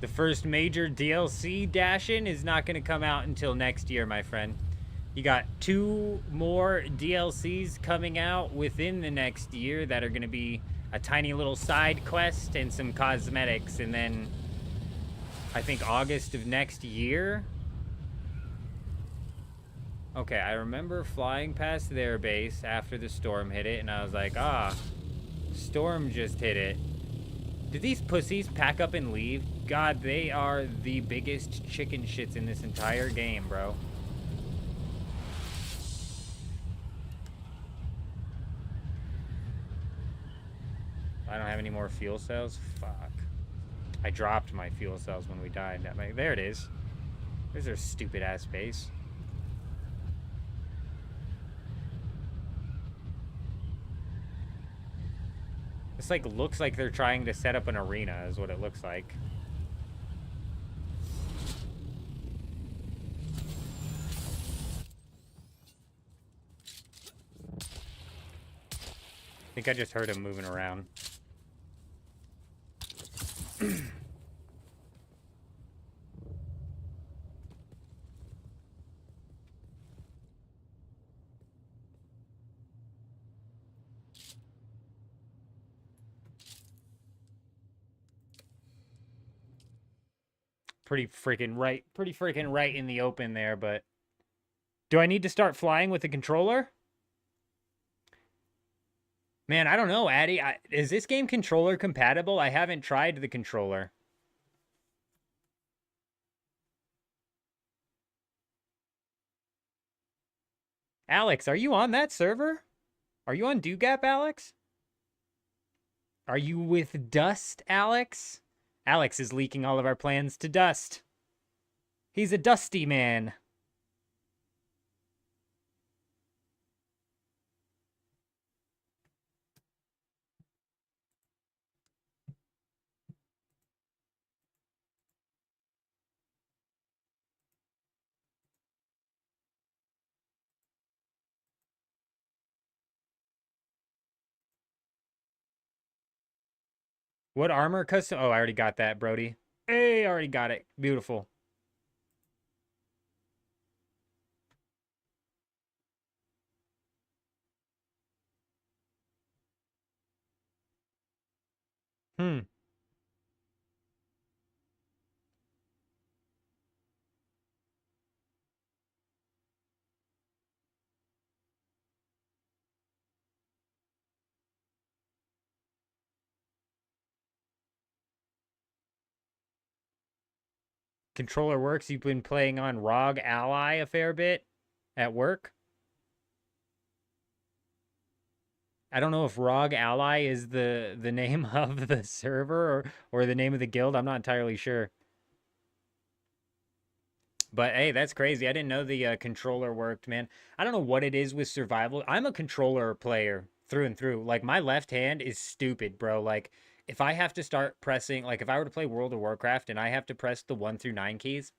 The first major DLC dash-in is not going to come out until next year, my friend. You got 2 more DLCs coming out within the next year that are going to be a tiny little side quest and some cosmetics. And then I think August of next year. Okay, I remember flying past their base after the storm hit it, and I was like, ah, storm just hit it. Did these pussies pack up and leave? God, they are the biggest chicken shits in this entire game, bro. I don't have any more fuel cells? Fuck. I dropped my fuel cells when we died. There it is. There's their stupid-ass base. This, like, looks like they're trying to set up an arena, is what it looks like. I think I just heard him moving around. Pretty freaking right in the open there, but do I need to start flying with the controller? Man, I don't know, Addy. Is this game controller compatible? I haven't tried the controller. Alex, are you on that server? Are you on DoGap, Alex? Are you with Dust, Alex? Alex is leaking all of our plans to Dust. He's a dusty man. What armor custom? Oh, I already got that, Brody. Hey, I already got it. Beautiful. Hmm. Controller works. You've been playing on ROG Ally a fair bit at work. I don't know if ROG Ally is the name of the server or the name of the guild. I'm not entirely sure. But hey, that's crazy. I didn't know the controller worked, man. I don't know what it is with survival. I'm a controller player through and through. Like, my left hand is stupid, bro. Like, if I have to start pressing, like, if I were to play World of Warcraft and I have to press the 1 through 9 keys,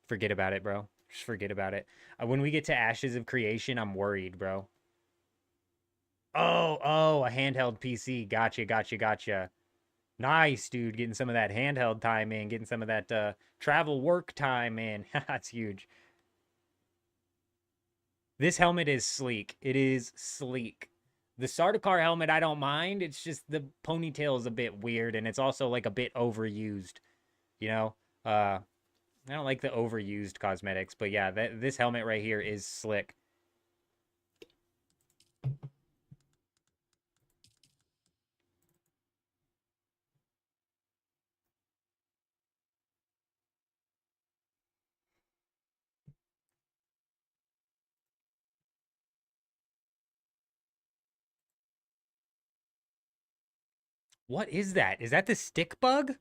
forget about it, bro. Just forget about it. When we get to Ashes of Creation, I'm worried, bro. Oh, a handheld PC. Gotcha. Nice, dude. Getting some of that handheld time in. Getting some of that travel work time in. That's huge. This helmet is sleek. It is sleek. The Sardaukar helmet, I don't mind. It's just the ponytail is a bit weird, and it's also, like, a bit overused. You know? I don't like the overused cosmetics, but yeah, this helmet right here is slick. What is that? Is that the stick bug?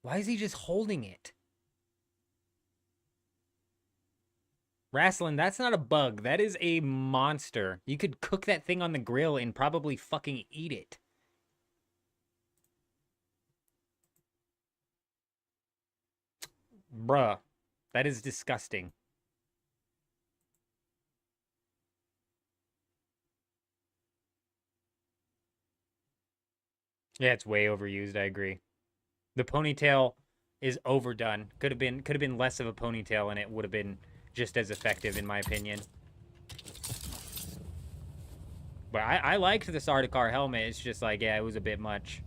Why is he just holding it? Wrestling, that's not a bug. That is a monster. You could cook that thing on the grill and probably fucking eat it. Bruh. That is disgusting. Yeah, it's way overused, I agree. The ponytail is overdone. Could have been less of a ponytail and it would have been just as effective in my opinion. But I liked the Sardaukar helmet. It's just like, yeah, it was a bit much.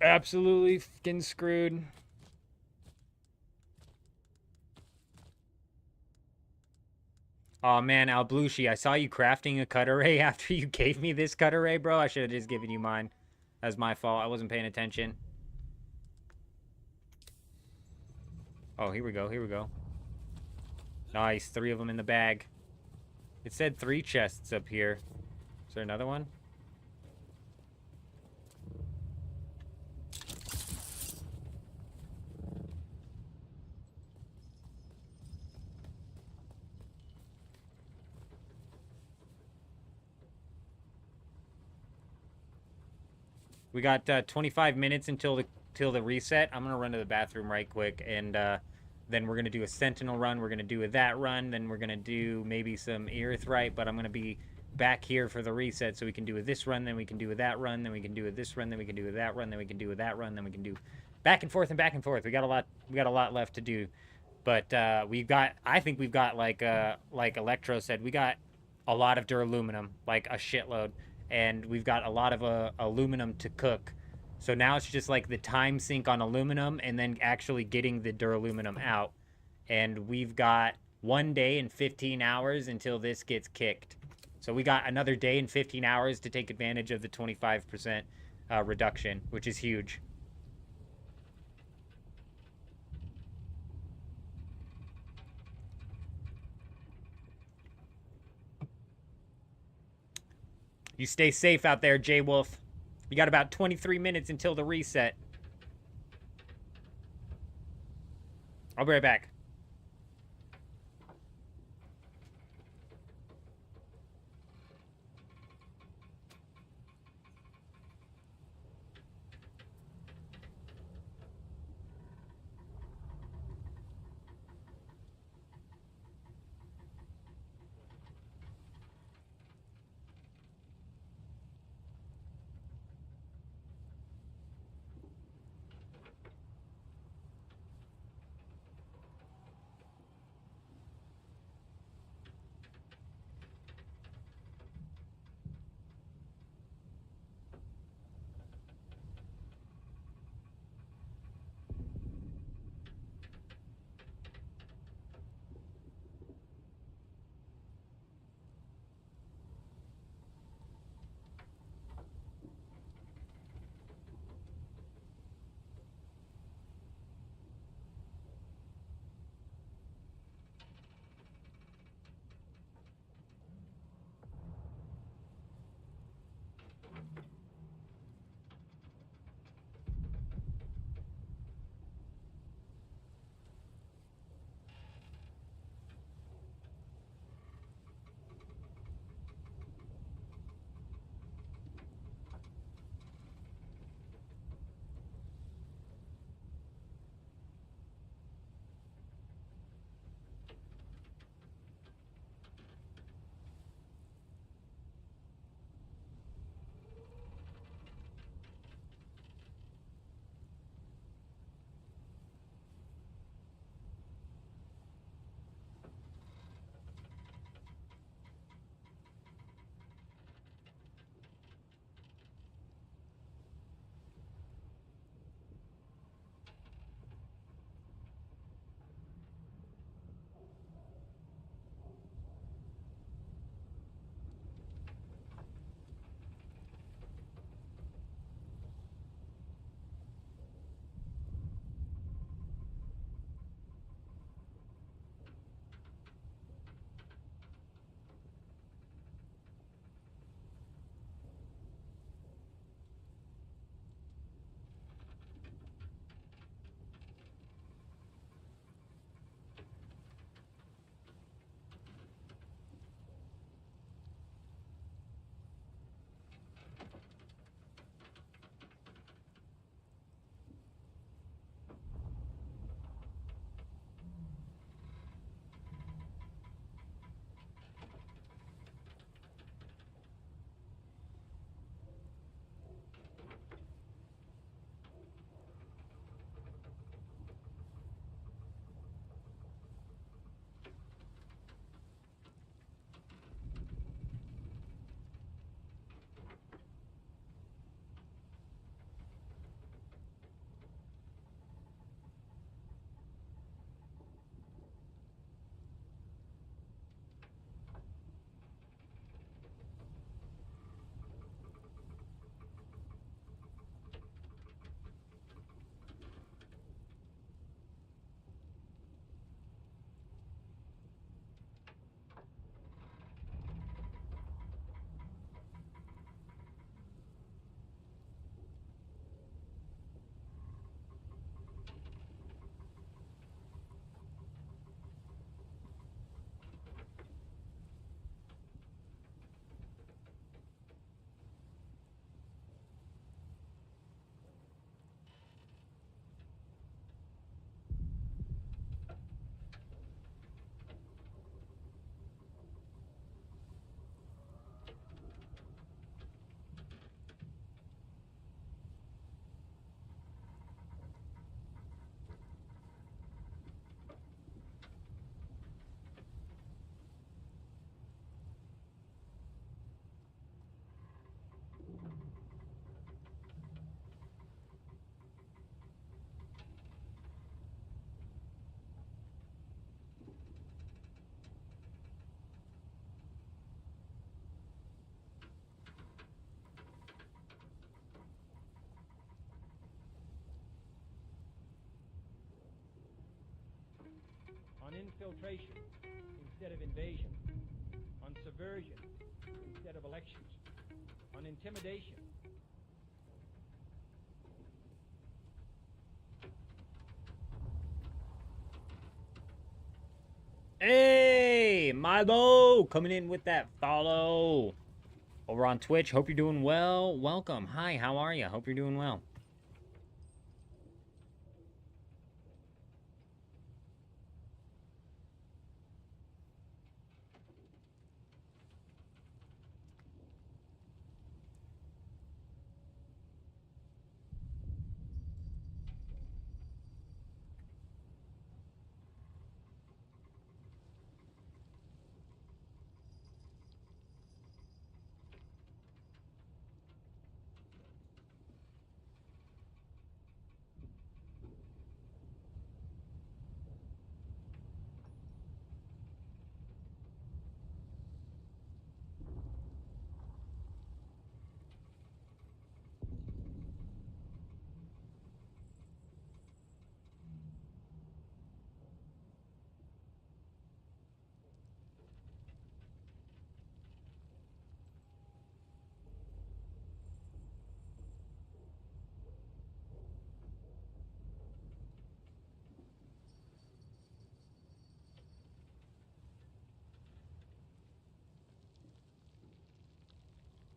Absolutely fucking screwed. Oh man, Alblushi, I saw you crafting a cut array after you gave me this cut array, bro. I should have just given you mine. That's my fault. I wasn't paying attention. Oh, here we go. Here we go. Nice. 3 of them in the bag. It said 3 chests up here. Is there another one? We got 25 minutes until the reset. I'm gonna run to the bathroom right quick, and then we're gonna do a sentinel run. We're gonna do that run. Then we're gonna do maybe some erythrite. But I'm gonna be back here for the reset, so we can do this run. Then we can do that run. Then we can do this run. Then we can do that run. Then we can do that run. Then we can do back and forth and back and forth. We got a lot. We got a lot left to do. But we've got. I think we've got like Electro said. We got a lot of duraluminum, like a shitload. And we've got a lot of aluminum to cook. So now it's just like the time sink on aluminum and then actually getting the duraluminum out. And we've got 1 day and 15 hours until this gets kicked. So we got another day and 15 hours to take advantage of the 25% reduction, which is huge. You stay safe out there, J-Wolf. You got about 23 minutes until the reset. I'll be right back. infiltration instead of invasion, on subversion instead of elections, on intimidation. Hey, Milo, coming in with that follow. Over on Twitch, hope you're doing well. Welcome. Hi, how are you? Hope you're doing well.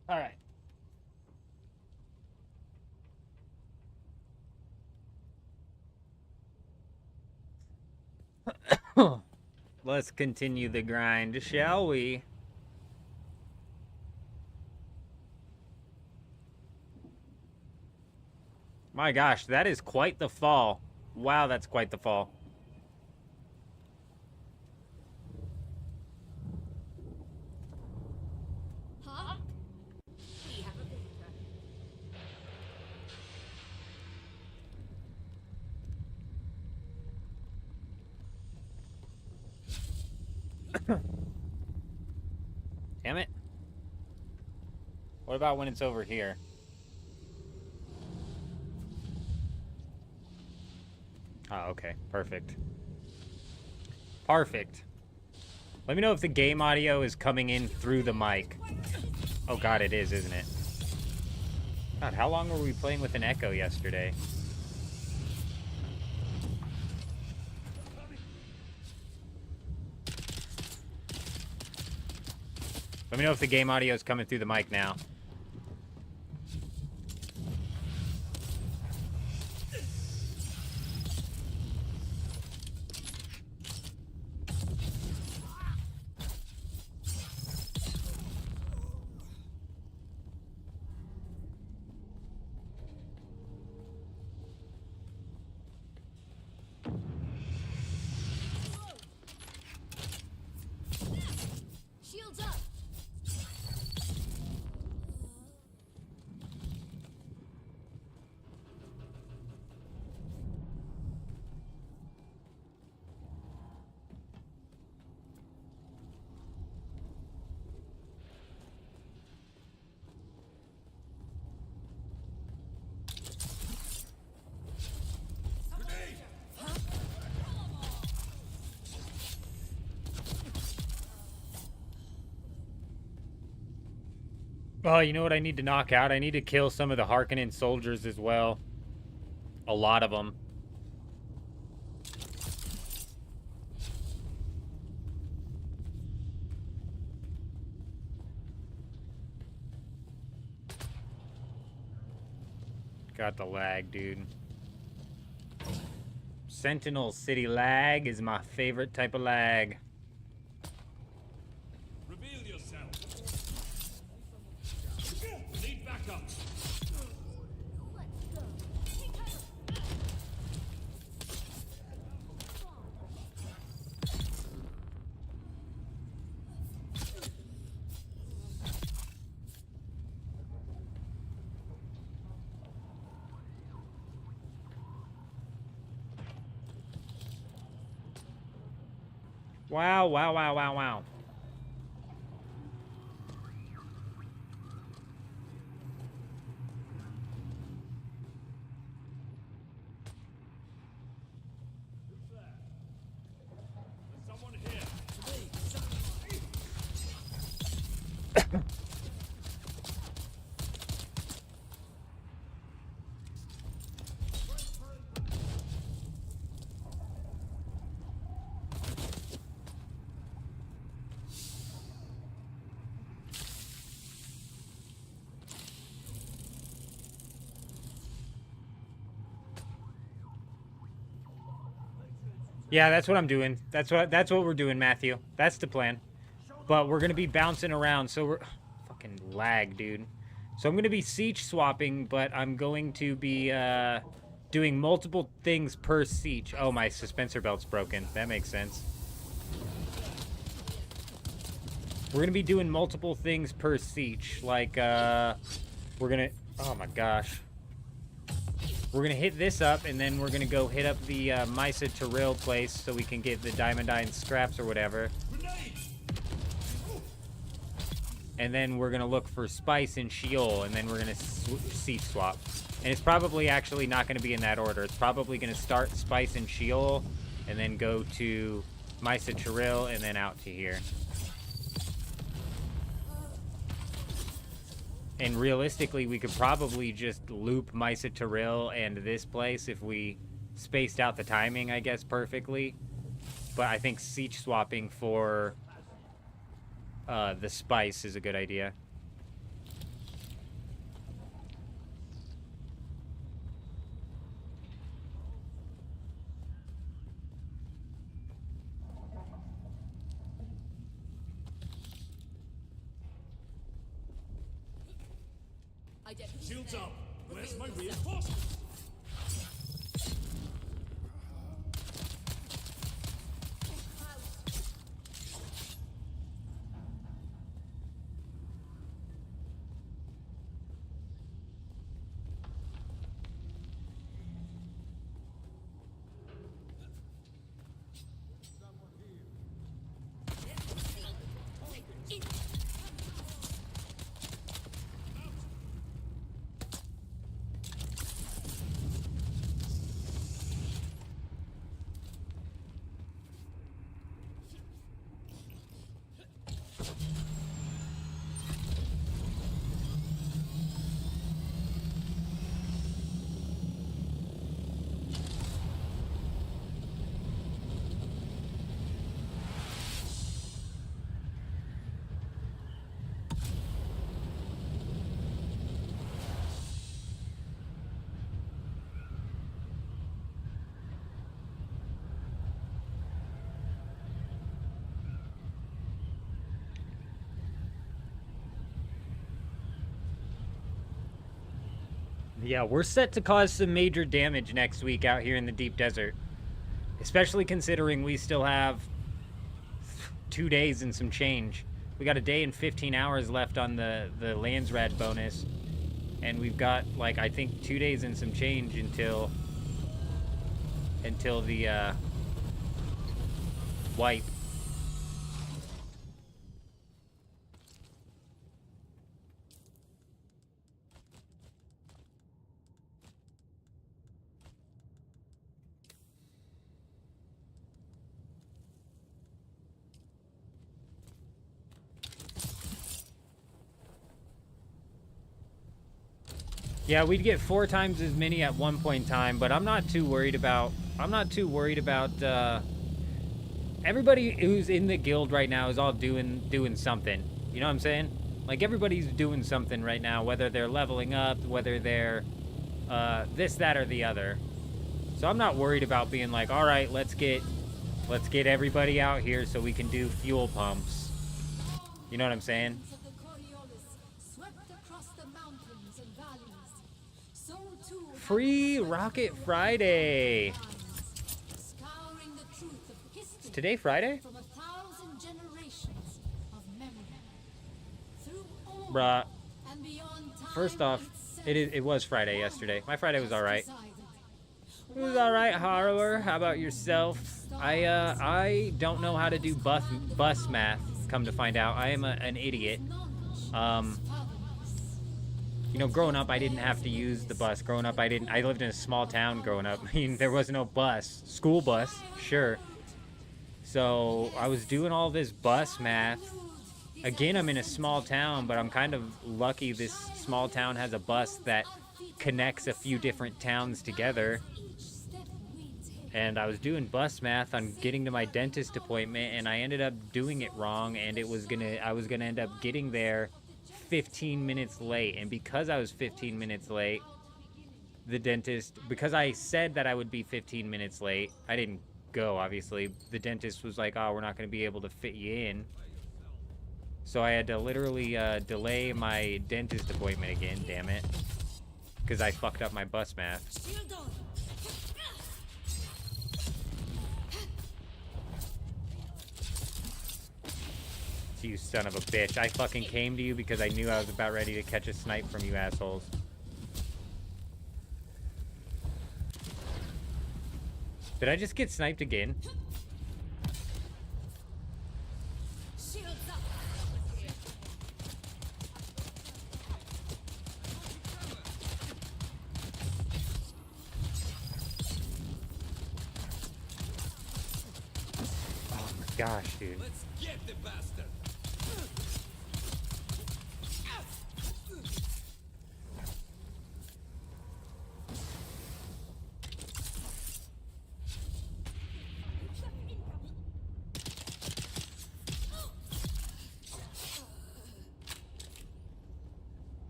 All right. Let's continue the grind, shall we? My gosh, that is quite the fall. Wow, that's quite the fall. Huh? We have a visitor. Damn it. What about when it's over here? Oh, okay. Perfect. Perfect. Let me know if the game audio is coming in through the mic. Oh god, it is, isn't it? God, how long were we playing with an echo yesterday? Let me know if the game audio is coming through the mic now. Shields up. Oh, you know what I need to knock out? I need to kill some of the Harkonnen soldiers as well. A lot of them. Got the lag, dude. Sentinel City lag is my favorite type of lag. Reveal yourself. Need backup. Wow, wow, wow, wow, wow. Yeah, that's what I'm doing. That's what we're doing, Matthew. That's the plan. But we're gonna be bouncing around, so we're fucking lag, dude. So I'm gonna be siege swapping, but I'm going to be doing multiple things per siege. Oh, my suspensor belt's broken. That makes sense. We're gonna be doing multiple things per siege. Like we're gonna. Oh my gosh. We're going to hit this up, and then we're going to go hit up the Mysa Terrell place so we can get the Diamondine scraps or whatever. And then we're going to look for Spice and Sheol, and then we're going to siege swap. And it's probably actually not going to be in that order. It's probably going to start Spice and Sheol, and then go to Mysa Terrell, and then out to here. And realistically, we could probably just loop Mysa Terrell and this place if we spaced out the timing, I guess, perfectly. But I think siege swapping for the Spice is a good idea. Shields up. Where's my reinforcements? Yeah, we're set to cause some major damage next week out here in the deep desert. Especially considering we still have 2 days and some change. We got a day and 15 hours left on the Landsrad bonus. And we've got, like, I think 2 days and some change until the wipe. Yeah, we'd get 4 times as many at one point in time, but I'm not too worried about everybody who's in the guild right now is all doing something. You know what I'm saying? Like, everybody's doing something right now, whether they're leveling up, whether they're this, that, or the other. So I'm not worried about being like, all right, let's get everybody out here so we can do fuel pumps. You know what I'm saying? Free Rocket Friday. Is today Friday? Bruh. First off, it was Friday yesterday. My Friday was alright. It was alright, Harler. How about yourself? I don't know how to do bus math, come to find out. I am an idiot. You know, growing up, I didn't have to use the bus. Growing up, I lived in a small town growing up. I mean, there was no bus. School bus, sure. So I was doing all this bus math, Again, I'm in a small town, but I'm kind of lucky this small town has a bus that connects a few different towns together. And I was doing bus math on getting to my dentist appointment, and I ended up doing it wrong, and I was gonna end up getting there 15 minutes late. And because I was 15 minutes late, the dentist, because I said that I would be 15 minutes late, I didn't go, obviously. The dentist was like, oh, we're not gonna be able to fit you in. So I had to literally delay my dentist appointment again, damn it. Because I fucked up my bus math. You son of a bitch. I fucking came to you because I knew I was about ready to catch a snipe from you assholes. Did I just get sniped again? Oh my gosh, dude. Let's get the bastard.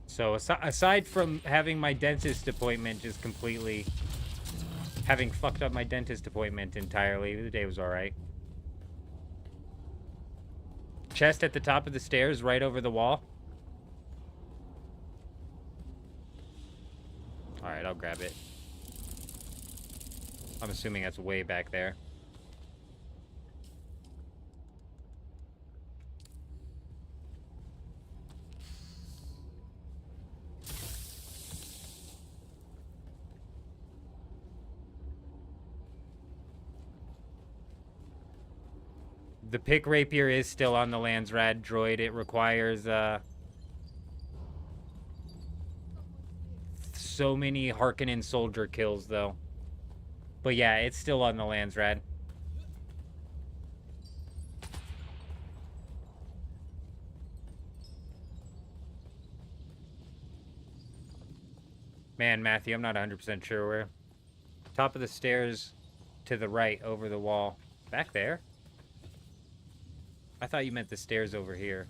So aside from having my dentist appointment just completely, having fucked up my dentist appointment entirely, the day was alright. Chest at the top of the stairs, right over the wall. Alright, I'll grab it. I'm assuming that's way back there. The pick rapier is still on the Landsrad droid. It requires so many Harkonnen soldier kills though. But yeah, it's still on the Landsrad. Man, Matthew, I'm not 100% sure where. Top of the stairs to the right over the wall. Back there? I thought you meant the stairs over here.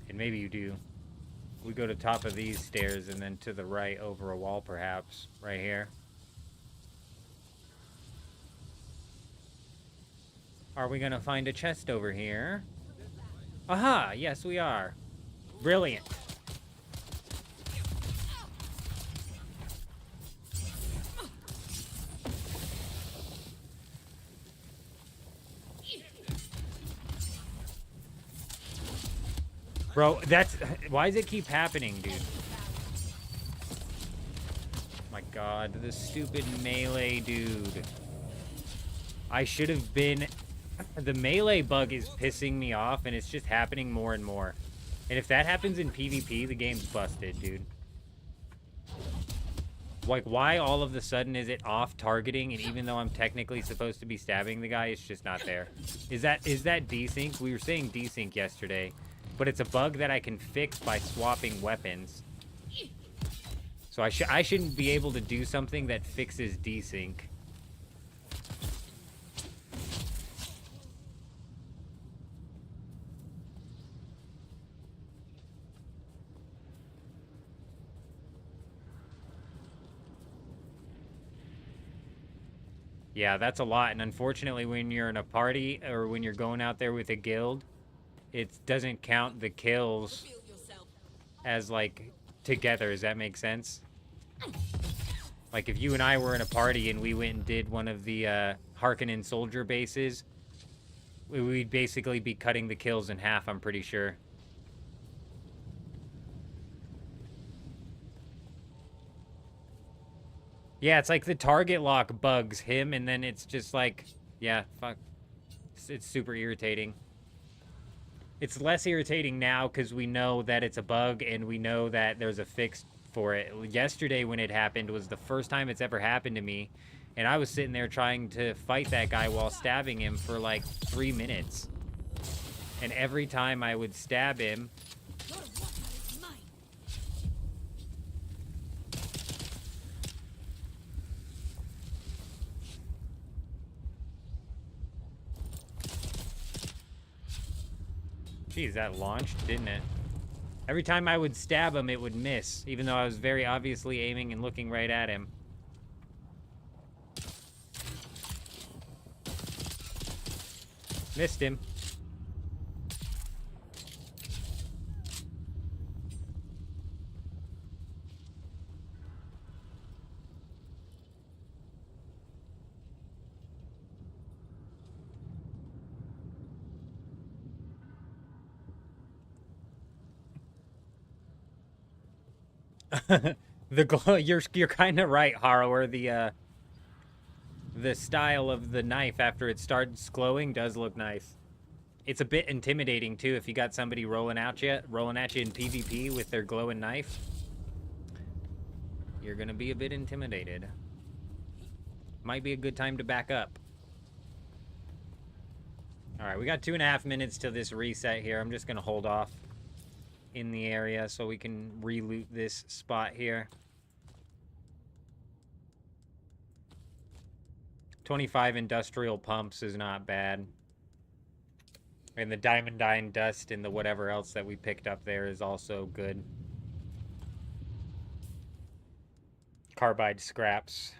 And maybe you do. We go to top of these stairs and then to the right over a wall perhaps. Right here. Are we gonna find a chest over here? Aha! Yes, we are. Brilliant. Bro, that's... Why does it keep happening, dude? My god, this stupid melee dude. I should have been... The melee bug is pissing me off, and it's just happening more and more. And if that happens in PvP, the game's busted, dude. Like, why all of a sudden is it off targeting, and even though I'm technically supposed to be stabbing the guy, it's just not there? Is that desync? We were saying desync yesterday. But it's a bug that I can fix by swapping weapons. So I shouldn't be able to do something that fixes desync. Yeah, that's a lot. And unfortunately, when you're in a party or when you're going out there with a guild, it doesn't count the kills as, like, together. Does that make sense? Like, if you and I were in a party and we went and did one of the Harkonnen soldier bases, we'd basically be cutting the kills in half, I'm pretty sure. Yeah, it's like the target lock bugs him, and then it's just like, yeah, fuck. It's super irritating. It's less irritating now because we know that it's a bug and we know that there's a fix for it. Yesterday when it happened was the first time it's ever happened to me. And I was sitting there trying to fight that guy while stabbing him for like 3 minutes. And every time I would stab him, Your water is mine. geez, that launched, didn't it? Every time I would stab him, it would miss, even though I was very obviously aiming and looking right at him. Missed him. You're kind of right, Harrower. The style of the knife after it starts glowing does look nice. It's a bit intimidating too if you got somebody rolling at you in PvP with their glowing knife. You're gonna be a bit intimidated. Might be a good time to back up. All right, we got 2.5 minutes till this reset here. I'm just gonna hold off in the area so we can re-loot this spot here. 25 industrial pumps is not bad. And the diamondine dust and the whatever else that we picked up there is also good. Carbide scraps.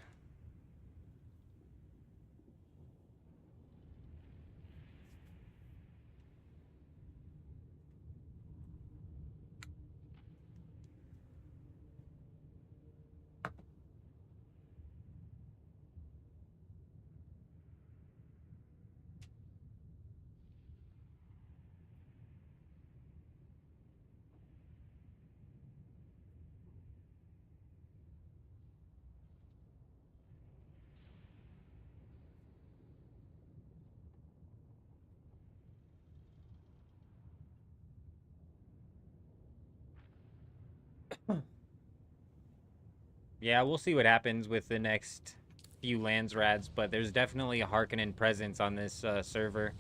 Yeah, we'll see what happens with the next few Landsrads, but there's definitely a Harkonnen presence on this server.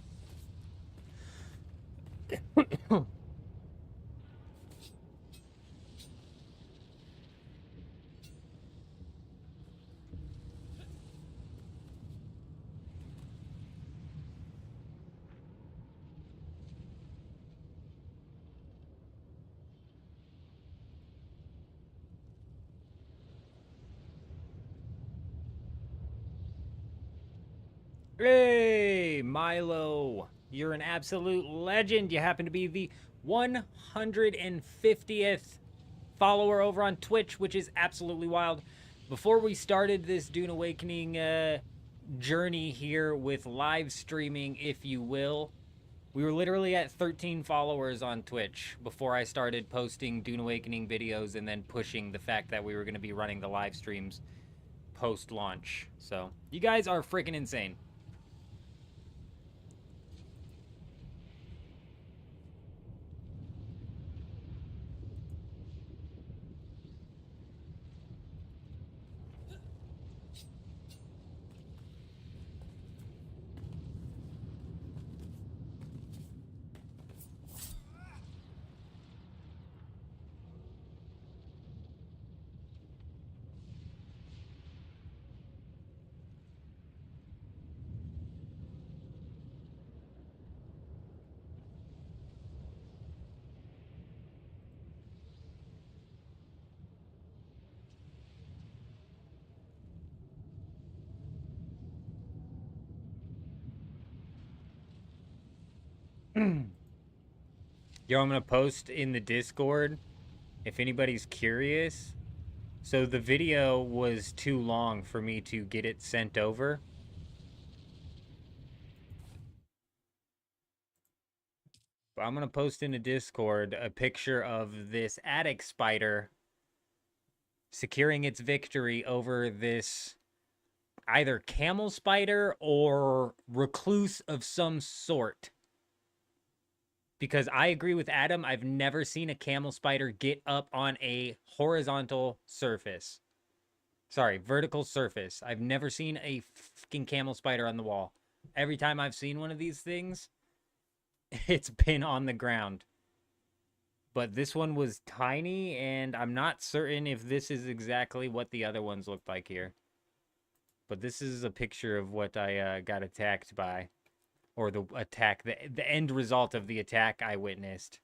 Hey, Milo, you're an absolute legend. You happen to be the 150th follower over on Twitch, which is absolutely wild. Before we started this Dune Awakening journey here with live streaming, if you will, we were literally at 13 followers on Twitch before I started posting Dune Awakening videos and then pushing the fact that we were going to be running the live streams post-launch. So, you guys are freaking insane. Yo, I'm gonna post in the Discord if anybody's curious. So the video was too long for me to get it sent over. But I'm gonna post in the Discord a picture of this attic spider securing its victory over this either camel spider or recluse of some sort. Because I agree with Adam, I've never seen a camel spider get up on a horizontal surface. Sorry, vertical surface. I've never seen a fucking camel spider on the wall. Every time I've seen one of these things, it's been on the ground. But this one was tiny, and I'm not certain if this is exactly what the other ones looked like here. But this is a picture of what I got attacked by. Or the attack, the end result of the attack I witnessed.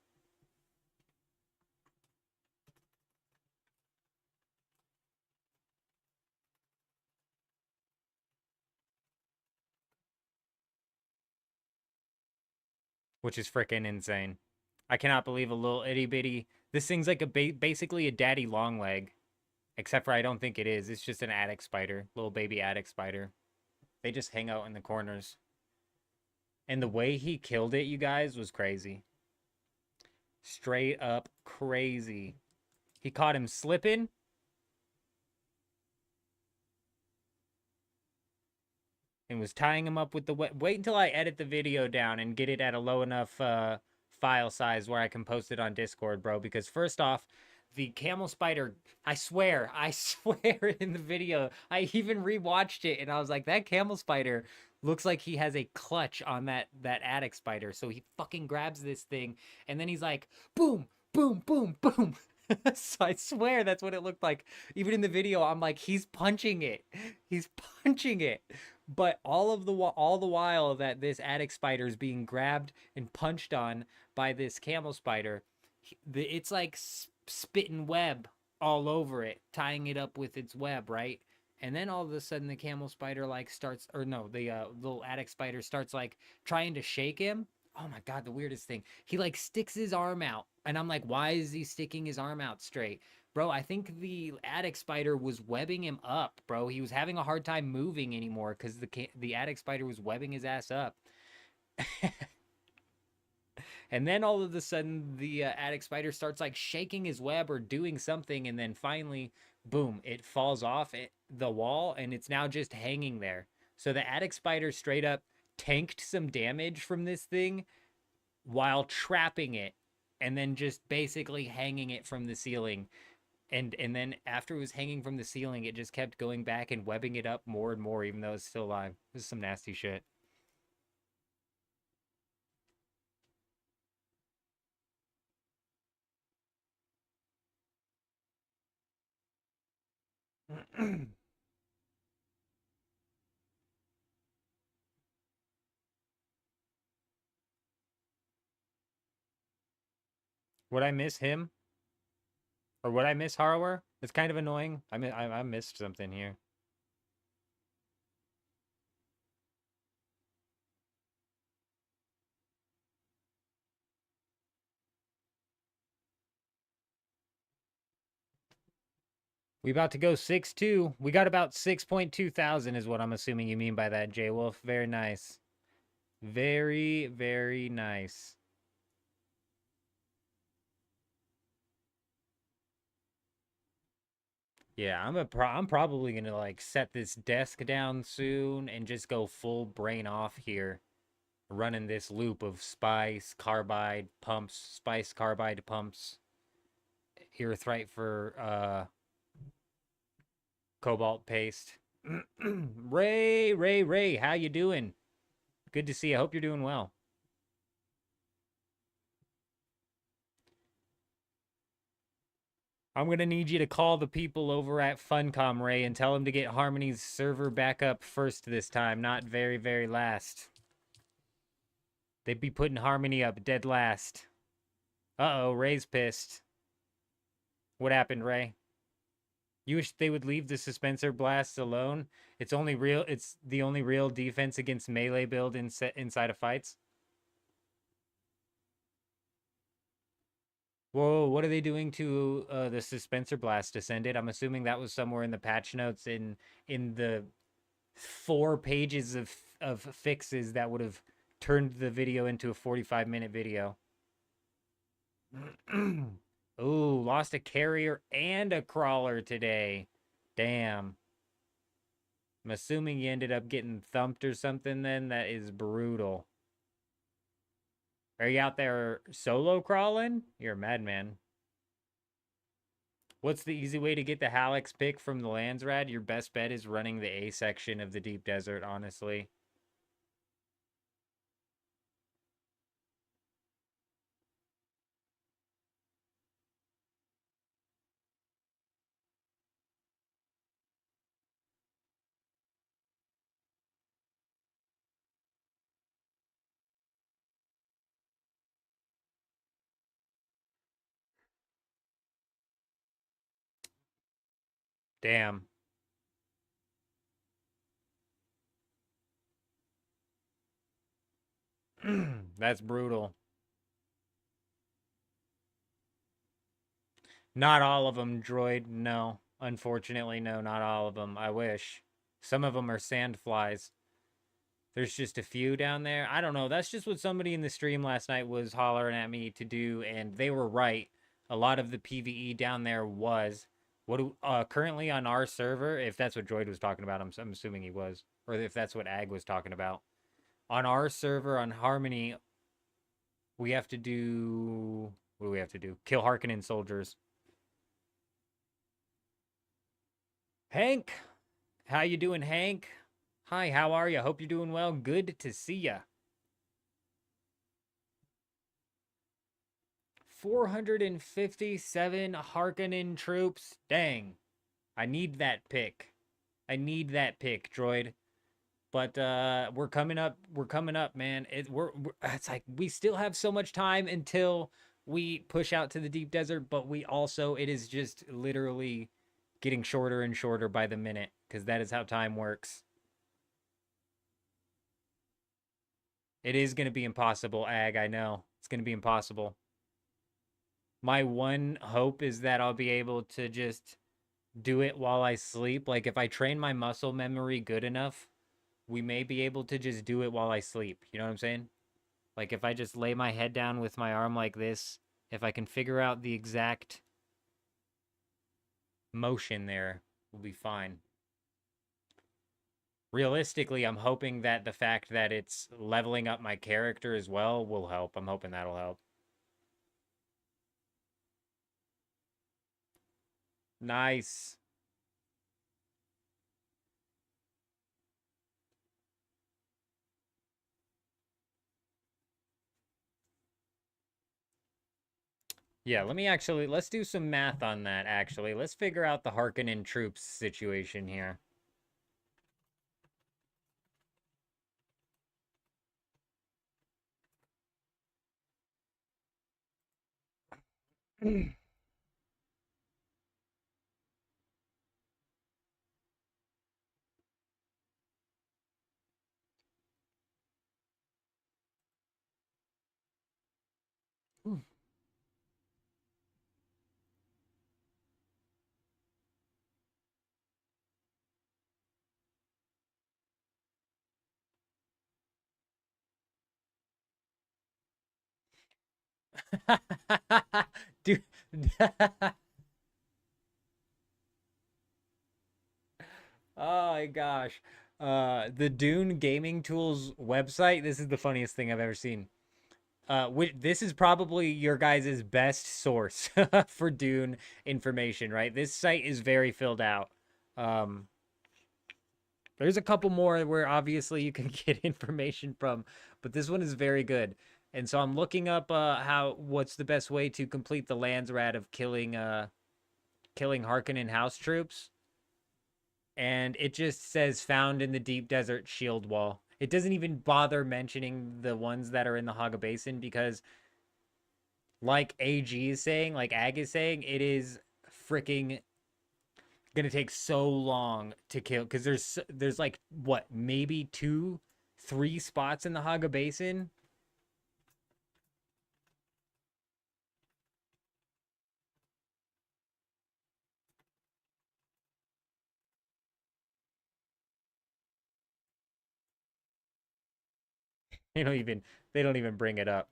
Which is freaking insane. I cannot believe a little itty bitty. This thing's like basically a daddy long leg. Except for I don't think it is. It's just an attic spider. Little baby attic spider. They just hang out in the corners. And the way he killed it, you guys, was crazy. Straight up crazy. He caught him slipping. And was tying him up with the... Wait until I edit the video down and get it at a low enough file size where I can post it on Discord, bro. Because first off, the camel spider... I swear in the video, I even rewatched it and I was like, that camel spider looks like he has a clutch on that attic spider. So he fucking grabs this thing and then he's like, boom, boom, boom, boom. So I swear that's what it looked like. Even in the video, I'm like, he's punching it. He's punching it. But all the while that this attic spider is being grabbed and punched on by this camel spider, it's like spitting web all over it, tying it up with its web, right? And then all of a sudden the camel spider like starts, or no, the little attic spider starts like trying to shake him. Oh my God, the weirdest thing. He like sticks his arm out. And I'm like, why is he sticking his arm out straight? Bro, I think the attic spider was webbing him up, bro. He was having a hard time moving anymore because the attic spider was webbing his ass up. And then all of a sudden, the attic spider starts like shaking his web or doing something. And then finally, boom, it falls off the wall and it's now just hanging there. So the attic spider straight up tanked some damage from this thing while trapping it and then just basically hanging it from the ceiling. And then after it was hanging from the ceiling, it just kept going back and webbing it up more and more, even though it's still alive. This is some nasty shit. Would I miss him? Or would I miss Harrower? It's kind of annoying. I missed something here. We about to go 6-2. We got about 6.2 thousand is what I'm assuming you mean by that, J Wolf. Very nice. Very, very nice. Yeah, I'm probably gonna like set this desk down soon and just go full brain off here, running this loop of spice carbide pumps, erythrite for cobalt paste. Ray, how you doing? Good to see you. I hope you're doing well. I'm going to need you to call the people over at Funcom, Ray, and tell them to get Harmony's server back up first this time, not very, very last. They'd be putting Harmony up dead last. Uh-oh, Ray's pissed. What happened, Ray? You wish they would leave the Suspenser blasts alone? It's the only real defense against melee build inside of fights. Whoa, what are they doing to the Suspenser Blast Descended? I'm assuming that was somewhere in the patch notes in the 4 pages of fixes that would have turned the video into a 45-minute video. Ooh, lost a carrier and a crawler today. Damn. I'm assuming you ended up getting thumped or something then. That is brutal. Are you out there solo crawling? You're a madman. What's the easy way to get the Hallex pick from the Landsrad? Your best bet is running the A section of the Deep Desert, honestly. Damn. That's brutal. Not all of them, droid. No. Unfortunately, no, not all of them. I wish. Some of them are sandflies. There's just a few down there. I don't know. That's just what somebody in the stream last night was hollering at me to do, and they were right. A lot of the PvE down there was currently on our server, if that's what Droid was talking about, I'm assuming he was, or if that's what Ag was talking about. On our server on Harmony, we have to do what do we have to do? Kill Harkonnen soldiers. Hank, how you doing, Hank? Hi, how are you? Hope you're doing well. Good to see ya. 457 Harkonnen troops. Dang. I need that pick. I need that pick, droid. But we're coming up. We're coming up, man. It's like we still have so much time until we push out to the deep desert, but it is just literally getting shorter and shorter by the minute, because that is how time works. It is going to be impossible, Ag, I know. It's going to be impossible. My one hope is that I'll be able to just do it while I sleep. Like, if I train my muscle memory good enough, we may be able to just do it while I sleep. You know what I'm saying? Like, if I just lay my head down with my arm like this, if I can figure out the exact motion there, we'll be fine. Realistically, I'm hoping that the fact that it's leveling up my character as well will help. I'm hoping that'll help. Nice. Yeah, let's do some math on that, actually. Let's figure out the Harkonnen troops situation here. Dude. Oh my gosh. The Dune Gaming Tools website, this is the funniest thing I've ever seen. This is probably your guys' best source for Dune information, right? This site is very filled out. There's a couple more where obviously you can get information from, but this one is very good. And so I'm looking up what's the best way to complete the Landsrat of killing Harkonnen house troops. And it just says found in the deep desert shield wall. It doesn't even bother mentioning the ones that are in the Haga Basin, because like AG is saying, like Ag is saying, it is freaking gonna take so long to kill, because there's like what, maybe 2-3 spots in the Haga Basin. They don't even bring it up.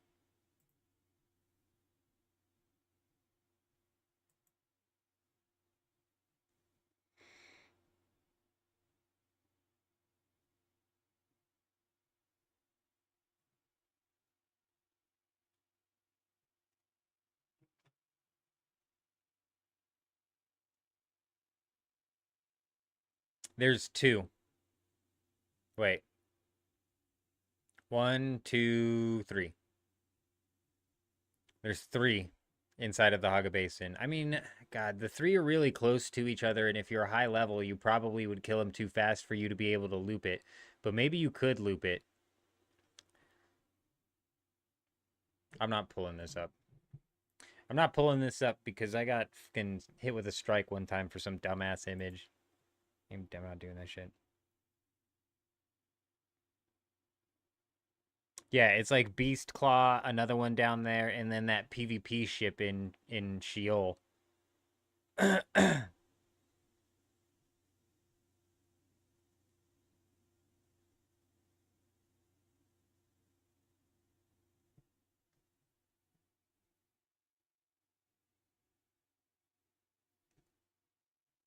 There's 2. Wait. 1, 2, 3. There's 3 inside of the Haga Basin. I mean, God, the 3 are really close to each other, and if you're high level, you probably would kill them too fast for you to be able to loop it. But maybe you could loop it. I'm not pulling this up. I'm not pulling this up because I got fucking hit with a strike one time for some dumbass image. I'm not doing that shit. Yeah, it's like Beast Claw, another one down there, and then that PvP ship in Sheol.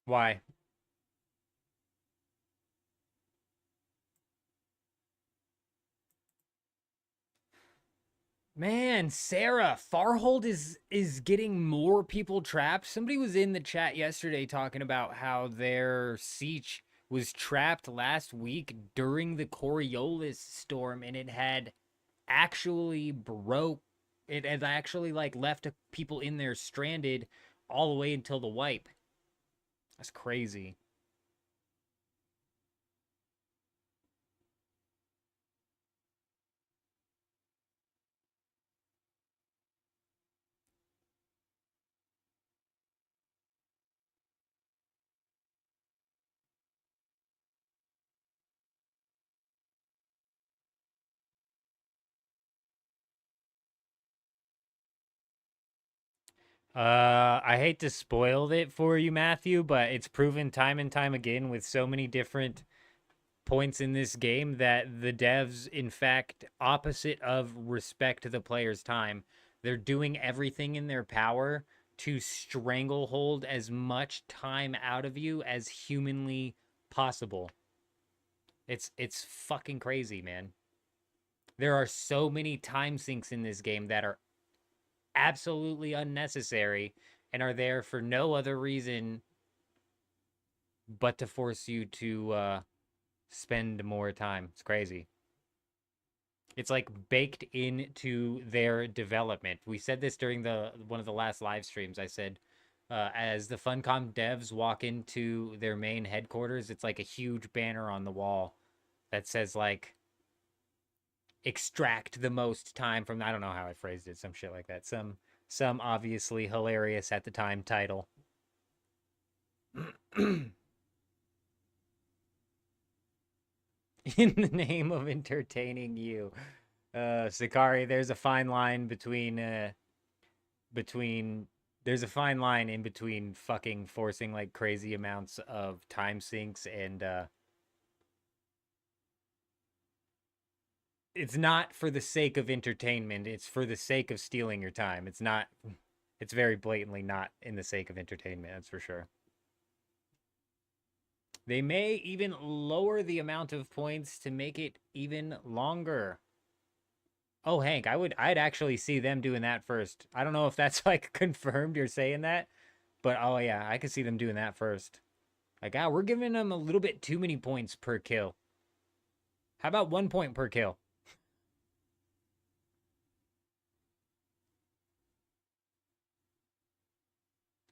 Why? Man, Sarah, Farhold is getting more people trapped. Somebody was in the chat yesterday talking about how their siege was trapped last week during the Coriolis storm, and it had actually broke. It had actually like left people in there stranded all the way until the wipe. That's crazy. I hate to spoil it for you, Matthew, but it's proven time and time again with so many different points in this game that the devs, in fact, opposite of respect the player's time, they're doing everything in their power to stranglehold as much time out of you as humanly possible. It's fucking crazy, man. There are so many time sinks in this game that are absolutely unnecessary and are there for no other reason but to force you to spend more time. It's crazy. It's like baked into their development. We said this during the one of the last live streams. I said, as the Funcom devs walk into their main headquarters, it's like a huge banner on the wall that says like extract the most time from, I don't know how I phrased it, some shit like that. Some obviously hilarious at the time title. In the name of entertaining you. Sakari, there's a fine line between there's a fine line in between fucking forcing like crazy amounts of time sinks and it's not for the sake of entertainment, it's for the sake of stealing your time. It's very blatantly not in the sake of entertainment, that's for sure. They may even lower the amount of points to make it even longer. Oh, Hank, I'd actually see them doing that first. I don't know if that's like confirmed you're saying that, but oh yeah, I could see them doing that first. Like, we're giving them a little bit too many points per kill. How about 1 point per kill?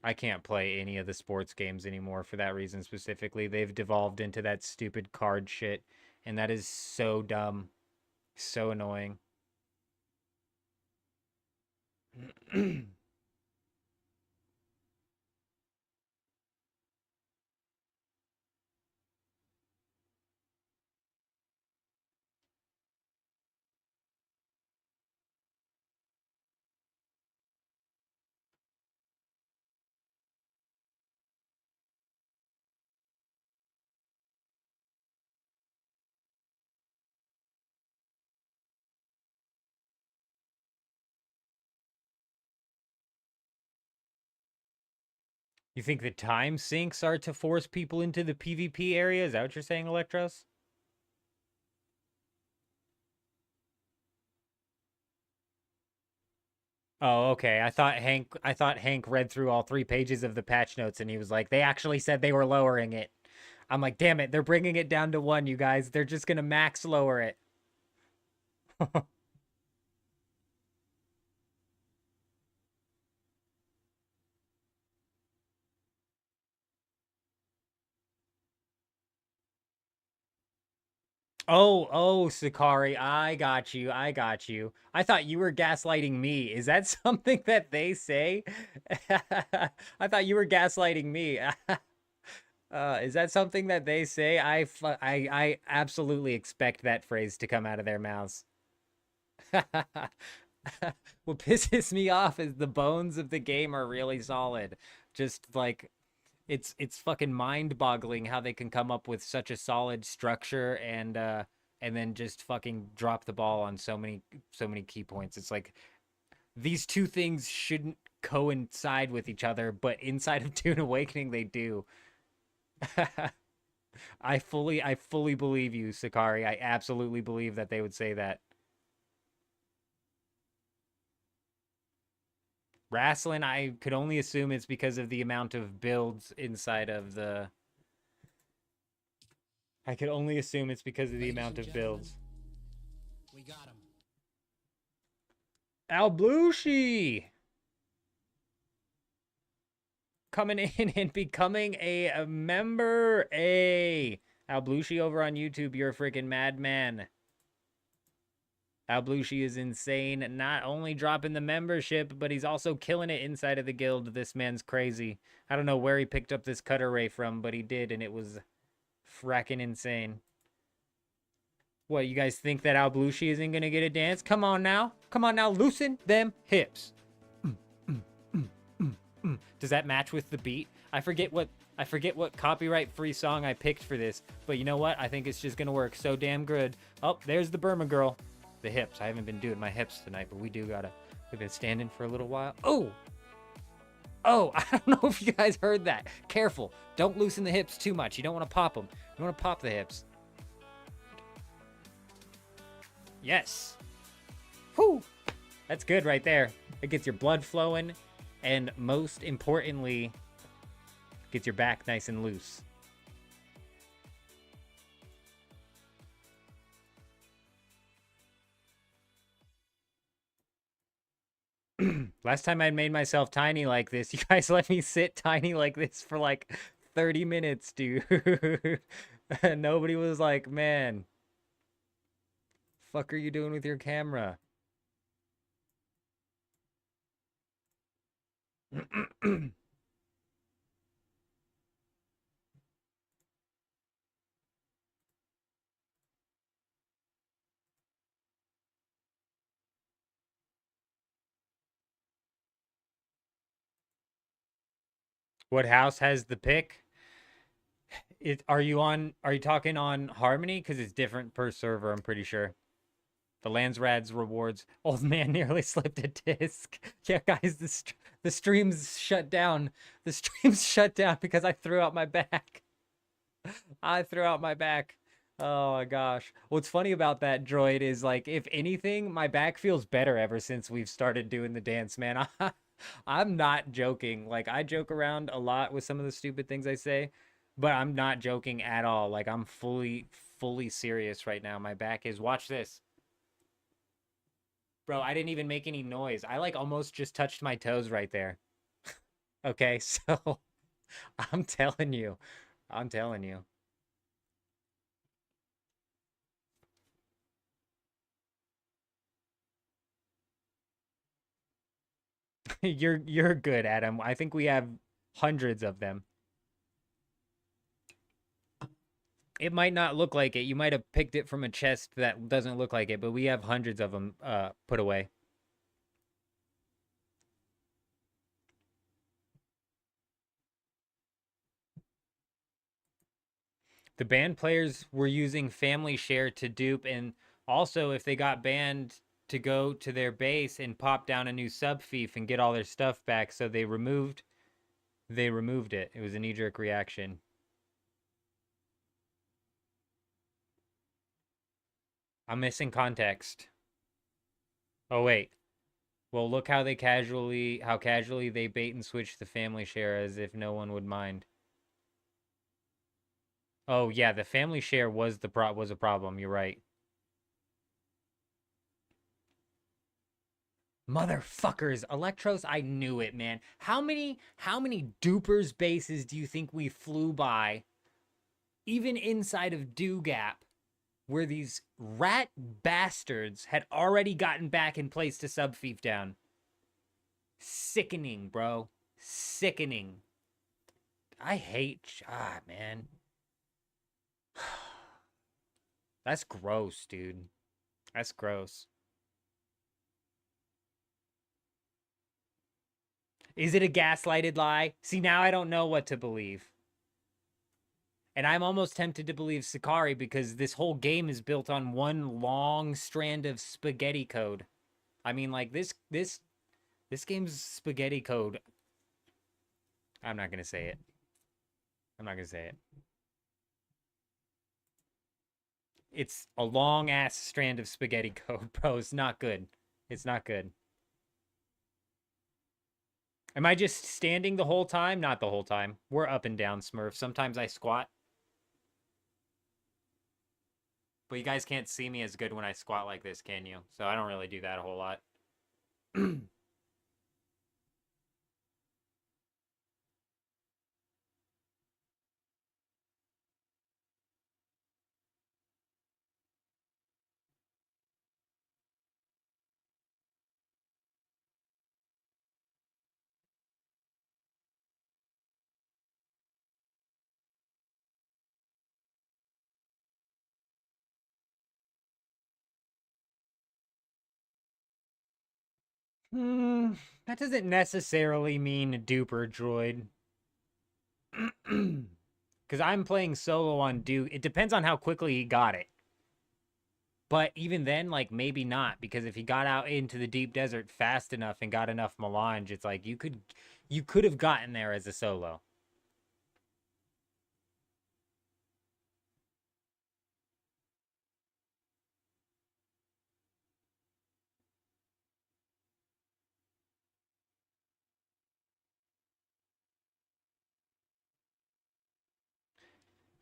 I can't play any of the sports games anymore for that reason specifically. They've devolved into that stupid card shit, and that is so dumb. So annoying. You think the time sinks are to force people into the PvP area? Is that what you're saying, Electros? Oh, okay. I thought Hank read through all 3 pages of the patch notes and he was like, they actually said they were lowering it. I'm like, damn it, they're bringing it down to 1, you guys. They're just gonna max lower it. Oh, Sakari, I got you. I got you. I thought you were gaslighting me. Is that something that they say? I thought you were gaslighting me. Is that something that they say? I absolutely expect that phrase to come out of their mouths. What pisses me off is the bones of the game are really solid. Just like it's fucking mind-boggling how they can come up with such a solid structure and then just fucking drop the ball on so many key points. It's like these two things shouldn't coincide with each other, but inside of Dune Awakening they do. I fully believe you, Sakari. I absolutely believe that they would say that. Wrestling, I could only assume it's because of the amount of builds inside of the. I could only assume it's because of the amount of builds. We got him. Alblushi coming in and becoming a member. Alblushi over on YouTube, you're a freaking madman. Alblushi is insane. Not only dropping the membership, but he's also killing it inside of the guild. This man's crazy. I don't know where he picked up this cutter ray from, but he did, and it was fracking insane. What, you guys think that Alblushi isn't gonna get a dance? Come on now. Come on now, loosen them hips. Does that match with the beat? I forget what copyright-free song I picked for this, but you know what? I think it's just gonna work so damn good. Oh, there's the Burma girl. The hips. I haven't been doing my hips tonight, but we've been standing for a little while. Oh, I don't know if you guys heard that. Careful. Don't loosen the hips too much. You don't want to pop them. You want to pop the hips. Yes. Whew. That's good right there. It gets your blood flowing, and most importantly, gets your back nice and loose. Last time I made myself tiny like this, you guys let me sit tiny like this for like 30 minutes, dude. Nobody was like, man, fuck are you doing with your camera? What house has the pick? Are you talking on Harmony? Because it's different per server, I'm pretty sure. The Landsrad's rewards. Old man nearly slipped a disc. Yeah, guys, the stream's shut down. The stream's shut down because I threw out my back. I threw out my back. Oh my gosh. What's funny about that, Droid, is like, if anything, my back feels better ever since we've started doing the dance, man. I'm not joking. Like, I joke around a lot with some of the stupid things I say, but I'm not joking at all. Like, I'm fully serious right now. My back is, watch this. Bro, I didn't even make any noise. I like almost just touched my toes right there. Okay, so I'm telling you. I'm telling you. You're good, Adam. I think we have hundreds of them. It might not look like it. You might have picked it from a chest that doesn't look like it, but we have hundreds of them put away. The band players were using family share to dupe, and also if they got banned, to go to their base and pop down a new sub fief and get all their stuff back, so they removed it. It was a knee-jerk reaction. I'm missing context. Oh wait. Well, look how casually they bait and switch the family share as if no one would mind. Oh yeah, the family share was a problem. You're right. Motherfuckers, Electros, I knew it, man. How many dupers bases do you think we flew by, even inside of Dew Gap, where these rat bastards had already gotten back in place to sub Thief down. Sickening, bro. Sickening. I hate... man. That's gross, dude. That's gross. Is it a gaslighted lie? See, now I don't know what to believe. And I'm almost tempted to believe Sakari because this whole game is built on one long strand of spaghetti code. I mean, like, this game's spaghetti code. I'm not gonna say it. I'm not gonna say it. It's a long-ass strand of spaghetti code, bro. It's not good. It's not good. Am I just standing the whole time? Not the whole time. We're up and down, Smurf. Sometimes I squat. But you guys can't see me as good when I squat like this, can you? So I don't really do that a whole lot. That doesn't necessarily mean duper droid. Because I'm playing solo on Duke. It depends on how quickly he got it. But even then, like, maybe not. Because if he got out into the deep desert fast enough and got enough melange, it's like you could have gotten there as a solo.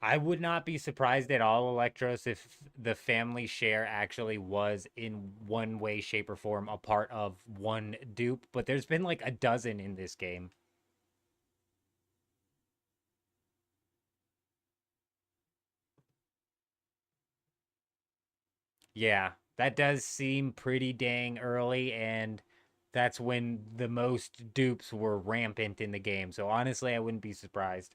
I would not be surprised at all, Electros, if the family share actually was in one way, shape, or form a part of one dupe. But there's been like a dozen in this game. Yeah, that does seem pretty dang early, and that's when the most dupes were rampant in the game. So honestly, I wouldn't be surprised.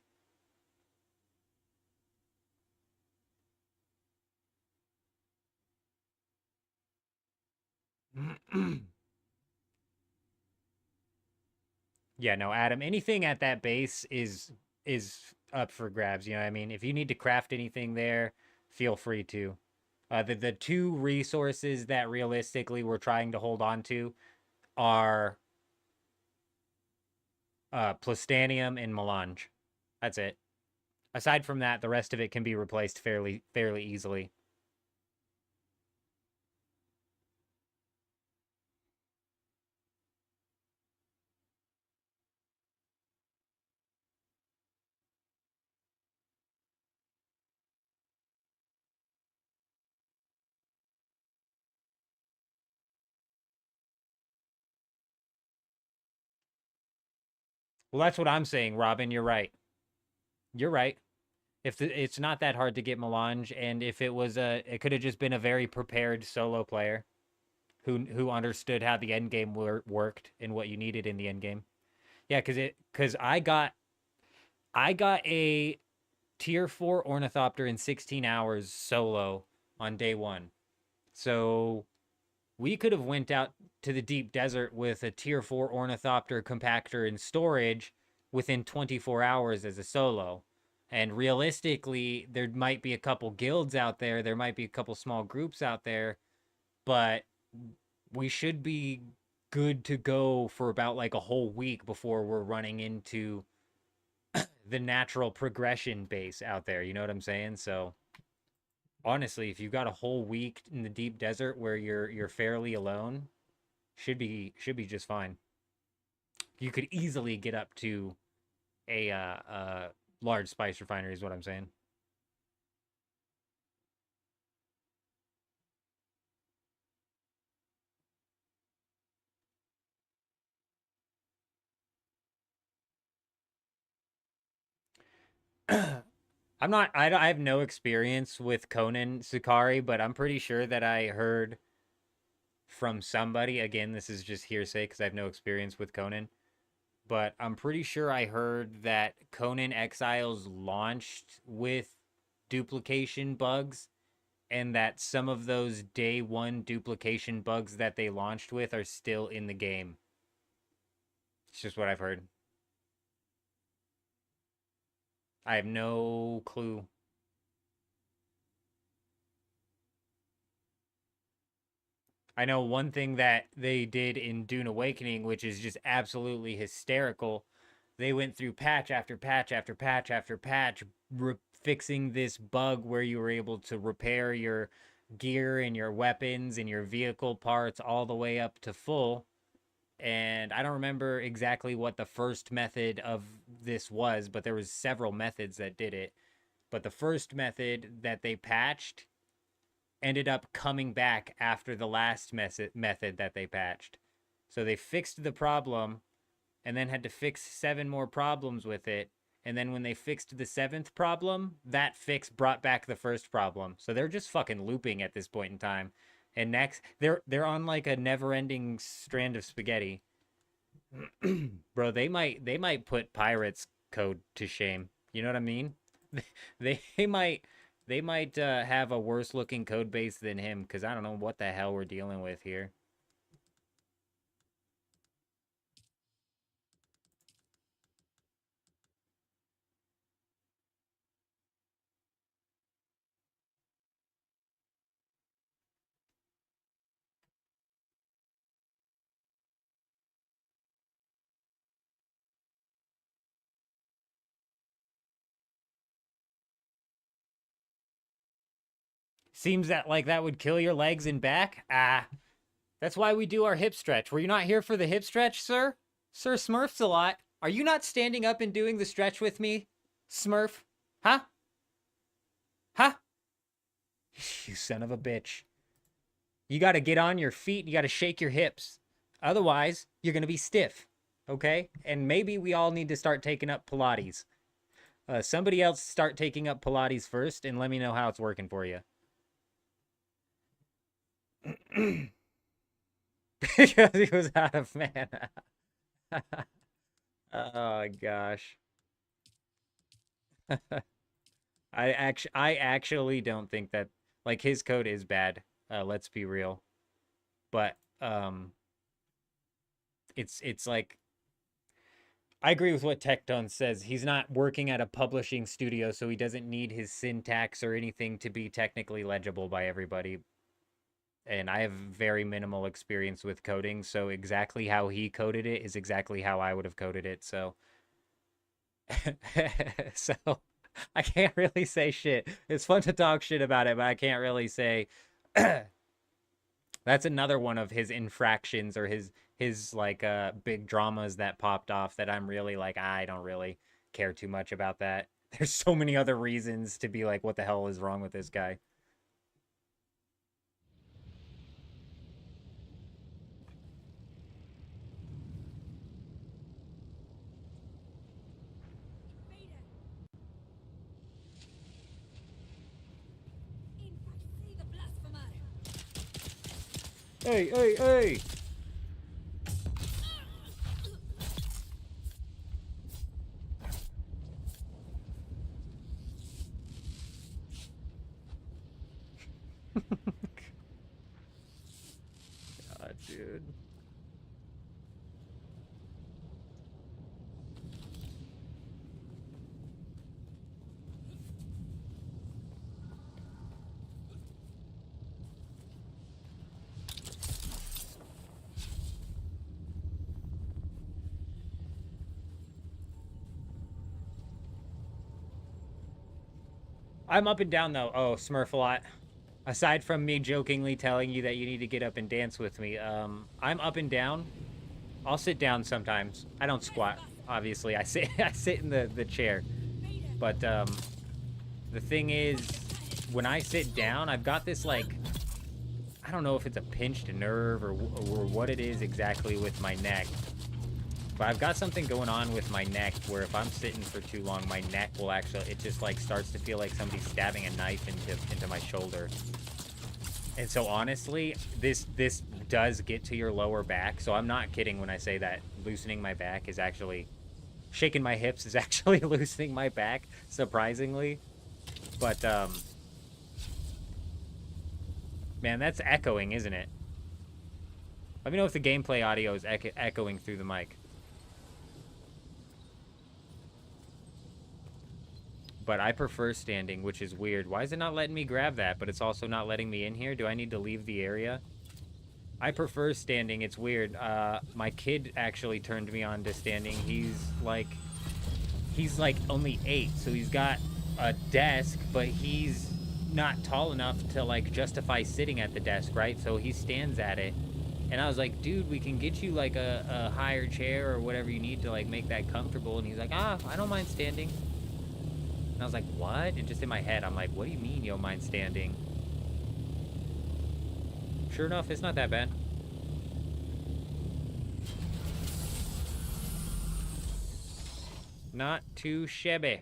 Yeah, no, Adam, anything at that base is up for grabs, you know what I mean? If you need to craft anything there, feel free to. The two resources that realistically we're trying to hold on to are Plastanium and Melange. That's it. Aside from that, the rest of it can be replaced fairly easily. Well, that's what I'm saying, Robin. You're right. You're right. It's not that hard to get Melange, and if it was it could have just been a very prepared solo player who understood how the end game worked and what you needed in the end game. Yeah, because I got a tier 4 Ornithopter in 16 hours solo on day 1. So we could have went out to the deep desert with a tier 4 Ornithopter compactor in storage within 24 hours as a solo. And realistically, there might be a couple guilds out there, there might be a couple small groups out there, but we should be good to go for about like a whole week before we're running into the natural progression base out there. You know what I'm saying? So honestly, if you've got a whole week in the deep desert where you're fairly alone, should be just fine. You could easily get up to a large spice refinery is what I'm saying. I have no experience with Conan Sakari, but I'm pretty sure that I heard from somebody, again, this is just hearsay because I have no experience with Conan, but I'm pretty sure I heard that Conan Exiles launched with duplication bugs, and that some of those day one duplication bugs that they launched with are still in the game. It's just what I've heard. I have no clue. I know one thing that they did in Dune Awakening, which is just absolutely hysterical. They went through patch after patch after patch after patch, fixing this bug where you were able to repair your gear and your weapons and your vehicle parts all the way up to full. And I don't remember exactly what the first method of this was, but there was several methods that did it. But the first method that they patched ended up coming back after the last method that they patched. So they fixed the problem and then had to fix 7 more problems with it. And then when they fixed the 7th problem, that fix brought back the first problem. So they're just fucking looping at this point in time. And next, they're on like a never-ending strand of spaghetti. Bro, they might put Pirates code to shame. You know what I mean? They might have a worse looking code base than him, because I don't know what the hell we're dealing with here. Seems that like that would kill your legs and back? Ah, that's why we do our hip stretch. Were you not here for the hip stretch, sir? Sir Smurfs a lot. Are you not standing up and doing the stretch with me, Smurf? Huh? Huh? You son of a bitch. You got to get on your feet. You got to shake your hips. Otherwise, you're going to be stiff. Okay? And maybe we all need to start taking up Pilates. Somebody else start taking up Pilates first and let me know how it's working for you. Because he was out of mana. Oh gosh. I actually don't think that, like, his code is bad. Let's be real. But it's like, I agree with what Tecton says. He's not working at a publishing studio, so he doesn't need his syntax or anything to be technically legible by everybody. And I have very minimal experience with coding, so exactly how he coded it is exactly how I would have coded it, so... So, I can't really say shit. It's fun to talk shit about it, but I can't really say... That's another one of his infractions, or his like, big dramas that popped off that I'm really like, I don't really care too much about that. There's so many other reasons to be like, what the hell is wrong with this guy? Hey, hey, hey! God, dude. I'm up and down, though. Oh, Smurf a lot. Aside from me jokingly telling you that you need to get up and dance with me, I'm up and down. I'll sit down sometimes. I don't squat, obviously. I sit in the chair. But, the thing is, when I sit down, I've got this, like... I don't know if it's a pinched nerve or what it is exactly with my neck. But I've got something going on with my neck where if I'm sitting for too long, my neck will actually, it just like starts to feel like somebody's stabbing a knife into my shoulder. And so honestly, this does get to your lower back. So I'm not kidding when I say that loosening my back is actually, shaking my hips is actually loosening my back, surprisingly. But, man, that's echoing, isn't it? Let me know if the gameplay audio is echoing through the mic. But I prefer standing, which is weird. Why is it not letting me grab that, but it's also not letting me in here? Do I need to leave the area? I prefer standing. It's weird. My kid actually turned me on to standing. He's like only 8, so he's got a desk, but he's not tall enough to like justify sitting at the desk, right? So he stands at it. And I was like, dude, we can get you like a higher chair or whatever you need to like make that comfortable. And he's like, I don't mind standing. And I was like, what? And just in my head, I'm like, what do you mean you don't mind standing? Sure enough, it's not that bad. Not too shabby.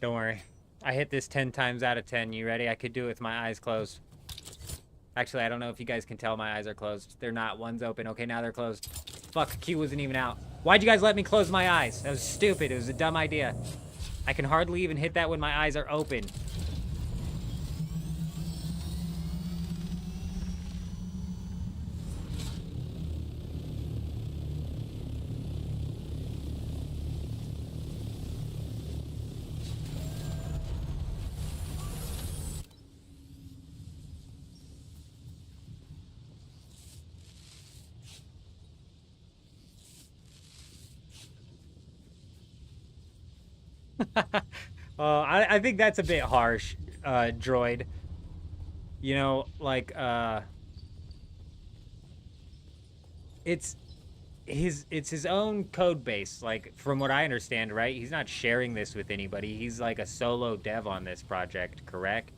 Don't worry. I hit this 10 times out of 10. You ready? I could do it with my eyes closed. Actually, I don't know if you guys can tell my eyes are closed. They're not. One's open. Okay, now they're closed. Fuck, Q wasn't even out. Why'd you guys let me close my eyes? That was stupid. It was a dumb idea. I can hardly even hit that when my eyes are open. I think that's a bit harsh, droid. You know, like, it's his own code base, like, from what I understand, right? He's not sharing this with anybody. He's like a solo dev on this project, correct?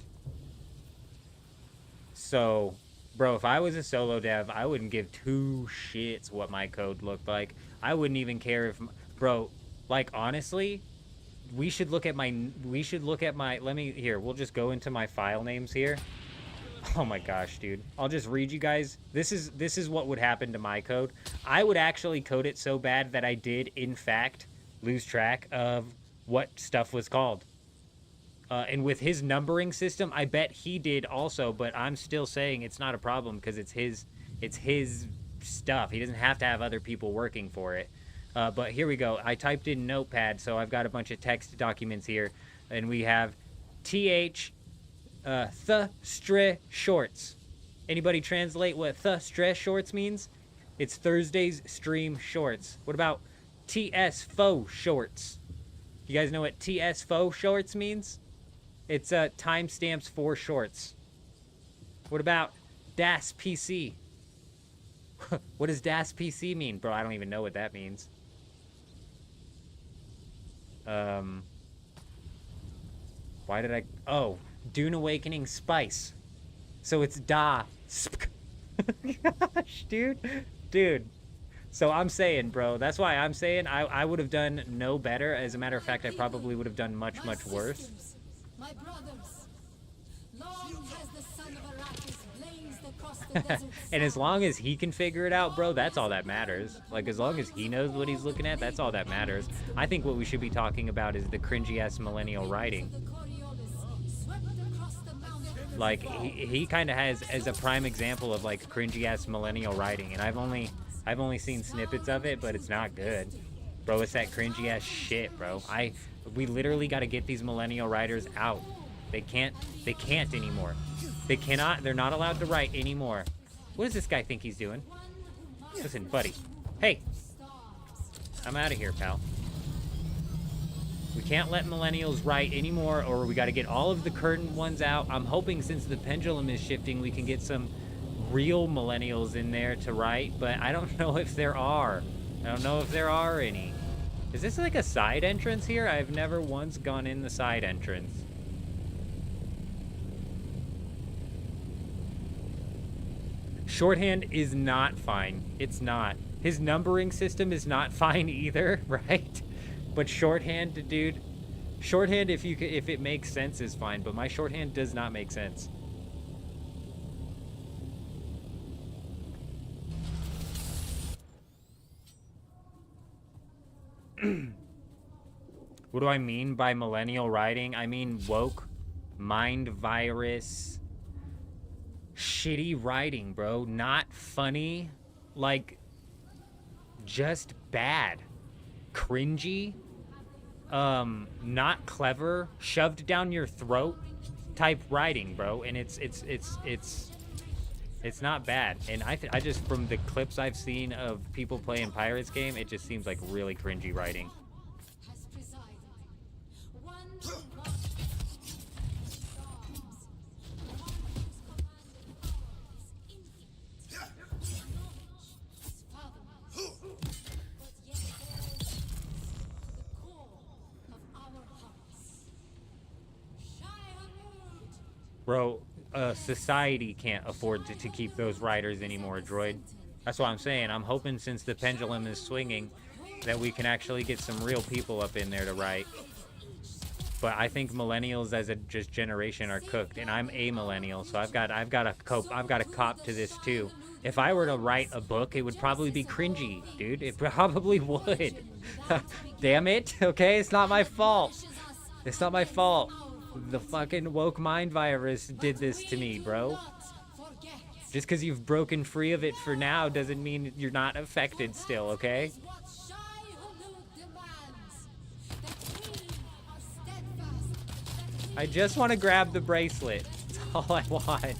So, bro, if I was a solo dev, I wouldn't give two shits what my code looked like. I wouldn't even care if, bro, like, honestly, we should look at my, let me, here, we'll just go into my file names here. Oh my gosh, dude. I'll just read you guys. This is what would happen to my code. I would actually code it so bad that I did, in fact, lose track of what stuff was called. And with his numbering system, I bet he did also, but I'm still saying it's not a problem because it's his stuff. He doesn't have to have other people working for it. But here we go. I typed in Notepad, so I've got a bunch of text documents here. And we have th shorts. Anybody translate what th shorts means? It's Thursday's stream shorts. What about TS faux shorts? You guys know what TS faux shorts means? It's timestamps for shorts. What about DAS PC? What does DAS PC mean? Bro, I don't even know what that means. Why did I... Oh, Dune Awakening Spice. So it's Da. Gosh, dude. So I'm saying, bro, that's why I'm saying I would have done no better. As a matter of fact, I probably would have done much worse. My brothers, long has the son of Arrakis blazed across the desert. And as long as he can figure it out, bro, that's all that matters. Like, as long as he knows what he's looking at, that's all that matters. I think what we should be talking about is the cringy-ass millennial writing. Like, he kind of has, as a prime example of, like, cringy-ass millennial writing. And I've only seen snippets of it, but it's not good. Bro, it's that cringy-ass shit, bro. We literally got to get these millennial writers out. They can't anymore. They're not allowed to write anymore. What does this guy think he's doing? Listen, buddy. Hey! I'm out of here, pal. We can't let millennials write anymore, or we got to get all of the current ones out. I'm hoping since the pendulum is shifting, we can get some real millennials in there to write, but I don't know if there are. I don't know if there are any. Is this like a side entrance here? I've never once gone in the side entrance. Shorthand is not fine. It's not. His numbering system is not fine either, right? But shorthand, dude, shorthand if it makes sense is fine, but my shorthand does not make sense. What do I mean by millennial writing? I mean woke, mind virus, shitty writing, bro. Not funny, like just bad, cringy, not clever, shoved down your throat type writing, bro. And it's not bad. And I just, from the clips I've seen of people playing Pirates game, it just seems like really cringy writing. Bro, society can't afford to keep those riders anymore, droid. That's what I'm saying. I'm hoping since the pendulum is swinging that we can actually get some real people up in there to write. But I think millennials as a just generation are cooked, and I'm a millennial, so I've got to cop to this too. If I were to write a book, it would probably be cringy, dude. It probably would. Damn it. Okay, it's not my fault. It's not my fault. The fucking woke mind virus did this to me, bro. Just because you've broken free of it for now doesn't mean you're not affected still, okay? I just want to grab the bracelet. That's all I want.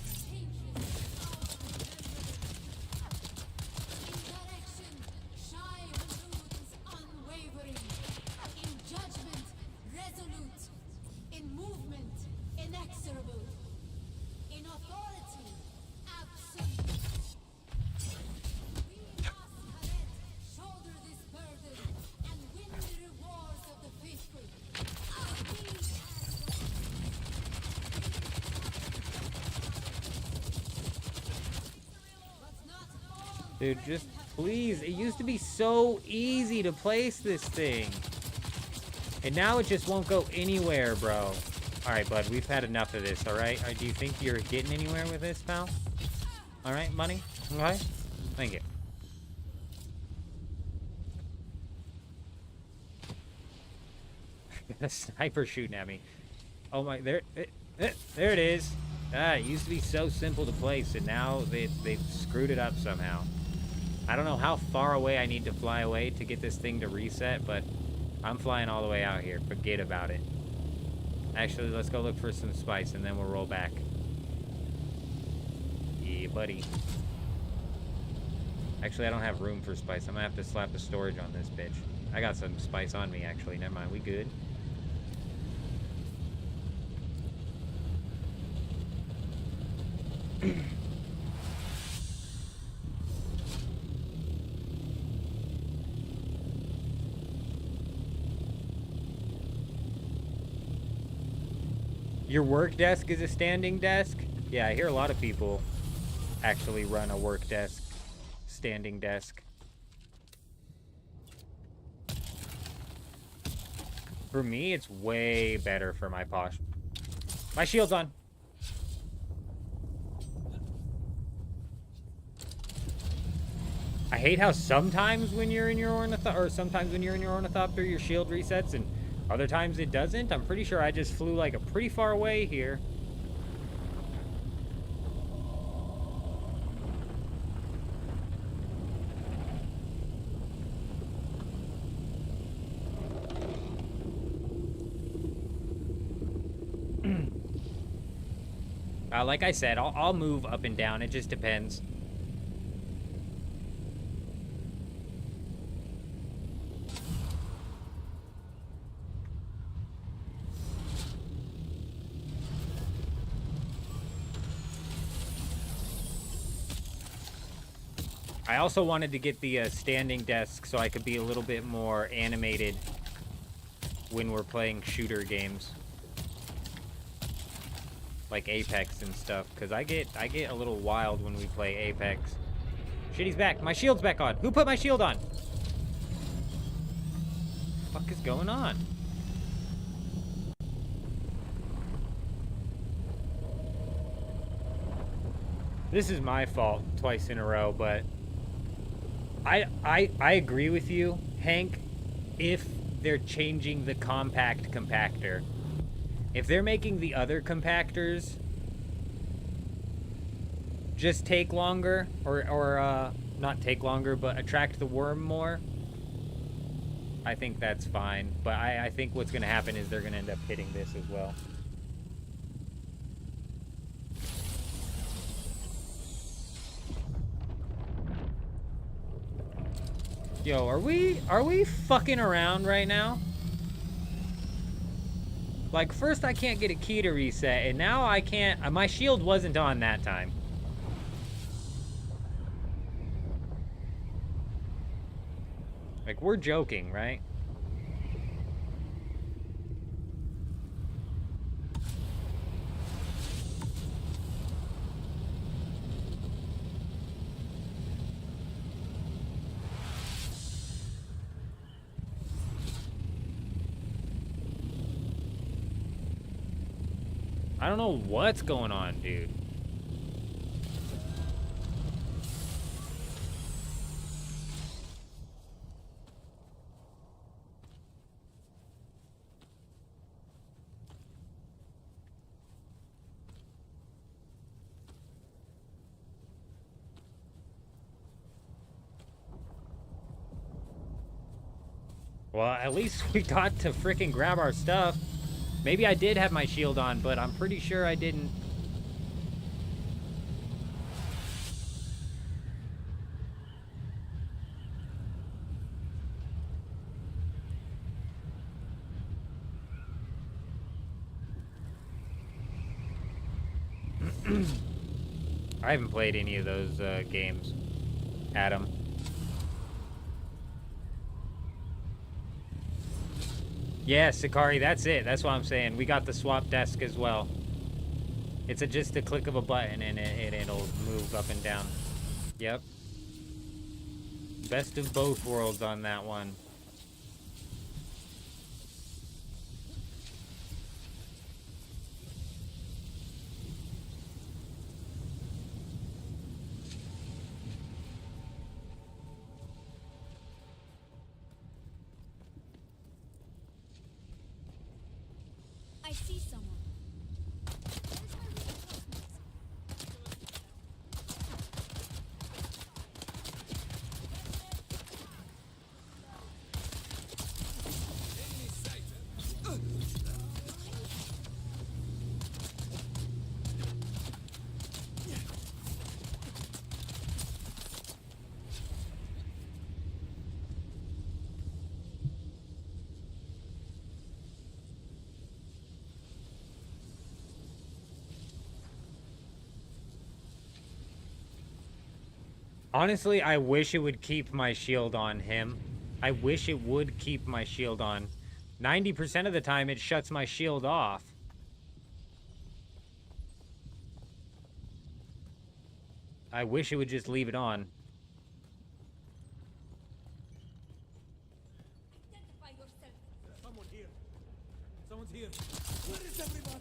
Dude, just please. It used to be so easy to place this thing. And now it just won't go anywhere, bro. Alright, bud, we've had enough of this, alright? Do you think you're getting anywhere with this, pal? Alright, money? Okay? Thank you. A sniper shooting at me. Oh my, there it is. Ah, it used to be so simple to place, and now they've screwed it up somehow. I don't know how far away I need to fly away to get this thing to reset, but I'm flying all the way out here. Forget about it. Actually, let's go look for some spice, and then we'll roll back. Yeah, buddy. Actually, I don't have room for spice. I'm gonna have to slap the storage on this bitch. I got some spice on me, actually. Never mind, we good. Your work desk is a standing desk? Yeah, I hear a lot of people actually run a work desk, standing desk. For me, it's way better for my posture. My shield's on. I hate how sometimes when you're in your ornithopter, your shield resets, and other times it doesn't. I'm pretty sure I just flew like a pretty far away here. Like I said, I'll move up and down. It just depends. I also wanted to get the standing desk so I could be a little bit more animated when we're playing shooter games. Like Apex and stuff, because I get a little wild when we play Apex. Shit, he's back. My shield's back on. Who put my shield on? What the fuck is going on? This is my fault twice in a row, but I agree with you, Hank, if they're changing the compact compactor. If they're making the other compactors just take longer, or not take longer, but attract the worm more, I think that's fine. But I think what's going to happen is they're going to end up hitting this as well. Yo, are we fucking around right now? Like, first I can't get a key to reset, and now I can't... my shield wasn't on that time. Like, we're joking, right? I don't know what's going on, dude. Well, at least we got to frickin' grab our stuff. Maybe I did have my shield on, but I'm pretty sure I didn't. I haven't played any of those games, Adam. Yeah, Sakari, that's it. That's what I'm saying. We got the swap desk as well. It's just a click of a button and it'll move up and down. Yep. Best of both worlds on that one. I see someone. Honestly, I wish it would keep my shield on him. I wish it would keep my shield on. 90% of the time, it shuts my shield off. I wish it would just leave it on. Identify yourself. Someone here. Someone's here. Where is everyone?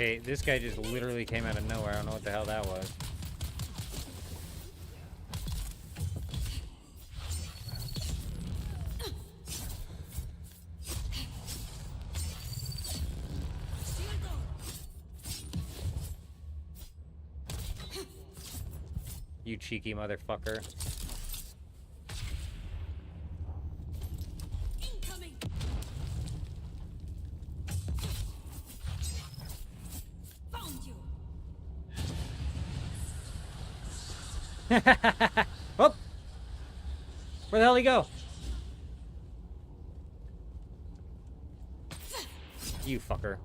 Okay, this guy just literally came out of nowhere. I don't know what the hell that was. You cheeky motherfucker. Incoming. Found you. Oh! Where the hell he go? You fucker.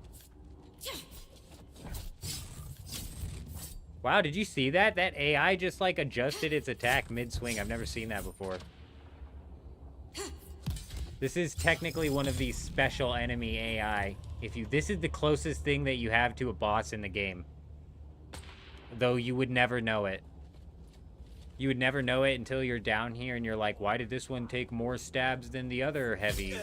Wow, did you see that? That AI just like adjusted its attack mid-swing. I've never seen that before. This is technically one of these special enemy AI. This is the closest thing that you have to a boss in the game. Though you would never know it. You would never know it until you're down here and you're like, why did this one take more stabs than the other heavies?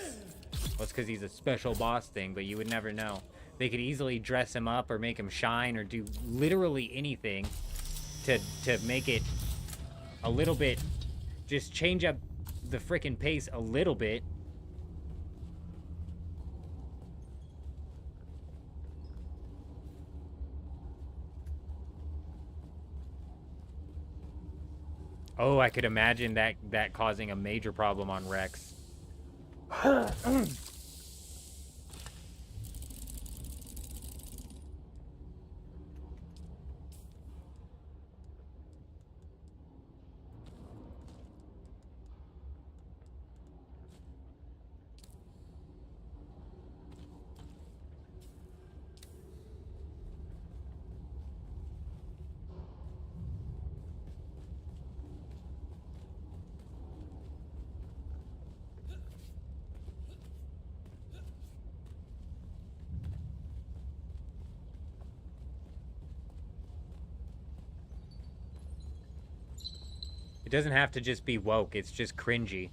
Well, it's because he's a special boss thing, but you would never know. They could easily dress him up or make him shine or do literally anything to make it a little bit, just change up the frickin' pace a little bit. Oh, I could imagine that causing a major problem on Rex. It doesn't have to just be woke, it's just cringy.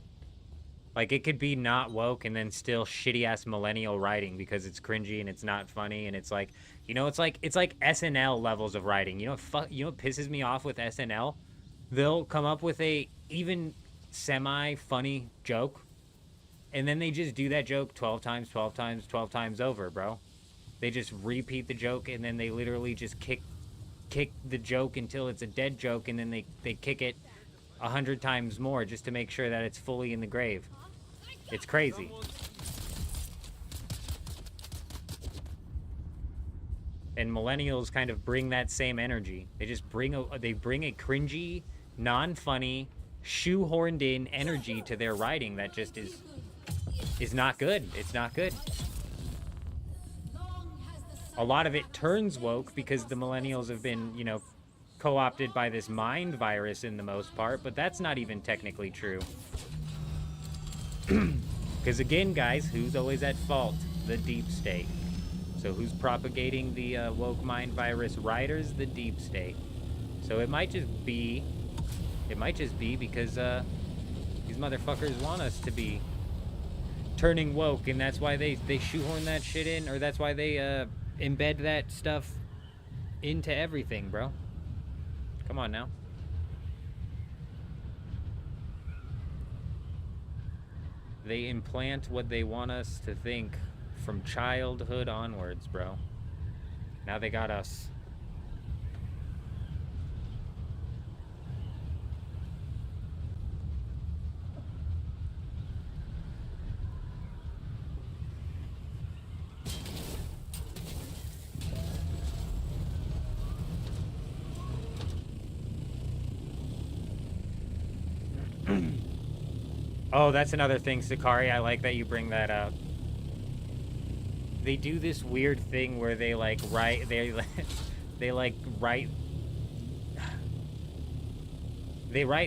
Like, it could be not woke and then still shitty-ass millennial writing because it's cringy and it's not funny and it's like, you know, it's like SNL levels of writing. You know what pisses me off with SNL? They'll come up with a even semi-funny joke and then they just do that joke 12 times, 12 times, 12 times over, bro. They just repeat the joke and then they literally just kick the joke until it's a dead joke and then they kick it 100 times more just to make sure that it's fully in the grave. It's crazy. And millennials kind of bring that same energy. They just bring a cringy, non-funny, shoehorned in energy to their writing that just is not good. It's not good. A lot of it turns woke because the millennials have been, you know, co-opted by this mind virus in the most part, but that's not even technically true. Because again, guys, who's always at fault? The deep state. So who's propagating the woke mind virus writers? The deep state. So it might just be because these motherfuckers want us to be turning woke, and that's why they shoehorn that shit in, or that's why they embed that stuff into everything, bro. Come on now. They implant what they want us to think from childhood onwards, bro. Now they got us. Oh, that's another thing, Sakari. I like that you bring that up. They do this weird thing where they like write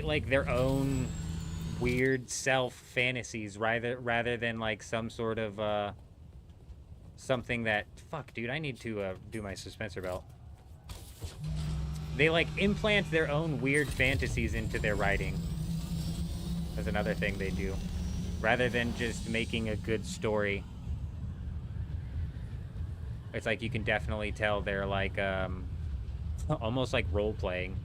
like their own weird self fantasies rather than like some sort of something that, fuck, dude, I need to do my suspensor belt. They like implant their own weird fantasies into their writing. That's another thing they do. Rather than just making a good story. It's like you can definitely tell they're like, almost like role-playing.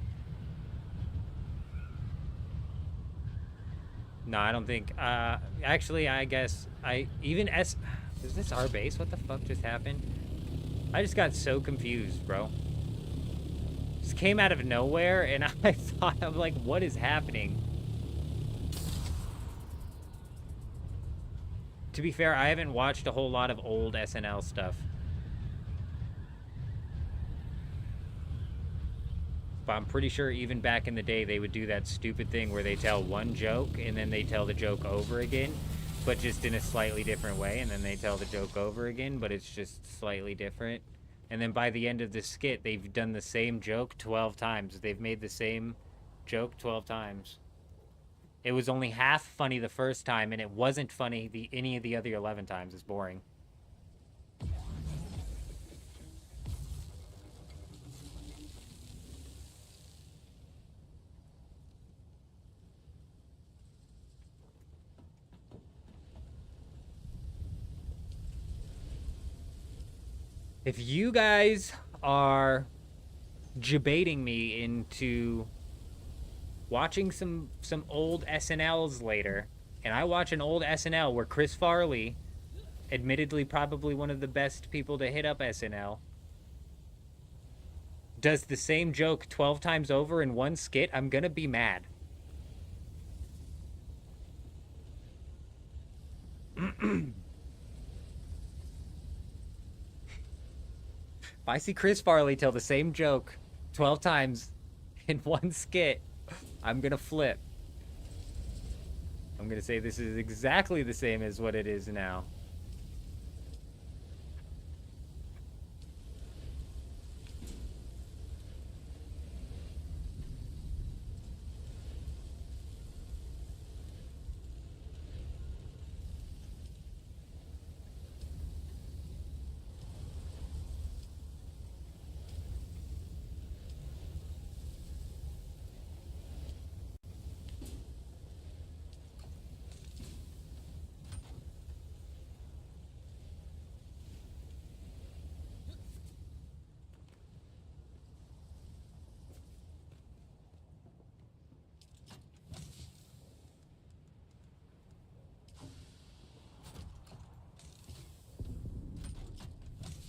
No, I don't think, actually, I guess, is this our base? What the fuck just happened? I just got so confused, bro. Just came out of nowhere, and I thought, I'm like, what is happening? To be fair, I haven't watched a whole lot of old SNL stuff. But I'm pretty sure even back in the day, they would do that stupid thing where they tell one joke, and then they tell the joke over again, but just in a slightly different way, and then they tell the joke over again, but it's just slightly different. And then by the end of the skit, they've done the same joke 12 times. They've made the same joke 12 times. It was only half funny the first time, and it wasn't funny any of the other 11 times. It's boring. If you guys are debating me into watching some old SNLs later, and I watch an old SNL where Chris Farley, admittedly probably one of the best people to hit up SNL, does the same joke 12 times over in one skit, I'm gonna be mad. If I see Chris Farley tell the same joke 12 times in one skit, I'm gonna flip. I'm gonna say this is exactly the same as what it is now.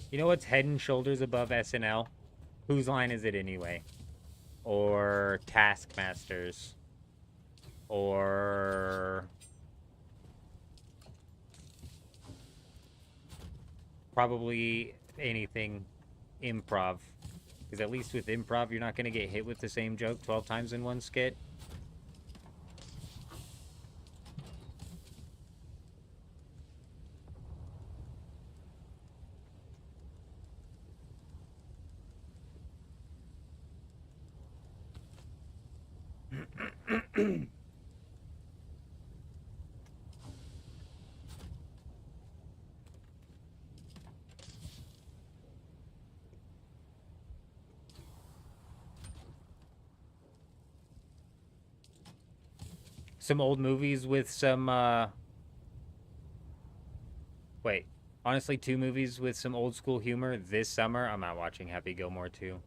You know what's head and shoulders above SNL? Whose line is it anyway? Or Taskmasters? Or probably anything improv. Because at least with improv, you're not going to get hit with the same joke 12 times in one skit. Some old movies with some, wait, honestly, 2 movies with some old school humor this summer. I'm not watching Happy Gilmore 2.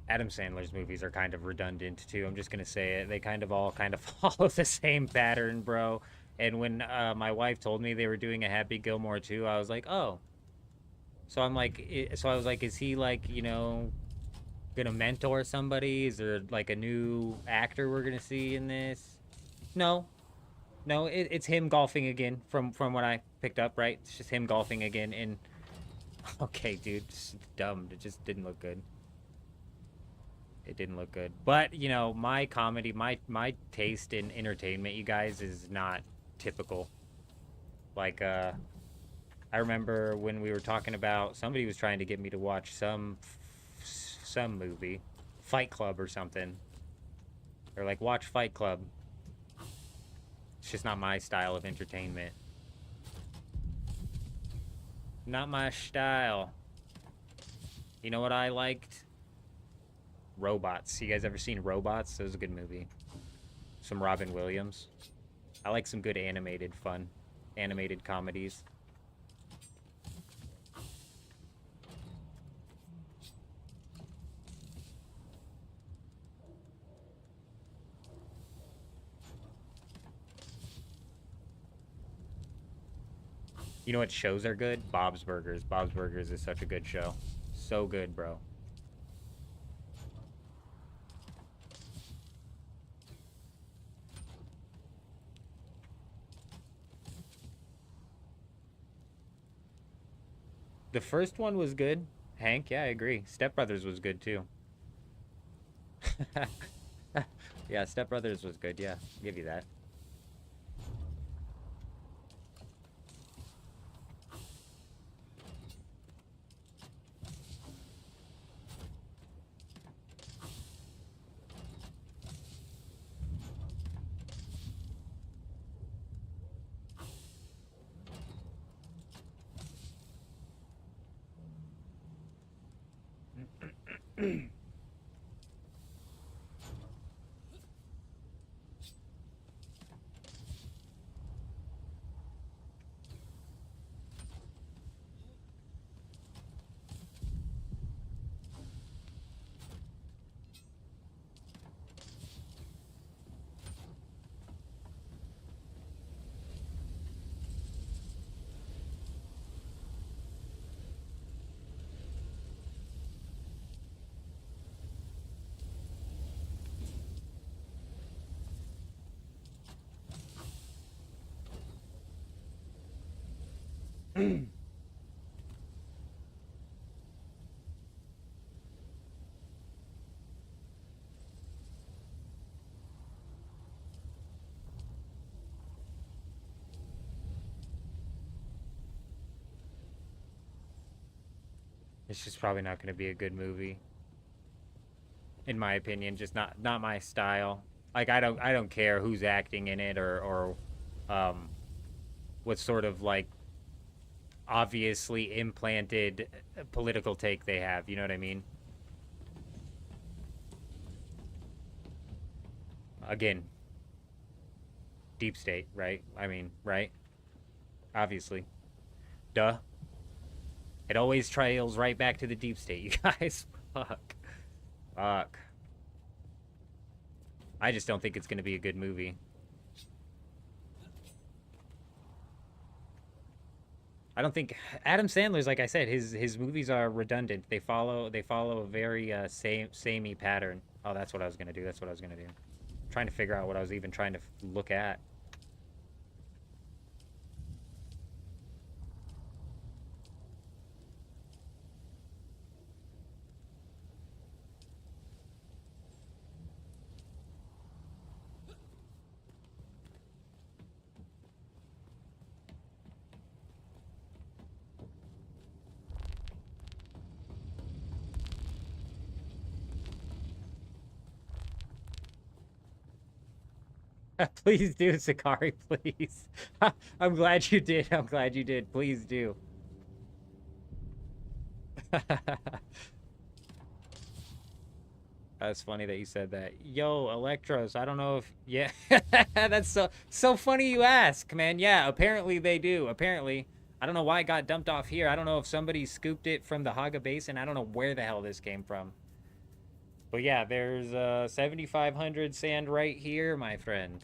Adam Sandler's movies are kind of redundant too. I'm just gonna say it. They kind of all follow the same pattern, bro. And when my wife told me they were doing a Happy Gilmore 2, I was like, oh. So I'm like, so I was like, is he like, you know, gonna mentor somebody? Is there like a new actor we're gonna see in this? No, it's him golfing again. From what I picked up, right? It's just him golfing again. And okay, dude, it's dumb. It just didn't look good. It didn't look good. But, you know, my comedy, my taste in entertainment, you guys, is not typical. Like, I remember when we were talking about, somebody was trying to get me to watch some movie, Fight Club or something. Or like, watch Fight Club. It's just not my style of entertainment. Not my style. You know what I liked? Robots. You guys ever seen Robots? That was a good movie. Some Robin Williams. I like some good animated comedies. You know what shows are good? Bob's Burgers. Bob's Burgers is such a good show. So good, bro. The first one was good. Hank, yeah, I agree. Step Brothers was good too. Yeah, Step Brothers was good. Yeah, I'll give you that. It's just probably not going to be a good movie, in my opinion. Just not my style. Like I don't care who's acting in it or what sort of like obviously implanted political take they have. You know what I mean? Again, deep state, right? I mean, right? Obviously, duh. It always trails right back to the deep state, you guys. Fuck. I just don't think it's going to be a good movie. I don't think Adam Sandler's, like I said, his movies are redundant. They follow a very samey pattern. Oh, that's what I was going to do. That's what I was going to do. I'm trying to figure out what I was even trying to look at. Please do, Sakari, please. I'm glad you did. I'm glad you did. Please do. That's funny that you said that. Yo, Electros, I don't know if... Yeah, that's so funny you ask, man. Yeah, apparently they do. Apparently. I don't know why it got dumped off here. I don't know if somebody scooped it from the Haga Basin. I don't know where the hell this came from. But yeah, there's 7,500 sand right here, my friend.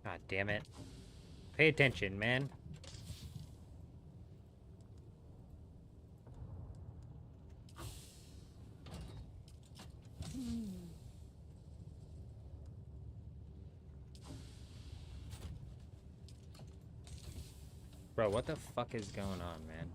God damn it. Pay attention, man. Bro, what the fuck is going on, man?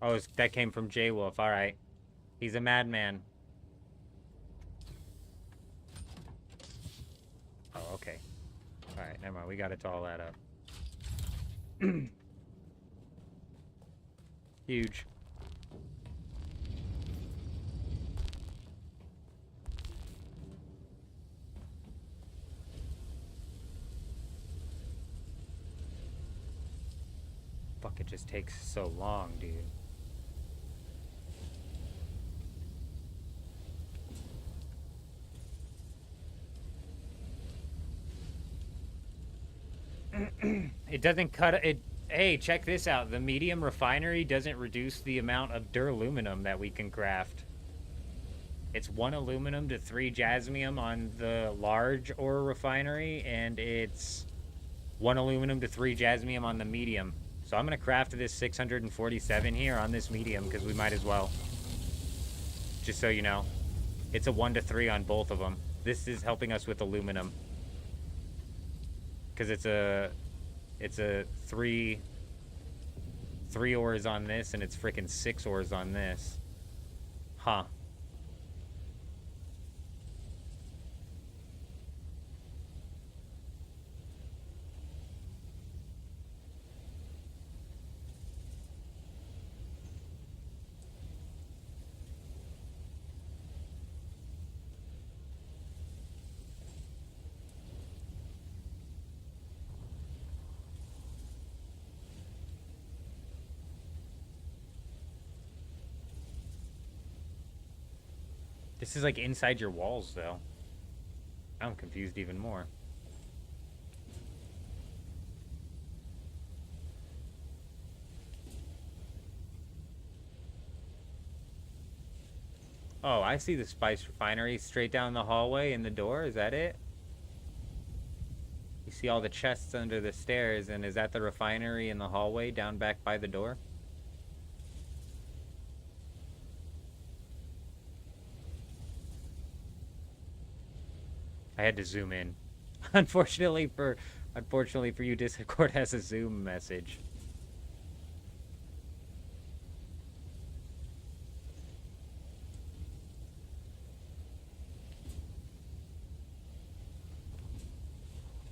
Oh, that came from J-Wolf. All right. He's a madman. Oh, okay. All right, never mind. We got to all that up. Huge. Fuck, it just takes so long, dude. It doesn't cut it. Hey, check this out. The medium refinery doesn't reduce the amount of duraluminum that we can craft. It's 1 aluminum to 3 jasmium on the large ore refinery, and it's 1 aluminum to 3 jasmium on the medium. So I'm going to craft this 647 here on this medium because we might as well. Just so you know. It's a 1 to 3 on both of them. This is helping us with aluminum. Because it's a 3 ores on this, and it's freaking 6 ores on this. Huh. This is like inside your walls, though. I'm confused even more. Oh, I see the spice refinery straight down the hallway in the door. Is that it? You see all the chests under the stairs, and is that the refinery in the hallway down back by the door? I had to zoom in. Unfortunately for you, Discord has a zoom message.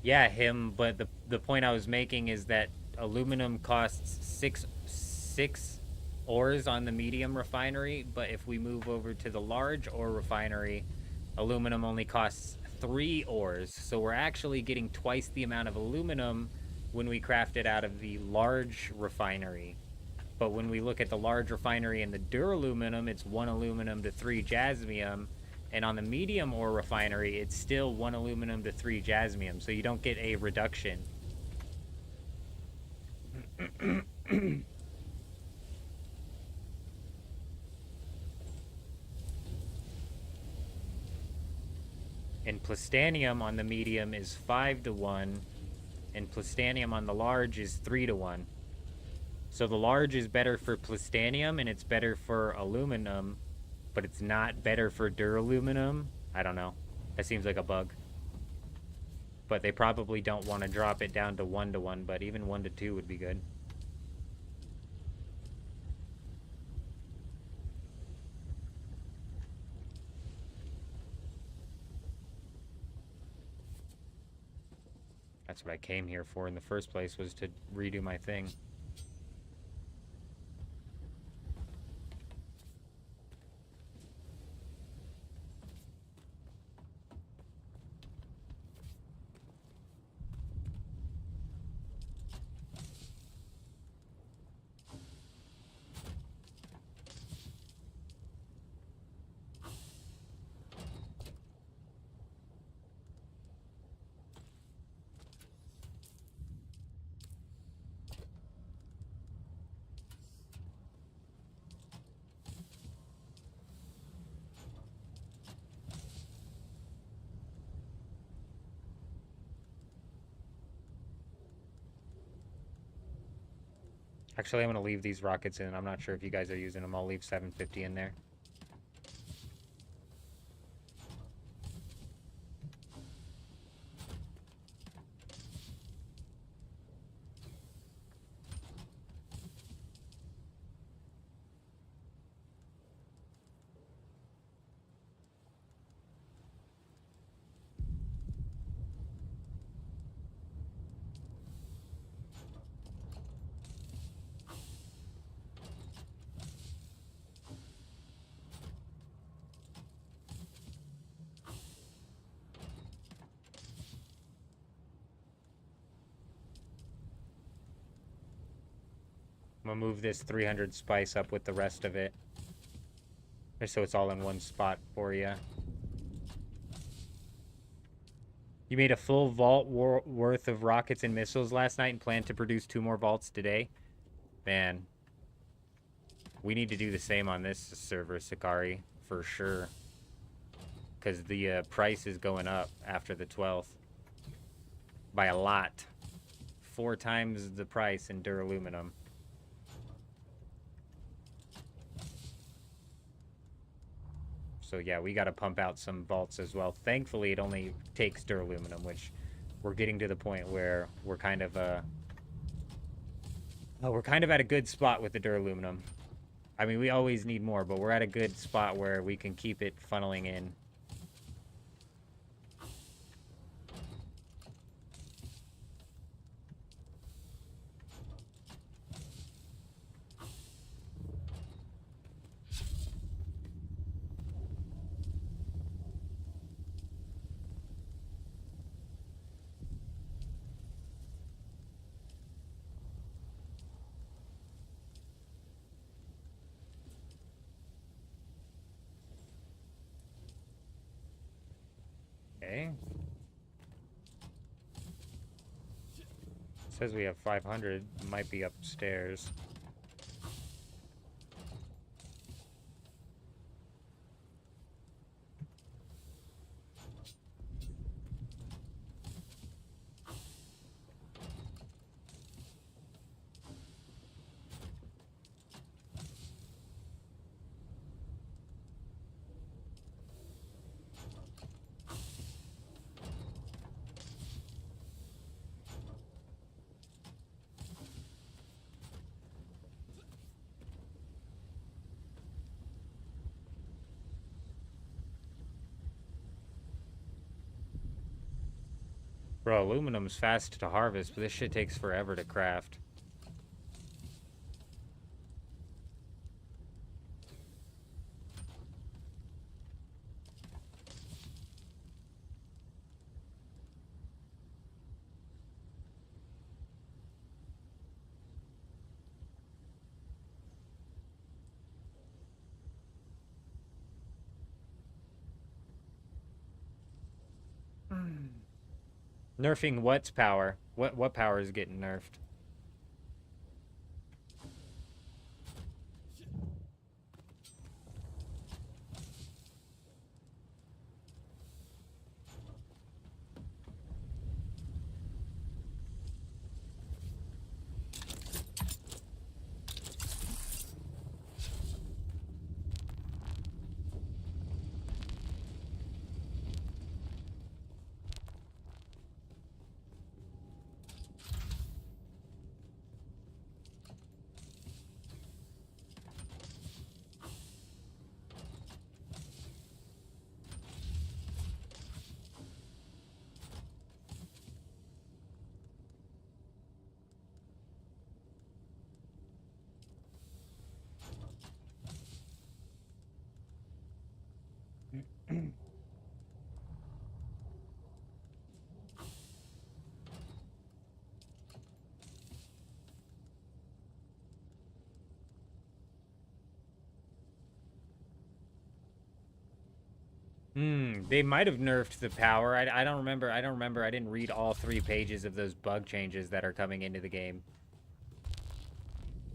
Yeah, him, but the point I was making is that aluminum costs six ores on the medium refinery, but if we move over to the large ore refinery, aluminum only costs 3 ores, so we're actually getting twice the amount of aluminum when we craft it out of the large refinery. But when we look at the large refinery and the duraluminum, it's 1 aluminum to 3 jasmium, and on the medium ore refinery, it's still 1 aluminum to 3 jasmium, so you don't get a reduction. And plastanium on the medium is 5 to 1, and plastanium on the large is 3 to 1. So the large is better for plastanium, and it's better for aluminum, but it's not better for duraluminum. I don't know. That seems like a bug. But they probably don't want to drop it down to 1 to 1, but even 1 to 2 would be good. That's what I came here for in the first place, was to redo my thing. Actually, I'm gonna leave these rockets in. I'm not sure if you guys are using them. I'll leave 750 in there. I'm gonna move this 300 spice up with the rest of it, just so it's all in one spot for you. You made a full vault worth of rockets and missiles last night and plan to produce 2 more vaults today? Man, we need to do the same on this server, Sakari, for sure. Because the price is going up after the 12th. By a lot. 4 times the price in duraluminum. So yeah, we got to pump out some vaults as well. Thankfully, it only takes duraluminum, which we're getting to the point where we're kind of at a good spot with the duraluminum. I mean, we always need more, but we're at a good spot where we can keep it funneling in. Okay. Says we have 500. Might be upstairs. Bro, aluminum's fast to harvest, but this shit takes forever to craft. Nerfing what's power? What power is getting nerfed? They might have nerfed the power. I don't remember. I don't remember. I didn't read all 3 pages of those bug changes that are coming into the game.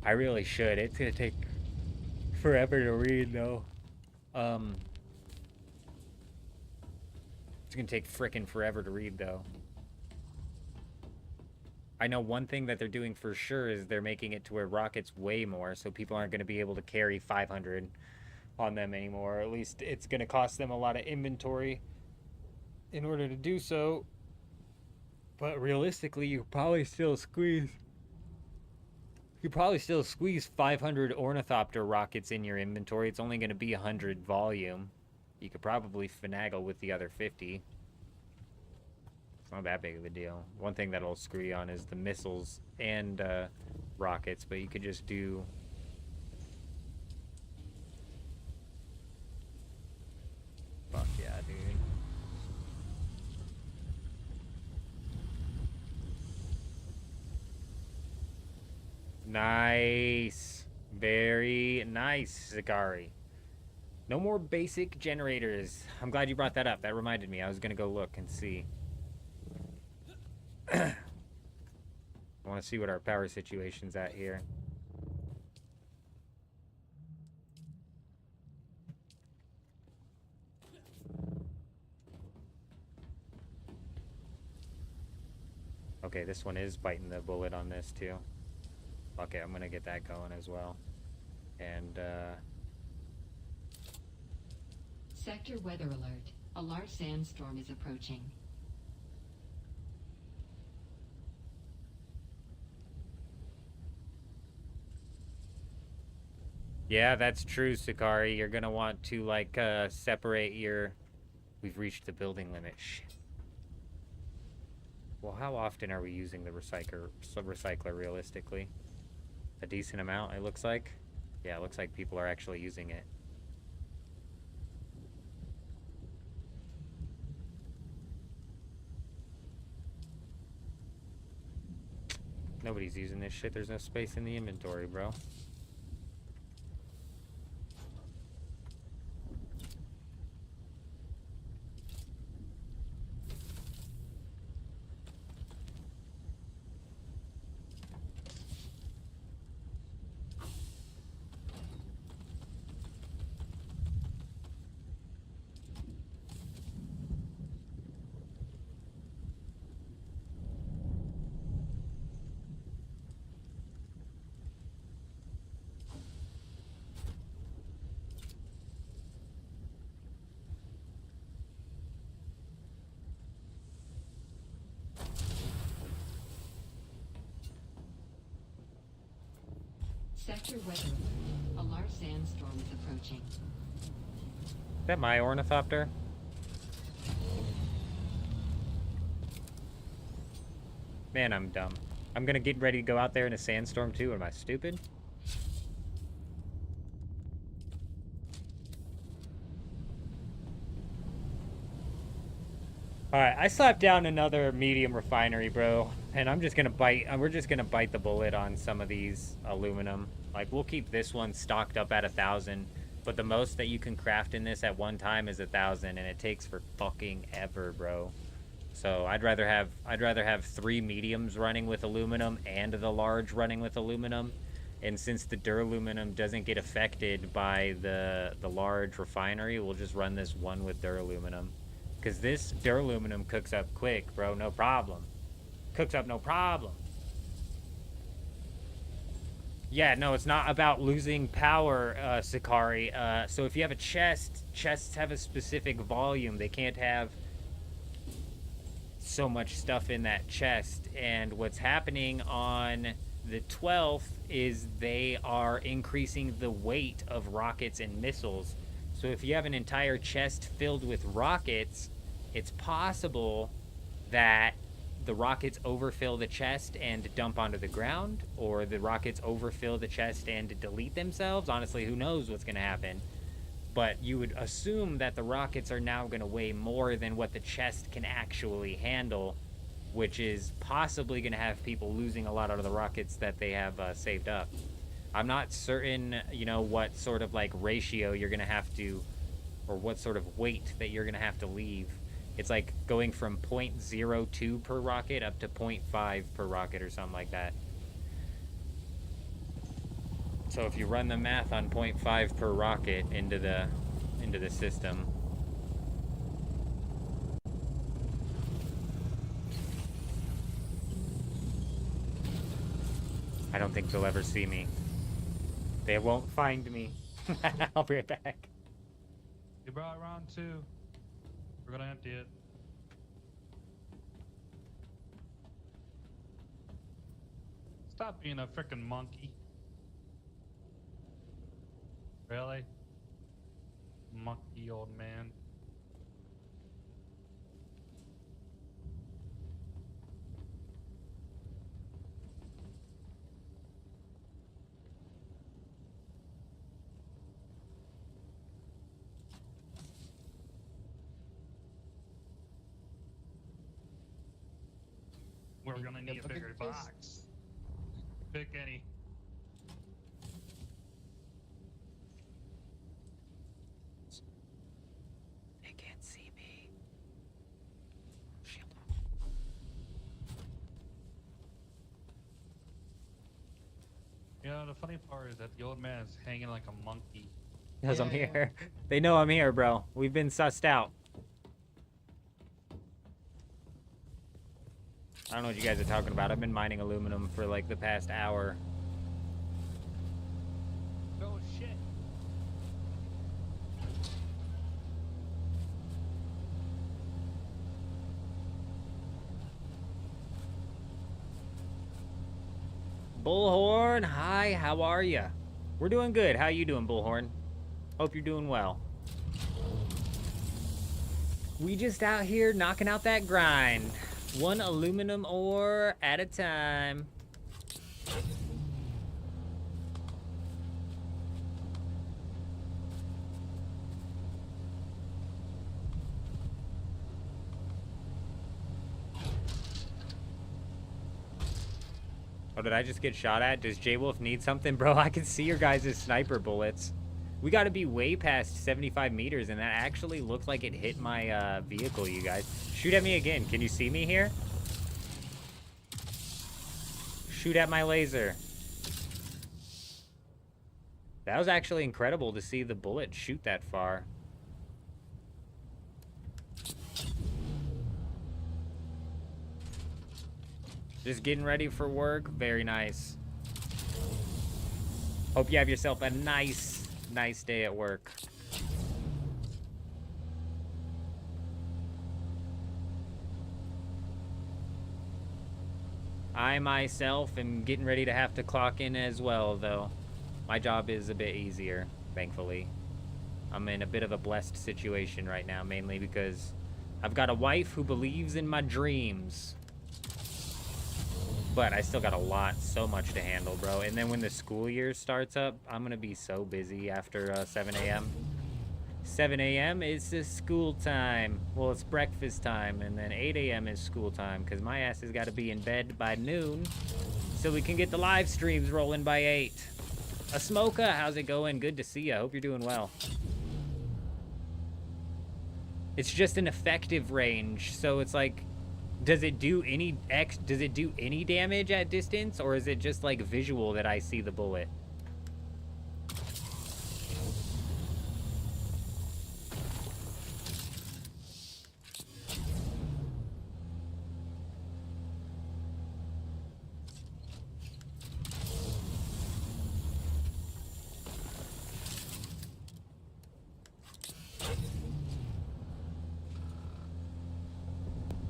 I really should. It's gonna take forever to read, though. It's gonna take frickin' forever to read, though. I know one thing that they're doing for sure is they're making it to where rockets weigh more, so people aren't going to be able to carry 500 on them anymore. Or at least it's going to cost them a lot of inventory in order to do so. But realistically, you could probably still squeeze 500 ornithopter rockets in your inventory. It's only going to be 100 volume. You could probably finagle with the other 50. It's not that big of a deal. One thing that'll screw you on is the missiles and rockets, but you could just do... Fuck yeah, dude. Nice. Very nice, Zagari. No more basic generators. I'm glad you brought that up. That reminded me. I was going to go look and see. I want to see what our power situation's at here. Okay, this one is biting the bullet on this too. Okay, I'm gonna get that going as well. And Sector weather alert. A large sandstorm is approaching. yeah, that's true, Sakari. You're gonna want to like separate your... We've reached the building limit. Shit. Well, how often are we using the recycler realistically? A decent amount, it looks like. Yeah, it looks like people are actually using it. Nobody's using this shit. There's no space in the inventory, bro. Sector weather alert. A large sandstorm is approaching. Is that my ornithopter? Man, I'm dumb. I'm gonna get ready to go out there in a sandstorm too. Am I stupid? Alright, I slapped down another medium refinery, bro. And I'm just gonna bite, we're just gonna bite the bullet on some of these aluminum. Like, we'll keep this one stocked up at 1,000. But the most that you can craft in this at one time is 1,000. And it takes for fucking ever, bro. So I'd rather have 3 mediums running with aluminum and the large running with aluminum. And since the duraluminum doesn't get affected by the large refinery, we'll just run this one with duraluminum. Because this duraluminum cooks up quick, bro, no problem. Cooks up no problem. Yeah, no, it's not about losing power, Sakari. So if you have a chest, chests have a specific volume. They can't have so much stuff in that chest. And what's happening on the 12th is they are increasing the weight of rockets and missiles. So if you have an entire chest filled with rockets, it's possible that the rockets overfill the chest and dump onto the ground, or the rockets overfill the chest and delete themselves. Honestly, who knows what's going to happen. But you would assume that the rockets are now going to weigh more than what the chest can actually handle, which is possibly going to have people losing a lot of the rockets that they have saved up. I'm not certain, you know, what sort of like ratio you're going to have to, or what sort of weight that you're going to have to leave. It's like going from 0.02 per rocket up to 0.5 per rocket or something like that. So if you run the math on 0.5 per rocket into the system, I don't think they'll ever see me. They won't find me. I'll be right back. You brought round 2. We're gonna empty it. Stop being a frickin' monkey. Really? Monkey old man. We're gonna need a bigger box. Pick any. They can't see me. Shield. You know, the funny part is that the old man is hanging like a monkey. Because I'm here. They know I'm here, bro. We've been sussed out. I don't know what you guys are talking about. I've been mining aluminum for like the past hour. Oh shit. Bullhorn, hi, how are ya? We're doing good. How you doing, Bullhorn? Hope you're doing well. We just out here knocking out that grind. One aluminum ore at a time. Oh, did I just get shot at? Does J-Wolf need something? Bro, I can see your guys' sniper bullets. We gotta be way past 75 meters, and that actually looked like it hit my vehicle, you guys. Shoot at me again. Can you see me here? Shoot at my laser. That was actually incredible to see the bullet shoot that far. Just getting ready for work. Very nice. Hope you have yourself a nice day at work. I myself am getting ready to have to clock in as well, though. My job is a bit easier, thankfully. I'm in a bit of a blessed situation right now, mainly because I've got a wife who believes in my dreams. But I still got so much to handle, bro. And then when the school year starts up, I'm going to be so busy after 7 a.m. 7 a.m. is the school time. Well, it's breakfast time, and then 8 a.m. is school time, because my ass has got to be in bed by noon so we can get the live streams rolling by 8. Asmoka, how's it going? Good to see you. I hope you're doing well. It's just an effective range, so it's like, does it do any damage at distance, or is it just like visual that I see the bullet?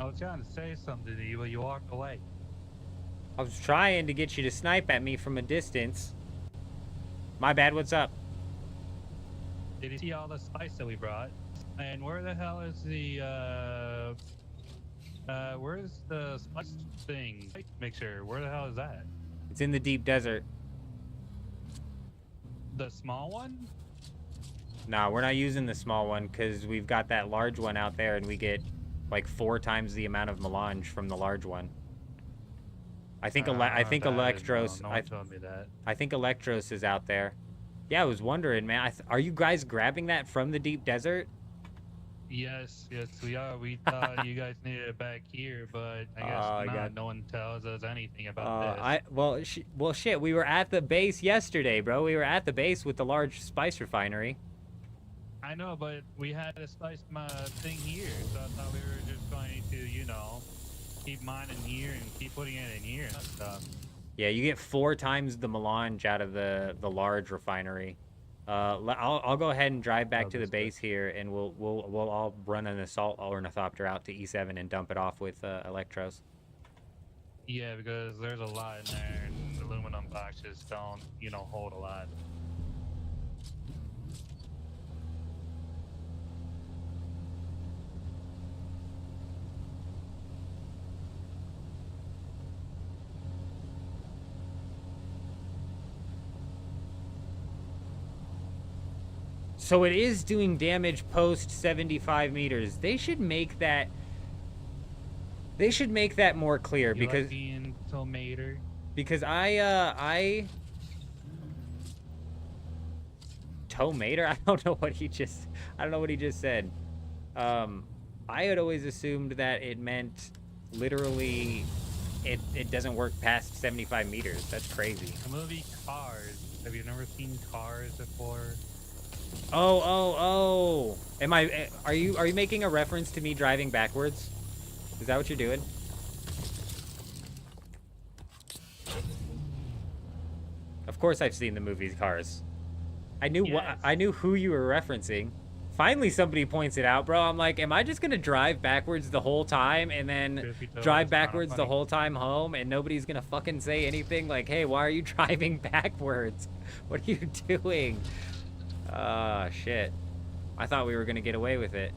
I was trying to say something to you, but you walked away. I was trying to get you to snipe at me from a distance. My bad, what's up? Did you see all the spice that we brought? And where the hell is the, where's the spice thing? Mixer, where the hell is that? It's in the deep desert. The small one? Nah, we're not using the small one, because we've got that large one out there, and we get like 4 times the amount of melange from the large one. I think Electros. No one told me that. I think Electros is out there. Yeah, I was wondering, man. Are you guys grabbing that from the deep desert? Yes, we are. We thought you guys needed it back here, but I guess not. No one tells us anything about this. Well, shit. We were at the base yesterday, bro. We were at the base with the large spice refinery. I know, but we had a spice thing here, so I thought we were just going to, you know, keep mining here and keep putting it in here and stuff. Yeah, you get 4 times the melange out of the large refinery. I'll go ahead and drive back to the base here, and we'll all run an assault ornithopter out to E7 and dump it off with Electros. Yeah, because there's a lot in there, and aluminum boxes don't, you know, hold a lot. So it is doing damage post 75 meters. They should make that. They should make that more clear You because like being tomater? because tomater. I don't know what he just said. I had always assumed that it meant literally it doesn't work past 75 meters. That's crazy. The movie Cars. Have you never seen Cars before? Oh. Are you making a reference to me driving backwards? Is that what you're doing? Of course I've seen the movie Cars. I knew Yes. I knew who you were referencing. Finally somebody points it out, bro. I'm like, am I just going to drive backwards the whole time and then drive backwards the whole time home and nobody's going to fucking say anything like, "Hey, why are you driving backwards? What are you doing?" Shit. I thought we were gonna get away with it.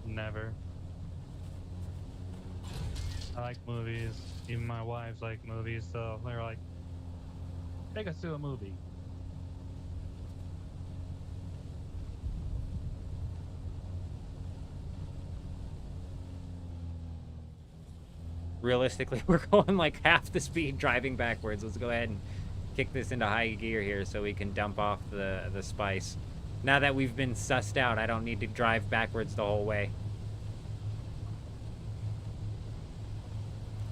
Never. I like movies. Even my wives like movies, so they're like, take us to a movie. Realistically, we're going like half the speed driving backwards. Let's go ahead and kick this into high gear here so we can dump off the spice. Now that we've been sussed out, I don't need to drive backwards the whole way.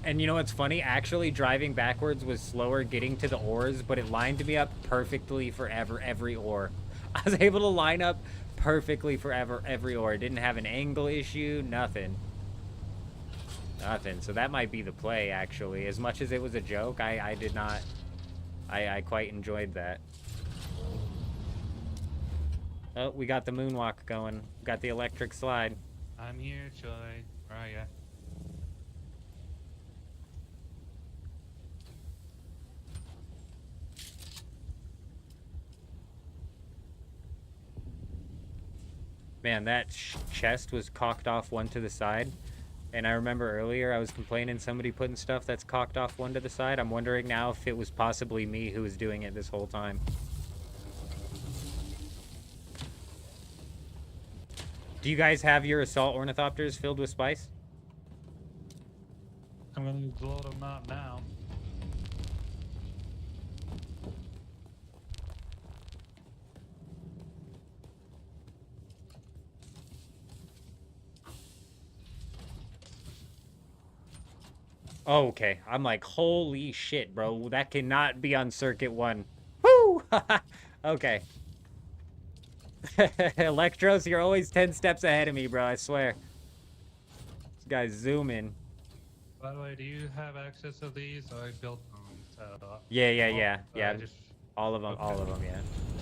And you know what's funny? Actually, driving backwards was slower getting to the ores, but it lined me up perfectly for every ore. I was able to line up perfectly for every ore. Didn't have an angle issue, nothing. Nothing. So that might be the play, actually. As much as it was a joke, I did not... I quite enjoyed that. Oh, we got the moonwalk going. Got the electric slide. I'm here, Joy. Where are ya? Man, that chest was cocked off one to the side. And I remember earlier I was complaining somebody putting stuff that's cocked off one to the side. I'm wondering now if it was possibly me who was doing it this whole time. Do you guys have your assault ornithopters filled with spice? I'm gonna load them up now. Oh, okay. I'm like, holy shit, bro. That cannot be on circuit 1. Woo! Okay. Electros, you're always 10 steps ahead of me, bro. I swear. This guy's zooming. By the way, do you have access to these? I built them. So, Yeah. Just, All of them, okay. all of them, yeah.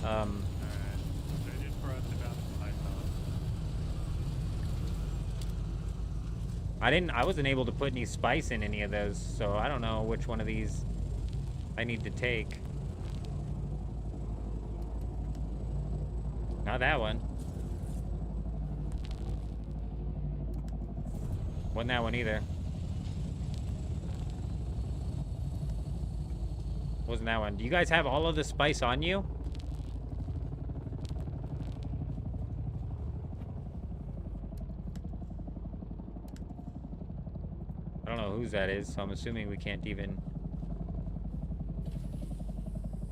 Alright. So just for us to bounce the lights on. I wasn't able to put any spice in any of those, so I don't know which one of these I need to take. Not that one. Wasn't that one either. Wasn't that one. Do you guys have all of the spice on you? I don't know whose that is, so I'm assuming we can't even...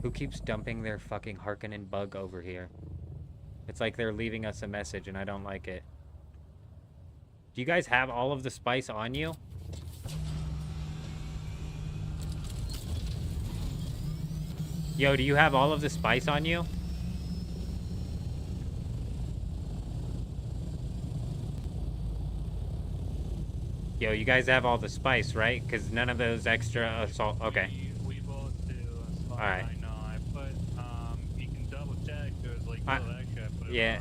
Who keeps dumping their fucking Harkonnen bug over here? It's like they're leaving us a message, and I don't like it. Do you guys have all of the spice on you? Yo, do you have all of the spice on you? Yo, you guys have all the spice, right? Because none of those extra assault. Okay. We both do. All right. I know. I put you can double check. There's like I- little extra. I put it Yeah,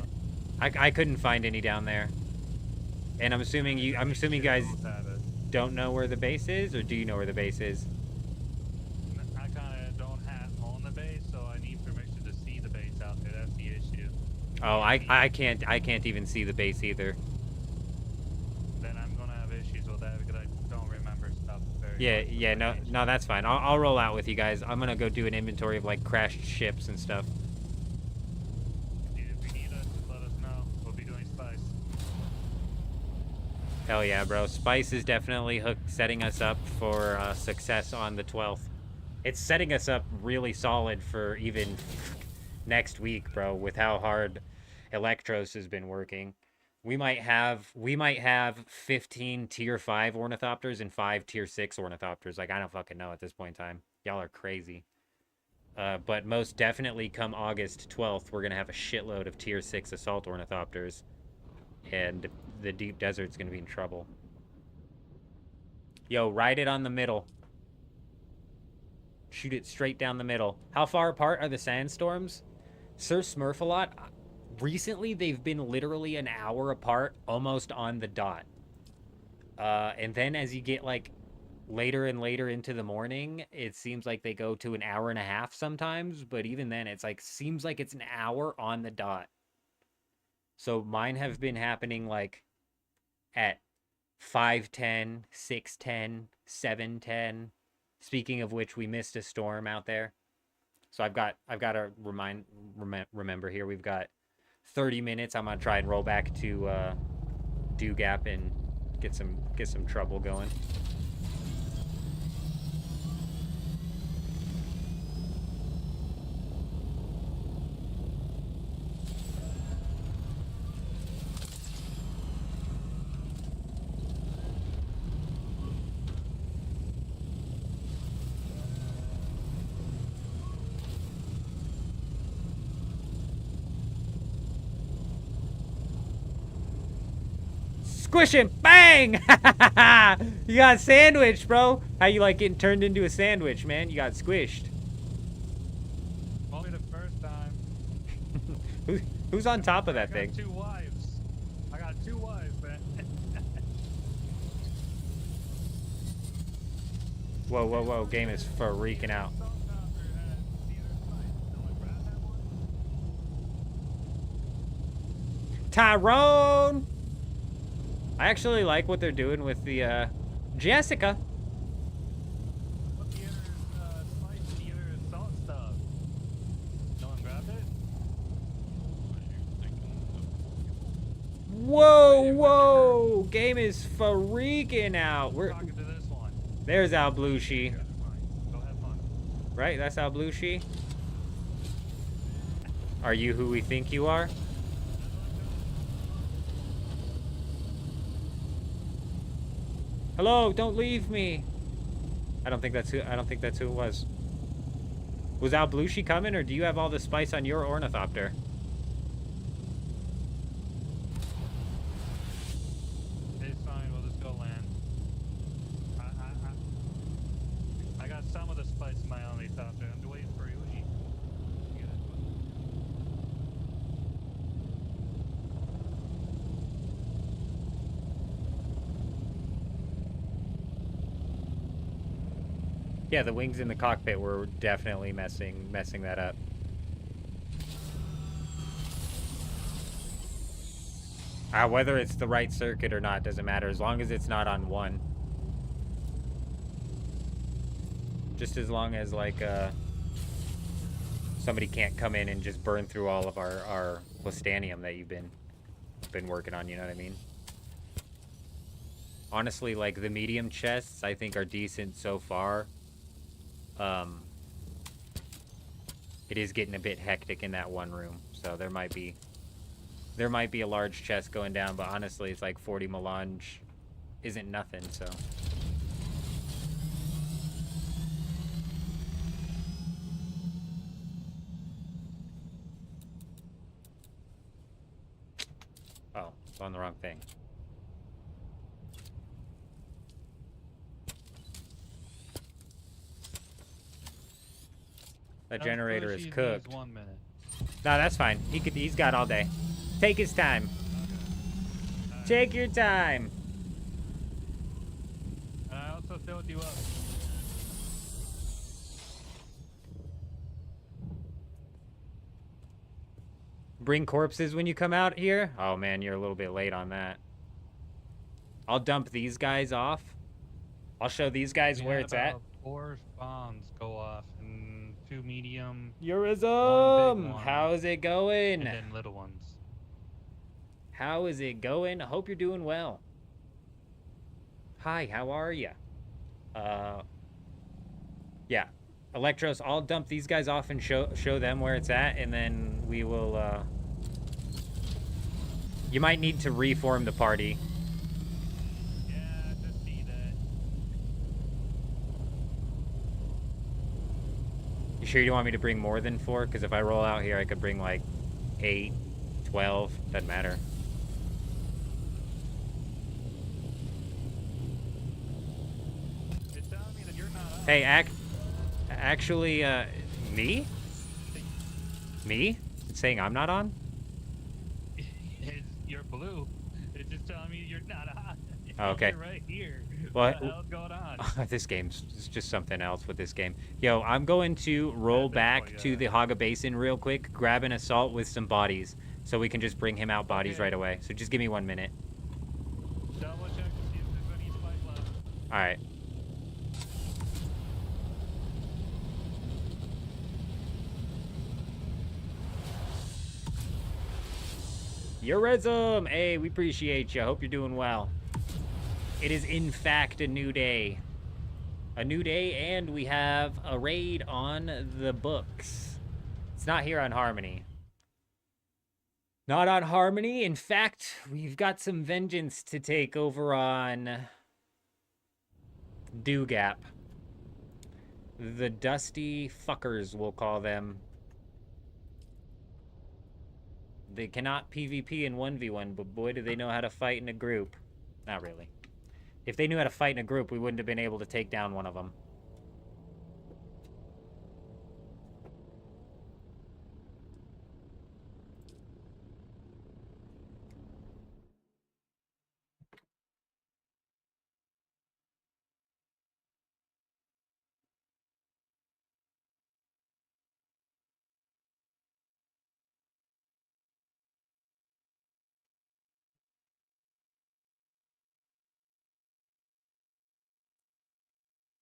I couldn't find any down there. And I'm assuming you guys both have it. don't know where the base is, or do you know where the base is? I kind of don't own the base, so I need permission to see the base out there. That's the issue. Oh, I can't even see the base either. Then I'm gonna have issues with that because I don't remember stuff very Yeah, much. no, that's fine. I'll roll out with you guys. I'm gonna go do an inventory of like crashed ships and stuff. If you need us, just let us know. We'll be doing spice. Hell yeah, bro. Spice is definitely setting us up for success on the 12th. It's setting us up really solid for even next week, bro, with how hard Electros has been working. We might have 15 tier 5 ornithopters and 5 tier 6 ornithopters. Like, I don't fucking know at this point in time. Y'all are crazy. But most definitely come August 12th, we're going to have a shitload of tier 6 assault ornithopters. And the deep desert's going to be in trouble. Yo, ride it on the middle. Shoot it straight down the middle. How far apart are the sandstorms? Sir Smurf-a-Lot, recently they've been literally an hour apart, almost on the dot. And then as you get like later and later into the morning, it seems like they go to an hour and a half sometimes, but even then it's like seems like it's an hour on the dot. So mine have been happening like at 5:10, 6:10, 7:10. Speaking of which, we missed a storm out there. So I've got to remember here, we've got 30 minutes. I'm going to try and roll back to Dew Gap and get some trouble going. Squish him! Bang! You got sandwiched, bro. How you like getting turned into a sandwich, man? You got squished. Only the first time. Who's on top of that I thing? got 2 wives. I got 2 wives, man. Whoa, whoa, whoa. Game is freaking out. Tyrone! I actually like what they're doing with the, Jessica. What the other spice and the other salt stuff? No one grabbed it? Whoa, whoa! Game is freaking out. We're Talking to this one. there's Al Blushi. Go have fun. Right, that's Al Blushi. Are you who we think you are? Hello, don't leave me. I don't think that's who it was. Was Al Blushi coming, or do you have all the spice on your ornithopter? It's fine, we'll just go land. I got some of the spice in my only top there. I'm waiting for you. Yeah, the wings in the cockpit were definitely messing that up. Whether it's the right circuit or not doesn't matter, as long as it's not on 1. Just as long as, like, somebody can't come in and just burn through all of our plastanium that you've been working on, you know what I mean? Honestly, like, the medium chests, I think, are decent so far. It is getting a bit hectic in that one room, so there might be a large chest going down, but honestly, it's like 40 melange isn't nothing, so. Oh, it's on the wrong thing. That generator is Sushi's cooked. 1 minute. No, that's fine. He's got all day. Take his time. Take your time. And I also filled you up. Bring corpses when you come out here? Oh man, you're a little bit late on that. I'll dump these guys off. I'll show these guys where it's at. 4 spawns go off and 2 medium. Eurism! one, How's it going? And then little ones. How is it going? I hope you're doing well. Hi, how are you? Yeah. Electros, I'll dump these guys off and show them where it's at, and then we will, You might need to reform the party. Yeah, just see that. You sure you don't want me to bring more than 4? Because if I roll out here, I could bring, like, 8, 12. Doesn't matter. It's telling me that you're not up. Hey, actually, me? Me? It's saying I'm not on? You're blue. It's just telling me you're not on. Oh, okay. You're right here. Well, What the hell's going on? This game's it's just something else with this game. Yo, I'm going to roll back to the Haga Basin real quick, grab an assault with some bodies, so we can just bring him out bodies right away. So just give me 1 minute. Double check to see if there's any spike left. All right. Eurism! Hey, we appreciate you. Hope you're doing well. It is, in fact, a new day. A new day, and we have a raid on the books. It's not here on Harmony. Not on Harmony. In fact, we've got some vengeance to take over on Dew Gap. The Dusty Fuckers, we'll call them. They cannot PvP in 1v1, but boy, do they know how to fight in a group. Not really. If they knew how to fight in a group, we wouldn't have been able to take down one of them.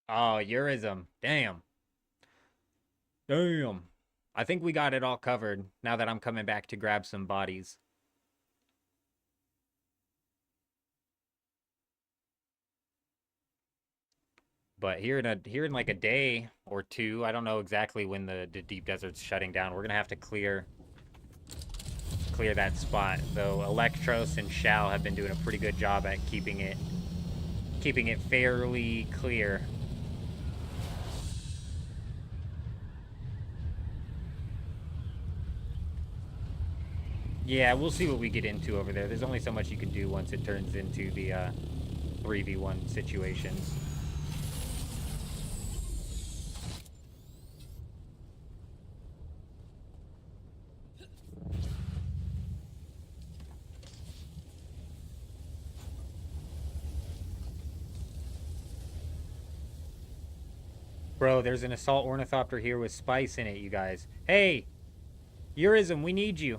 Oh, Eurism. Damn. Damn. I think we got it all covered now that I'm coming back to grab some bodies. But here in like a day or two, I don't know exactly when the deep desert's shutting down. We're gonna have to clear that spot. Though Electros and Shao have been doing a pretty good job at keeping it fairly clear. Yeah, we'll see what we get into over there. There's only so much you can do once it turns into the 3v1 situations. Bro, there's an assault ornithopter here with spice in it, you guys. Hey! Eurism, we need you.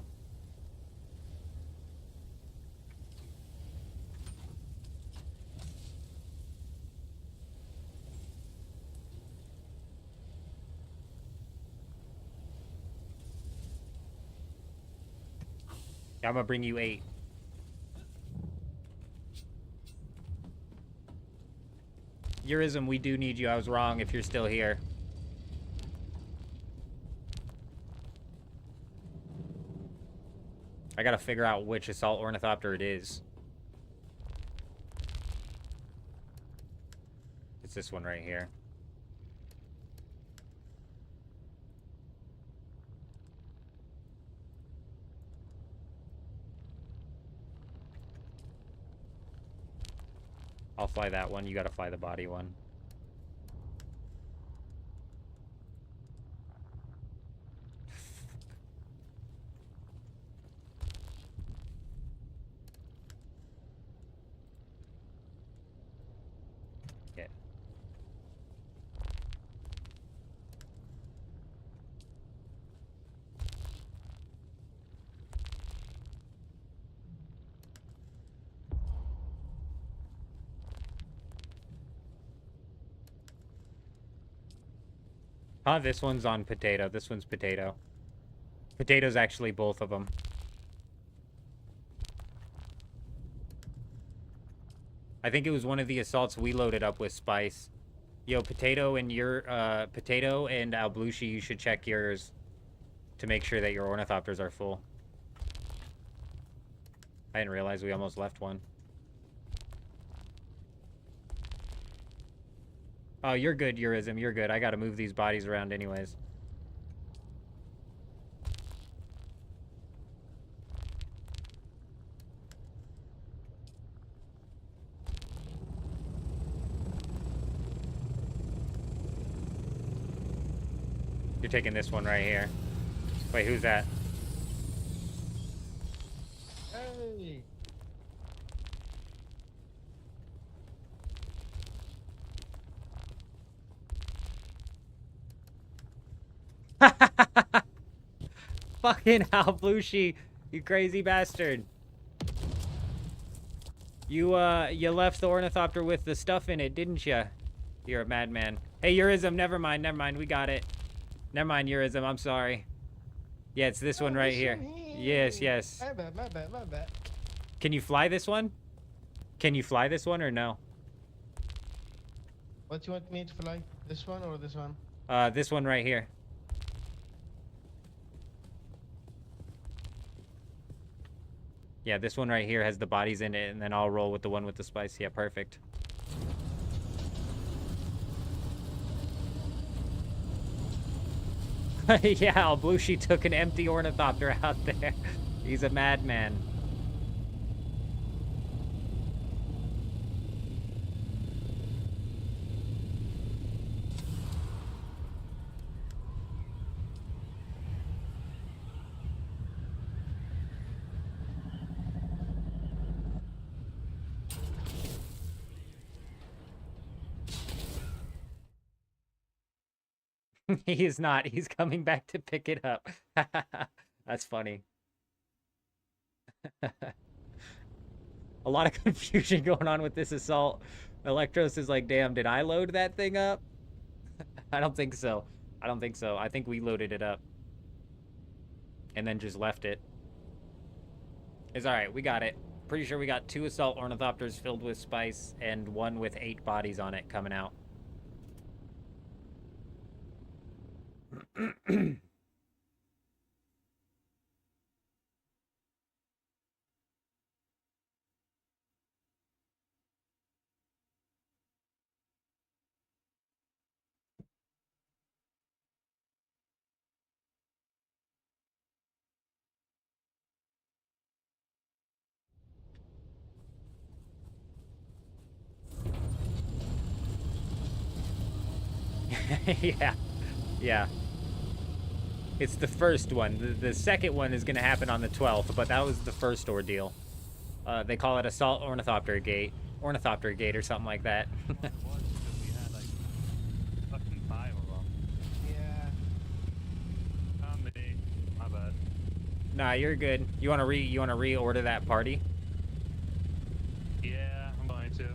I'm gonna bring you 8. Eurism, we do need you. I was wrong if you're still here. I gotta figure out which assault ornithopter it is. It's this one right here. I'll fly that one. You gotta fly the body one. Yeah. Huh, this one's on potato. This one's potato. Potato's actually both of them. I think it was one of the assaults we loaded up with spice. Yo, potato and potato and Alblushi, you should check yours to make sure that your ornithopters are full. I didn't realize we almost left one. Oh, you're good, Eurism. You're good. I gotta move these bodies around anyways. You're taking this one right here. Wait, who's that? Hey. Fucking Alblushi, you crazy bastard. You left the ornithopter with the stuff in it, didn't you? You're a madman. Hey, Eurism, never mind, we got it. Never mind, Eurism, I'm sorry. Yeah, it's this one right here. Yes, yes. My bad. Can you fly this one? Can you fly this one or no? What do you want me to fly? This one or this one? This one right here. Yeah, this one right here has the bodies in it, and then I'll roll with the one with the spice. Yeah, perfect. Yeah, Alblushi took an empty ornithopter out there. He's a madman. He is not. He's coming back to pick it up. That's funny. A lot of confusion going on with this assault. Electros is like, damn, did I load that thing up? I don't think so. I don't think so. I think we loaded it up. And then just left it. It's alright. We got it. Pretty sure we got 2 assault ornithopters filled with spice and 1 with 8 bodies on it coming out. Yeah. Yeah. It's the first one. The second one is going to happen on the 12th, but that was the first ordeal. They call it Assault Ornithopter Gate. Ornithopter Gate or something like that. It was because we had like fucking 5 of them. Yeah. Not me. My bad. Nah, you're good. You want to reorder that party? Yeah, I'm going to.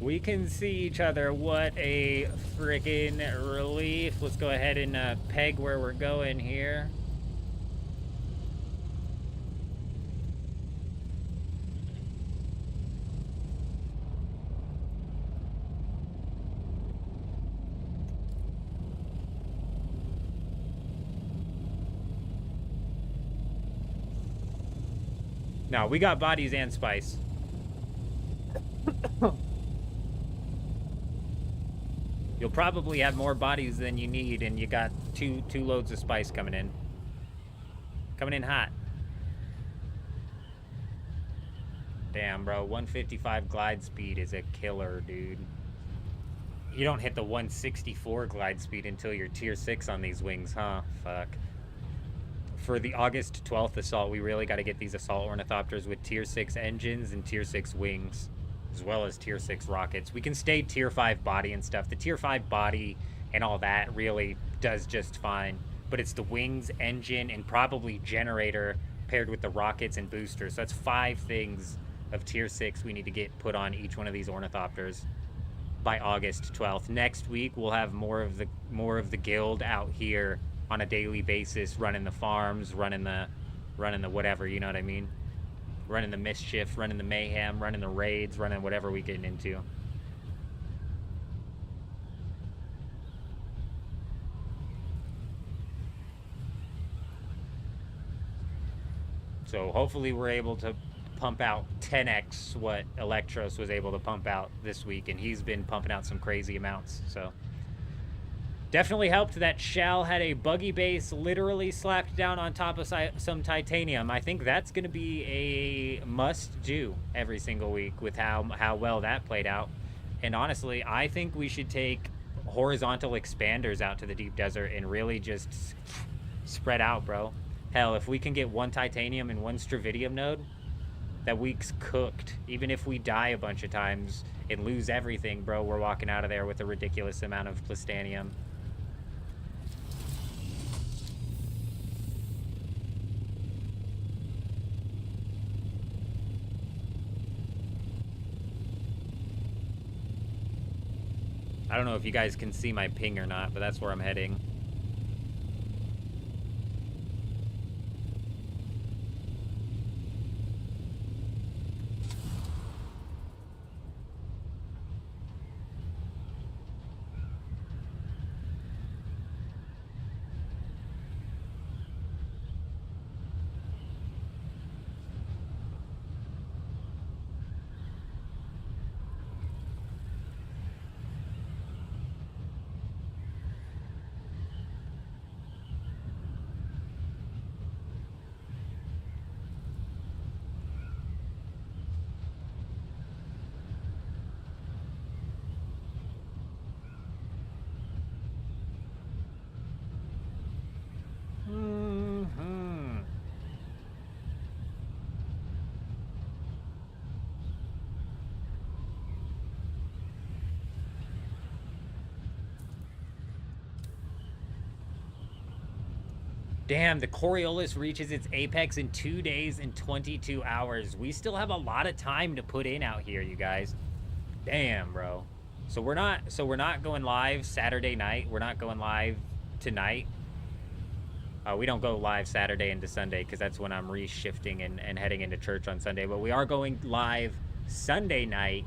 We can see each other. What a freaking relief. Let's go ahead and peg where we're going here. No, we got bodies and spice. You'll probably have more bodies than you need, and you got two loads of spice coming in. Coming in hot. Damn, bro. 155 glide speed is a killer, dude. You don't hit the 164 glide speed until you're tier 6 on these wings, huh? Fuck. for the August 12th assault, we really got to get these assault ornithopters with tier 6 engines and tier 6 wings, as well as tier 6 rockets. We can stay tier 5 body and stuff. The tier 5 body and all that really does just fine, but it's the wings, engine, and probably generator paired with the rockets and boosters. So that's 5 things of tier 6 we need to get put on each one of these ornithopters by August 12th. Next week we'll have more of the guild out here on a daily basis, running the farms, running the whatever, you know what I mean? Running the mischief, running the mayhem, running the raids, running whatever we get into. So hopefully we're able to pump out 10x what Electros was able to pump out this week, and he's been pumping out some crazy amounts. So definitely helped that Shell had a buggy base literally slapped down on top of some titanium. I think that's going to be a must-do every single week with how well that played out. And honestly, I think we should take horizontal expanders out to the deep desert and really just spread out, bro. Hell, if we can get 1 titanium and 1 stravidium node, that week's cooked. Even if we die a bunch of times and lose everything, bro, we're walking out of there with a ridiculous amount of plastanium. I don't know if you guys can see my ping or not, but that's where I'm heading. Damn, the Coriolis reaches its apex in 2 days and 22 hours. We still have a lot of time to put in out here, you guys. Damn, bro. So we're not going live Saturday night. We're not going live tonight. We don't go live Saturday into Sunday because that's when I'm reshifting and heading into church on Sunday. But we are going live Sunday night.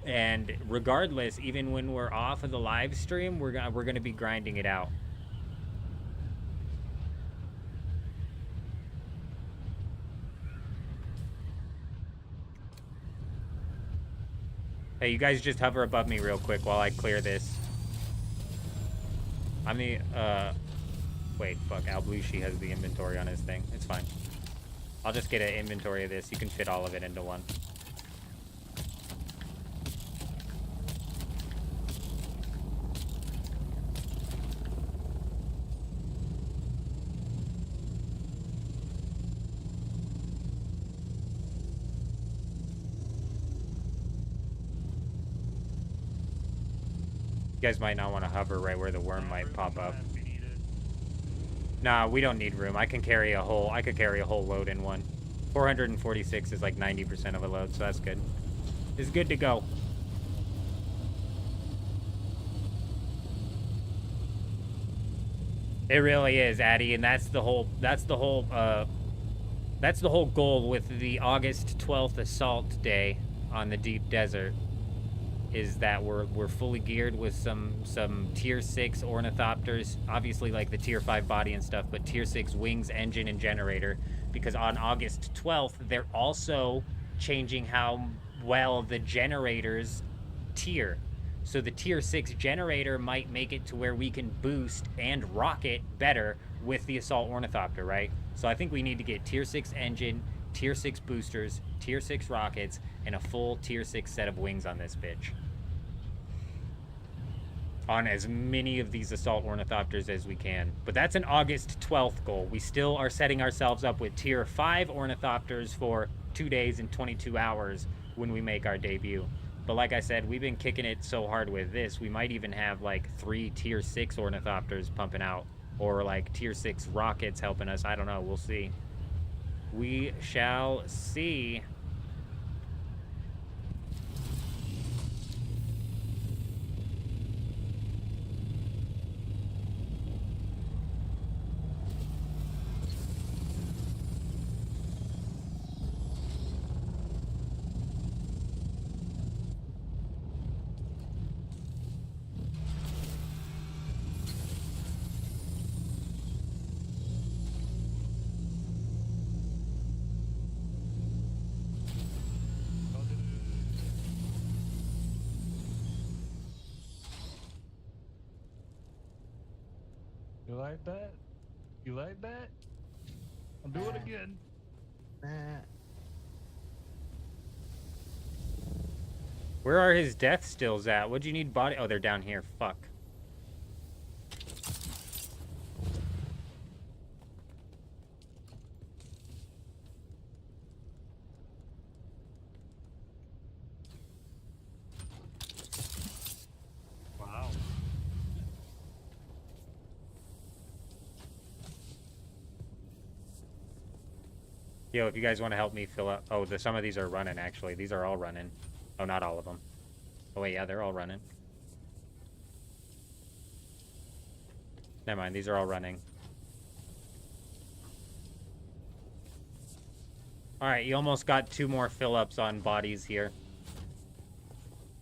And regardless, even when we're off of the live stream, we're gonna be grinding it out. Hey, you guys just hover above me real quick while I clear this. I'm the, wait, fuck, Alblushi has the inventory on his thing. It's fine. I'll just get an inventory of this. You can fit all of it into one. You guys might not want to hover right where the worm might pop up. Nah, we don't need room. I could carry a whole load in one. 446 is like 90% of a load, so that's good. It's good to go. It really is, Addy, and that's the whole goal with the August 12th assault day on the deep desert. Is that we're fully geared with some tier 6 ornithopters, obviously like the tier 5 body and stuff, but tier 6 wings, engine, and generator, because on August 12th they're also changing how well the generators tier. So the tier 6 generator might make it to where we can boost and rocket better with the assault ornithopter, right? So I think we need to get tier 6 engine, tier 6 boosters, tier 6 rockets, and a full tier 6 set of wings on this bitch. on as many of these assault ornithopters as we can. But that's an August 12th goal. We still are setting ourselves up with tier 5 ornithopters for 2 days and 22 hours when we make our debut. But like I said, we've been kicking it so hard with this, we might even have like 3 tier 6 ornithopters pumping out, or like tier 6 rockets helping us. I don't know, we'll see. We shall see. You like that? You like that? I'll do it again. Where are his death stills at? What'd you need body? Oh, they're down here. Fuck. Wow. Yo, if you guys want to help me fill up... Oh, some of these are running, actually. These are all running. Oh, not all of them. Oh, wait, yeah, they're all running. Never mind, these are all running. Alright, you almost got 2 more fill-ups on bodies here.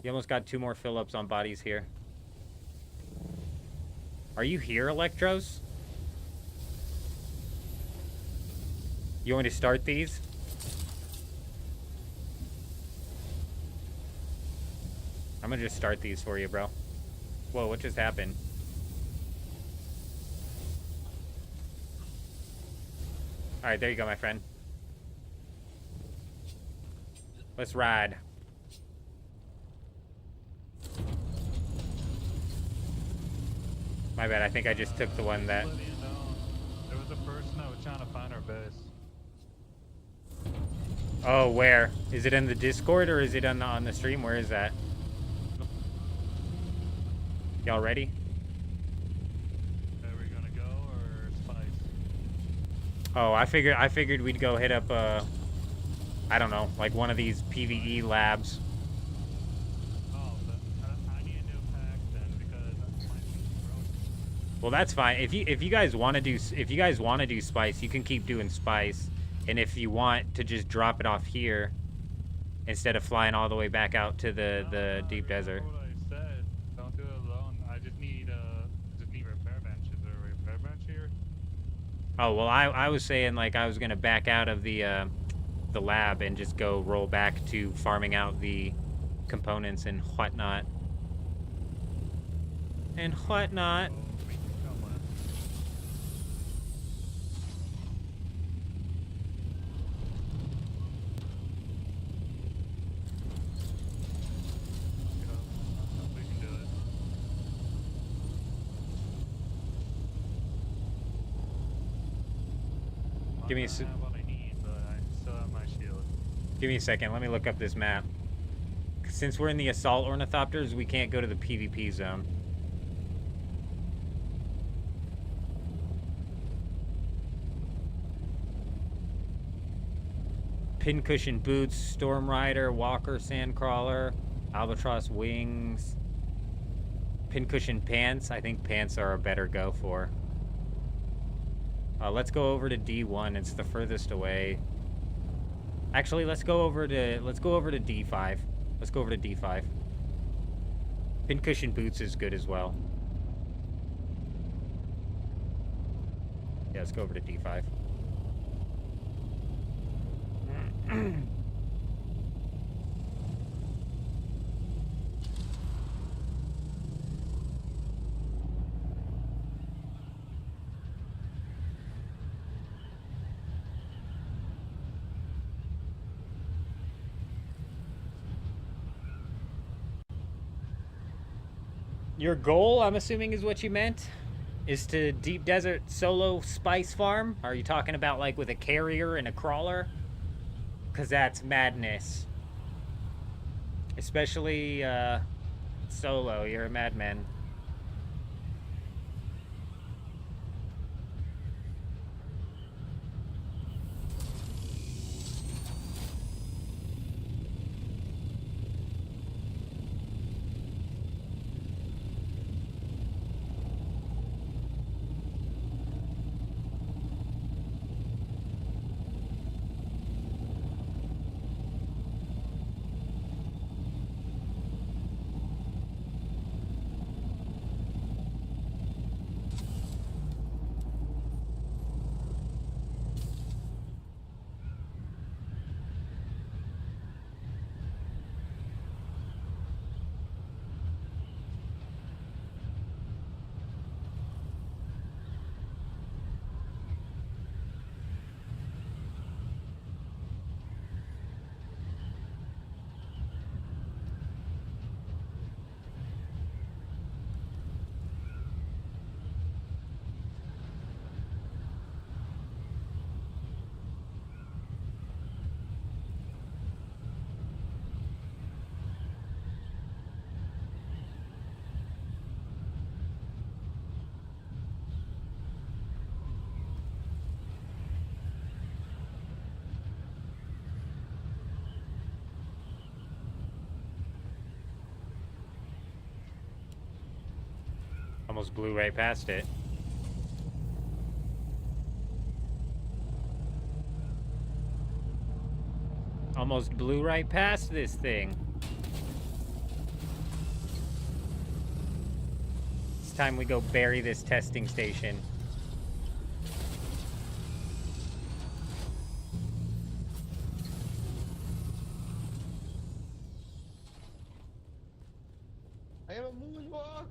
You almost got 2 more fill-ups on bodies here. Are you here, Electros? You want me to start these? I'm gonna just start these for you, bro. Whoa, what just happened? Alright, there you go, my friend. Let's ride. My bad, I think I just took the one that... There was a person that was trying to find our base. Oh, where? Is it in the Discord or is it on the stream? Where is that? Y'all ready? Are we gonna go or spice? Oh, I figured we'd go hit up I don't know, like one of these PvE labs. Oh, I need a new pack then because that's my broken. Well, that's fine. If you guys want to do spice, you can keep doing spice. And if you want to just drop it off here instead of flying all the way back out to the deep desert. What I said, don't do it alone. I just need repair bench. Is there a repair bench here? Oh, well, I was saying like I was gonna back out of the lab and just go roll back to farming out the components and whatnot. And whatnot. Oh, we can come on. We can do it. Give me a I have what I need, but I still have my shield. Give me a second. Let me look up this map. Since we're in the assault ornithopters, we can't go to the PvP zone. Pincushion boots, Storm Rider, Walker Sandcrawler, Albatross wings, Pincushion pants. I think pants are a better go for. Let's go over to D1. It's the furthest away. Actually, let's go over to D5. Let's go over to D5. Pincushion boots is good as well. Yeah, let's go over to D5. Your goal, I'm assuming, is what you meant, is to deep desert solo spice farm? Are you talking about like with a carrier and a crawler? Because that's madness. Especially solo, you're a madman. Almost blew right past it. Almost blew right past this thing. It's time we go bury this testing station. I have a moonwalk.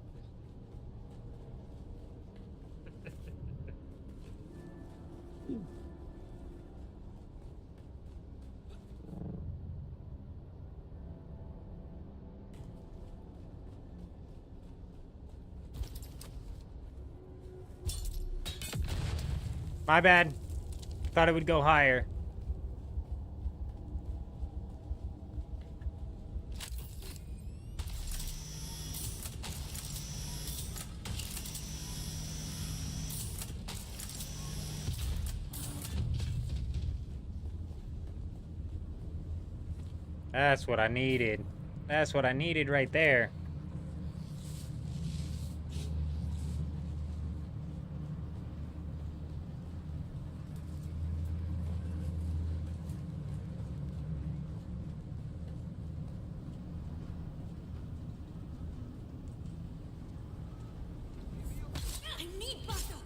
My bad. Thought it would go higher. That's what I needed. That's what I needed right there. I need backup.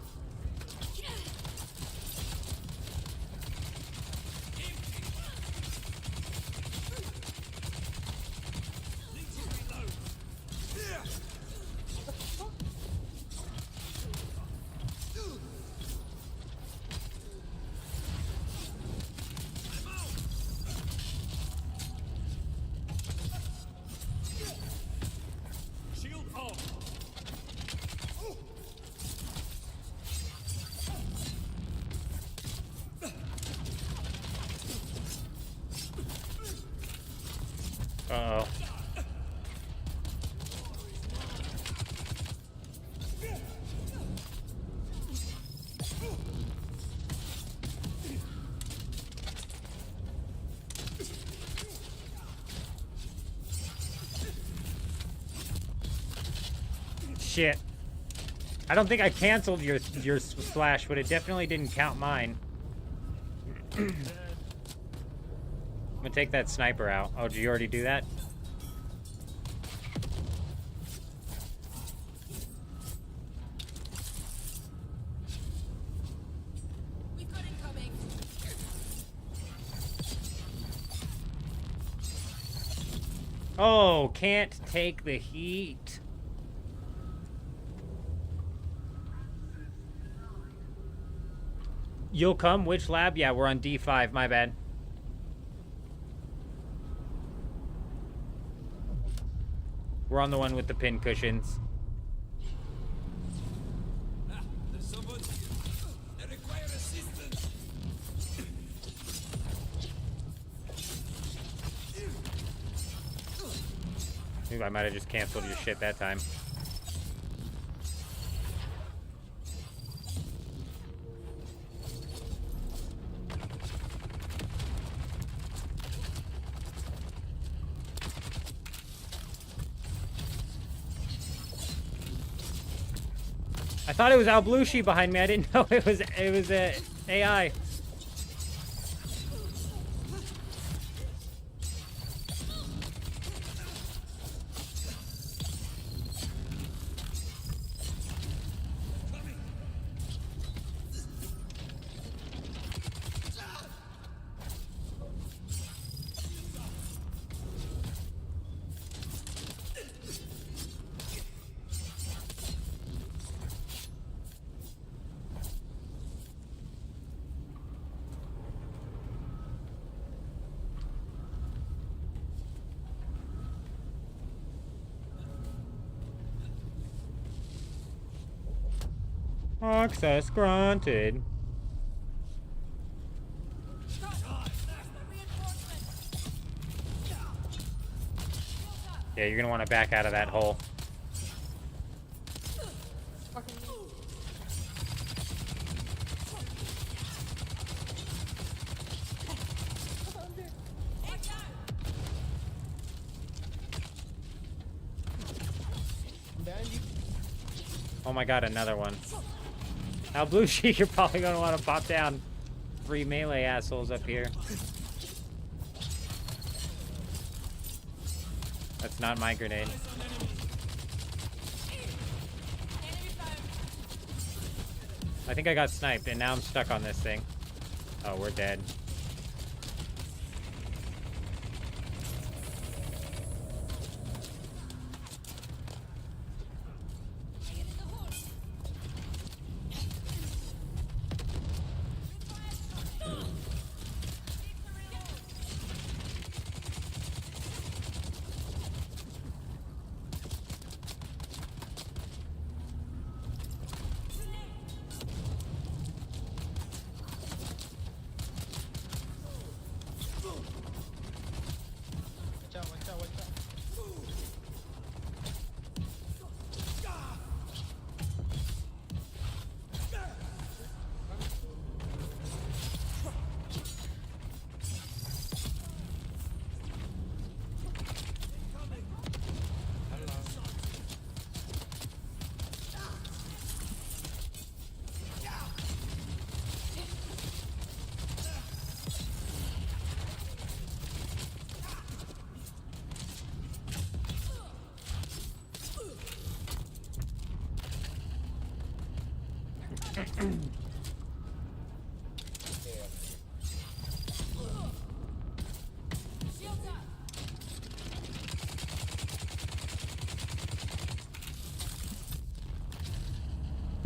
Shield off. Uh-oh. Shit. I don't think I canceled your slash, but it definitely didn't count mine. I'm gonna take that sniper out. Oh, did you already do that? We've got incoming. Oh, can't take the heat. You'll come? Which lab? Yeah, we're on D5, my bad. We're on the one with the pin cushions. Ooh, I might have just canceled your shit that time. I thought it was Alblushi behind me. I didn't know it was AI. Access granted. Yeah, you're gonna want to back out of that hole. Oh my god, another one. Now, Blue Sheet, you're probably gonna want to pop down. 3 melee assholes up here. That's not my grenade. I think I got sniped, and now I'm stuck on this thing. Oh, we're dead.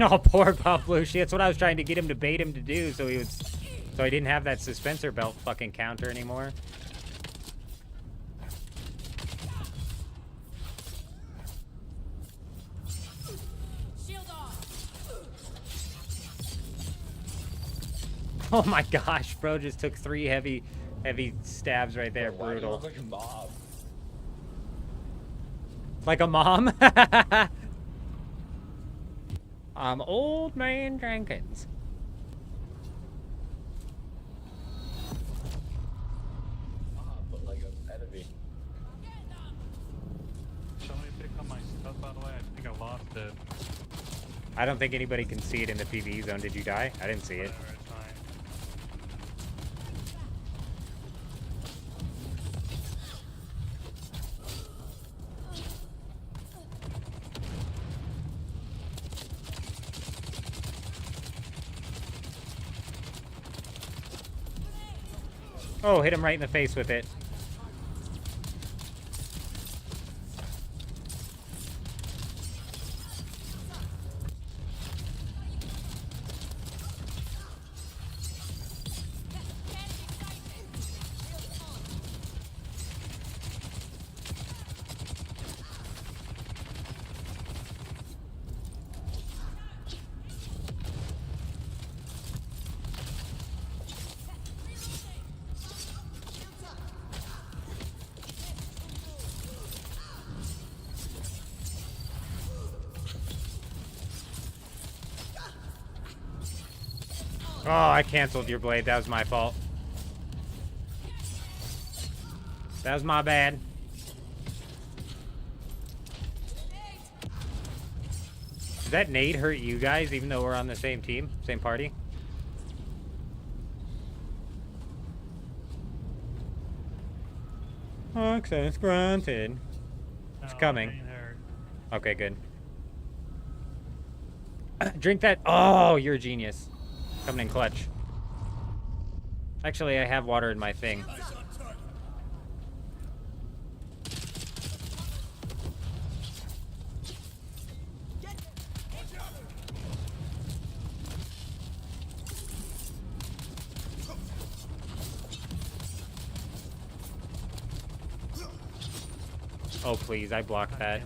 Oh, poor Bob Blushi. That's what I was trying to get him to bait him to do, so he didn't have that suspensor belt fucking counter anymore. Oh my gosh, bro just took 3 heavy stabs right there. Why do you Brutal. look like a mob? Like a mom? I'm Old Man Jenkins. But like an enemy. Somebody pick up my stuff, by the way. I think I lost it. I don't think anybody can see it in the PvE zone. Did you die? I didn't see it. Whatever, it's fine. Oh, hit him right in the face with it. Oh, I canceled your blade. That was my fault. That was my bad. Does that nade hurt you guys, even though we're on the same team, same party? Access granted. It's coming. Okay, good. Drink that. Oh, you're a genius. Coming in clutch. Actually, I have water in my thing. Oh, please, I blocked that.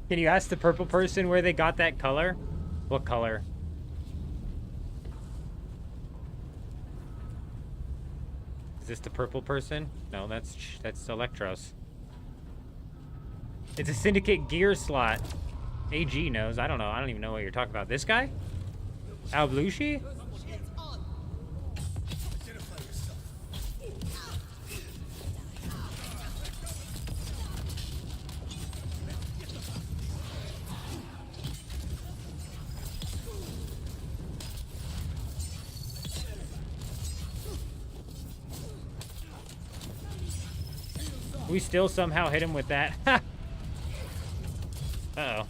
Can you ask the purple person where they got that color? What color? Is this the purple person? No, that's Electros. It's a Syndicate gear slot. AG knows. I don't know. I don't even know what you're talking about. This guy? Alblushi? We still somehow hit him with that. Uh-oh.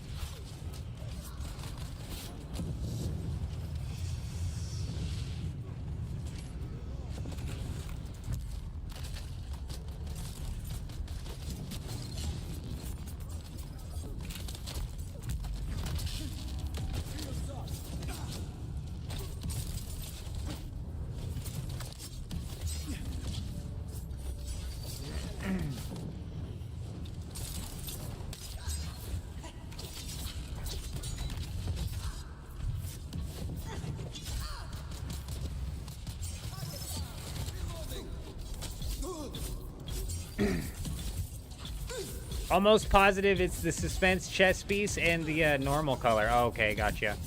Almost positive it's the suspense chest piece and the normal color. Oh, okay, gotcha.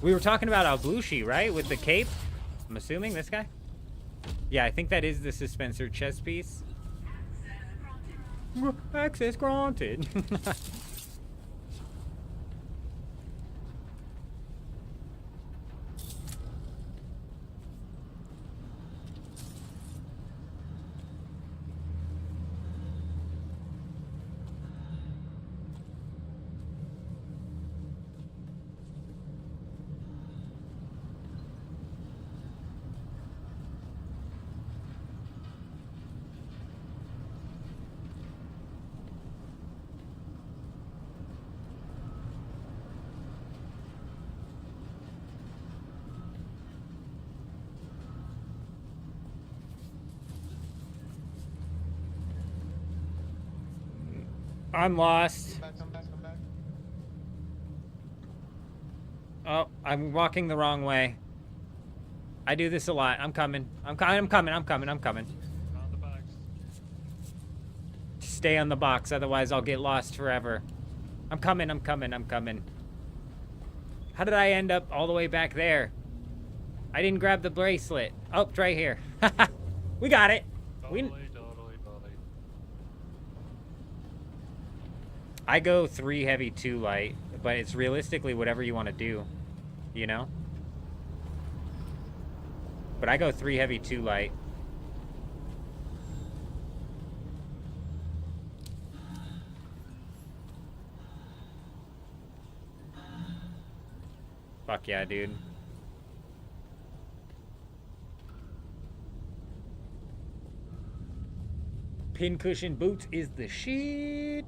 We were talking about Alblushi, right? With the cape? I'm assuming this guy? Yeah, I think that is the suspenser chest piece. Access granted. I'm lost. Come back. Oh, I'm walking the wrong way. I do this a lot. I'm coming. I'm coming. Stay on the box, otherwise I'll get lost forever. I'm coming. How did I end up all the way back there? I didn't grab the bracelet. Oh, it's right here. We got it. Totally. I go 3 heavy, 2 light, but it's realistically whatever you want to do, you know? But I go 3 heavy, 2 light. Fuck yeah, dude. Pincushion boots is the shit.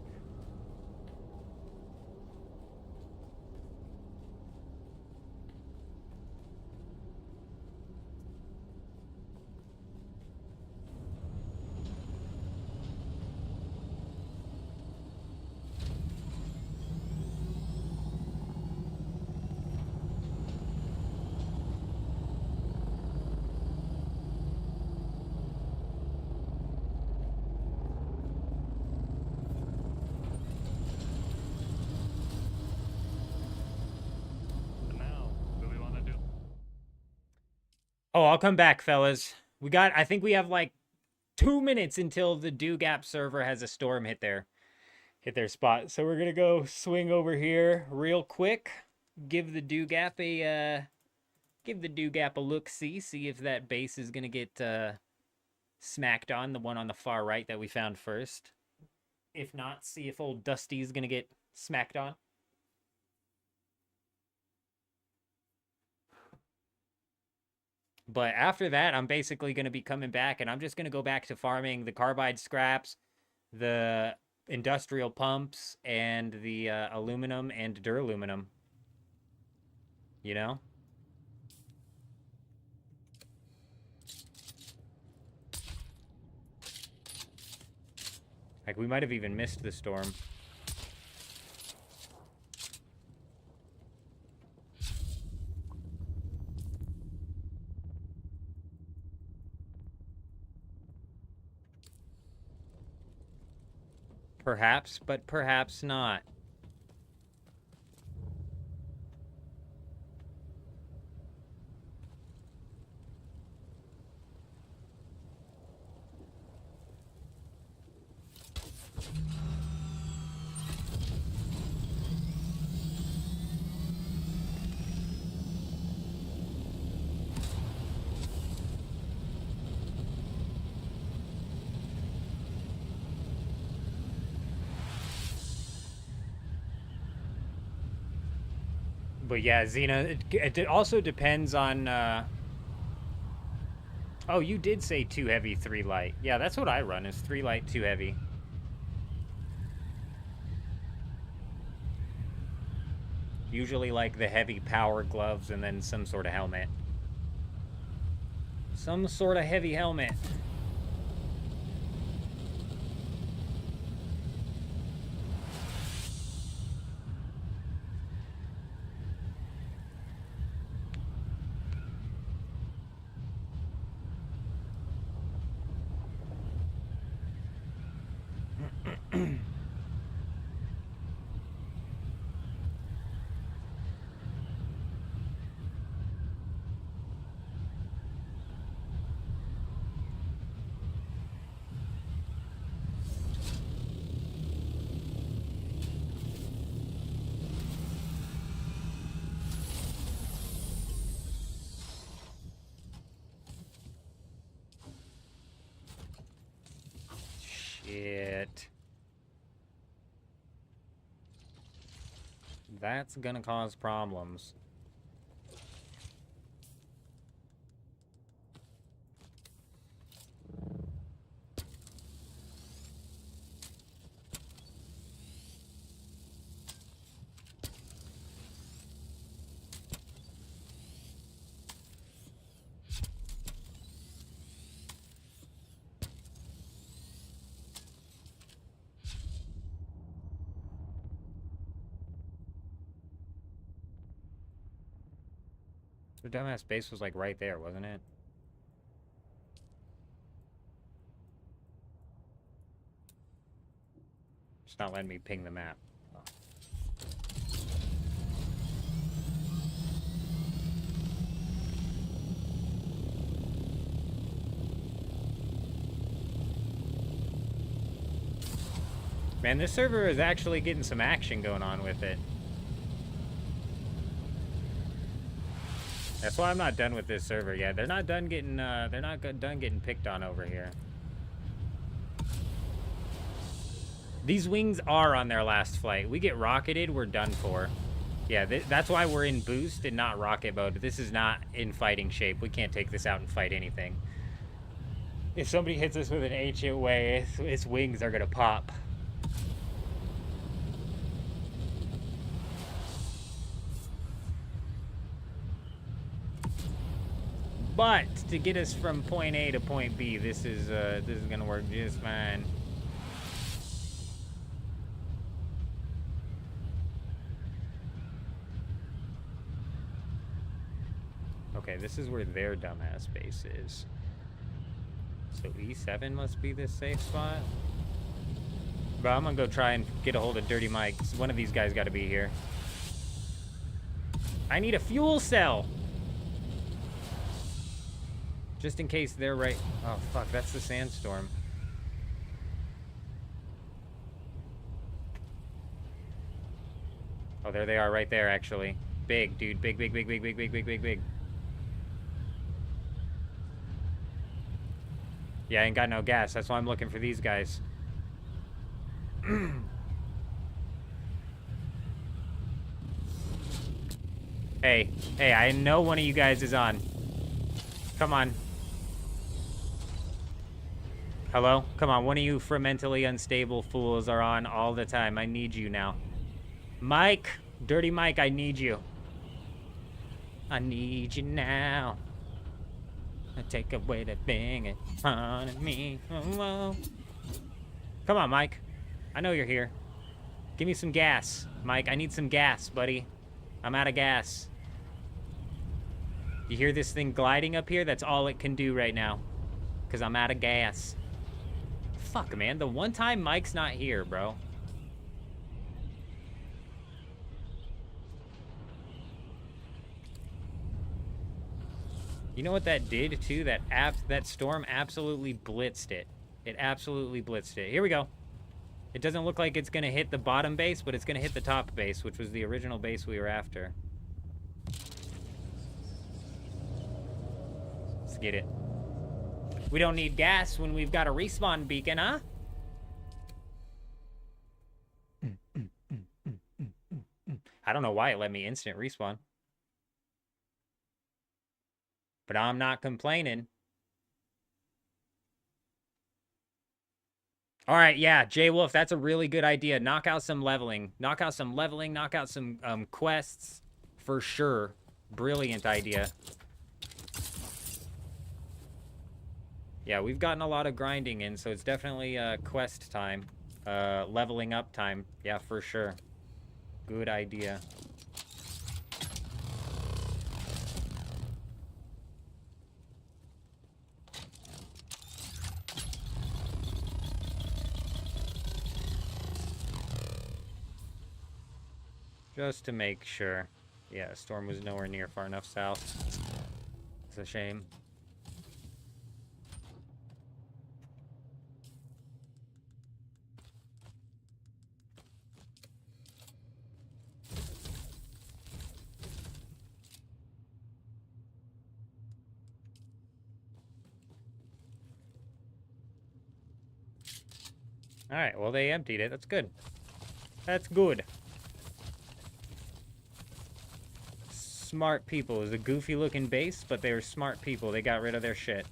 So now, what do we want to do? Oh, I'll come back, fellas. I think we have like 2 minutes until the Dew Gap server has a storm hit their spot. So we're gonna go swing over here real quick. Give the Dew Gap a look-see. See if that base is gonna get smacked on, the one on the far right that we found first. If not, see if old Dusty's gonna get smacked on. But after that, I'm basically going to be coming back, and I'm just going to go back to farming the carbide scraps, the industrial pumps, and the aluminum and duraluminum. You know? Like, we might have even missed the storm. Perhaps, but perhaps not. But yeah, Xena, it also depends on... Oh, you did say 2 heavy, 3 light. Yeah, that's what I run, is 3 light, 2 heavy. Usually like the heavy power gloves and then some sort of helmet. Some sort of heavy helmet. Shit. That's gonna cause problems. The dumbass base was like right there, wasn't it? It's not letting me ping the map. Man, this server is actually getting some action going on with it. That's why I'm not done with this server yet. They're not done getting done getting picked on over here. These wings are on their last flight. We get rocketed, we're done for. Yeah, that's why we're in boost and not rocket mode. This is not in fighting shape. We can't take this out and fight anything. If somebody hits us with an ancient way, its wings are gonna pop. But to get us from point A to point B, this is gonna work just fine. Okay, this is where their dumbass base is. So E7 must be the safe spot. But I'm gonna go try and get a hold of Dirty Mike. One of these guys gotta be here. I need a fuel cell! Just in case they're right. Oh, fuck, that's the sandstorm. Oh, there they are right there, actually. Big, dude. Big, big, big, big, big, big, big, big, big. Yeah, I ain't got no gas. That's why I'm looking for these guys. Hey, I know one of you guys is on. Come on. Hello? Come on, one of you mentally unstable fools are on all the time. I need you now. Mike! Dirty Mike, I need you. I need you now. Take away the thing in front of me. Oh. Come on, Mike. I know you're here. Give me some gas. Mike, I need some gas, buddy. I'm out of gas. You hear this thing gliding up here? That's all it can do right now. Because I'm out of gas. Fuck, man. The one time Mike's not here, bro. You know what that did, too? That storm absolutely blitzed it. It absolutely blitzed it. Here we go. It doesn't look like it's going to hit the bottom base, but it's going to hit the top base, which was the original base we were after. Let's get it. We don't need gas when we've got a respawn beacon, huh? I don't know why it let me instant respawn. But I'm not complaining. All right, yeah, Jay Wolf, that's a really good idea. Knock out some leveling. Knock out some leveling. Knock out some quests. For sure. Brilliant idea. Yeah, we've gotten a lot of grinding in, so it's definitely quest time. Leveling up time. Yeah, for sure. Good idea. Just to make sure. Yeah, storm was nowhere near far enough south. It's a shame. Alright, well, they emptied it. That's good. That's good. Smart people. It was a goofy looking base, but they were smart people. They got rid of their shit.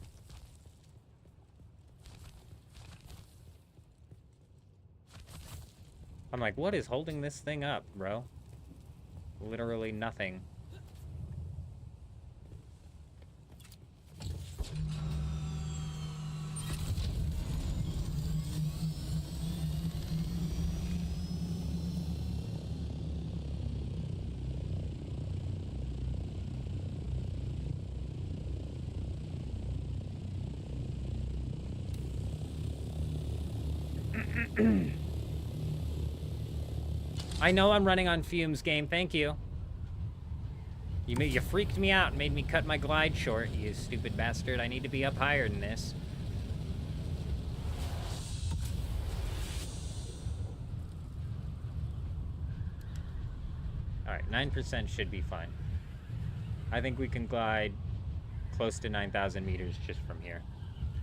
I'm like, what is holding this thing up, bro? Literally nothing. I know I'm running on fumes, game. Thank you. You freaked me out and made me cut my glide short, you stupid bastard. I need to be up higher than this. Alright, 9% should be fine. I think we can glide close to 9,000 meters just from here.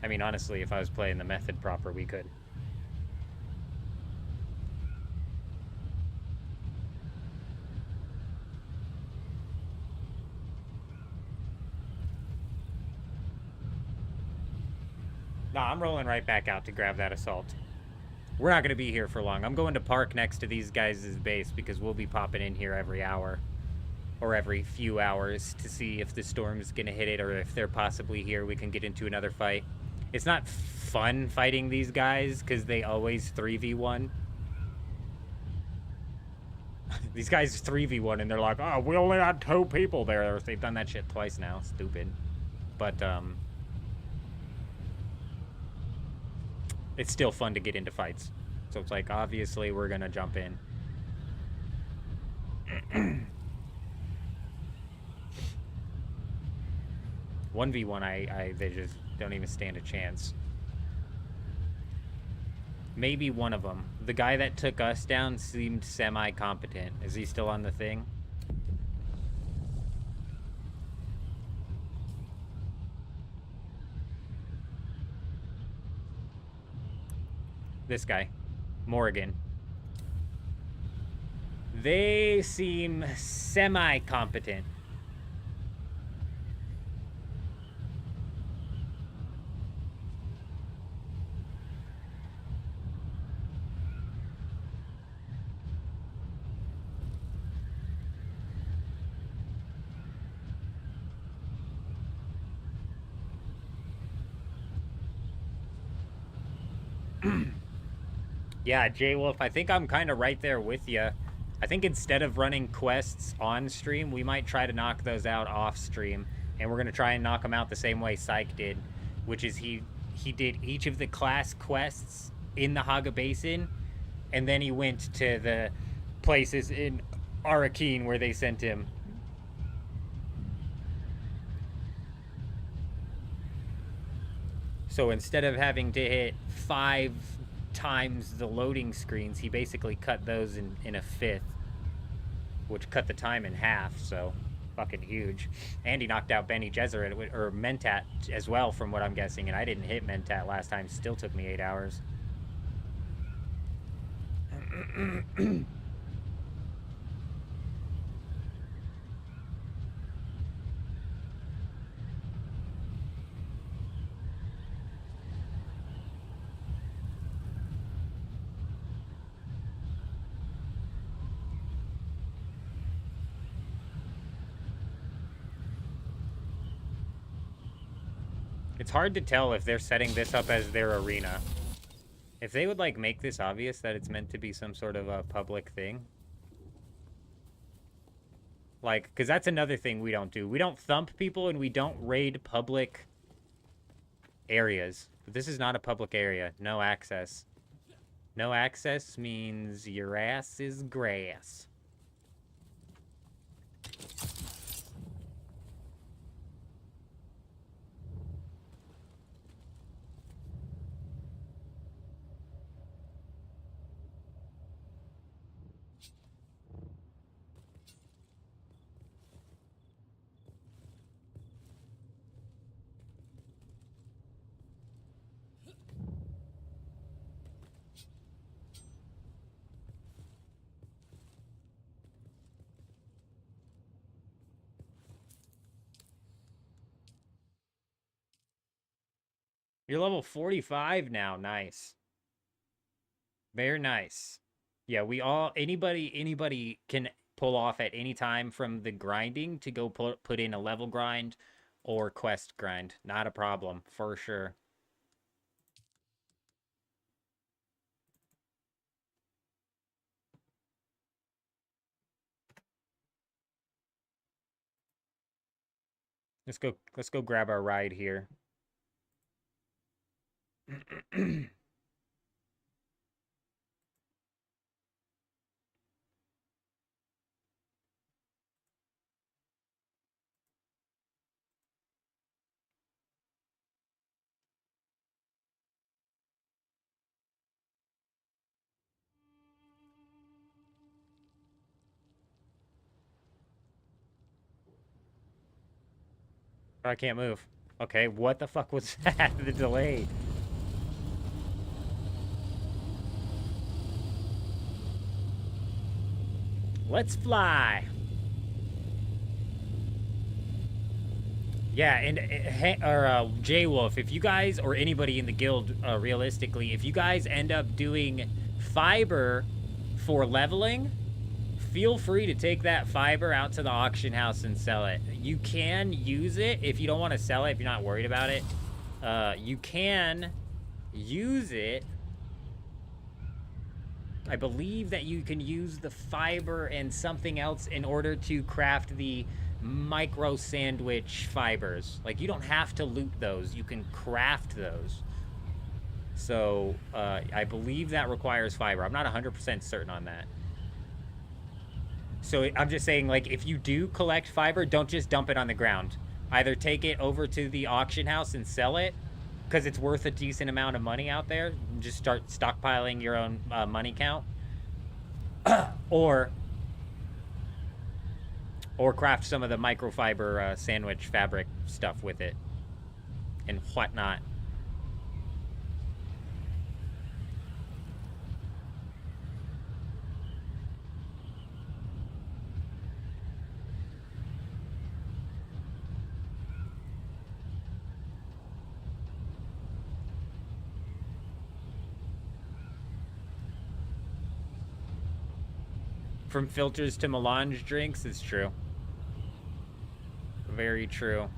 I mean, honestly, if I was playing the method proper, we could. Nah, I'm rolling right back out to grab that assault. We're not going to be here for long. I'm going to park next to these guys' base because we'll be popping in here every hour. Or every few hours to see if the storm's going to hit it or if they're possibly here. We can get into another fight. It's not fun fighting these guys because they always 3v1. These guys 3v1 and they're like, oh, we only had 2 people there. They've done that shit twice now. Stupid. But, it's still fun to get into fights. So it's like, obviously, we're going to jump in. 1v1, they just don't even stand a chance. Maybe one of them. The guy that took us down seemed semi-competent. Is he still on the thing? This guy. Morgan. They seem semi-competent. Yeah, J-Wolf, I think I'm kind of right there with you. I think instead of running quests on stream, we might try to knock those out off stream. And we're going to try and knock them out the same way Syke did, which is he did each of the class quests in the Haga Basin, and then he went to the places in Arakeen where they sent him. So instead of having to hit 5 times the loading screens, he basically cut those in a fifth, which cut the time in half, so fucking huge. And he knocked out Benny Gesserit, or Mentat as well, from what I'm guessing, and I didn't hit Mentat last time, still took me 8 hours. It's hard to tell if they're setting this up as their arena. If they would, like, make this obvious that it's meant to be some sort of a public thing. Like, because that's another thing we don't do. We don't thump people and we don't raid public areas. But this is not a public area. No access. No access means your ass is grass. You're level 45 now. Nice. Very nice. Yeah, we all, anybody can pull off at any time from the grinding to go put in a level grind or quest grind. Not a problem, for sure. Let's go grab our ride here. I can't move. Okay, what the fuck was that? The delay. Let's fly. Yeah, and J-Wolf, if you guys, or anybody in the guild, realistically, if you guys end up doing fiber for leveling, feel free to take that fiber out to the auction house and sell it. You can use it if you don't want to sell it, if you're not worried about it. You can use it. I believe that you can use the fiber and something else in order to craft the micro sandwich fibers. Like, you don't have to loot those. You can craft those. So, I believe that requires fiber. I'm not 100% certain on that. So, I'm just saying, like, if you do collect fiber, don't just dump it on the ground. Either take it over to the auction house and sell it, because it's worth a decent amount of money out there. Just start stockpiling your own money count. or craft some of the microfiber sandwich fabric stuff with it and whatnot. From filters to melange drinks is true. Very true.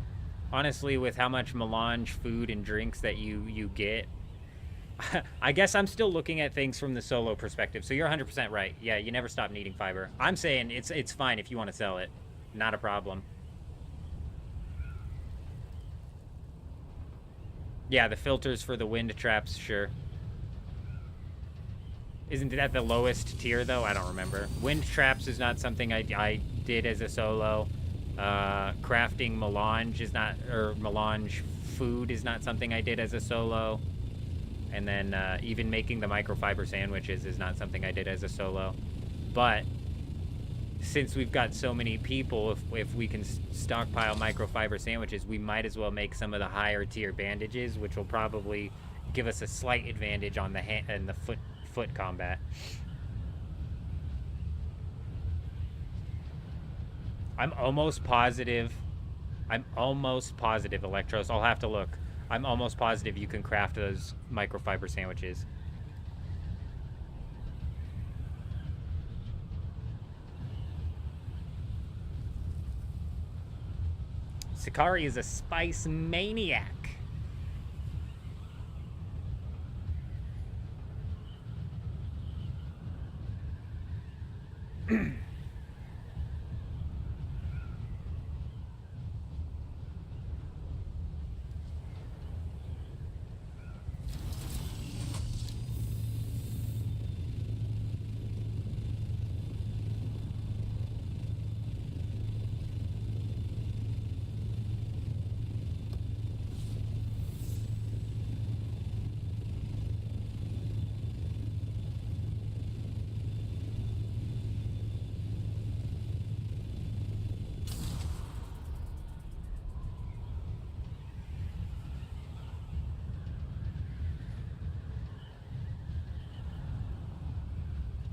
Honestly, with how much melange food and drinks that you get, I guess I'm still looking at things from the solo perspective. So you're 100% right. Yeah, you never stop needing fiber. I'm saying it's fine if you want to sell it. Not a problem. Yeah, the filters for the wind traps, sure. Isn't that the lowest tier, though? I don't remember. Wind traps is not something I did as a solo. Crafting melange is not, or melange food is not something I did as a solo. And then even making the microfiber sandwiches is not something I did as a solo. But since we've got so many people, if we can stockpile microfiber sandwiches, we might as well make some of the higher tier bandages, which will probably give us a slight advantage on the hand and the foot combat. I'm almost positive, Electros. I'll have to look. I'm almost positive you can craft those microfiber sandwiches. Sakari is a spice maniac.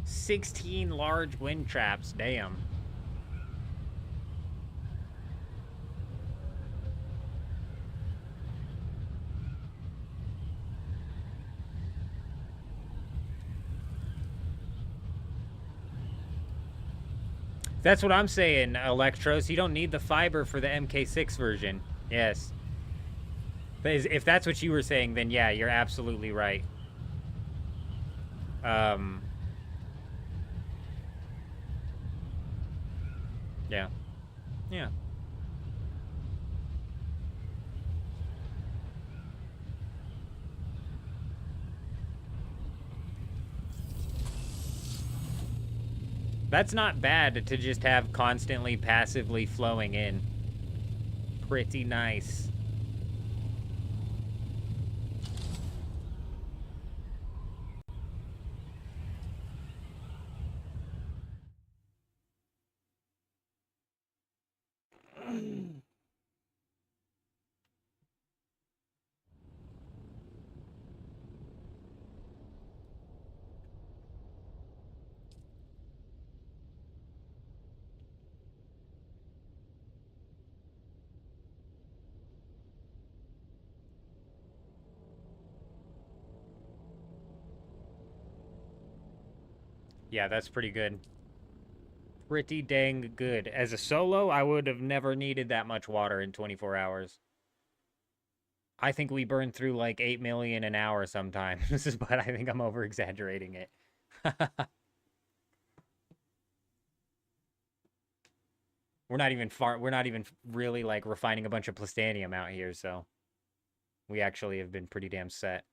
$16 large wind traps, damn. That's what I'm saying, Electros. You don't need the fiber for the MK6 version. Yes. But if that's what you were saying, then yeah, you're absolutely right. Yeah. Yeah. That's not bad to just have constantly passively flowing in. Pretty nice. Yeah, that's pretty good. Pretty dang good. As a solo, I would have never needed that much water in 24 hours. I think we burn through like 8 million an hour sometimes, but I think I'm over-exaggerating it. We're not even really like refining a bunch of plastanium out here, so we actually have been pretty damn set.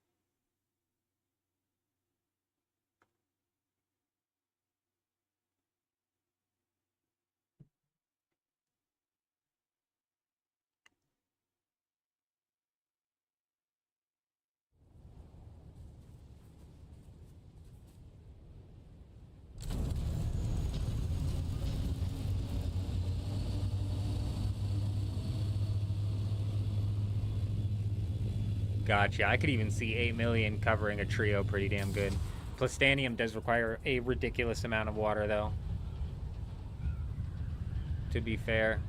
Gotcha. I could even see 8 million covering a trio pretty damn good. Plastanium does require a ridiculous amount of water, though. To be fair.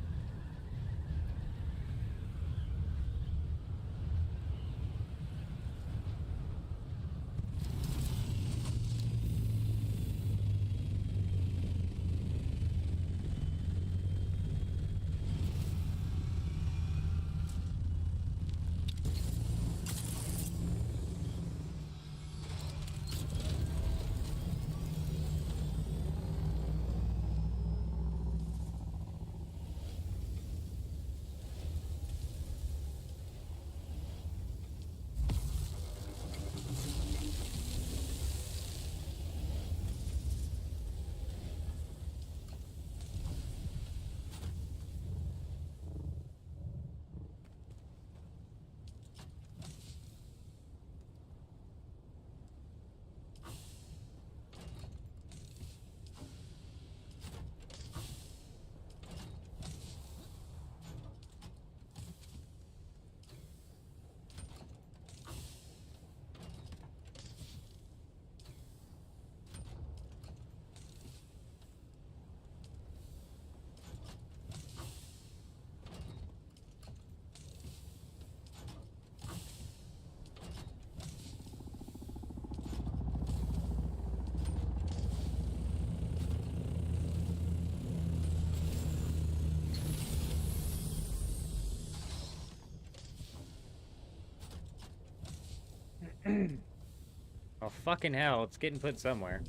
Oh, fucking hell. It's getting put somewhere.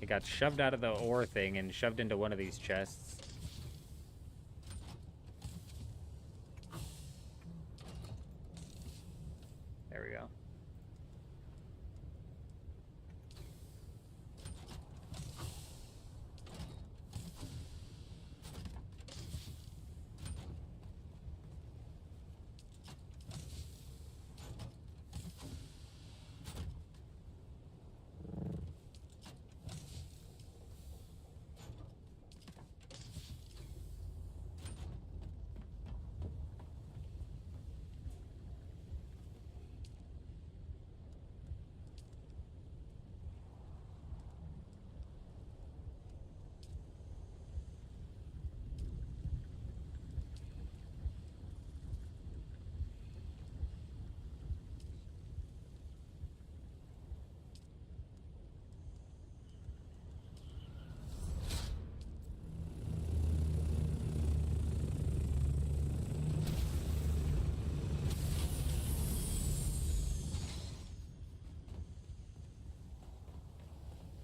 It got shoved out of the ore thing and shoved into one of these chests. There we go.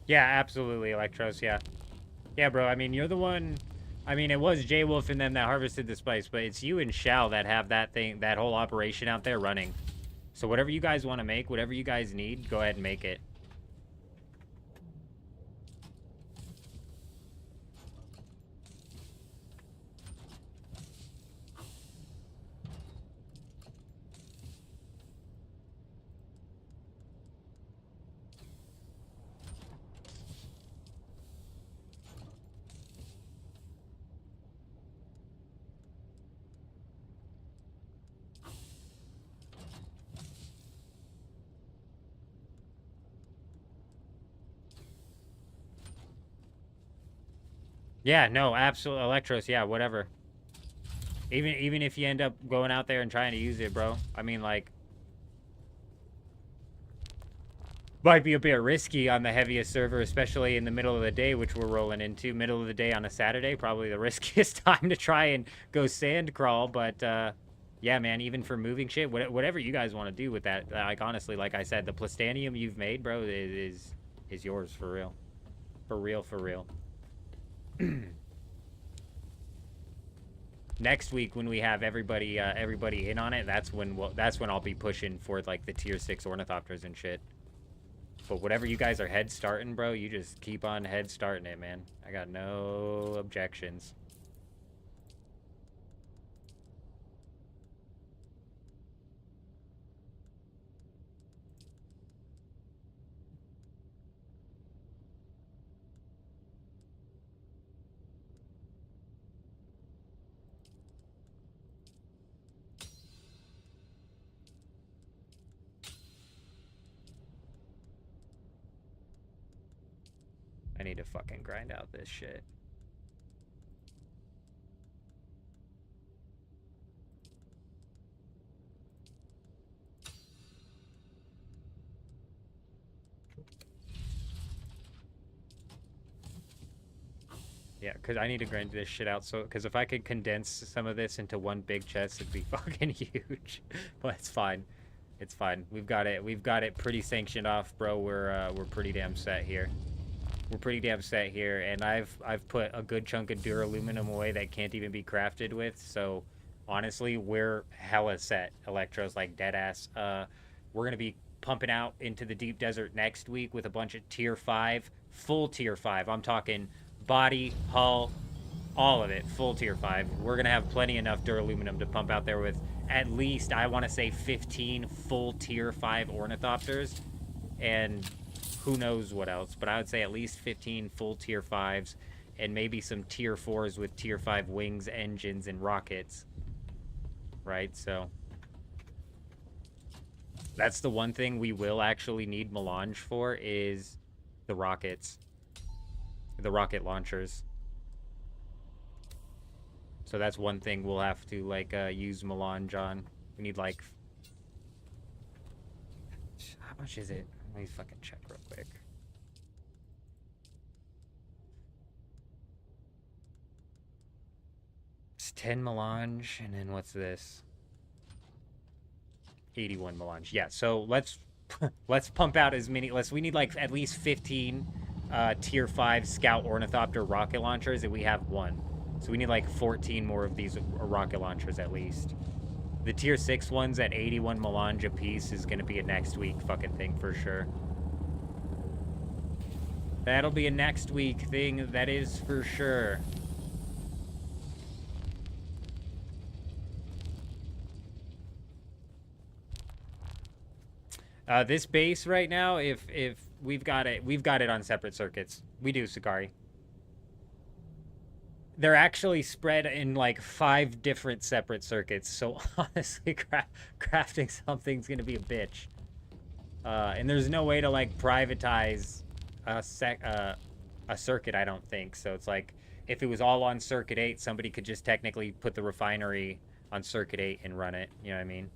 Yeah, absolutely, Electros, yeah. Yeah, bro, I mean, you're the one... I mean, it was J-Wolf and them that harvested the spice, but it's you and Shell that have that thing, that whole operation out there running. So whatever you guys want to make, whatever you guys need, go ahead and make it. Yeah, no, absolute Electros, yeah, whatever. Even if you end up going out there and trying to use it, bro. I mean, like... Might be a bit risky on the heaviest server, especially in the middle of the day, which we're rolling into. Middle of the day on a Saturday, probably the riskiest time to try and go sand crawl. But yeah, man, even for moving shit, whatever you guys want to do with that, like honestly, like I said, the plastanium you've made, bro, is yours for real, for real, for real. Next week when we have everybody in on it, that's when I'll be pushing for like the tier 6 ornithopters and shit. But whatever you guys are head starting, bro, you just keep on head starting it, man. I got no objections. I need to fucking grind out this shit. Yeah, because I need to grind this shit out. So, because if I could condense some of this into one big chest, it'd be fucking huge. But it's fine. It's fine. We've got it pretty sanctioned off, bro. We're pretty damn set here. We're pretty damn set here, and I've put a good chunk of duraluminum away that can't even be crafted with. So, honestly, we're hella set. Electro's like dead ass. We're gonna be pumping out into the deep desert next week with a bunch of tier 5, full tier 5. I'm talking body, hull, all of it, full tier 5. We're gonna have plenty enough duraluminum to pump out there with at least, I want to say, 15 full tier 5 ornithopters, and who knows what else, but I would say at least 15 full tier 5s, and maybe some tier 4s with tier 5 wings, engines, and rockets. Right, so that's the one thing we will actually need melange for, is the rockets. The rocket launchers. So that's one thing we'll have to, like, use melange on. We need, like... How much is it? Let me fucking check real quick. It's 10 melange, and then what's this? 81 melange. Yeah, so let's pump out as many... We need, like, at least 15 tier 5 scout ornithopter rocket launchers, and we have 1. So we need like 14 more of these rocket launchers at least. The tier 6 ones at 81 melange a piece is going to be a next week fucking thing for sure. That'll be a next week thing, that is for sure. This base right now, if we've got it on separate circuits. We do, Sakari. They're actually spread in like 5 different separate circuits, so honestly, crafting something's gonna be a bitch. And there's no way to like privatize a circuit, I don't think. So it's like, if it was all on circuit 8, somebody could just technically put the refinery on circuit 8 and run it. You know what I mean?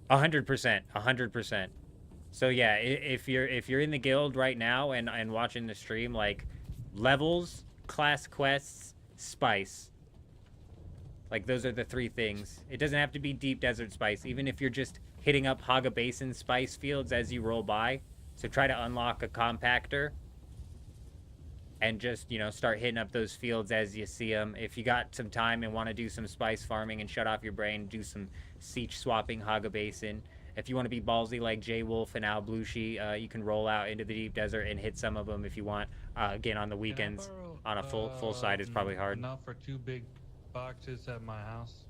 100%, 100%. So yeah, if you're in the guild right now and watching the stream, like, levels, class quests, spice. Like, those are the 3 things. It doesn't have to be deep desert spice, even if you're just hitting up Haga Basin spice fields as you roll by. So try to unlock a compactor and just, you know, start hitting up those fields as you see them. If you got some time and want to do some spice farming and shut off your brain, do some siege swapping Haga Basin. If you want to be ballsy like J Wolf and Al Blushi, you can roll out into the deep desert and hit some of them if you want. Again, on the weekends, on a full side, it's probably hard. Enough for 2 big boxes at my house.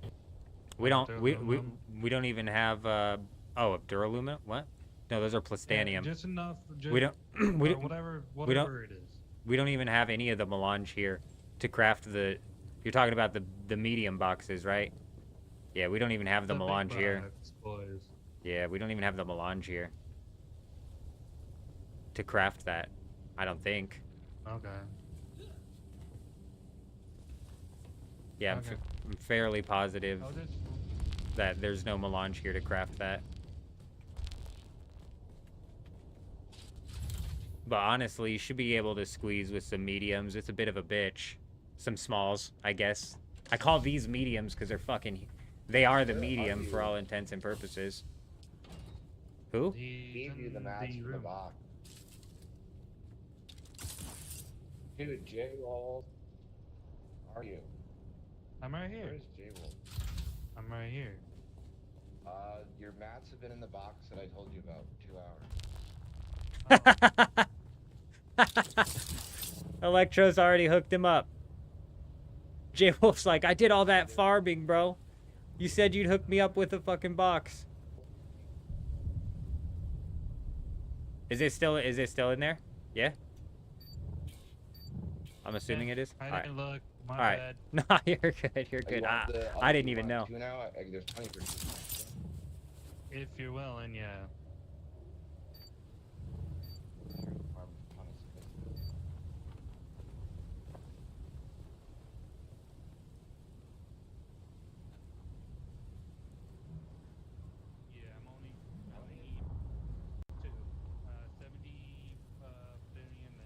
We don't even have duralumin. What? No, those are plastanium. Yeah, just enough. We don't. Whatever it is. We don't even have any of the melange here to craft the. You're talking about the medium boxes, right? Yeah, we don't even have the melange here. Boys. Yeah, we don't even have the melange here to craft that. I don't think. Okay. Yeah, okay. I'm fairly positive that there's no melange here to craft that. But honestly, you should be able to squeeze with some mediums. It's a bit of a bitch. Some smalls, I guess. I call these mediums because they're fucking... They are the medium for all intents and purposes. Who? Gave you the match for the box. Dude, J-Wolf. Are you? I'm right here. Where's J-Wolf? I'm right here. Your mats have been in the box that I told you about 2 hours. Electro's already hooked him up. J-Wolf's like, I did all that farming, bro. You said you'd hook me up with a fucking box. Is it still in there? Yeah? I'm assuming it is. I didn't look. My All right. bad. No, you're good. You're good. I didn't even know. 2 now? There's plenty for 2. If you're willing, yeah. Yeah, I need 70 billion and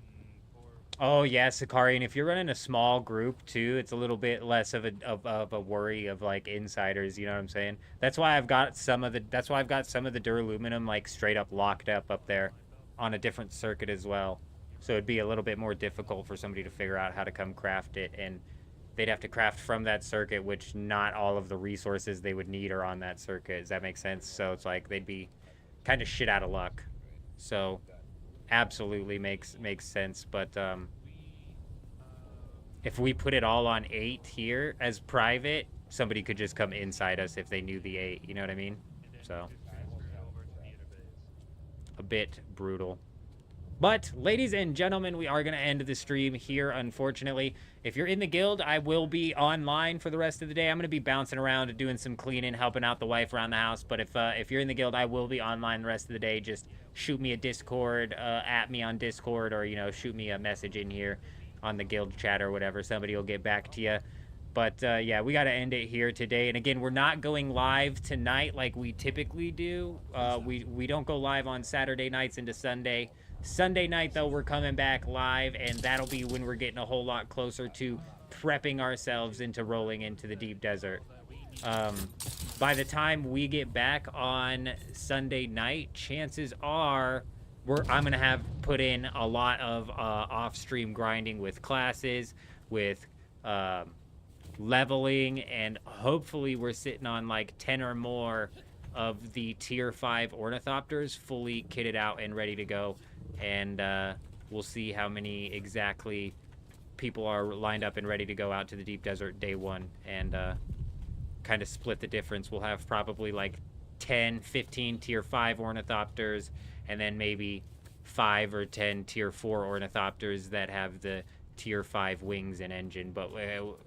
4. Oh yeah, Sakari, and if you're running a small group too, it's a little bit less of a worry of like insiders. You know what I'm saying? That's why I've got some of the duraluminum like straight up locked up there, on a different circuit as well. So it'd be a little bit more difficult for somebody to figure out how to come craft it, and they'd have to craft from that circuit, which not all of the resources they would need are on that circuit. Does that make sense? So it's like they'd be kind of shit out of luck. So absolutely makes sense, but if we put it all on 8 here as private, somebody could just come inside us if they knew the 8, you know what I mean? So a bit brutal. But ladies and gentlemen, we are going to end the stream here, unfortunately. If you're in the guild, I will be online for the rest of the day. I'm going to be bouncing around and doing some cleaning, helping out the wife around the house. But if you're in the guild, I will be online the rest of the day. Just shoot me a Discord, at me on Discord, or, you know, shoot me a message in here on the guild chat or whatever. Somebody will get back to you. But yeah, we got to end it here today. And again, we're not going live tonight like we typically do. We don't go live on Saturday nights into Sunday. Sunday night, though, we're coming back live, and that'll be when we're getting a whole lot closer to prepping ourselves into rolling into the deep desert. By the time we get back on Sunday night, chances are I'm going to have put in a lot of off-stream grinding with classes, with leveling, and hopefully we're sitting on like 10 or more of the tier 5 ornithopters fully kitted out and ready to go. And we'll see how many exactly people are lined up and ready to go out to the deep desert day 1, and kind of split the difference. We'll have probably like 10, 15 tier 5 ornithopters, and then maybe 5 or 10 tier 4 ornithopters that have the tier 5 wings and engine. But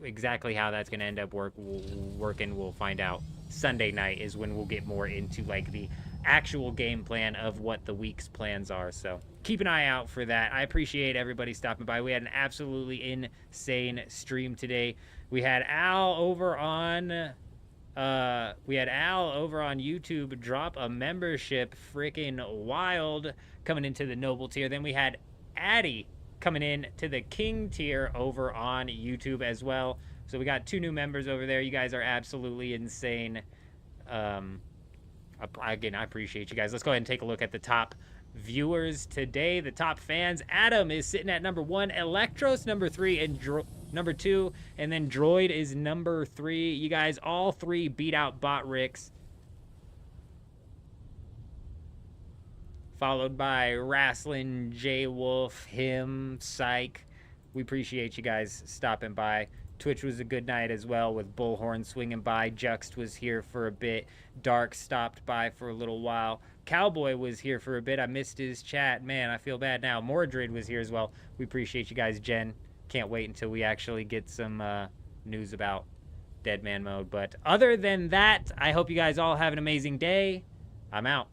exactly how that's going to end up working, we'll find out. Sunday night is when we'll get more into like the actual game plan of what the week's plans are. So keep an eye out for that. I appreciate everybody stopping by. We had an absolutely insane stream today. We had Al over on YouTube drop a membership, freaking wild, coming into the noble tier. Then we had Addy coming in to the king tier over on YouTube as well. So we got 2 new members over there. You guys are absolutely insane. Again, I appreciate you guys. Let's go ahead and take a look at the top viewers today, the top fans. Adam is sitting at number 1, Electros number 3, and number 2, and then Droid is number 3. You guys all 3 beat out Bot Ricks, followed by Wrestling, J Wolf, him, Psych. We appreciate you guys stopping by. Twitch was a good night as well, with Bullhorn swinging by. Juxt was here for a bit. Dark stopped by for a little while. Cowboy was here for a bit. I missed his chat. Man, I feel bad now. Mordred was here as well. We appreciate you guys. Jen, can't wait until we actually get some news about Dead Man Mode. But other than that, I hope you guys all have an amazing day. I'm out.